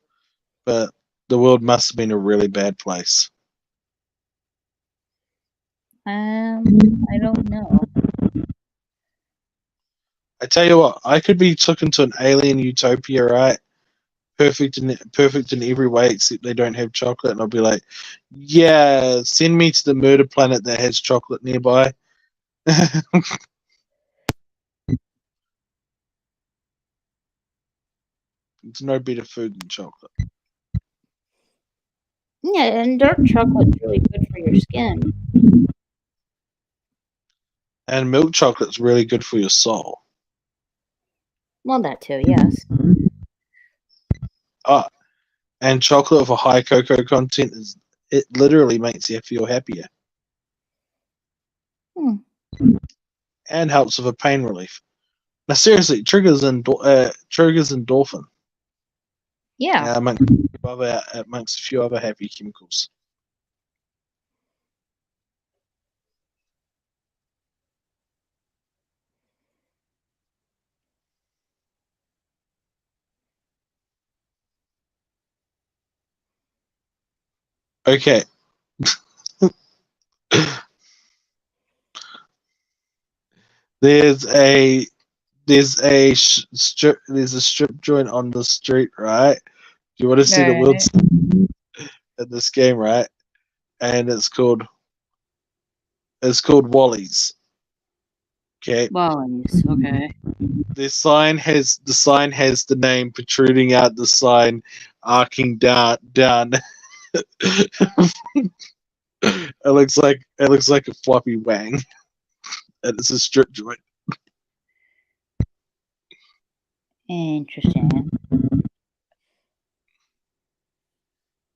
but the world must have been a really bad place.
I don't know.
I tell you what, I could be took into an alien utopia, right? Perfect in every way except they don't have chocolate, and I'll be like, yeah, send me to the murder planet that has chocolate nearby. There's no better food than chocolate.
Yeah, and dark chocolate's really good for your skin.
And milk chocolate's really good for your soul.
Well, that too, yes.
And chocolate with a high cocoa content it literally makes you feel happier. And helps with a pain relief. Now, seriously, triggers endorphin.
Yeah.
Amongst a few other happy chemicals. Okay. There's a strip joint on the street, right? Do you want to see the
Right.
words in this game, right? And it's called Wally's. Okay.
Wallies. Okay.
The sign has the name protruding out the sign, arcing down. It looks like a floppy wang, and it's a strip joint.
Interesting.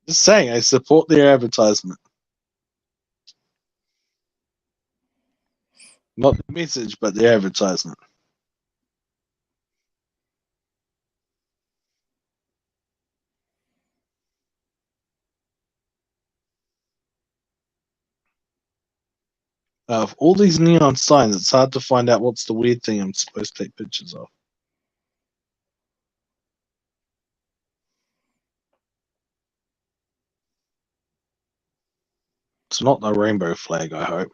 Just saying, I support their advertisement, not the message, but the advertisement. Of all these neon signs, it's hard to find out what's the weird thing I'm supposed to take pictures of. It's not the rainbow flag, I hope.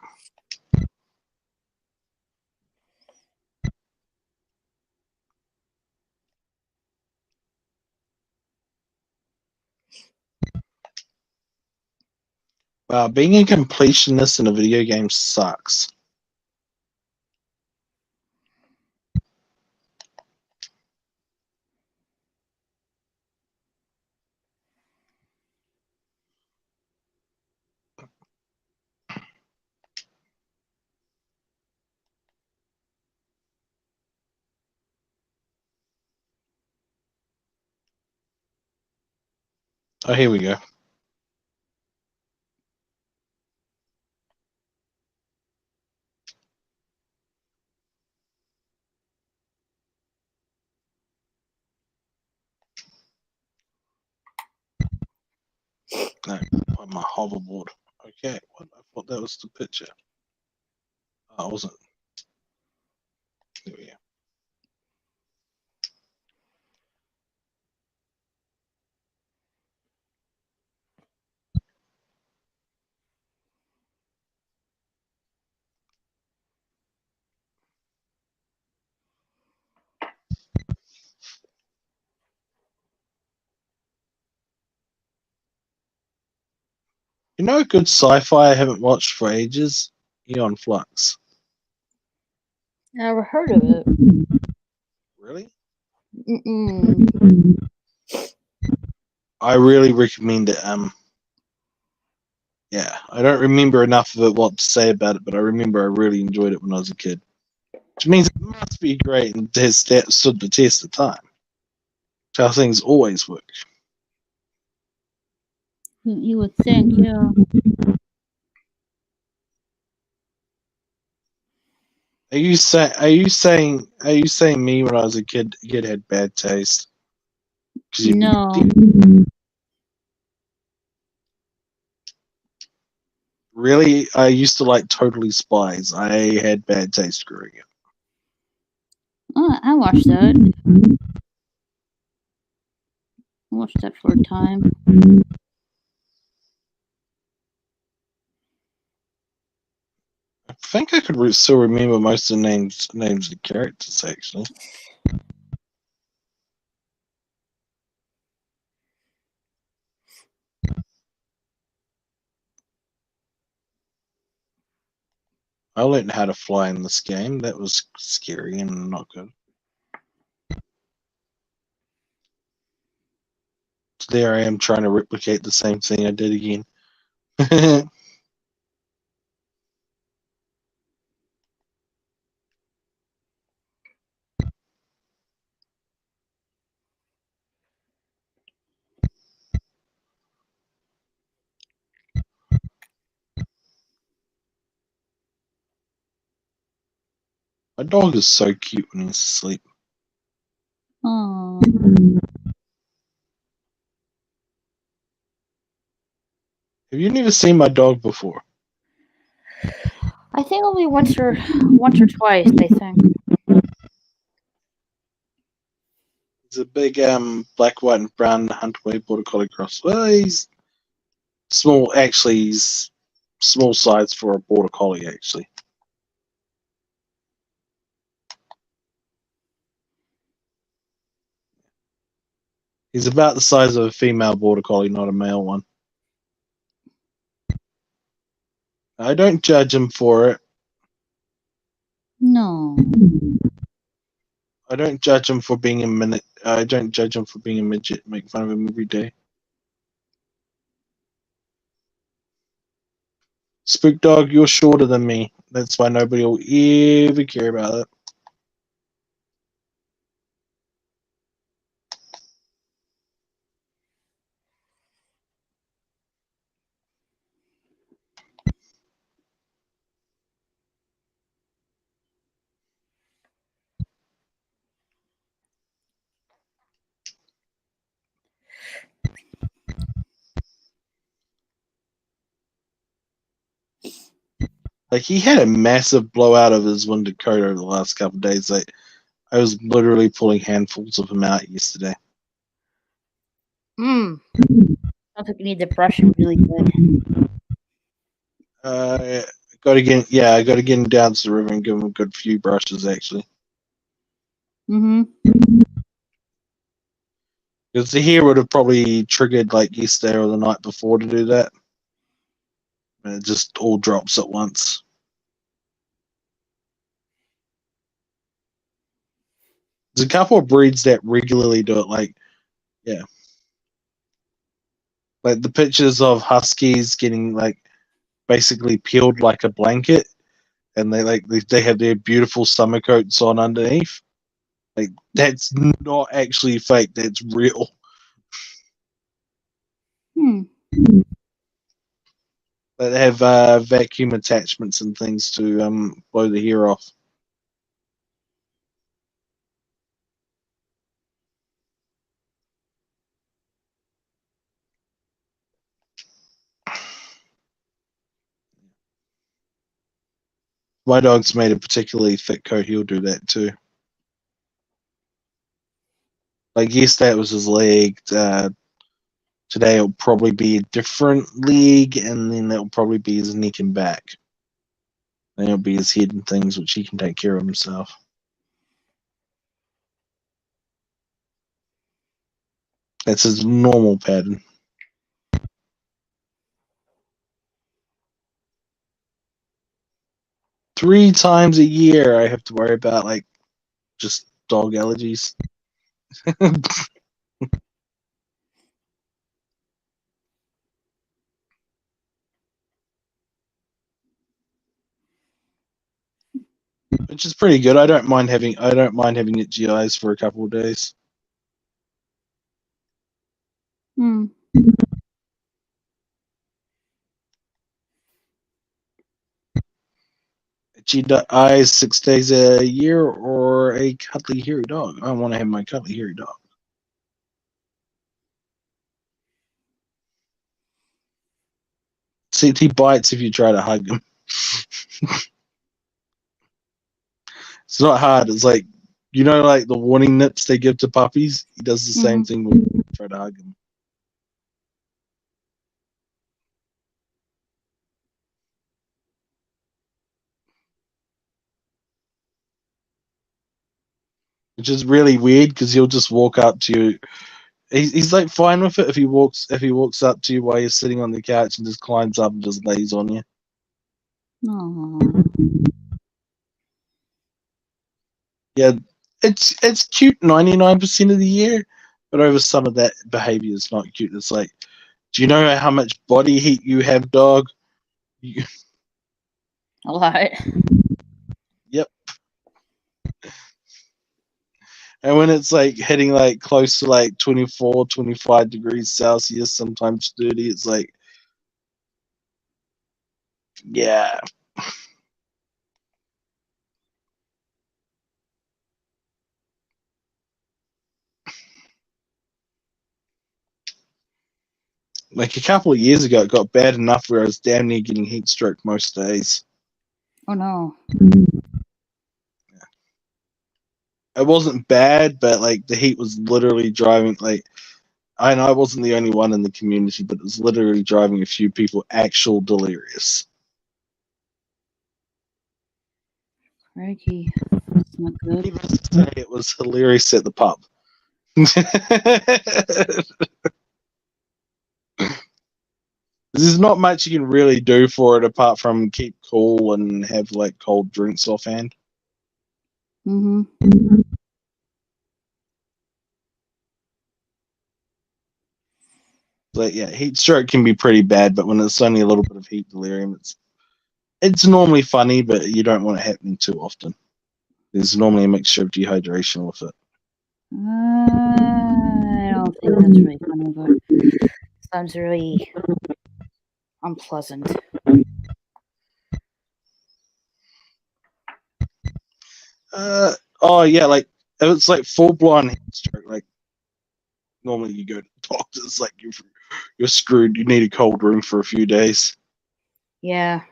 Wow, being a completionist in a video game sucks. Oh, here we go. No, on my hoverboard. Okay, I thought that was the picture. Oh, it wasn't. Here we go. You know, a good sci-fi I haven't watched for ages. Eon Flux.
Never heard of it.
Really?
Mm-mm.
I really recommend it. Yeah, I don't remember enough of it what to say about it, but I remember I really enjoyed it when I was a kid. Which means it must be great and has stood the test of time. It's how things always work.
You would think, yeah.
Are you saying me when I was a kid had bad taste?
No.
Really, I used to like Totally Spies. I had bad taste growing up.
Oh, I watched that. I watched that for a time.
I think I could still remember most of the names of the characters actually. I learned how to fly in this game. That was scary and not good. So there I am trying to replicate the same thing I did again. My dog is so cute when he's asleep.
Oh.
Have you never seen my dog before?
I think only once or twice, I think.
He's a big black, white, and brown Hunter Border Collie cross. Well, he's Small, actually, he's small size for a border collie. Actually, he's about the size of a female border collie, not a male one. I don't judge him for it.
No.
I don't judge him for being a minute. I don't judge him for being a midget. Make fun of him every day. Spook Dog, you're shorter than me. That's why nobody will ever care about it. Like, he had a massive blowout of his winter coat over the last couple of days. Like, I was literally pulling handfuls of him out yesterday.
Sounds like you need to brush him really good.
I gotta get him down to the river and give him a good few brushes, actually. Because the hair would have probably triggered like yesterday or the night before to do that. And it just all drops at once. There's a couple of breeds that regularly do it, like the pictures of huskies getting like basically peeled like a blanket, and they have their beautiful summer coats on underneath. Like, that's not actually fake, that's real. They have vacuum attachments and things to blow the hair off. My dog's made a particularly thick coat, he'll do that too. Like yesterday it was his leg. Today it'll probably be a different leg, and then it'll probably be his neck and back. Then it'll be his head and things, which he can take care of himself. That's his normal pattern. Three times a year I have to worry about like just dog allergies. Which is pretty good. I don't mind having it GIs for a couple of days. GIs 6 days a year or a cuddly hairy dog. I want to have my cuddly hairy dog. See, he bites if you try to hug him. It's not hard. It's like, like the warning nips they give to puppies? He does the same thing when you try to hug him. Which is really weird because he'll just walk up to you. He's like fine with it if he walks up to you while you're sitting on the couch and just climbs up and just lays on you.
Aww.
Yeah, it's cute 99% of the year, but over some of that behavior is not cute. It's like, do you know how much body heat you have, dog?
A lot.
Yep. And when it's like hitting like close to like 24, 25 degrees Celsius, sometimes 30, it's like, yeah. Like a couple of years ago, it got bad enough where I was damn near getting heat stroke most days.
Oh no.
It wasn't bad, but like the heat was literally driving. Like I know I wasn't the only one in the community, but it was literally driving a few people actual delirious.
Crikey. That's not good.
Needless to say, it was hilarious at the pub. There's not much you can really do for it apart from keep cool and have like cold drinks offhand.
Mm-hmm.
But yeah, heat stroke can be pretty bad, but when it's only a little bit of heat delirium, it's normally funny, but you don't want it happening too often. There's normally a mixture of dehydration with it.
I don't think that's really funny, but sounds really unpleasant.
Oh yeah, like if it's like full blown heat stroke, like normally you go to the doctor, it's like you're screwed. You need a cold room for a few days.
Yeah.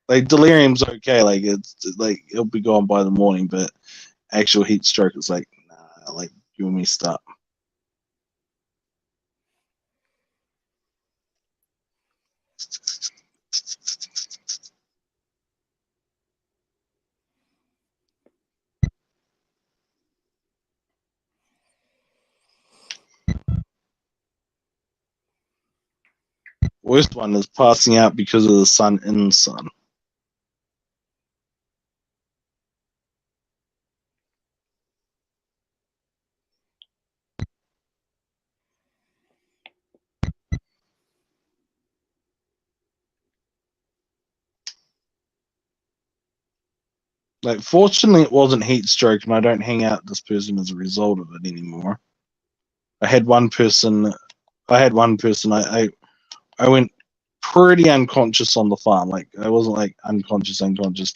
Like delirium's okay, like it's like it'll be gone by the morning, but actual heat stroke is like, nah, like you and me stop. Worst one is passing out because of the sun in the sun. Like, fortunately, it wasn't heat stroke, and I don't hang out with this person as a result of it anymore. I had one person. I went pretty unconscious on the farm. Like, I wasn't like unconscious,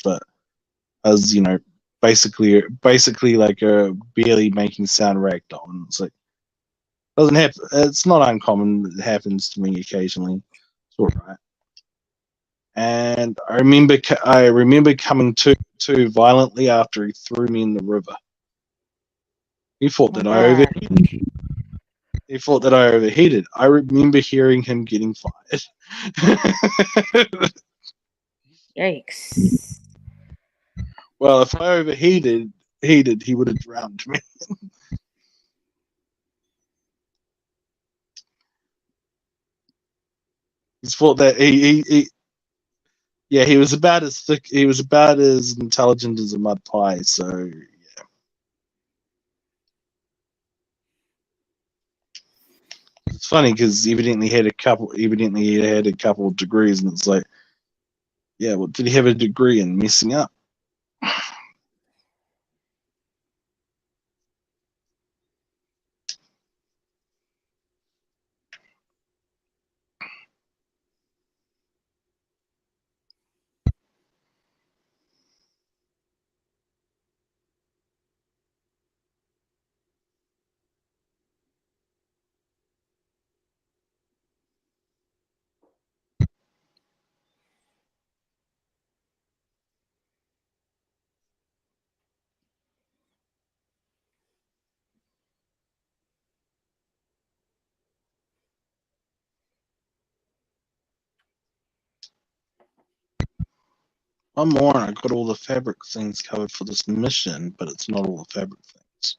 but I was, basically like a barely making sound ragdoll. And it's like doesn't happen. It's not uncommon. It happens to me occasionally. It's all right. And I remember coming to violently after he threw me in the river. He thought
Oh
that
my
I
God.
overheated. He thought that I overheated. I remember hearing him getting fired.
Yikes.
Well, if I overheated, he would have drowned me. He thought that he was about as thick. He was about as intelligent as a mud pie. So yeah, it's funny because evidently he had a couple of degrees, and it's like, yeah, well, did he have a degree in messing up? One more, and I got all the fabric things covered for this mission, but it's not all the fabric things.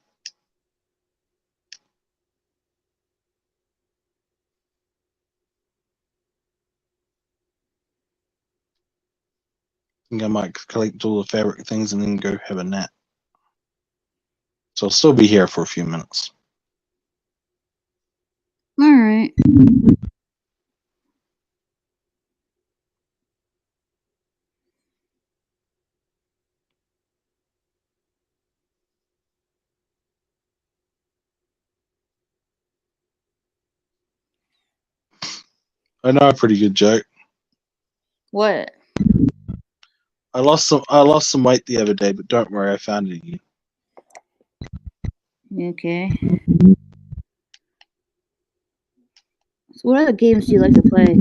I think I might collect all the fabric things and then go have a nap. So I'll still be here for a few minutes.
All right.
I know a pretty good joke.
What?
I lost some weight the other day, but don't worry, I found it again.
Okay. So what other games do you like to play?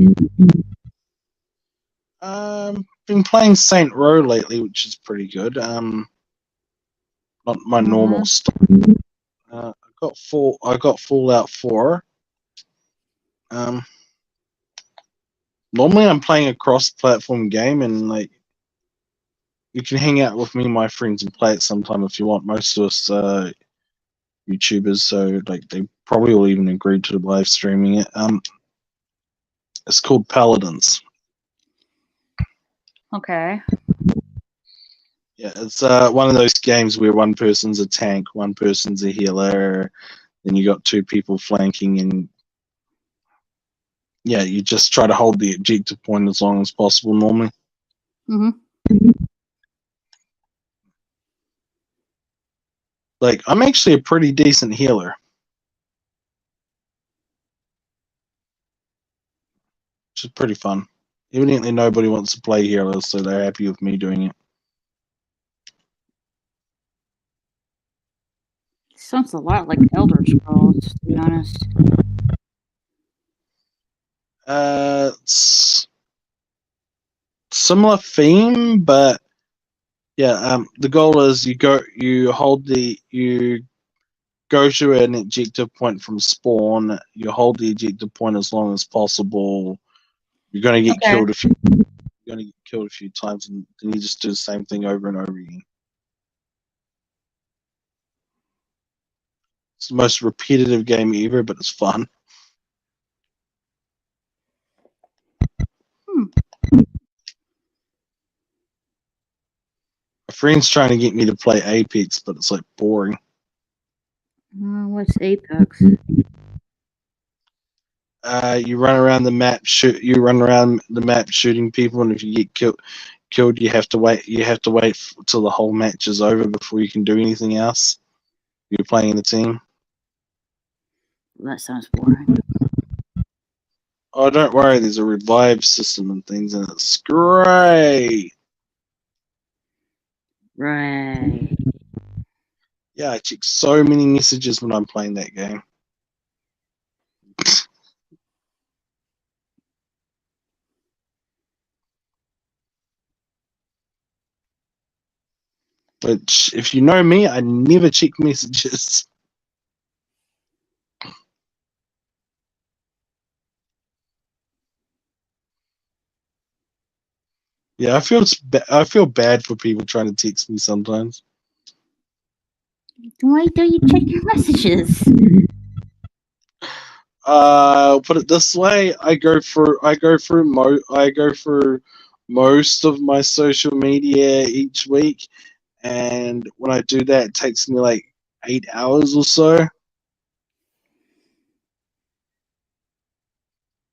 Been playing Saint Row lately, which is pretty good. Not my normal stuff. I got Fallout 4. Normally I'm playing a cross-platform game, and like you can hang out with me and my friends and play it sometime if you want. Most of us YouTubers, so like they probably will even agree to live streaming it. It's called Paladins.
Okay.
Yeah, it's one of those games where one person's a tank, one person's a healer, then you got two people flanking, and yeah, you just try to hold the objective point as long as possible normally.
Mm-hmm.
Like, I'm actually a pretty decent healer. Which is pretty fun. Evidently nobody wants to play healers, so they're happy with me doing it.
Sounds a lot like Elder Scrolls, to be honest.
It's similar theme, but yeah, the goal is you go to an ejective point from spawn, you hold the ejective point as long as possible. You're gonna get
Okay.
killed a few times, and then you just do the same thing over and over again. It's the most repetitive game ever, but it's fun. My friend's trying to get me to play Apex, but it's like boring.
What's Apex?
You run around the map, shooting people, and if you get killed, you have to wait. You have to wait till the whole match is over before you can do anything else. You're playing in a team.
That sounds boring.
Oh, don't worry. There's a revive system and things, and it's great.
Right.
Yeah, I check so many messages when I'm playing that game. Which, if you know me, I never check messages. Yeah, I feel bad for people trying to text me sometimes.
Why don't you check your messages?
Put it this way: I go through most of my social media each week, and when I do that, it takes me like 8 hours or so.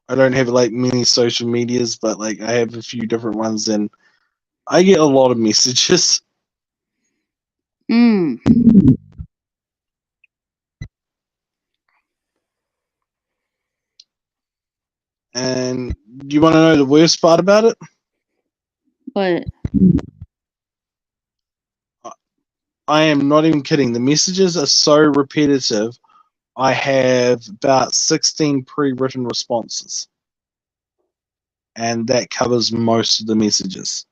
I don't have like many social medias, but like I have a few different ones, and I get a lot of messages.
Mm.
And you want to know the worst part about it?
What?
I am not even kidding. The messages are so repetitive. I have about 16 pre-written responses, and that covers most of the messages.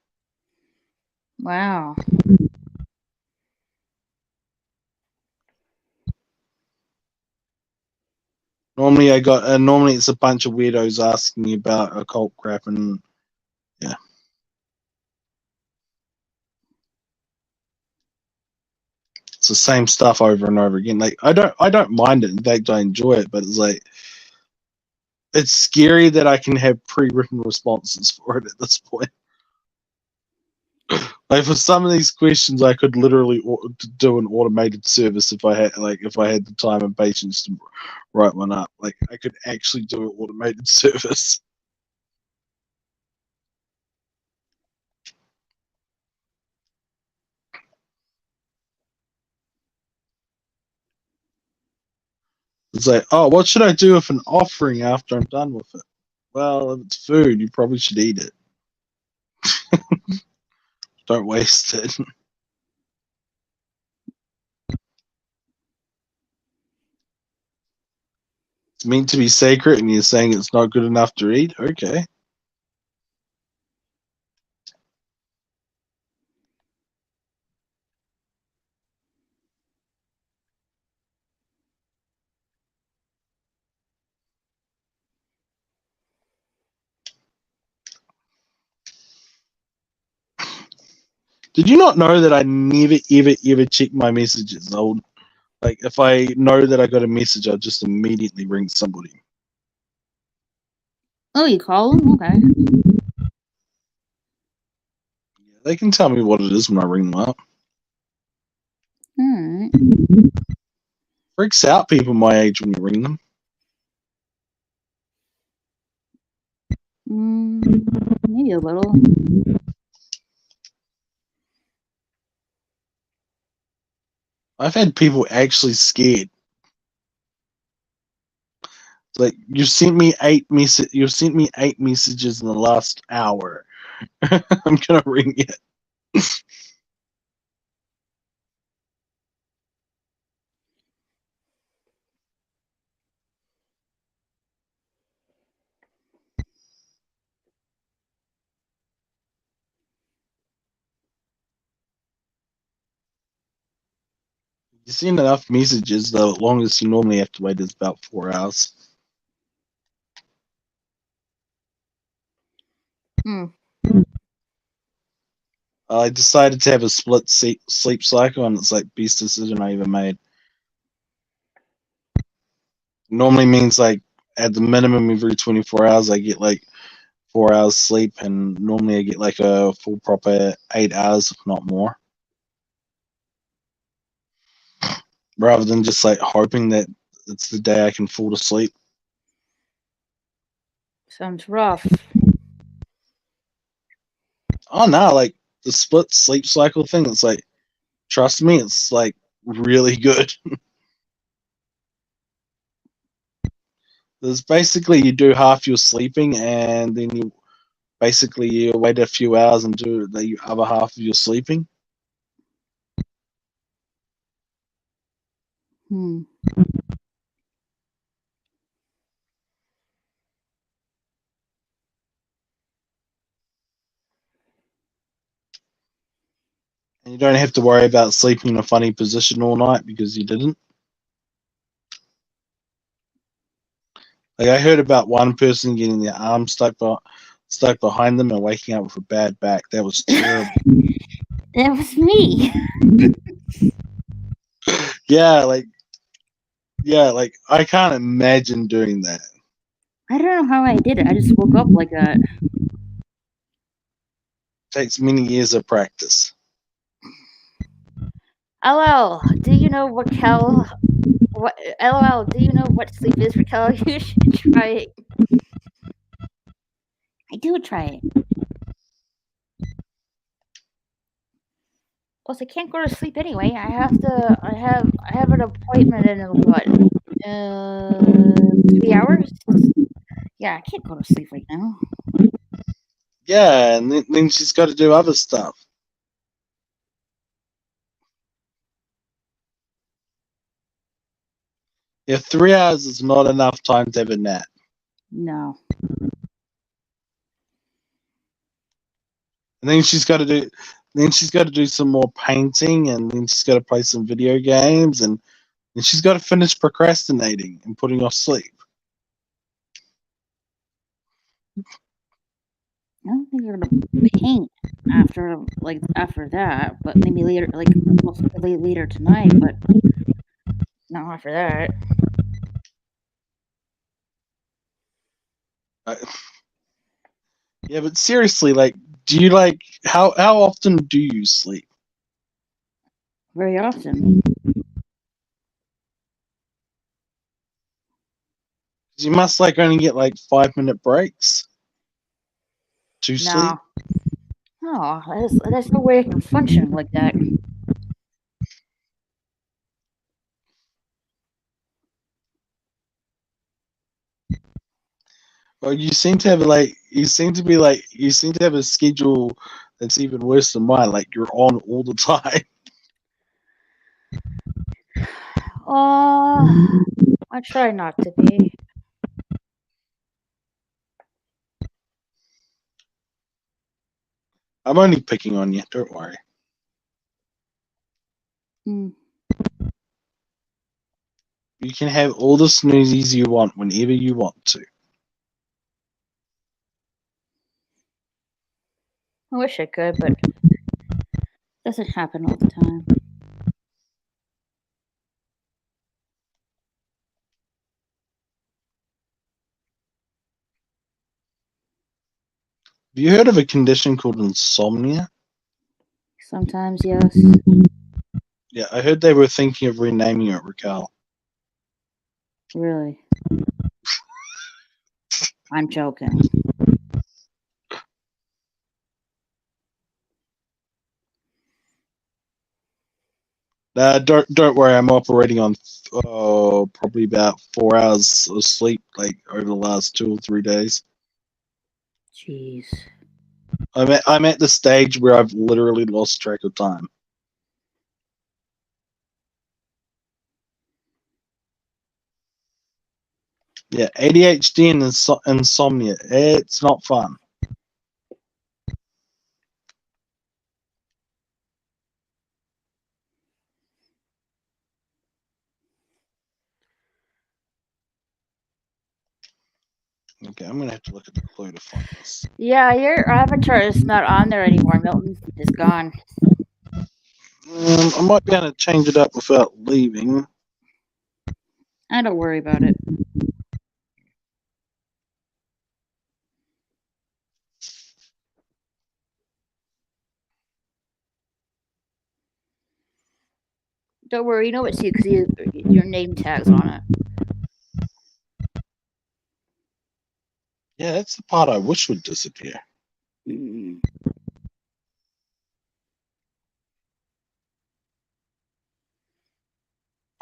Wow.
Normally it's a bunch of weirdos asking me about occult crap, and yeah, it's the same stuff over and over again. Like I don't mind it. In fact, I enjoy it, but it's like it's scary that I can have pre-written responses for it at this point. Like for some of these questions, I could literally do an automated service if I had the time and patience to write one up. Like I could actually do an automated service. It's like, oh, what should I do with an offering after I'm done with it? Well, if it's food, you probably should eat it. Don't waste it. It's meant to be sacred, and you're saying it's not good enough to eat? Okay. Did you not know that I never, ever check my messages? Like, if I know that I got a message, I'll just immediately ring somebody.
Oh, you call them? Okay.
They can tell me what it is when I ring them up.
Alright.
Freaks out people my age when you ring them.
Maybe a little.
I've had people actually scared. It's like, you sent me 8 messages in the last hour. I'm gonna ring you. You send enough messages, the longest you normally have to wait is about 4 hours. I decided to have a split sleep cycle, and it's like best decision I ever made. Normally means like at the minimum every 24 hours I get like 4 hours sleep, and normally I get like a full proper 8 hours, if not more. Rather than just like hoping that it's the day I can fall to sleep.
Sounds rough.
Oh no, like the split sleep cycle thing, it's like, trust me, it's like really good. There's basically, you do half your sleeping, and then you wait a few hours and do the other half of your sleeping.
Hmm.
And you don't have to worry about sleeping in a funny position all night because you didn't. Like, I heard about one person getting their arm stuck behind them and waking up with a bad back. That was terrible.
That was me.
Yeah, like I can't imagine doing that.
I don't know how I did it. I just woke up like that.
Takes many years of practice.
LL, do you know what Cal? What LL? Do you know what sleep is for Cal? You should try it. I do try it. Plus, I can't go to sleep anyway. I have an appointment in what? 3 hours? Yeah, I can't go to sleep right now.
Yeah, and then she's got to do other stuff. Yeah, 3 hours is not enough time to have a nap.
No.
And then she's got to do some more painting, and then she's got to play some video games, and then she's got to finish procrastinating and putting off sleep.
I don't think I'm gonna paint after that, but maybe later, possibly later tonight, but not after that.
Yeah, but seriously, like, do you like how often do you sleep?
Very often.
You must like only get like 5-minute breaks to sleep.
No, there's no way I can function like that.
Well, you seem to have a schedule that's even worse than mine. Like, you're on all the time.
I try not to be.
I'm only picking on you. Don't worry.
Mm.
You can have all the snoozies you want whenever you want to.
I wish I could, but Doesn't happen all the time.
Have you heard of a condition called insomnia?
Sometimes, yes.
Yeah, I heard they were thinking of renaming it, Raquel.
Really. I'm joking.
Don't worry. I'm operating on probably about 4 hours of sleep, like over the last 2 or 3 days.
Jeez.
I'm at the stage where I've literally lost track of time. Yeah, ADHD and insomnia. It's not fun. Okay, I'm gonna have to look at the clue to find this.
Yeah, your avatar is not on there anymore. Milton is gone.
I might be able to change it up without leaving.
I don't worry about it. Don't worry, you know it's you because your name tag's on it.
Yeah, that's the part I wish would disappear.
Mm.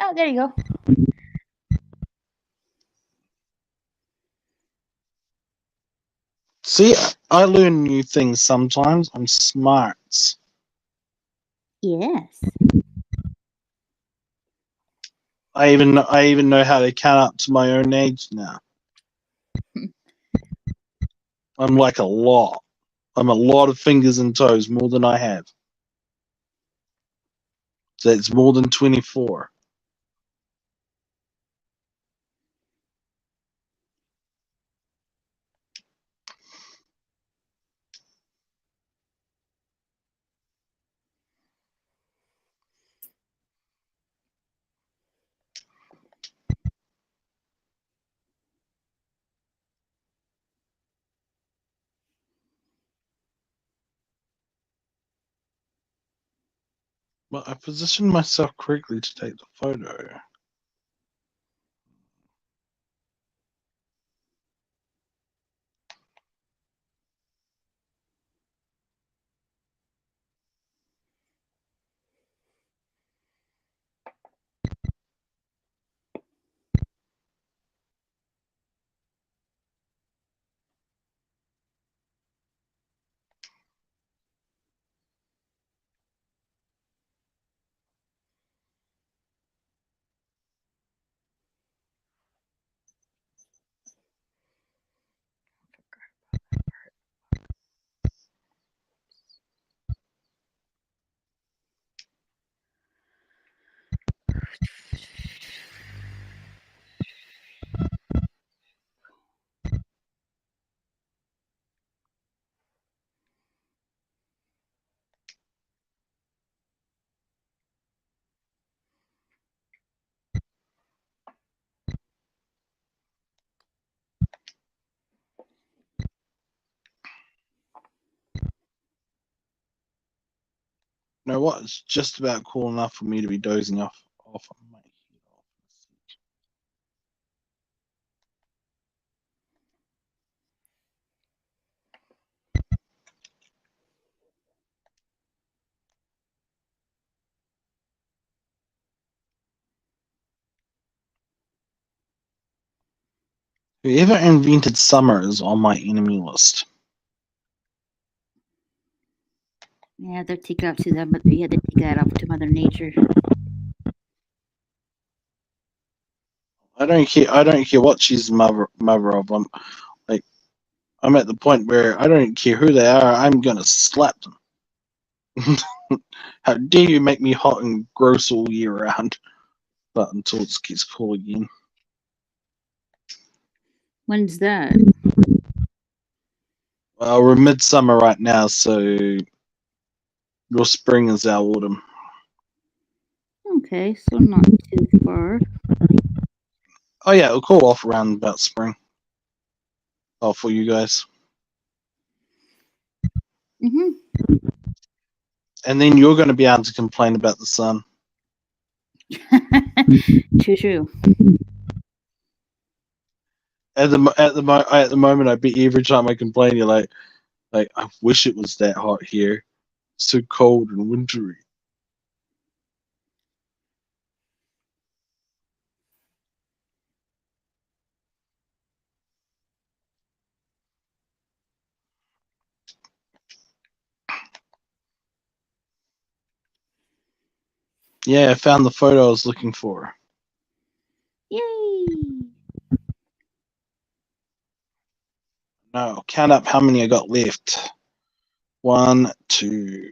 Oh, there you go.
See, I learn new things sometimes. I'm smart.
Yes.
I even know how to count up to my own age now. I'm like a lot. I'm a lot of fingers and toes, more than I have. So it's more than 24. Well, I positioned myself correctly to take the photo. You know what? It's just about cool enough for me to be dozing off on my head. Whoever invented summer is on my enemy list.
Yeah, they're take up to them, but they had to take that up to Mother Nature.
I don't care. I don't care what she's the mother of. I'm at the point where I don't care who they are. I'm gonna slap them. How dare you make me hot and gross all year round? But until it gets cool again.
When's that?
Well, we're midsummer right now, so Your spring is our autumn.
Okay, so not too far.
Oh yeah, it'll cool off around about spring. Oh, for you guys.
Mm-hmm.
And then you're going to be able to complain about the sun.
True.
At the moment, I bet every time I complain, you're like I wish it was that hot here. It's so cold and wintry. Yeah, I found the photo I was looking for.
Yay!
No, count up how many I got left. 1, 2,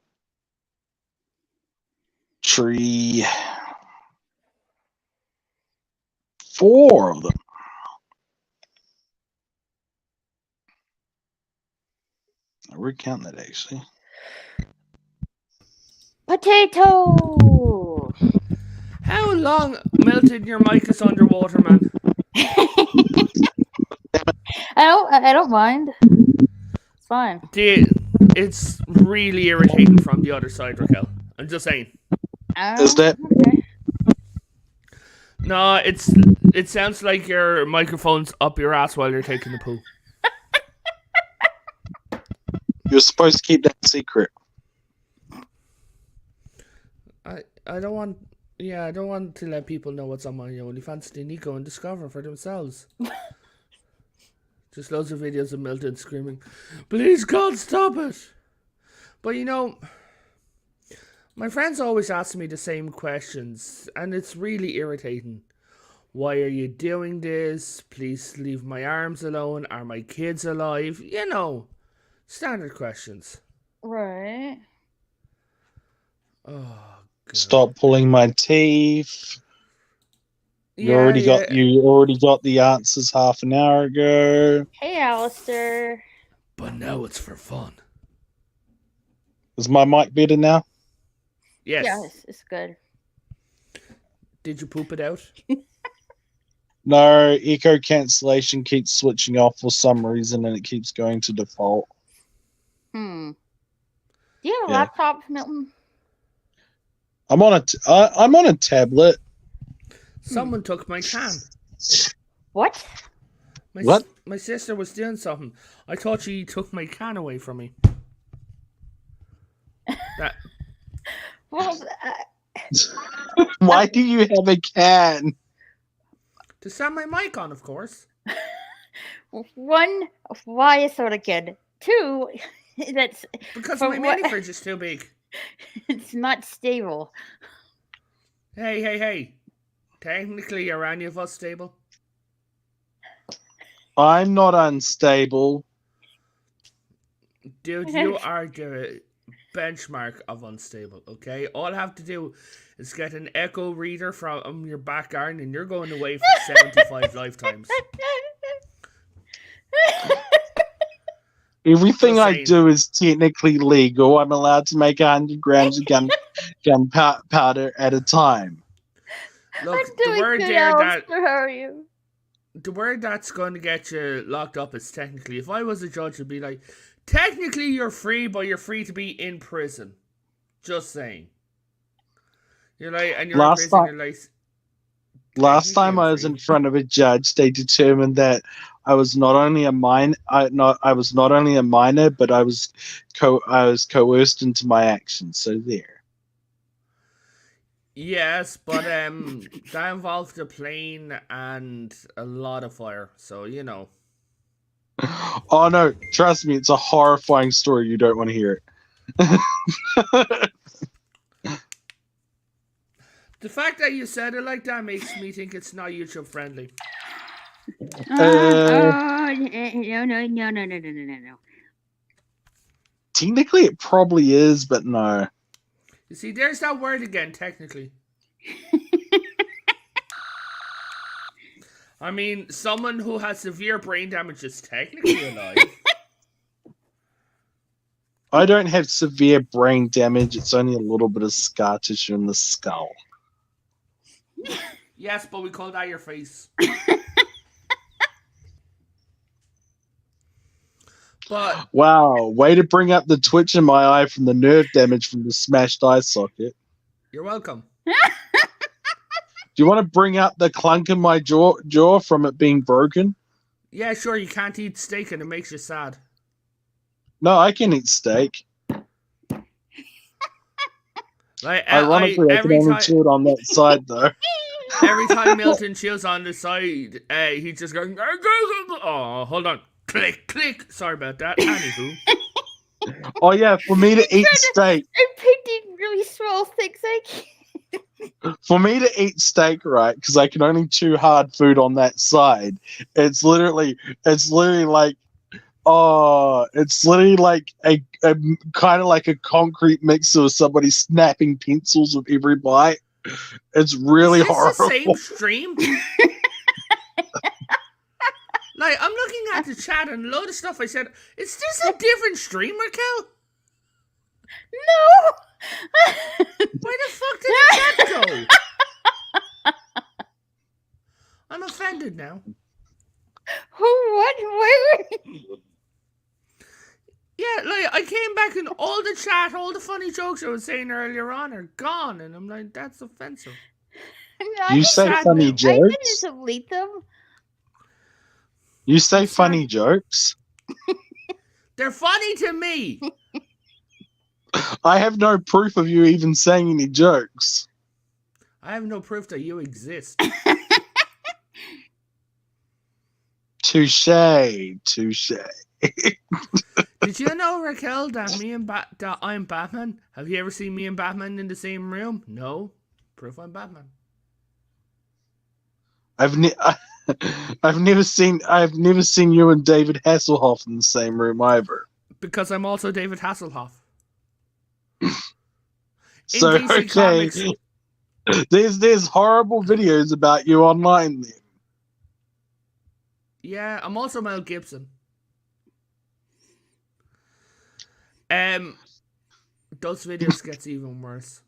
3, 4 of them. I recount that actually.
Potato!
How long melted your mic is underwater, man?
I don't mind. It's fine.
It's really irritating from the other side, Raquel. I'm just saying.
Is that
Okay.
No, it sounds like your microphone's up your ass while you're taking the poo.
you're supposed to keep that secret?
I don't want. Yeah, I don't want to let people know what's on my OnlyFans. They need to go and discover for themselves. Just loads of videos of Milton screaming, "Please God, stop it!" But my friends always ask me the same questions, and it's really irritating. Why are you doing this? Please leave my arms alone. Are my kids alive? Standard questions.
Right.
Oh, God.
Stop pulling my teeth. You already got the answers half an hour ago.
Hey, Alistair.
But now it's for fun.
Is my mic better now?
Yes.
Yeah, it's good.
Did you poop it out?
No, echo cancellation keeps switching off for some reason, and it keeps going to default.
Do you have a
Yeah.
laptop, Milton?
I'm on a tablet.
Someone took my can.
What?
What?
My sister was doing something. I thought she took my can away from me. That
Well,
Why do you have a can?
to stand my mic on, of course.
one, why a soda kid? Two, that's
Because
For
my
what-
mini fridge is too big.
it's not stable.
Hey. Technically, are any of us stable?
I'm not unstable.
Dude, you are the benchmark of unstable, okay? All I have to do is get an echo reader from your back garden and you're going away for 75 lifetimes.
Everything
Just
I
saying.
do is technically legal. I'm allowed to make 100 grams of gunpowder at a time.
Look,
I'm
the
doing
word
good,
there
Alistair.
that
How are you?
the word that's going to get you locked up is technically. If I was a judge, it'd be like, technically you're free, but you're free to be in prison. Just saying. You're like, and you're
Last
in prison.
time-
You're like,
Last
technically
time
I'm
I was
free.
in front of a judge, they determined that I was not only a minor, but I was coerced into my actions. So there.
Yes, but that involved a plane and a lot of fire. So
Oh no, trust me, it's a horrifying story. You don't want to hear it.
The fact that you said it like that makes me think it's not YouTube friendly.
No.
Technically, it probably is, but no.
You see, there's that word again, technically. I mean, someone who has severe brain damage is technically alive.
I don't have severe brain damage. It's only a little bit of scar tissue in the skull.
Yes, but we call that your face. But
Wow, way to bring up the twitch in my eye from the nerve damage from the smashed eye socket.
you're welcome.
Do you want to bring up the clunk in my jaw from it being broken?
Yeah, sure, you can't eat steak and it makes you sad.
No, I can eat steak.
Like,
Ironically, I can only chew it on that side, though.
every time Milton chews on the side, he's just going, oh, hold on. Click, click. Sorry about that. Anywho.
Oh, yeah, for me to eat steak.
I'm painting really small things.
For me to eat steak, right, because I can only chew hard food on that side, it's literally like, it's literally like a kind of like a concrete mixer of somebody snapping pencils with every bite. It's really horrible.
Is this the same stream? Like, I'm looking at the chat and a load of stuff I said. Is this a different stream, Raquel?
No!
Where the fuck did the chat go? I'm offended now.
What? Where?
Yeah, like, I came back and all the chat, all the funny jokes I was saying earlier on are gone. And I'm like, that's offensive.
No,
You say funny
I
jokes?
didn't delete them.
You say funny jokes?
They're funny to me.
I have no proof of you even saying any jokes.
I have no proof that you exist.
Touche.
Did you know, Raquel, that that I'm Batman? Have you ever seen me and Batman in the same room? No. Proof I'm Batman.
I've never seen you and David Hasselhoff in the same room either.
Because I'm also David Hasselhoff.
So
DC
okay,
Comics.
there's horrible videos about you online then.
Yeah, I'm also Mel Gibson. Those videos gets even worse.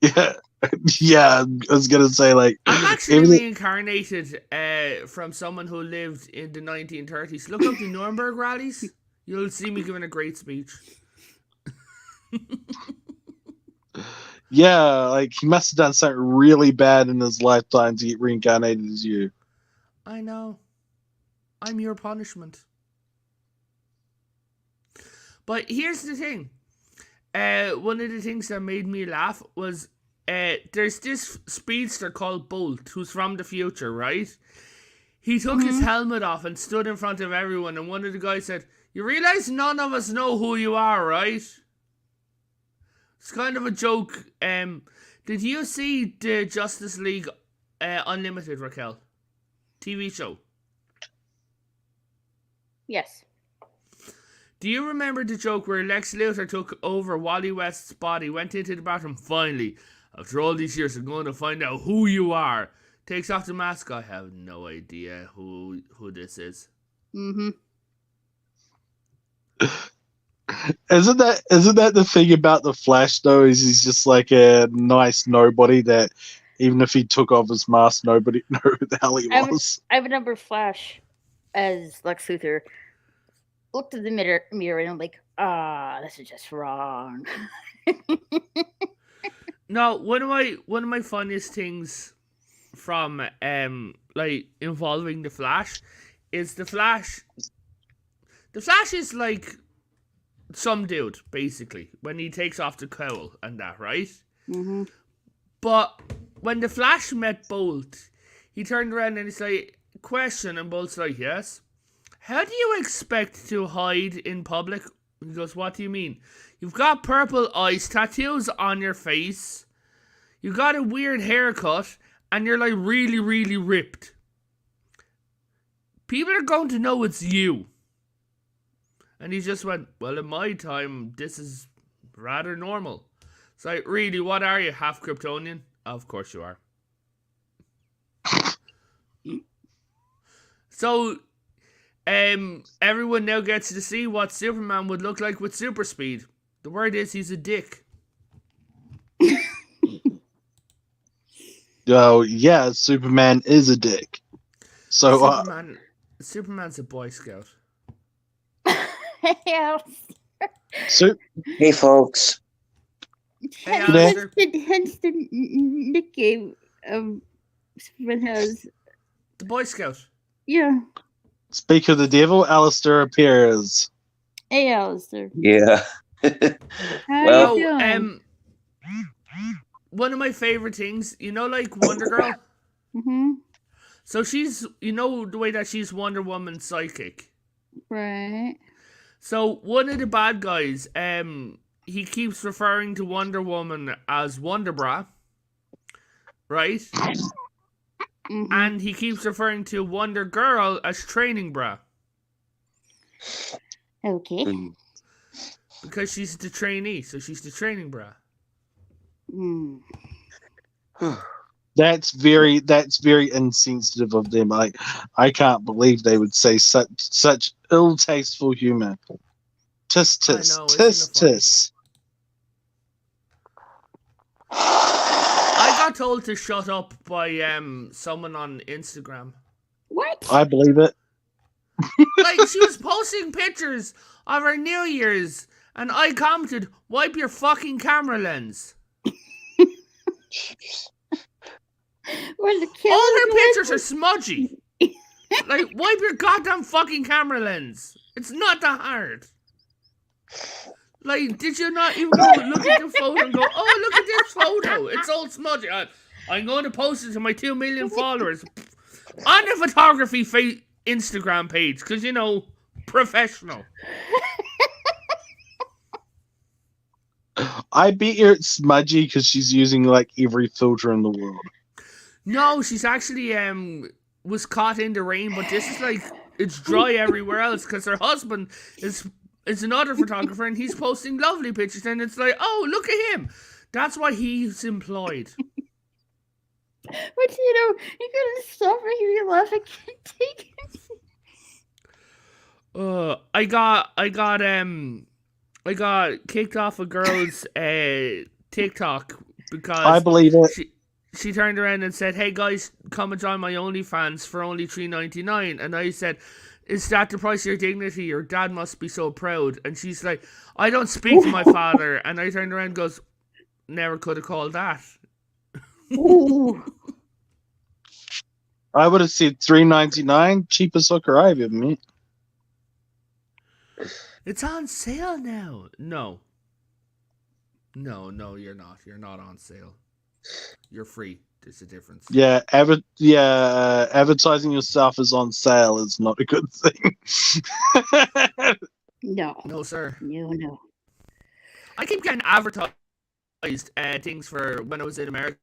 Yeah, yeah. I was gonna say like
I'm actually reincarnated from someone who lived in the 1930s. Look up the Nuremberg rallies. You'll see me giving a great speech.
Yeah, like he must have done something really bad in his lifetime to get reincarnated as you.
I know. I'm your punishment. But here's the thing. One of the things that made me laugh was there's this speedster called Bolt who's from the future, right? He took his helmet off and stood in front of everyone, and one of the guys said, "You realize none of us know who you are, right?" It's kind of a joke. Did you see the Justice League Unlimited, Raquel? TV show?
Yes.
Do you remember the joke where Lex Luthor took over Wally West's body, went into the bathroom, finally, after all these years, I'm going to find out who you are. Takes off the mask, I have no idea who this is.
Mm-hmm.
Isn't that the thing about the Flash though? Is he's just like a nice nobody that even if he took off his mask, nobody knew who the hell he was.
I remember Flash as Lex Luthor looked at the mirror and I'm like, this is just wrong.
No, one of my funniest things from like involving the Flash is the Flash is like some dude, basically, when he takes off the cowl and that, right?
Mm-hmm.
But when the Flash met Bolt, he turned around and he's like, question, and Bolt's like, yes. How do you expect to hide in public? He goes, what do you mean? You've got purple eyes, tattoos on your face, you got a weird haircut, and you're like really, really ripped. People are going to know it's you. And he just went, well, in my time, this is rather normal. It's like, really, what are you, half Kryptonian? Of course you are. So, Everyone now gets to see what Superman would look like with super speed. The word is he's a dick.
Oh, yeah, Superman is a dick. So,
Superman's a Boy Scout.
Yeah.
Hey, folks.
Hey,
Hence,
Alistair.
hence the nickname Superman has.
The Boy Scout.
Yeah.
speak of the devil, Alistair appears.
Hey, Alistair.
Yeah.
How
Well-
you doing?
One of my favorite things, like Wonder Girl.
Mm-hmm.
So she's, the way that she's Wonder Woman's psychic.
Right.
So one of the bad guys, he keeps referring to Wonder Woman as Wonder Bra, right?
Mm-hmm.
And he keeps referring to Wonder Girl as Training Bra
Okay.
because she's the trainee, so she's the Training Bra.
Mm.
That's very insensitive of them. I can't believe they would say such ill-tasteful humor. Tis tis
I know,
tis
isn't it funny?
tis.
I got told to shut up by someone on Instagram.
What?
I believe it.
Like, she was posting pictures of her New Year's, and I commented, "Wipe your fucking camera lens."
Where's the
All her
camera
pictures are smudgy. Like, wipe your goddamn fucking camera lens. It's not that hard. Like, did you not even go look at the photo and go, "Oh, look at this photo. It's all smudgy. I'm going to post it to my 2 million followers on the photography Instagram page, because, professional."
I bet you it's smudgy because she's using like every filter in the world.
No, she's actually was caught in the rain, but this is like, it's dry everywhere else because her husband is another photographer and he's posting lovely pictures, and it's like, oh, look at him. That's why he's employed.
But you couldn't stop making me laugh. I can't take it.
I got kicked off a girl's TikTok because
I believe it.
she turned around and said, "Hey guys, come and join my OnlyFans for only $3.99." And I said, "Is that the price of your dignity? Your dad must be so proud." And she's like, "I don't speak to my father." And I turned around and goes, "Never could have called that."
Ooh.
I would have said $3.99, cheapest hooker I've ever met.
It's on sale now. No, you're not. You're not on sale. You're free. There's a difference.
Yeah, advertising yourself as on sale is not a good thing.
No.
No, sir.
No.
I keep getting advertised things for when I was in America,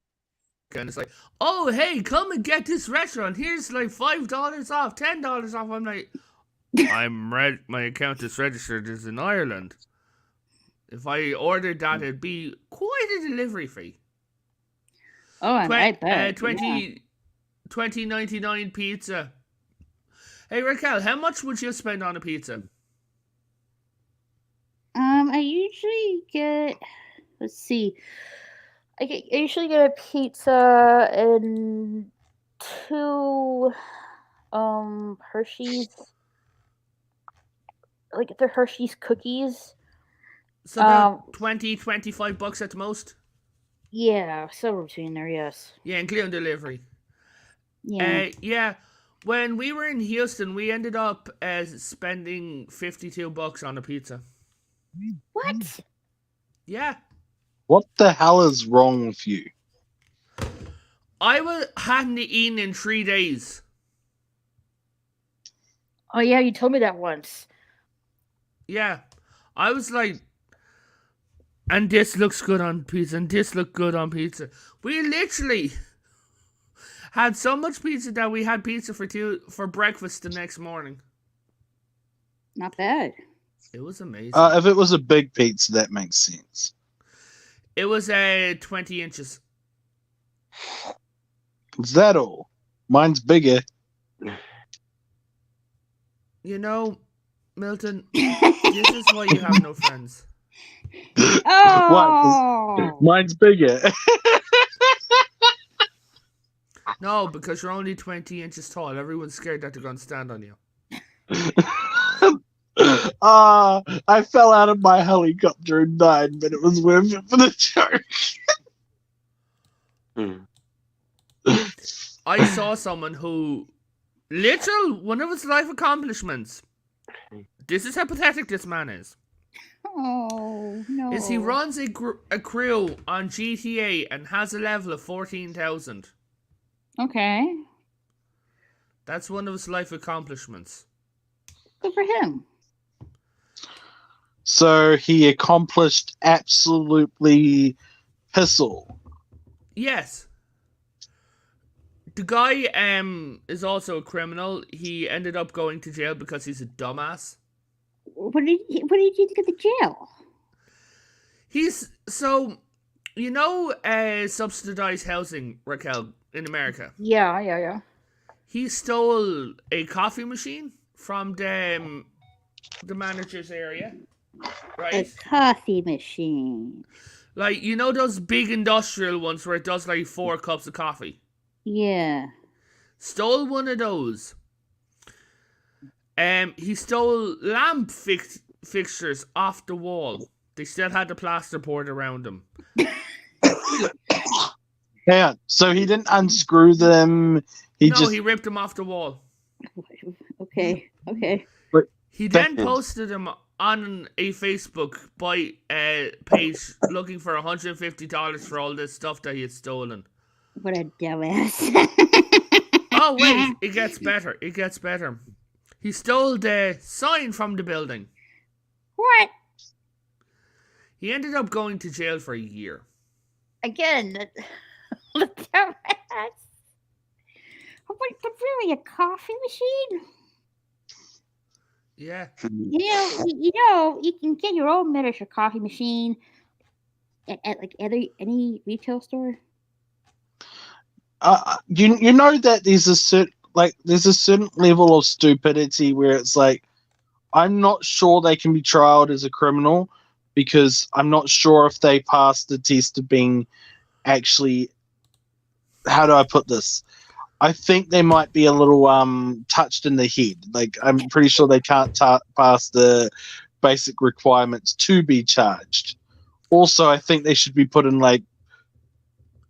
and it's like, "Oh, hey, come and get this restaurant. Here's like $5 off, $10 off." I'm like, my account is registered as in Ireland. If I ordered that, it'd be quite a delivery fee.
Oh, I bet.
$20.99 pizza. Hey Raquel, how much would you spend on a pizza?
I usually get. Let's see. I usually get a pizza and 2 Hershey's, like the Hershey's cookies.
So about $25 at the most.
Yeah, somewhere between there. Yes.
Yeah, including delivery.
Yeah.
Yeah. When we were in Houston, we ended up spending $52 on a pizza.
What?
Yeah.
What the hell is wrong with you?
I hadn't eaten in 3 days.
Oh yeah, you told me that once.
Yeah. I was like, and this looks good on pizza, and this looked good on pizza. We literally had so much pizza that we had pizza for breakfast the next morning.
Not bad.
It was amazing.
If it was a big pizza, that makes sense.
It was 20 inches.
Is that all? Mine's bigger.
You know, Milton, this is why you have no friends.
Oh,
Mine's bigger.
No, because you're only 20 inches tall. Everyone's scared that they're going to stand on you.
I fell out of my helicopter and died, but it was worth it for the joke.
I saw someone who, one of his life accomplishments, this is how pathetic this man is,
oh no!
is he runs a crew on GTA and has a level of 14,000.
Okay,
That's one of his life accomplishments.
good for him.
So he accomplished absolutely pissel.
Yes. The guy is also a criminal. He ended up going to jail because he's a dumbass.
What did he do to get to jail?
He's subsidized housing, Raquel, in America.
Yeah.
He stole a coffee machine from the manager's area, right?
A coffee machine.
Like, you know those big industrial ones where it does like 4 cups of coffee?
Yeah.
Stole one of those. He stole lamp fixtures off the wall. They still had the plaster poured around them.
Yeah, so he didn't unscrew them. He
ripped them off the wall.
Okay.
He then posted them on a Facebook page looking for $150 for all this stuff that he had stolen.
What a dumbass.
Oh, wait, it gets better. He stole the sign from the building.
What?
He ended up going to jail for a year.
Again, the dumbass. But really, a coffee machine?
Yeah.
You can get your own miniature coffee machine at like any retail store.
You know that there's a certain level of stupidity where it's like, I'm not sure they can be trialed as a criminal because I'm not sure if they pass the test of being actually, how do I put this? I think they might be a little touched in the head. Like, I'm pretty sure they can't pass the basic requirements to be charged. Also, I think they should be put in like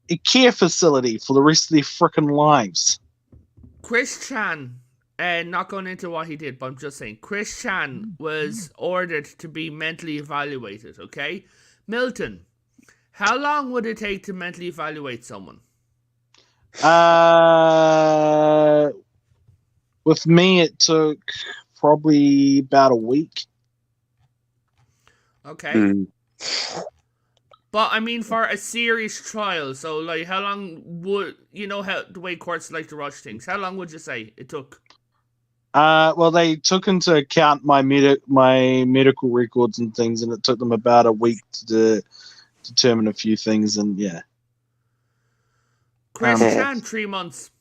a care facility for the rest of their frickin' lives.
Chris Chan, not going into what he did, but I'm just saying, Chris Chan was ordered to be mentally evaluated, okay? Milton, how long would it take to mentally evaluate someone?
With me, it took probably about a week.
Okay. But I mean, for a serious trial, so like, how long would how the way courts like to rush things? How long would you say it took?
Well, they took into account my medical records and things, and it took them about a week to determine a few things, and yeah.
Chris Chan, 3 months.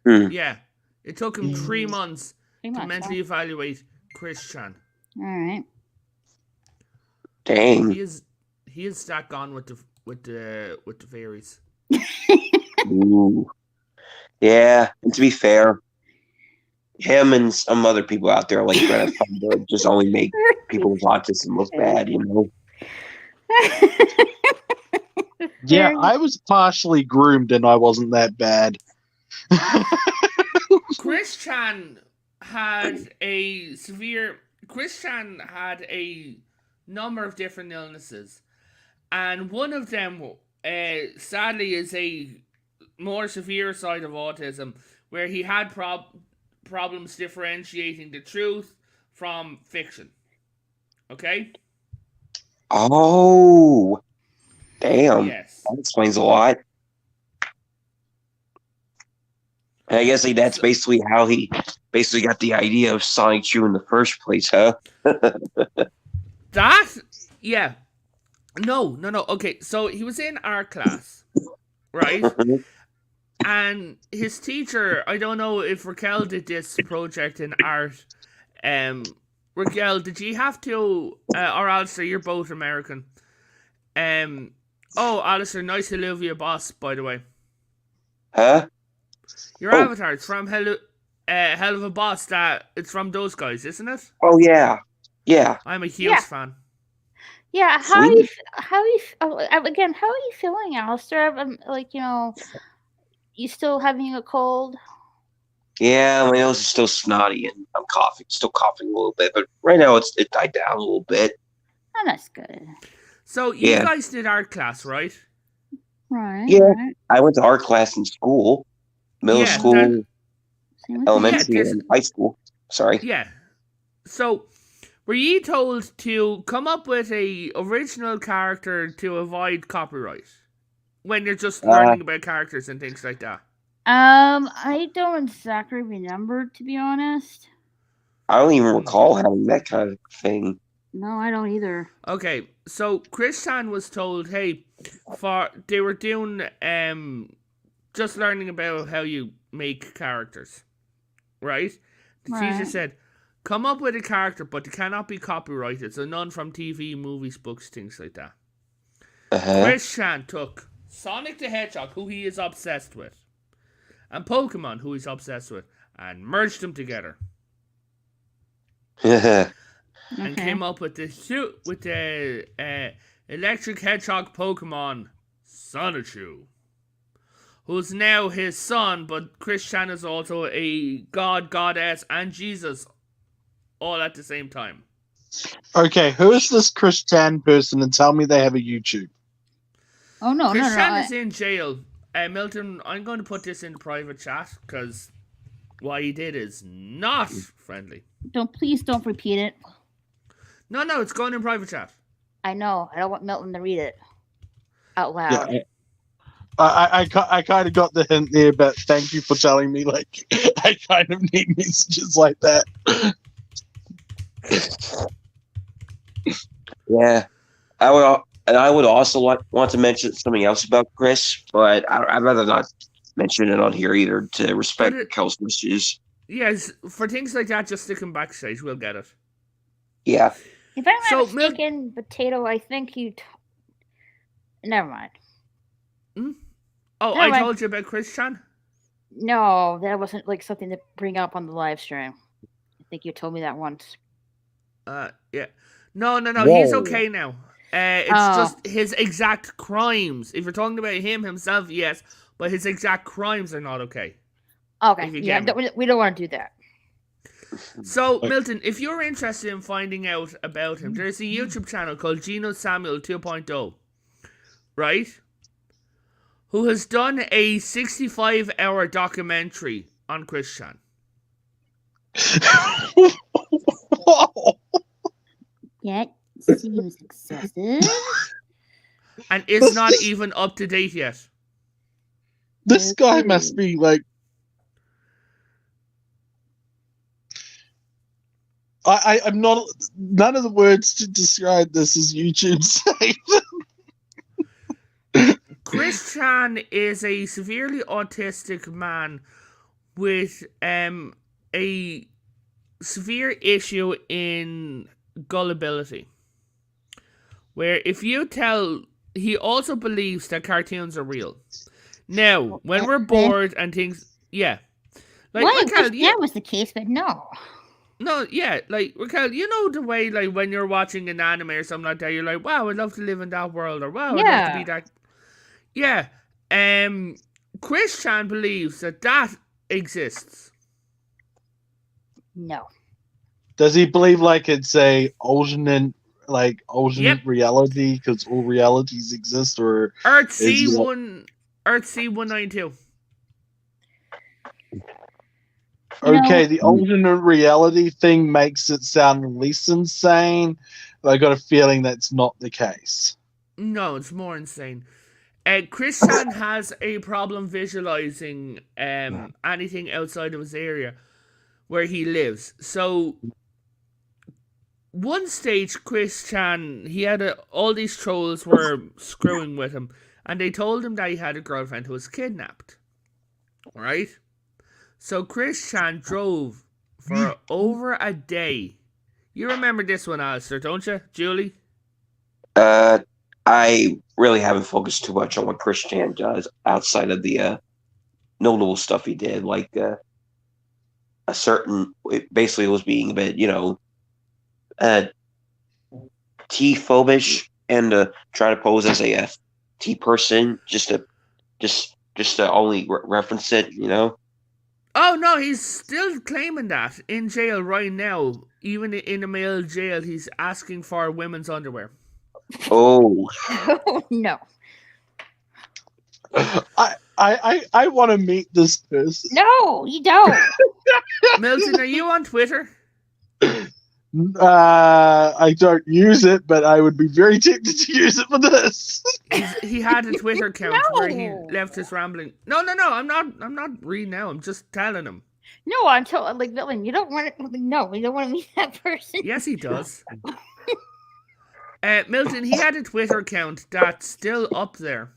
Yeah, it took him 3 months to mentally evaluate Chris Chan.
All right.
Dang.
He is that gone with the fairies.
Ooh. Yeah, and to be fair, him and some other people out there like Greta Thunberg just only make people with autism look bad,
Yeah, I was partially groomed and I wasn't that bad.
Chris Chan had a number of different illnesses, and one of them, sadly, is a more severe side of autism, where he had problems differentiating the truth from fiction. Okay?
Oh, damn.
Yes.
That explains a lot. And I guess that's basically how he got the idea of Sonic Chew in the first place, huh?
Yeah. No. Okay, so he was in art class, right? And his teacher, I don't know if Raquel did this project in art. Raquel, did you have to, or Alistair, you're both American. Oh, Alistair, nice to live your boss, by the way.
Huh?
Your
Oh.
avatar, it's from Hell of a Boss. It's from those guys, isn't it?
Oh, yeah. Yeah.
I'm a huge
Yeah.
fan.
Yeah,
Sweet.
again, how are you feeling, Alistair? Like, you still having a cold?
Yeah, my nose is still snotty and I'm still coughing a little bit, but right now it died down a little bit.
Oh, that's good.
So, you
Yeah.
guys did art class, right?
Right.
Yeah.
Right.
I went to art class in school, middle
Yeah,
school,
Same with me.
elementary,
Yeah, 'cause-
and high school. Sorry.
Yeah. So, were you told to come up with a original character to avoid copyright when you're just learning about characters and things like that?
I don't exactly remember, to be honest.
I don't even recall having that kind of thing.
No, I don't either.
Okay, so Chris Chan was told, hey, they were doing just learning about how you make characters, right? The teacher
Right.
said, come up with a character, but it cannot be copyrighted, so none from TV, movies, books, things like that.
Uh-huh.
Chris Chan took Sonic the Hedgehog, who he is obsessed with, and Pokemon, who he's obsessed with, and merged them together. And
Okay.
came up with the electric hedgehog Pokemon Sonichu, who's now his son, but Chris Chan is also a god, goddess, and Jesus all at the same time.
Okay, who is this Chris Chan person, and tell me they have a YouTube?
Oh, no,
Chris
no.
Chan is in jail. Milton, I'm going to put this in the private chat because what he did is not friendly.
Please don't repeat it.
No, it's going in private chat.
I know. I don't want Milton to read it out loud.
Yeah, I kind of got the hint there, but thank you for telling me. Like, I kind of need messages like that.
Yeah. I would also want to mention something else about Chris, but I'd rather not mention it on here either to respect Kel's wishes.
Yes, for things like that, just stick him backstage. We'll get it.
Yeah.
If I'm
So,
not mistaken, Potato, I think you... Never mind.
Oh,
Never
I
mind.
told you about Chris Chan?
No, that wasn't like something to bring up on the live stream. I think you told me that once.
Yeah. No, he's
Whoa.
okay now. It's just his exact crimes. If you're talking about him himself, yes, but his exact crimes are not okay.
Okay,
If you
yeah,
get me.
we don't want to do that.
So, Milton, if you're interested in finding out about him, there's a YouTube channel called Geno Samuel 2.0, right? Who has done a 65-hour documentary on Chris Chan.
That seems excessive.
And it's not even up to date yet.
This guy must be like. I'm not. None of the words to describe this is YouTube safe.
Chris Chan is a severely autistic man with a severe issue in gullibility. Where if you tell, he also believes that cartoons are real. Now, when we're bored and things, yeah. Like,
Well,
Raquel,
if that was the case, but no.
No, yeah, like, Raquel, you know the way, like, when you're watching an anime or something like that, you're like, wow, I'd love to live in that world, or wow, I'd love to be that. Yeah. Chris Chan believes that exists.
No.
Does he believe like it's a alternate reality because all realities exist, or
Earth
is
C192.
Okay, the alternate reality thing makes it sound less insane, but I got a feeling that's not the case.
No, it's more insane. Chris Chan has a problem visualizing anything outside of his area where he lives. So, one stage, Chris Chan, he had all these trolls were screwing with him, and they told him that he had a girlfriend who was kidnapped. Right? So Chris Chan drove for over a day. You remember this one, Alistair, don't you, Julie?
I really haven't focused too much on what Chris Chan does outside of the notable stuff he did, like a certain. It basically was being a bit, tea-phobish and try to pose as a tea person, just to only reference it,
Oh no, he's still claiming that in jail right now. Even in a male jail, he's asking for women's underwear.
Oh,
Oh no.
I want to meet this person.
No, you don't.
Milton, are you on Twitter?
I don't use it, but I would be very tempted to use it for this.
He had a Twitter account where he
No.
left his rambling. No, I'm not reading now. I'm just telling him.
No, I'm telling like Villain, you don't want it. No, you don't want to meet that person.
Yes, he does. Milton, he had a Twitter account that's still up there.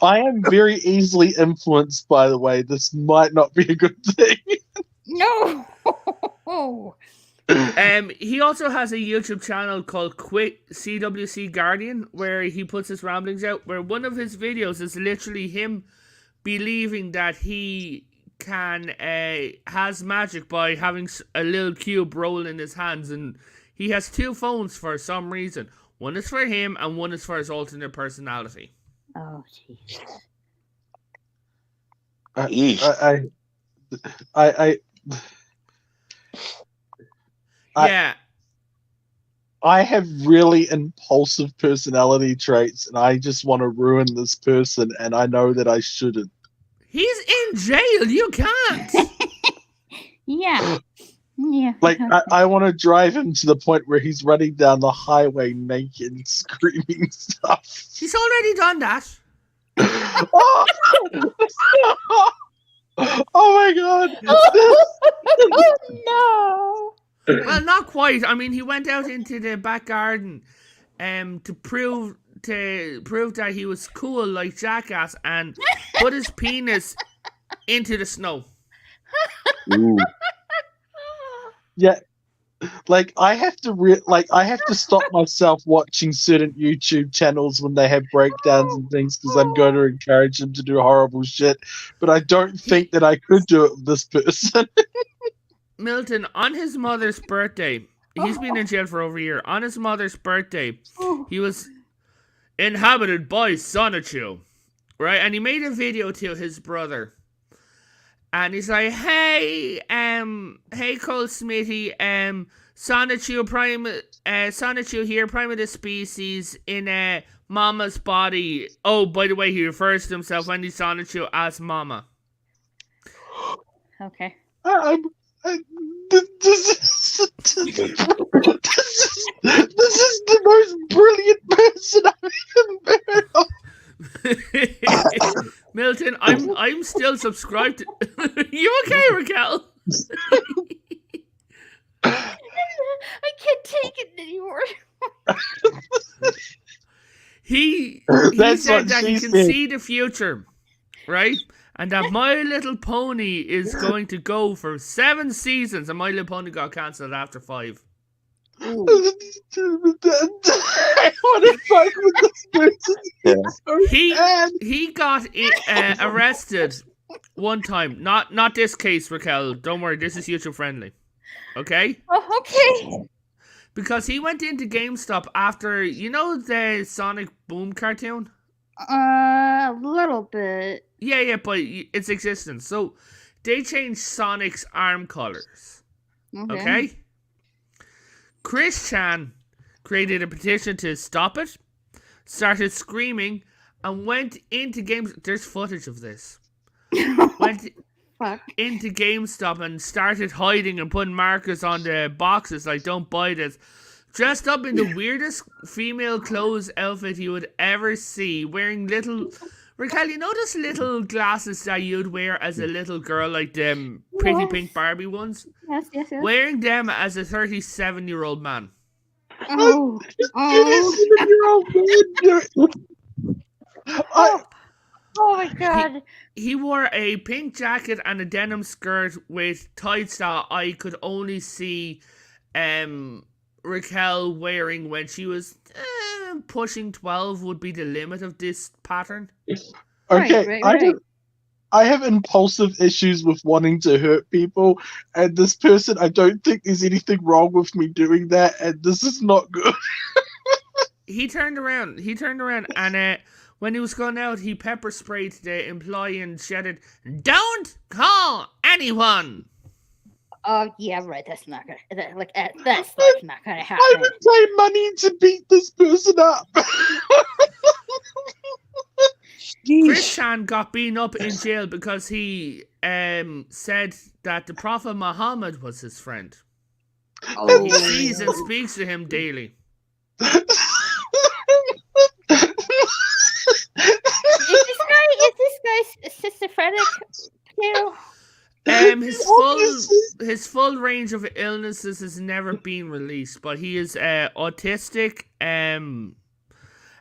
I am very easily influenced, by the way. This might not be a good thing.
No.
He also has a YouTube channel called CWC Guardian, where he puts his ramblings out, where one of his videos is literally him believing that he can has magic by having a little cube roll in his hands, and he has two phones for some reason. One is for him and one is for his alternate personality.
Oh jeez.
Yeah.
I have really impulsive personality traits, and I just want to ruin this person, and I know that I shouldn't.
He's in jail. You can't.
Yeah. Yeah.
Like, I want to drive him to the point where he's running down the highway naked and screaming stuff.
He's already done that.
Oh, oh my god.
Oh no.
Well, not quite. I mean, he went out into the back garden to prove that he was cool like Jackass and put his penis into the snow.
ooh.
Yeah. Like, I have to stop myself watching certain YouTube channels when they have breakdowns and things, because I'm going to encourage them to do horrible shit. But I don't think that I could do it with this person.
Milton, on his mother's birthday, he's been in jail for over a year. On his mother's birthday, he was inhabited by Sonichu, right? And he made a video to his brother. And he's like, hey Cole Smithy, Sonichu here, prime of the species in Mama's body. Oh, by the way, he refers to himself when he's Sonichu as Mama.
Okay.
This is the most brilliant person I've ever heard of.
Milton, I'm still subscribed to... You okay, Raquel?
I can't take it anymore.
He
That's
said
what
that he
she
can
said.
see the future, right? And that My Little Pony is going to go for 7 seasons, and My Little Pony got cancelled after 5.
I want to fuck with this person.
Yeah.
He got arrested one time. Not this case, Raquel. Don't worry, this is YouTube friendly. Okay?
Oh, okay.
Because he went into GameStop after, the Sonic Boom cartoon?
A little bit.
Yeah, but its existence. So they changed Sonic's arm colors. Okay? Chris Chan created a petition to stop it, started screaming, and went into There's footage of this. Went
Fuck.
into GameStop and started hiding and putting markers on the boxes like, don't buy this. Dressed up in the weirdest female clothes outfit you would ever see, wearing little... Raquel, you know those little glasses that you'd wear as a little girl, like them pretty pink Barbie ones?
Yes.
Wearing them as a 37-year-old man.
Oh. Oh my god.
He wore a pink jacket and a denim skirt with tights that I could only see Raquel wearing when she was pushing 12 would be the limit of this pattern.
Okay,
Right.
I have impulsive issues with wanting to hurt people, and this person, I don't think there's anything wrong with me doing that, and this is not good.
He turned around and when he was going out, he pepper sprayed the employee and shouted, "Don't call anyone!"
Oh yeah, right. That's not gonna. That's not gonna
I
happen.
would pay money to beat this person up.
Chris
Sheesh.
Chan got beaten up in jail because he said that the Prophet Muhammad was his friend.
Oh,
He sees and speaks to him daily.
Is this guy schizophrenic? Potato?
His full range of illnesses has never been released, but he is autistic.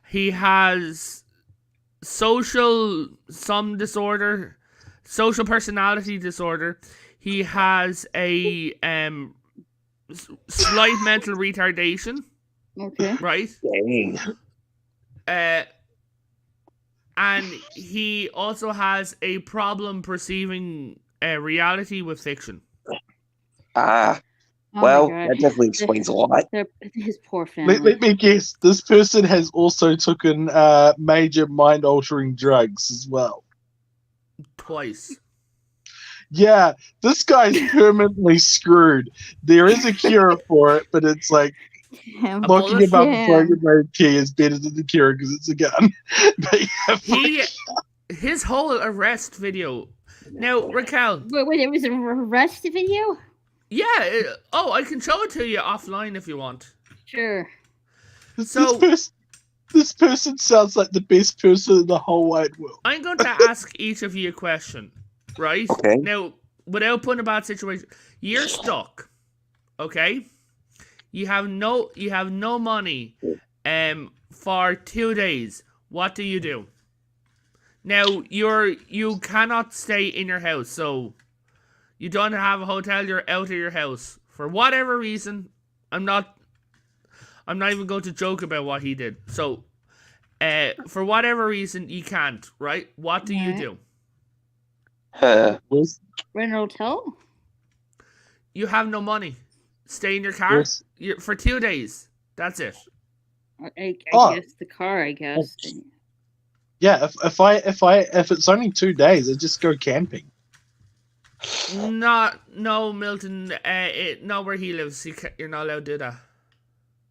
He has social personality disorder. He has a slight mental retardation,
Okay.
right?
dang.
And he also has a problem perceiving reality with fiction.
Ah,
Oh
well,
my
that
god.
definitely explains a lot.
His poor family.
Let me guess. This person has also taken major mind-altering drugs as well.
Twice.
Yeah, this guy's permanently screwed. There is a cure for it, but it's like
Him.
locking
bullet?
him up
Yeah.
before your own key is better than the cure because it's a gun. But yeah,
His whole arrest video. Now, Raquel.
Wait, it was an arrest video?
Yeah. I can show it to you offline if you want.
Sure.
this person sounds like the best person in the whole wide world.
I'm going to ask each of you a question, right?
Okay.
Now, without putting a bad situation, you're stuck. Okay? You have no money for 2 days. What do you do? Now you cannot stay in your house, so you don't have a hotel, you're out of your house. For whatever reason, I'm not even going to joke about what he did. So for whatever reason you can't, right? What do you
Right.
do?
Rent an hotel?
You have no money. Stay in your car for 2 days. That's it.
I
Oh.
guess the car, I guess.
Yeah, if it's only 2 days, I just go camping.
No, Milton. Not where he lives. You're not allowed to do that.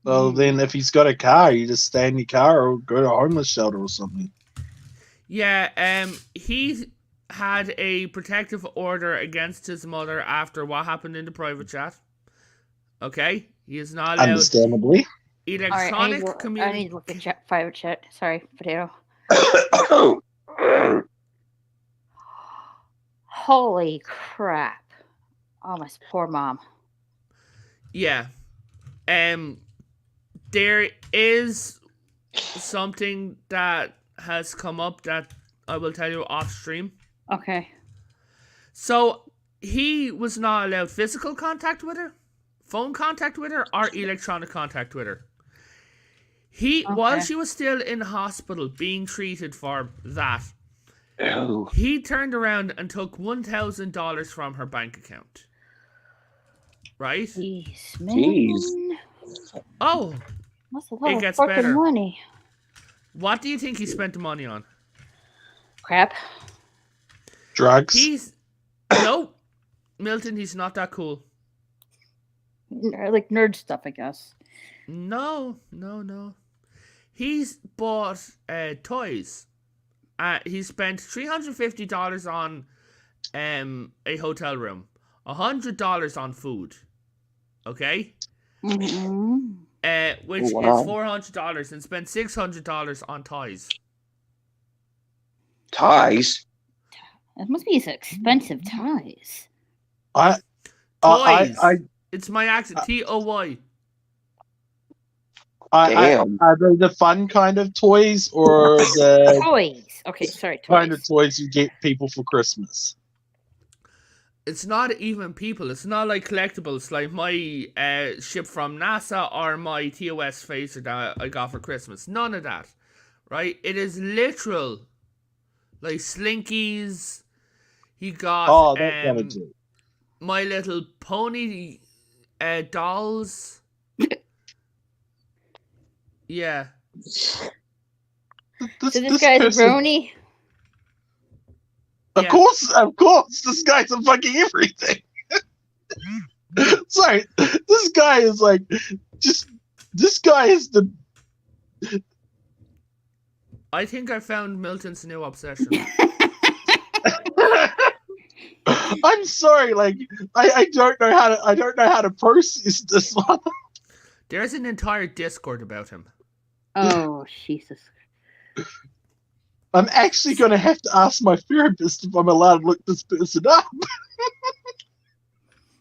Well, then if he's got a car, you just stay in your car or go to a homeless shelter or something.
Yeah. He had a protective order against his mother after what happened in the private chat. Okay, he is not allowed.
Understandably.
Electronic
I need to
community.
look at private chat. Sorry, Potato. Holy crap. Oh, my poor mom.
Yeah. There is something that has come up that I will tell you off stream.
Okay.
So he was not allowed physical contact with her, phone contact with her, or electronic contact with her. While she was still in hospital being treated for that,
Oh.
he turned around and took $1,000 from her bank account. Right?
Jeez, man.
Jeez.
Oh,
That's a lot
It
of
gets
fucking
better.
money.
what do you think he spent the money on?
Crap.
Drugs.
No, Milton, he's not that cool.
Like nerd stuff, I guess.
No. He's bought toys. He spent $350 on a hotel room, $100 on food. Okay,
Mm-hmm.
which
Oh, wow.
is $400, and spent $600 on toys.
Ties?
It must be expensive ties.
Toys.
I
It's my accent. TOY.
Are
Damn.
they the fun kind of toys or the
Toys. Okay, sorry,
kind
toys.
of toys you get people for Christmas.
It's not even people. It's not like collectibles, like my ship from NASA or my TOS phaser that I got for Christmas. None of that, right? It is literal, like slinkies. He got
Oh, that kind of joke.
My Little Pony dolls. Yeah.
So this guy's a
person,
brony.
of
Yeah.
course, this guy's a fucking everything. Sorry, this guy is like, this guy is the.
I think I found Milton's new obsession.
I'm sorry, like I don't know how to process this one.
There's an entire Discord about him.
Oh, Jesus.
I'm actually going to have to ask my therapist if I'm allowed to look this person up.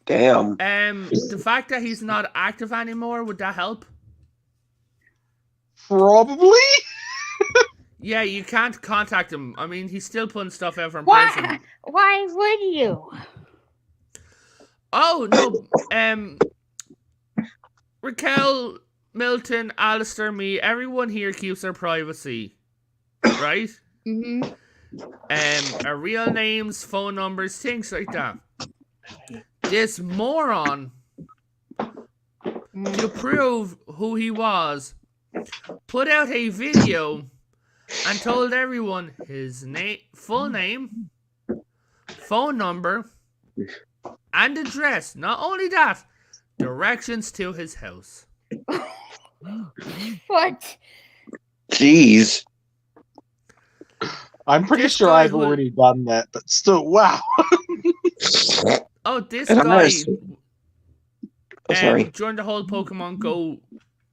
Damn.
The fact that he's not active anymore, would that help?
Probably.
Yeah, you can't contact him. I mean, he's still putting stuff out from prison.
Why would you?
Oh no. Raquel, Milton, Alistair, me, everyone here keeps their privacy, right?
Mm-hmm.
Our real names, phone numbers, things like that. This moron, to prove who he was, put out a video and told everyone his full name, phone number, and address. Not only that, directions to his house.
What?
Jeez.
I'm pretty
This
sure
guy
I've
who-
already done that, but still, wow.
Oh, this
And
guy,
Sorry.
during the whole Pokemon Go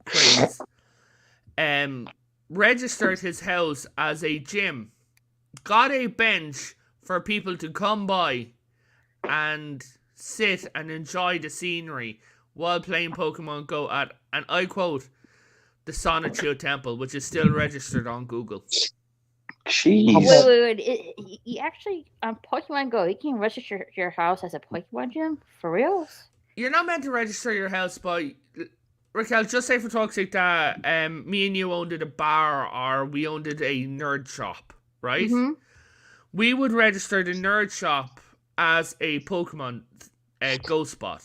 craze, registered his house as a gym, got a bench for people to come by and sit and enjoy the scenery while playing Pokemon Go at, and I quote, the Sonichu Temple, which is still registered on Google.
Jeez.
Wait. You actually, on Pokemon Go, you can register your house as a Pokemon gym? For reals?
You're not meant to register your house by... Raquel, just say for talk's sake that me and you owned a bar or we owned a nerd shop, right?
Mm-hmm.
We would register the nerd shop as a Pokemon Go spot,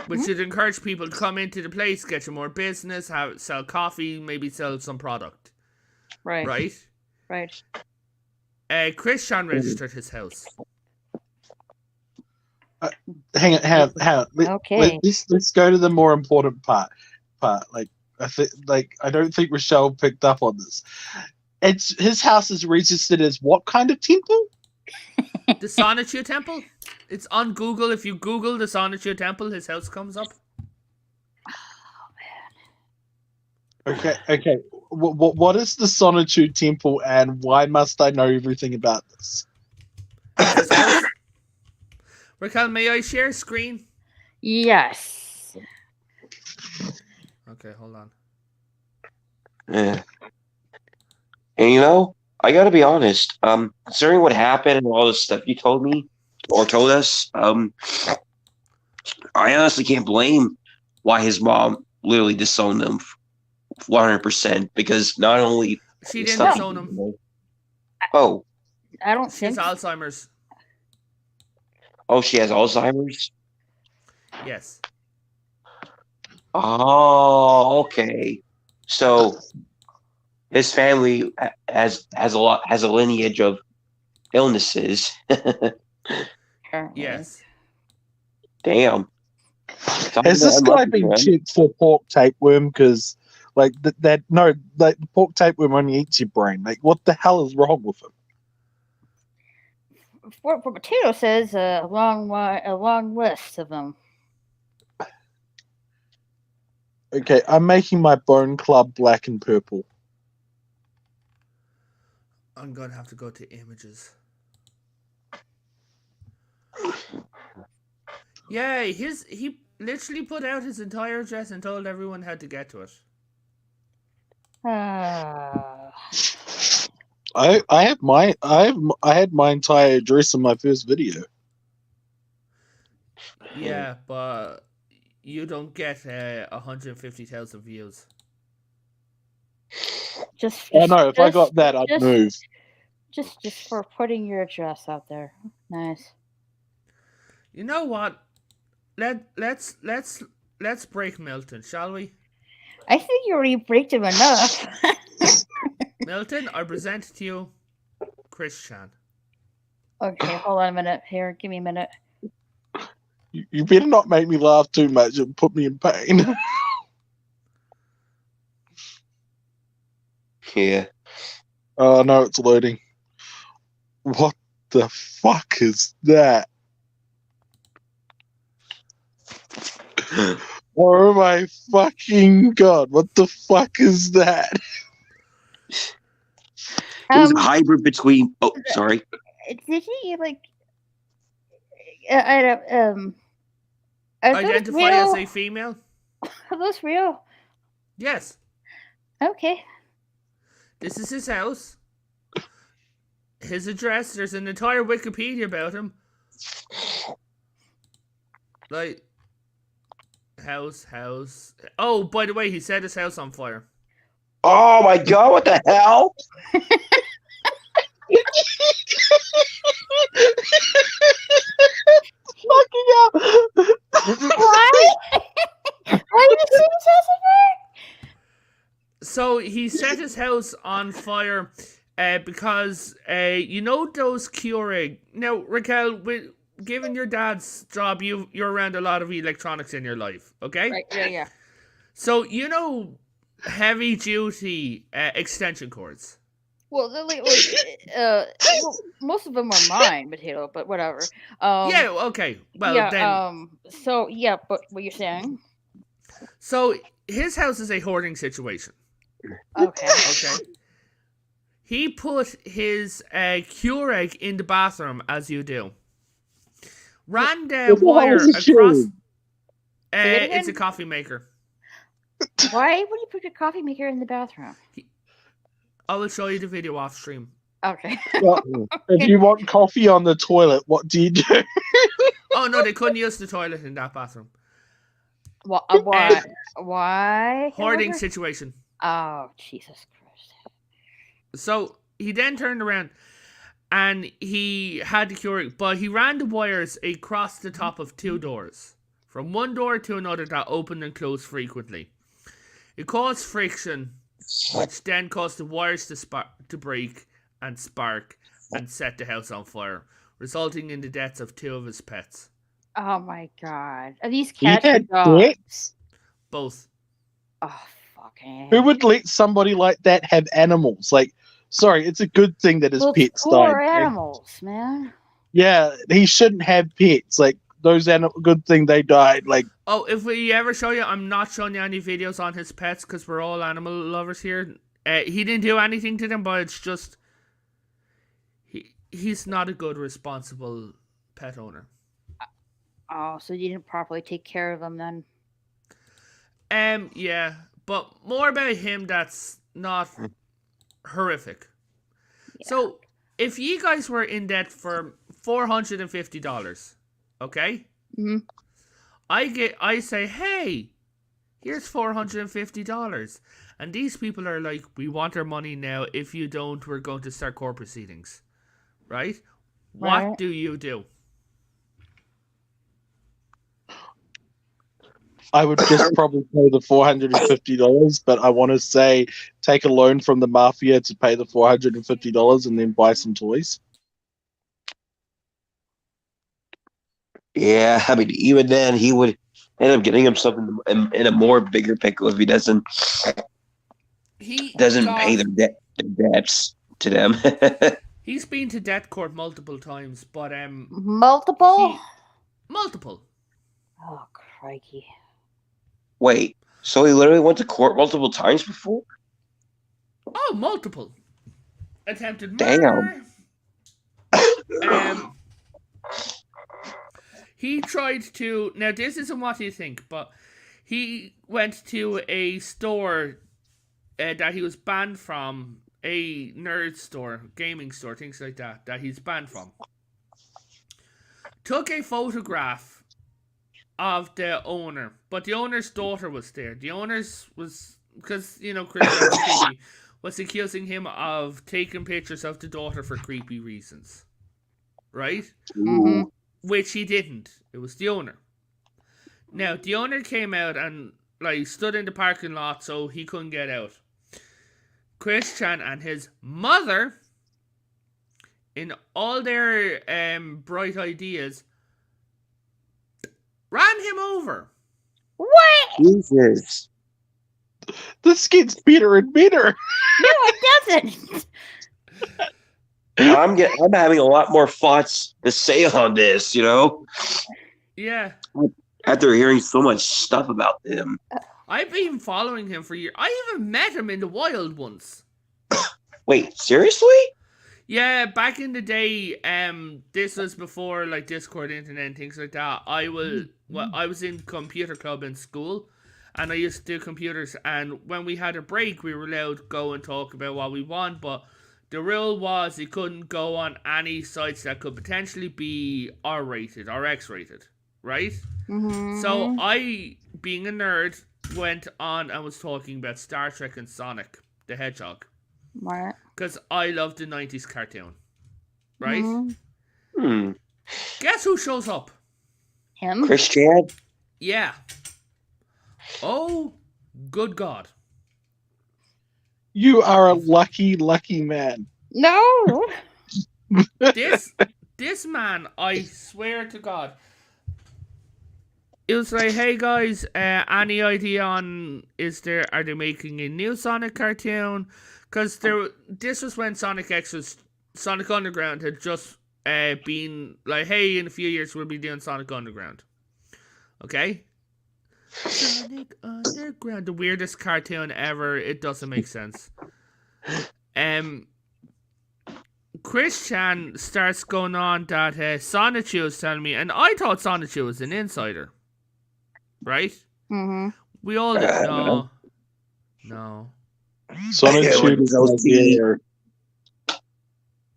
which would encourage people to come into the place, get you more business, sell coffee, maybe sell some product,
Right.
right? Christian registered his house.
Hang on.
Okay.
Let's go to the more important part. Like I don't think Rochelle picked up on this. His house is registered as what kind of temple?
The Sonichu Temple? It's on Google. If you Google the Sonichu Temple, his house comes up.
Okay. What is the Sonichu Temple, and why must I know everything about this?
His house. Raquel, may I share screen?
Yes.
Okay, hold on.
Yeah. And you know, I gotta be honest. Considering what happened and all this stuff you told me or told us, I honestly can't blame why his mom literally disowned him 100%. Because not only
She
the
didn't
stuff
disown
he
him.
did- Oh,
I don't
She has
think.
Alzheimer's.
she has Alzheimer's.
Yes.
Oh, okay. So his family has a lineage of illnesses.
Apparently.
Yes.
Damn.
Has this guy been checked for pork tapeworm? Because the pork tapeworm only eats your brain. Like, what the hell is wrong with him?
For Potato says a long list of them.
Okay, I'm making my bone club black and purple.
I'm gonna have to go to images. Yeah, he literally put out his entire address and told everyone how to get to it.
I had my entire address in my first video.
Yeah, but you don't get 150,000 views.
I know if I got that, I'd move.
Just for putting your address out there. Nice.
You know what? Let's break Milton, shall we?
I think you already breaked him enough.
Milton, I present to you Christian.
Okay, hold on a minute. Here, give me a minute.
You better not make me laugh too much and put me in pain.
Yeah.
Oh no, it's loading. What the fuck is that? Oh my fucking god! What the fuck is that?
It was a hybrid between. Oh, sorry.
Did he like? I don't.
Identify as a female?
Are those real?
Yes.
Okay.
This is his house. His address. There's an entire Wikipedia about him. Like, house. Oh, by the way, he set his house on fire.
Oh my god! What the hell?
Fucking hell!
Why? Why did you see his house on fire?
So he set his house on fire because you know those Keurig. Now, Raquel, given your dad's job, you're around a lot of electronics in your life, okay?
Right. Yeah.
So you know heavy duty extension cords.
Well, most of them are mine, Potato, but whatever.
Yeah. Okay. Well,
yeah.
then.
So yeah, but what you're saying?
So his house is a hoarding situation.
Okay.
Okay. He put his Keurig in the bathroom, as you do. Ran the wire across. It's a coffee maker.
Why would you put your coffee maker in the bathroom?
I will show you the video off stream.
Okay.
Well, if you want coffee on the toilet, what do you do?
Oh no, they couldn't use the toilet in that bathroom.
Why? Why?
Hoarding situation.
Oh, Jesus Christ.
So he then turned around and he had the Keurig, but he ran the wires across the top of two doors. From one door to another that opened and closed frequently. It caused friction, which then caused the wires to break and spark and set the house on fire, resulting in the deaths of two of his pets.
Oh my god. Are these
He
cats or
had
dogs?
pets?
Oh,
Both.
fucking.
Who would let somebody like that have animals? Like, sorry, it's a good thing that his pets died.
Poor animals, man.
Yeah, he shouldn't have pets. Like, those good thing they died. Like,
oh, if we ever show you, I'm not showing you any videos on his pets because we're all animal lovers here. He didn't do anything to them, but it's just he's not a good, responsible pet owner.
Oh, so you didn't properly take care of them then?
Yeah, but more about him that's not horrific. Yeah. So, if you guys were in debt for $450, okay?
Mm-hmm.
I say, hey, here's $450. And these people are like, we want our money now. If you don't, we're going to start court proceedings. Right? What do you do?
I would just probably pay the $450, but I want to say take a loan from the mafia to pay the $450 and then buy some toys.
Yeah, I mean, even then, he would end up getting himself in a more bigger pickle if he doesn't pay their debts to them.
He's been to debt court multiple times, but
multiple. Oh, crikey!
Wait, so he literally went to court multiple times before?
Oh, multiple. Attempted murder.
Damn.
He tried to... Now, this isn't what you think, but he went to a store that he was banned from a nerd store, gaming store, things like that he's banned from. Took a photograph of the owner, but the owner's daughter was there. The owner's was, because, you know, Chris was creepy, was accusing him of taking pictures of the daughter for creepy reasons. Right?
Mhm.
Which he didn't. It was the owner. Now, the owner came out and like stood in the parking lot so he couldn't get out. Chris Chan and his mother, in all their bright ideas, ran him over.
What?
Jesus.
This gets better and better.
No, it doesn't.
I'm having a lot more thoughts to say on this, you know,
Yeah.
after hearing so much stuff about him.
I've been following him for years. I even met him in the wild once.
Wait, seriously?
Yeah, back in the day, this was before like Discord, internet, and things like that. I was in computer club in school, and I used to do computers. And when we had a break, we were allowed to go and talk about what we want. But the rule was you couldn't go on any sites that could potentially be R-rated or X-rated, right?
Mhm.
So I, being a nerd, went on and was talking about Star Trek and Sonic the Hedgehog.
Right.
Because I love the 90s cartoon. Right?
Mhm.
Guess who shows up?
Him.
Chris Chan?
Yeah. Oh, good God.
You are a lucky, lucky man.
No.
This man, I swear to God, it was like, hey guys, any idea on are they making a new Sonic cartoon? Because this was when Sonic Underground had just been like, hey, in a few years we'll be doing Sonic Underground. Okay? Sonic Underground, the weirdest cartoon ever. It doesn't make sense. Chris Chan starts going on that Sonichu was telling me, and I thought Sonichu was an insider. Right?
Mhm.
We all did. No.
Sonic
Yeah, what is OC?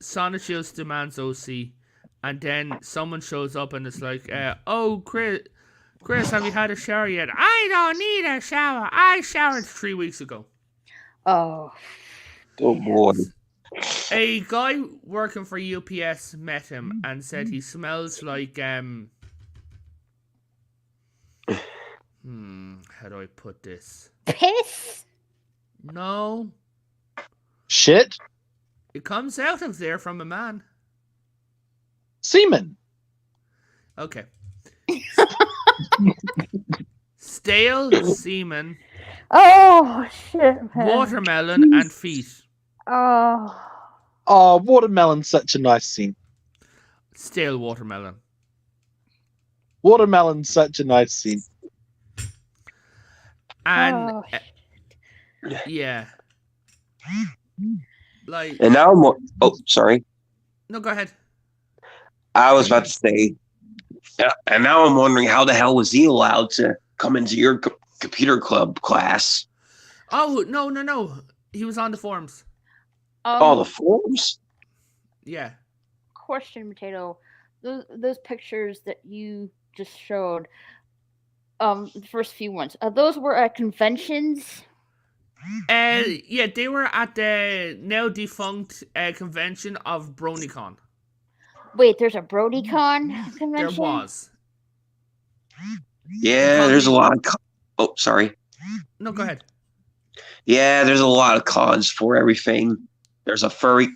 Sonichu's demands OC, and then someone shows up and it's like, oh, Chris, have you had a shower yet? I don't need a shower. I showered 3 weeks ago.
Oh.
Oh boy.
A guy working for UPS met him and said he smells like how do I put this?
Piss.
No,
Shit.
it comes out of there from a man.
Semen.
Okay. Stale semen,
Oh shit, man.
watermelon, and feet.
Oh.
Oh, watermelon's such a nice scene.
Stale watermelon.
Watermelon's such a nice scene.
And
Oh,
yeah. Like,
And now sorry.
no, go ahead.
I was about to say, and now I'm wondering how the hell was he allowed to come into your computer club class?
Oh, no. He was on the forums.
All the forums?
Yeah.
question, Potato. Those pictures that you just showed, the first few ones, those were at conventions.
Yeah, they were at the now defunct convention of BronyCon.
Wait, there's a BrodyCon convention?
There was.
Yeah, there's a lot of sorry.
No, go ahead.
Yeah, there's a lot of cons for everything. There's a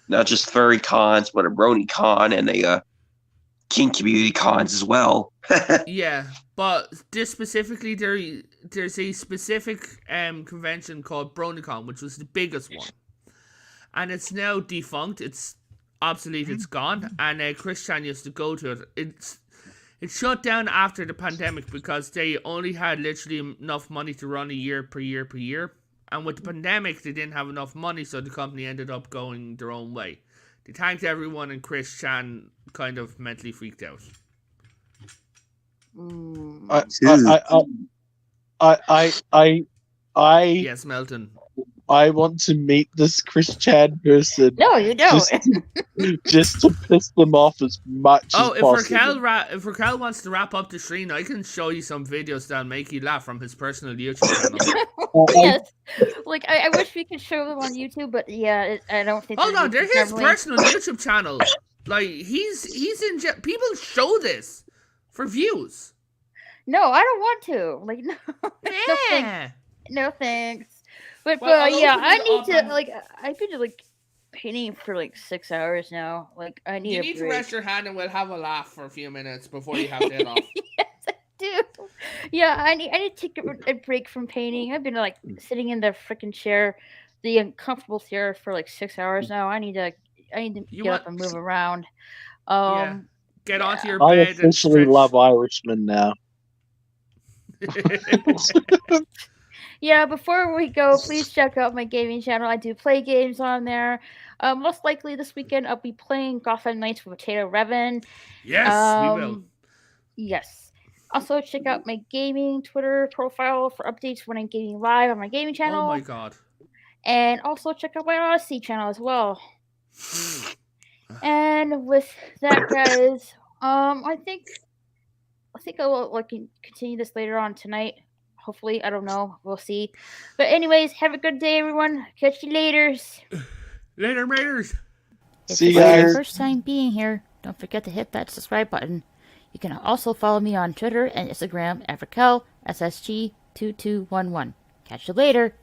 not just furry cons, but a brony con and a kink community cons as well.
Yeah, but this specifically, there's a specific convention called BronyCon, which was the biggest one, and it's now defunct. It's obsolete. It's gone. And Chris Chan used to go to it. It shut down after the pandemic because they only had literally enough money to run a year per year. And with the pandemic, they didn't have enough money, so the company ended up going their own way. They thanked everyone, and Chris Chan kind of mentally freaked out.
I
Yes, Melton.
I want to meet this Chris Chan person
No, you don't.
just to piss them off as much
Oh,
as
if
possible.
Raquel wants to wrap up the stream, I can show you some videos that'll make you laugh from his personal YouTube channel.
Yes. Like, I wish we could show them on YouTube, but yeah, I don't think.
Hold on, they're his
friendly.
personal YouTube channel. Like he's in jail. People show this for views.
No, I don't want to. Like, no, no thanks.
Yeah.
No thanks. But
Well, I'll
yeah,
open
I
it
need
up
to
and-
like. I've been like painting for like 6 hours now. Like, I need.
You
a
need to
break.
rest your hand, and we'll have a laugh for a few minutes before you have to head off.
Yes, I do. Yeah, I need to take a break from painting. I've been like sitting in the freaking chair, the uncomfortable chair for like 6 hours now. I need to
You
get
want-
up and move around.
Yeah. Get onto your
I
bed and
officially
stretch.
love Irishmen now.
Yeah, before we go, please check out my gaming channel. I do play games on there. Most likely this weekend I'll be playing Gotham Knights with Potato Revan.
Yes, we will.
Yes. Also check out my gaming Twitter profile for updates when I'm gaming live on my gaming channel.
Oh my god.
And also check out my Odyssey channel as well. And with that, guys, I think I will like continue this later on tonight. Hopefully, I don't know. We'll see. But anyways, have a good day, everyone. Catch you later.
Later, maters.
If
See
this
you
is your
guys.
first time being here, don't forget to hit that subscribe button. You can also follow me on Twitter and Instagram at RaquelSSG2211. Catch you later.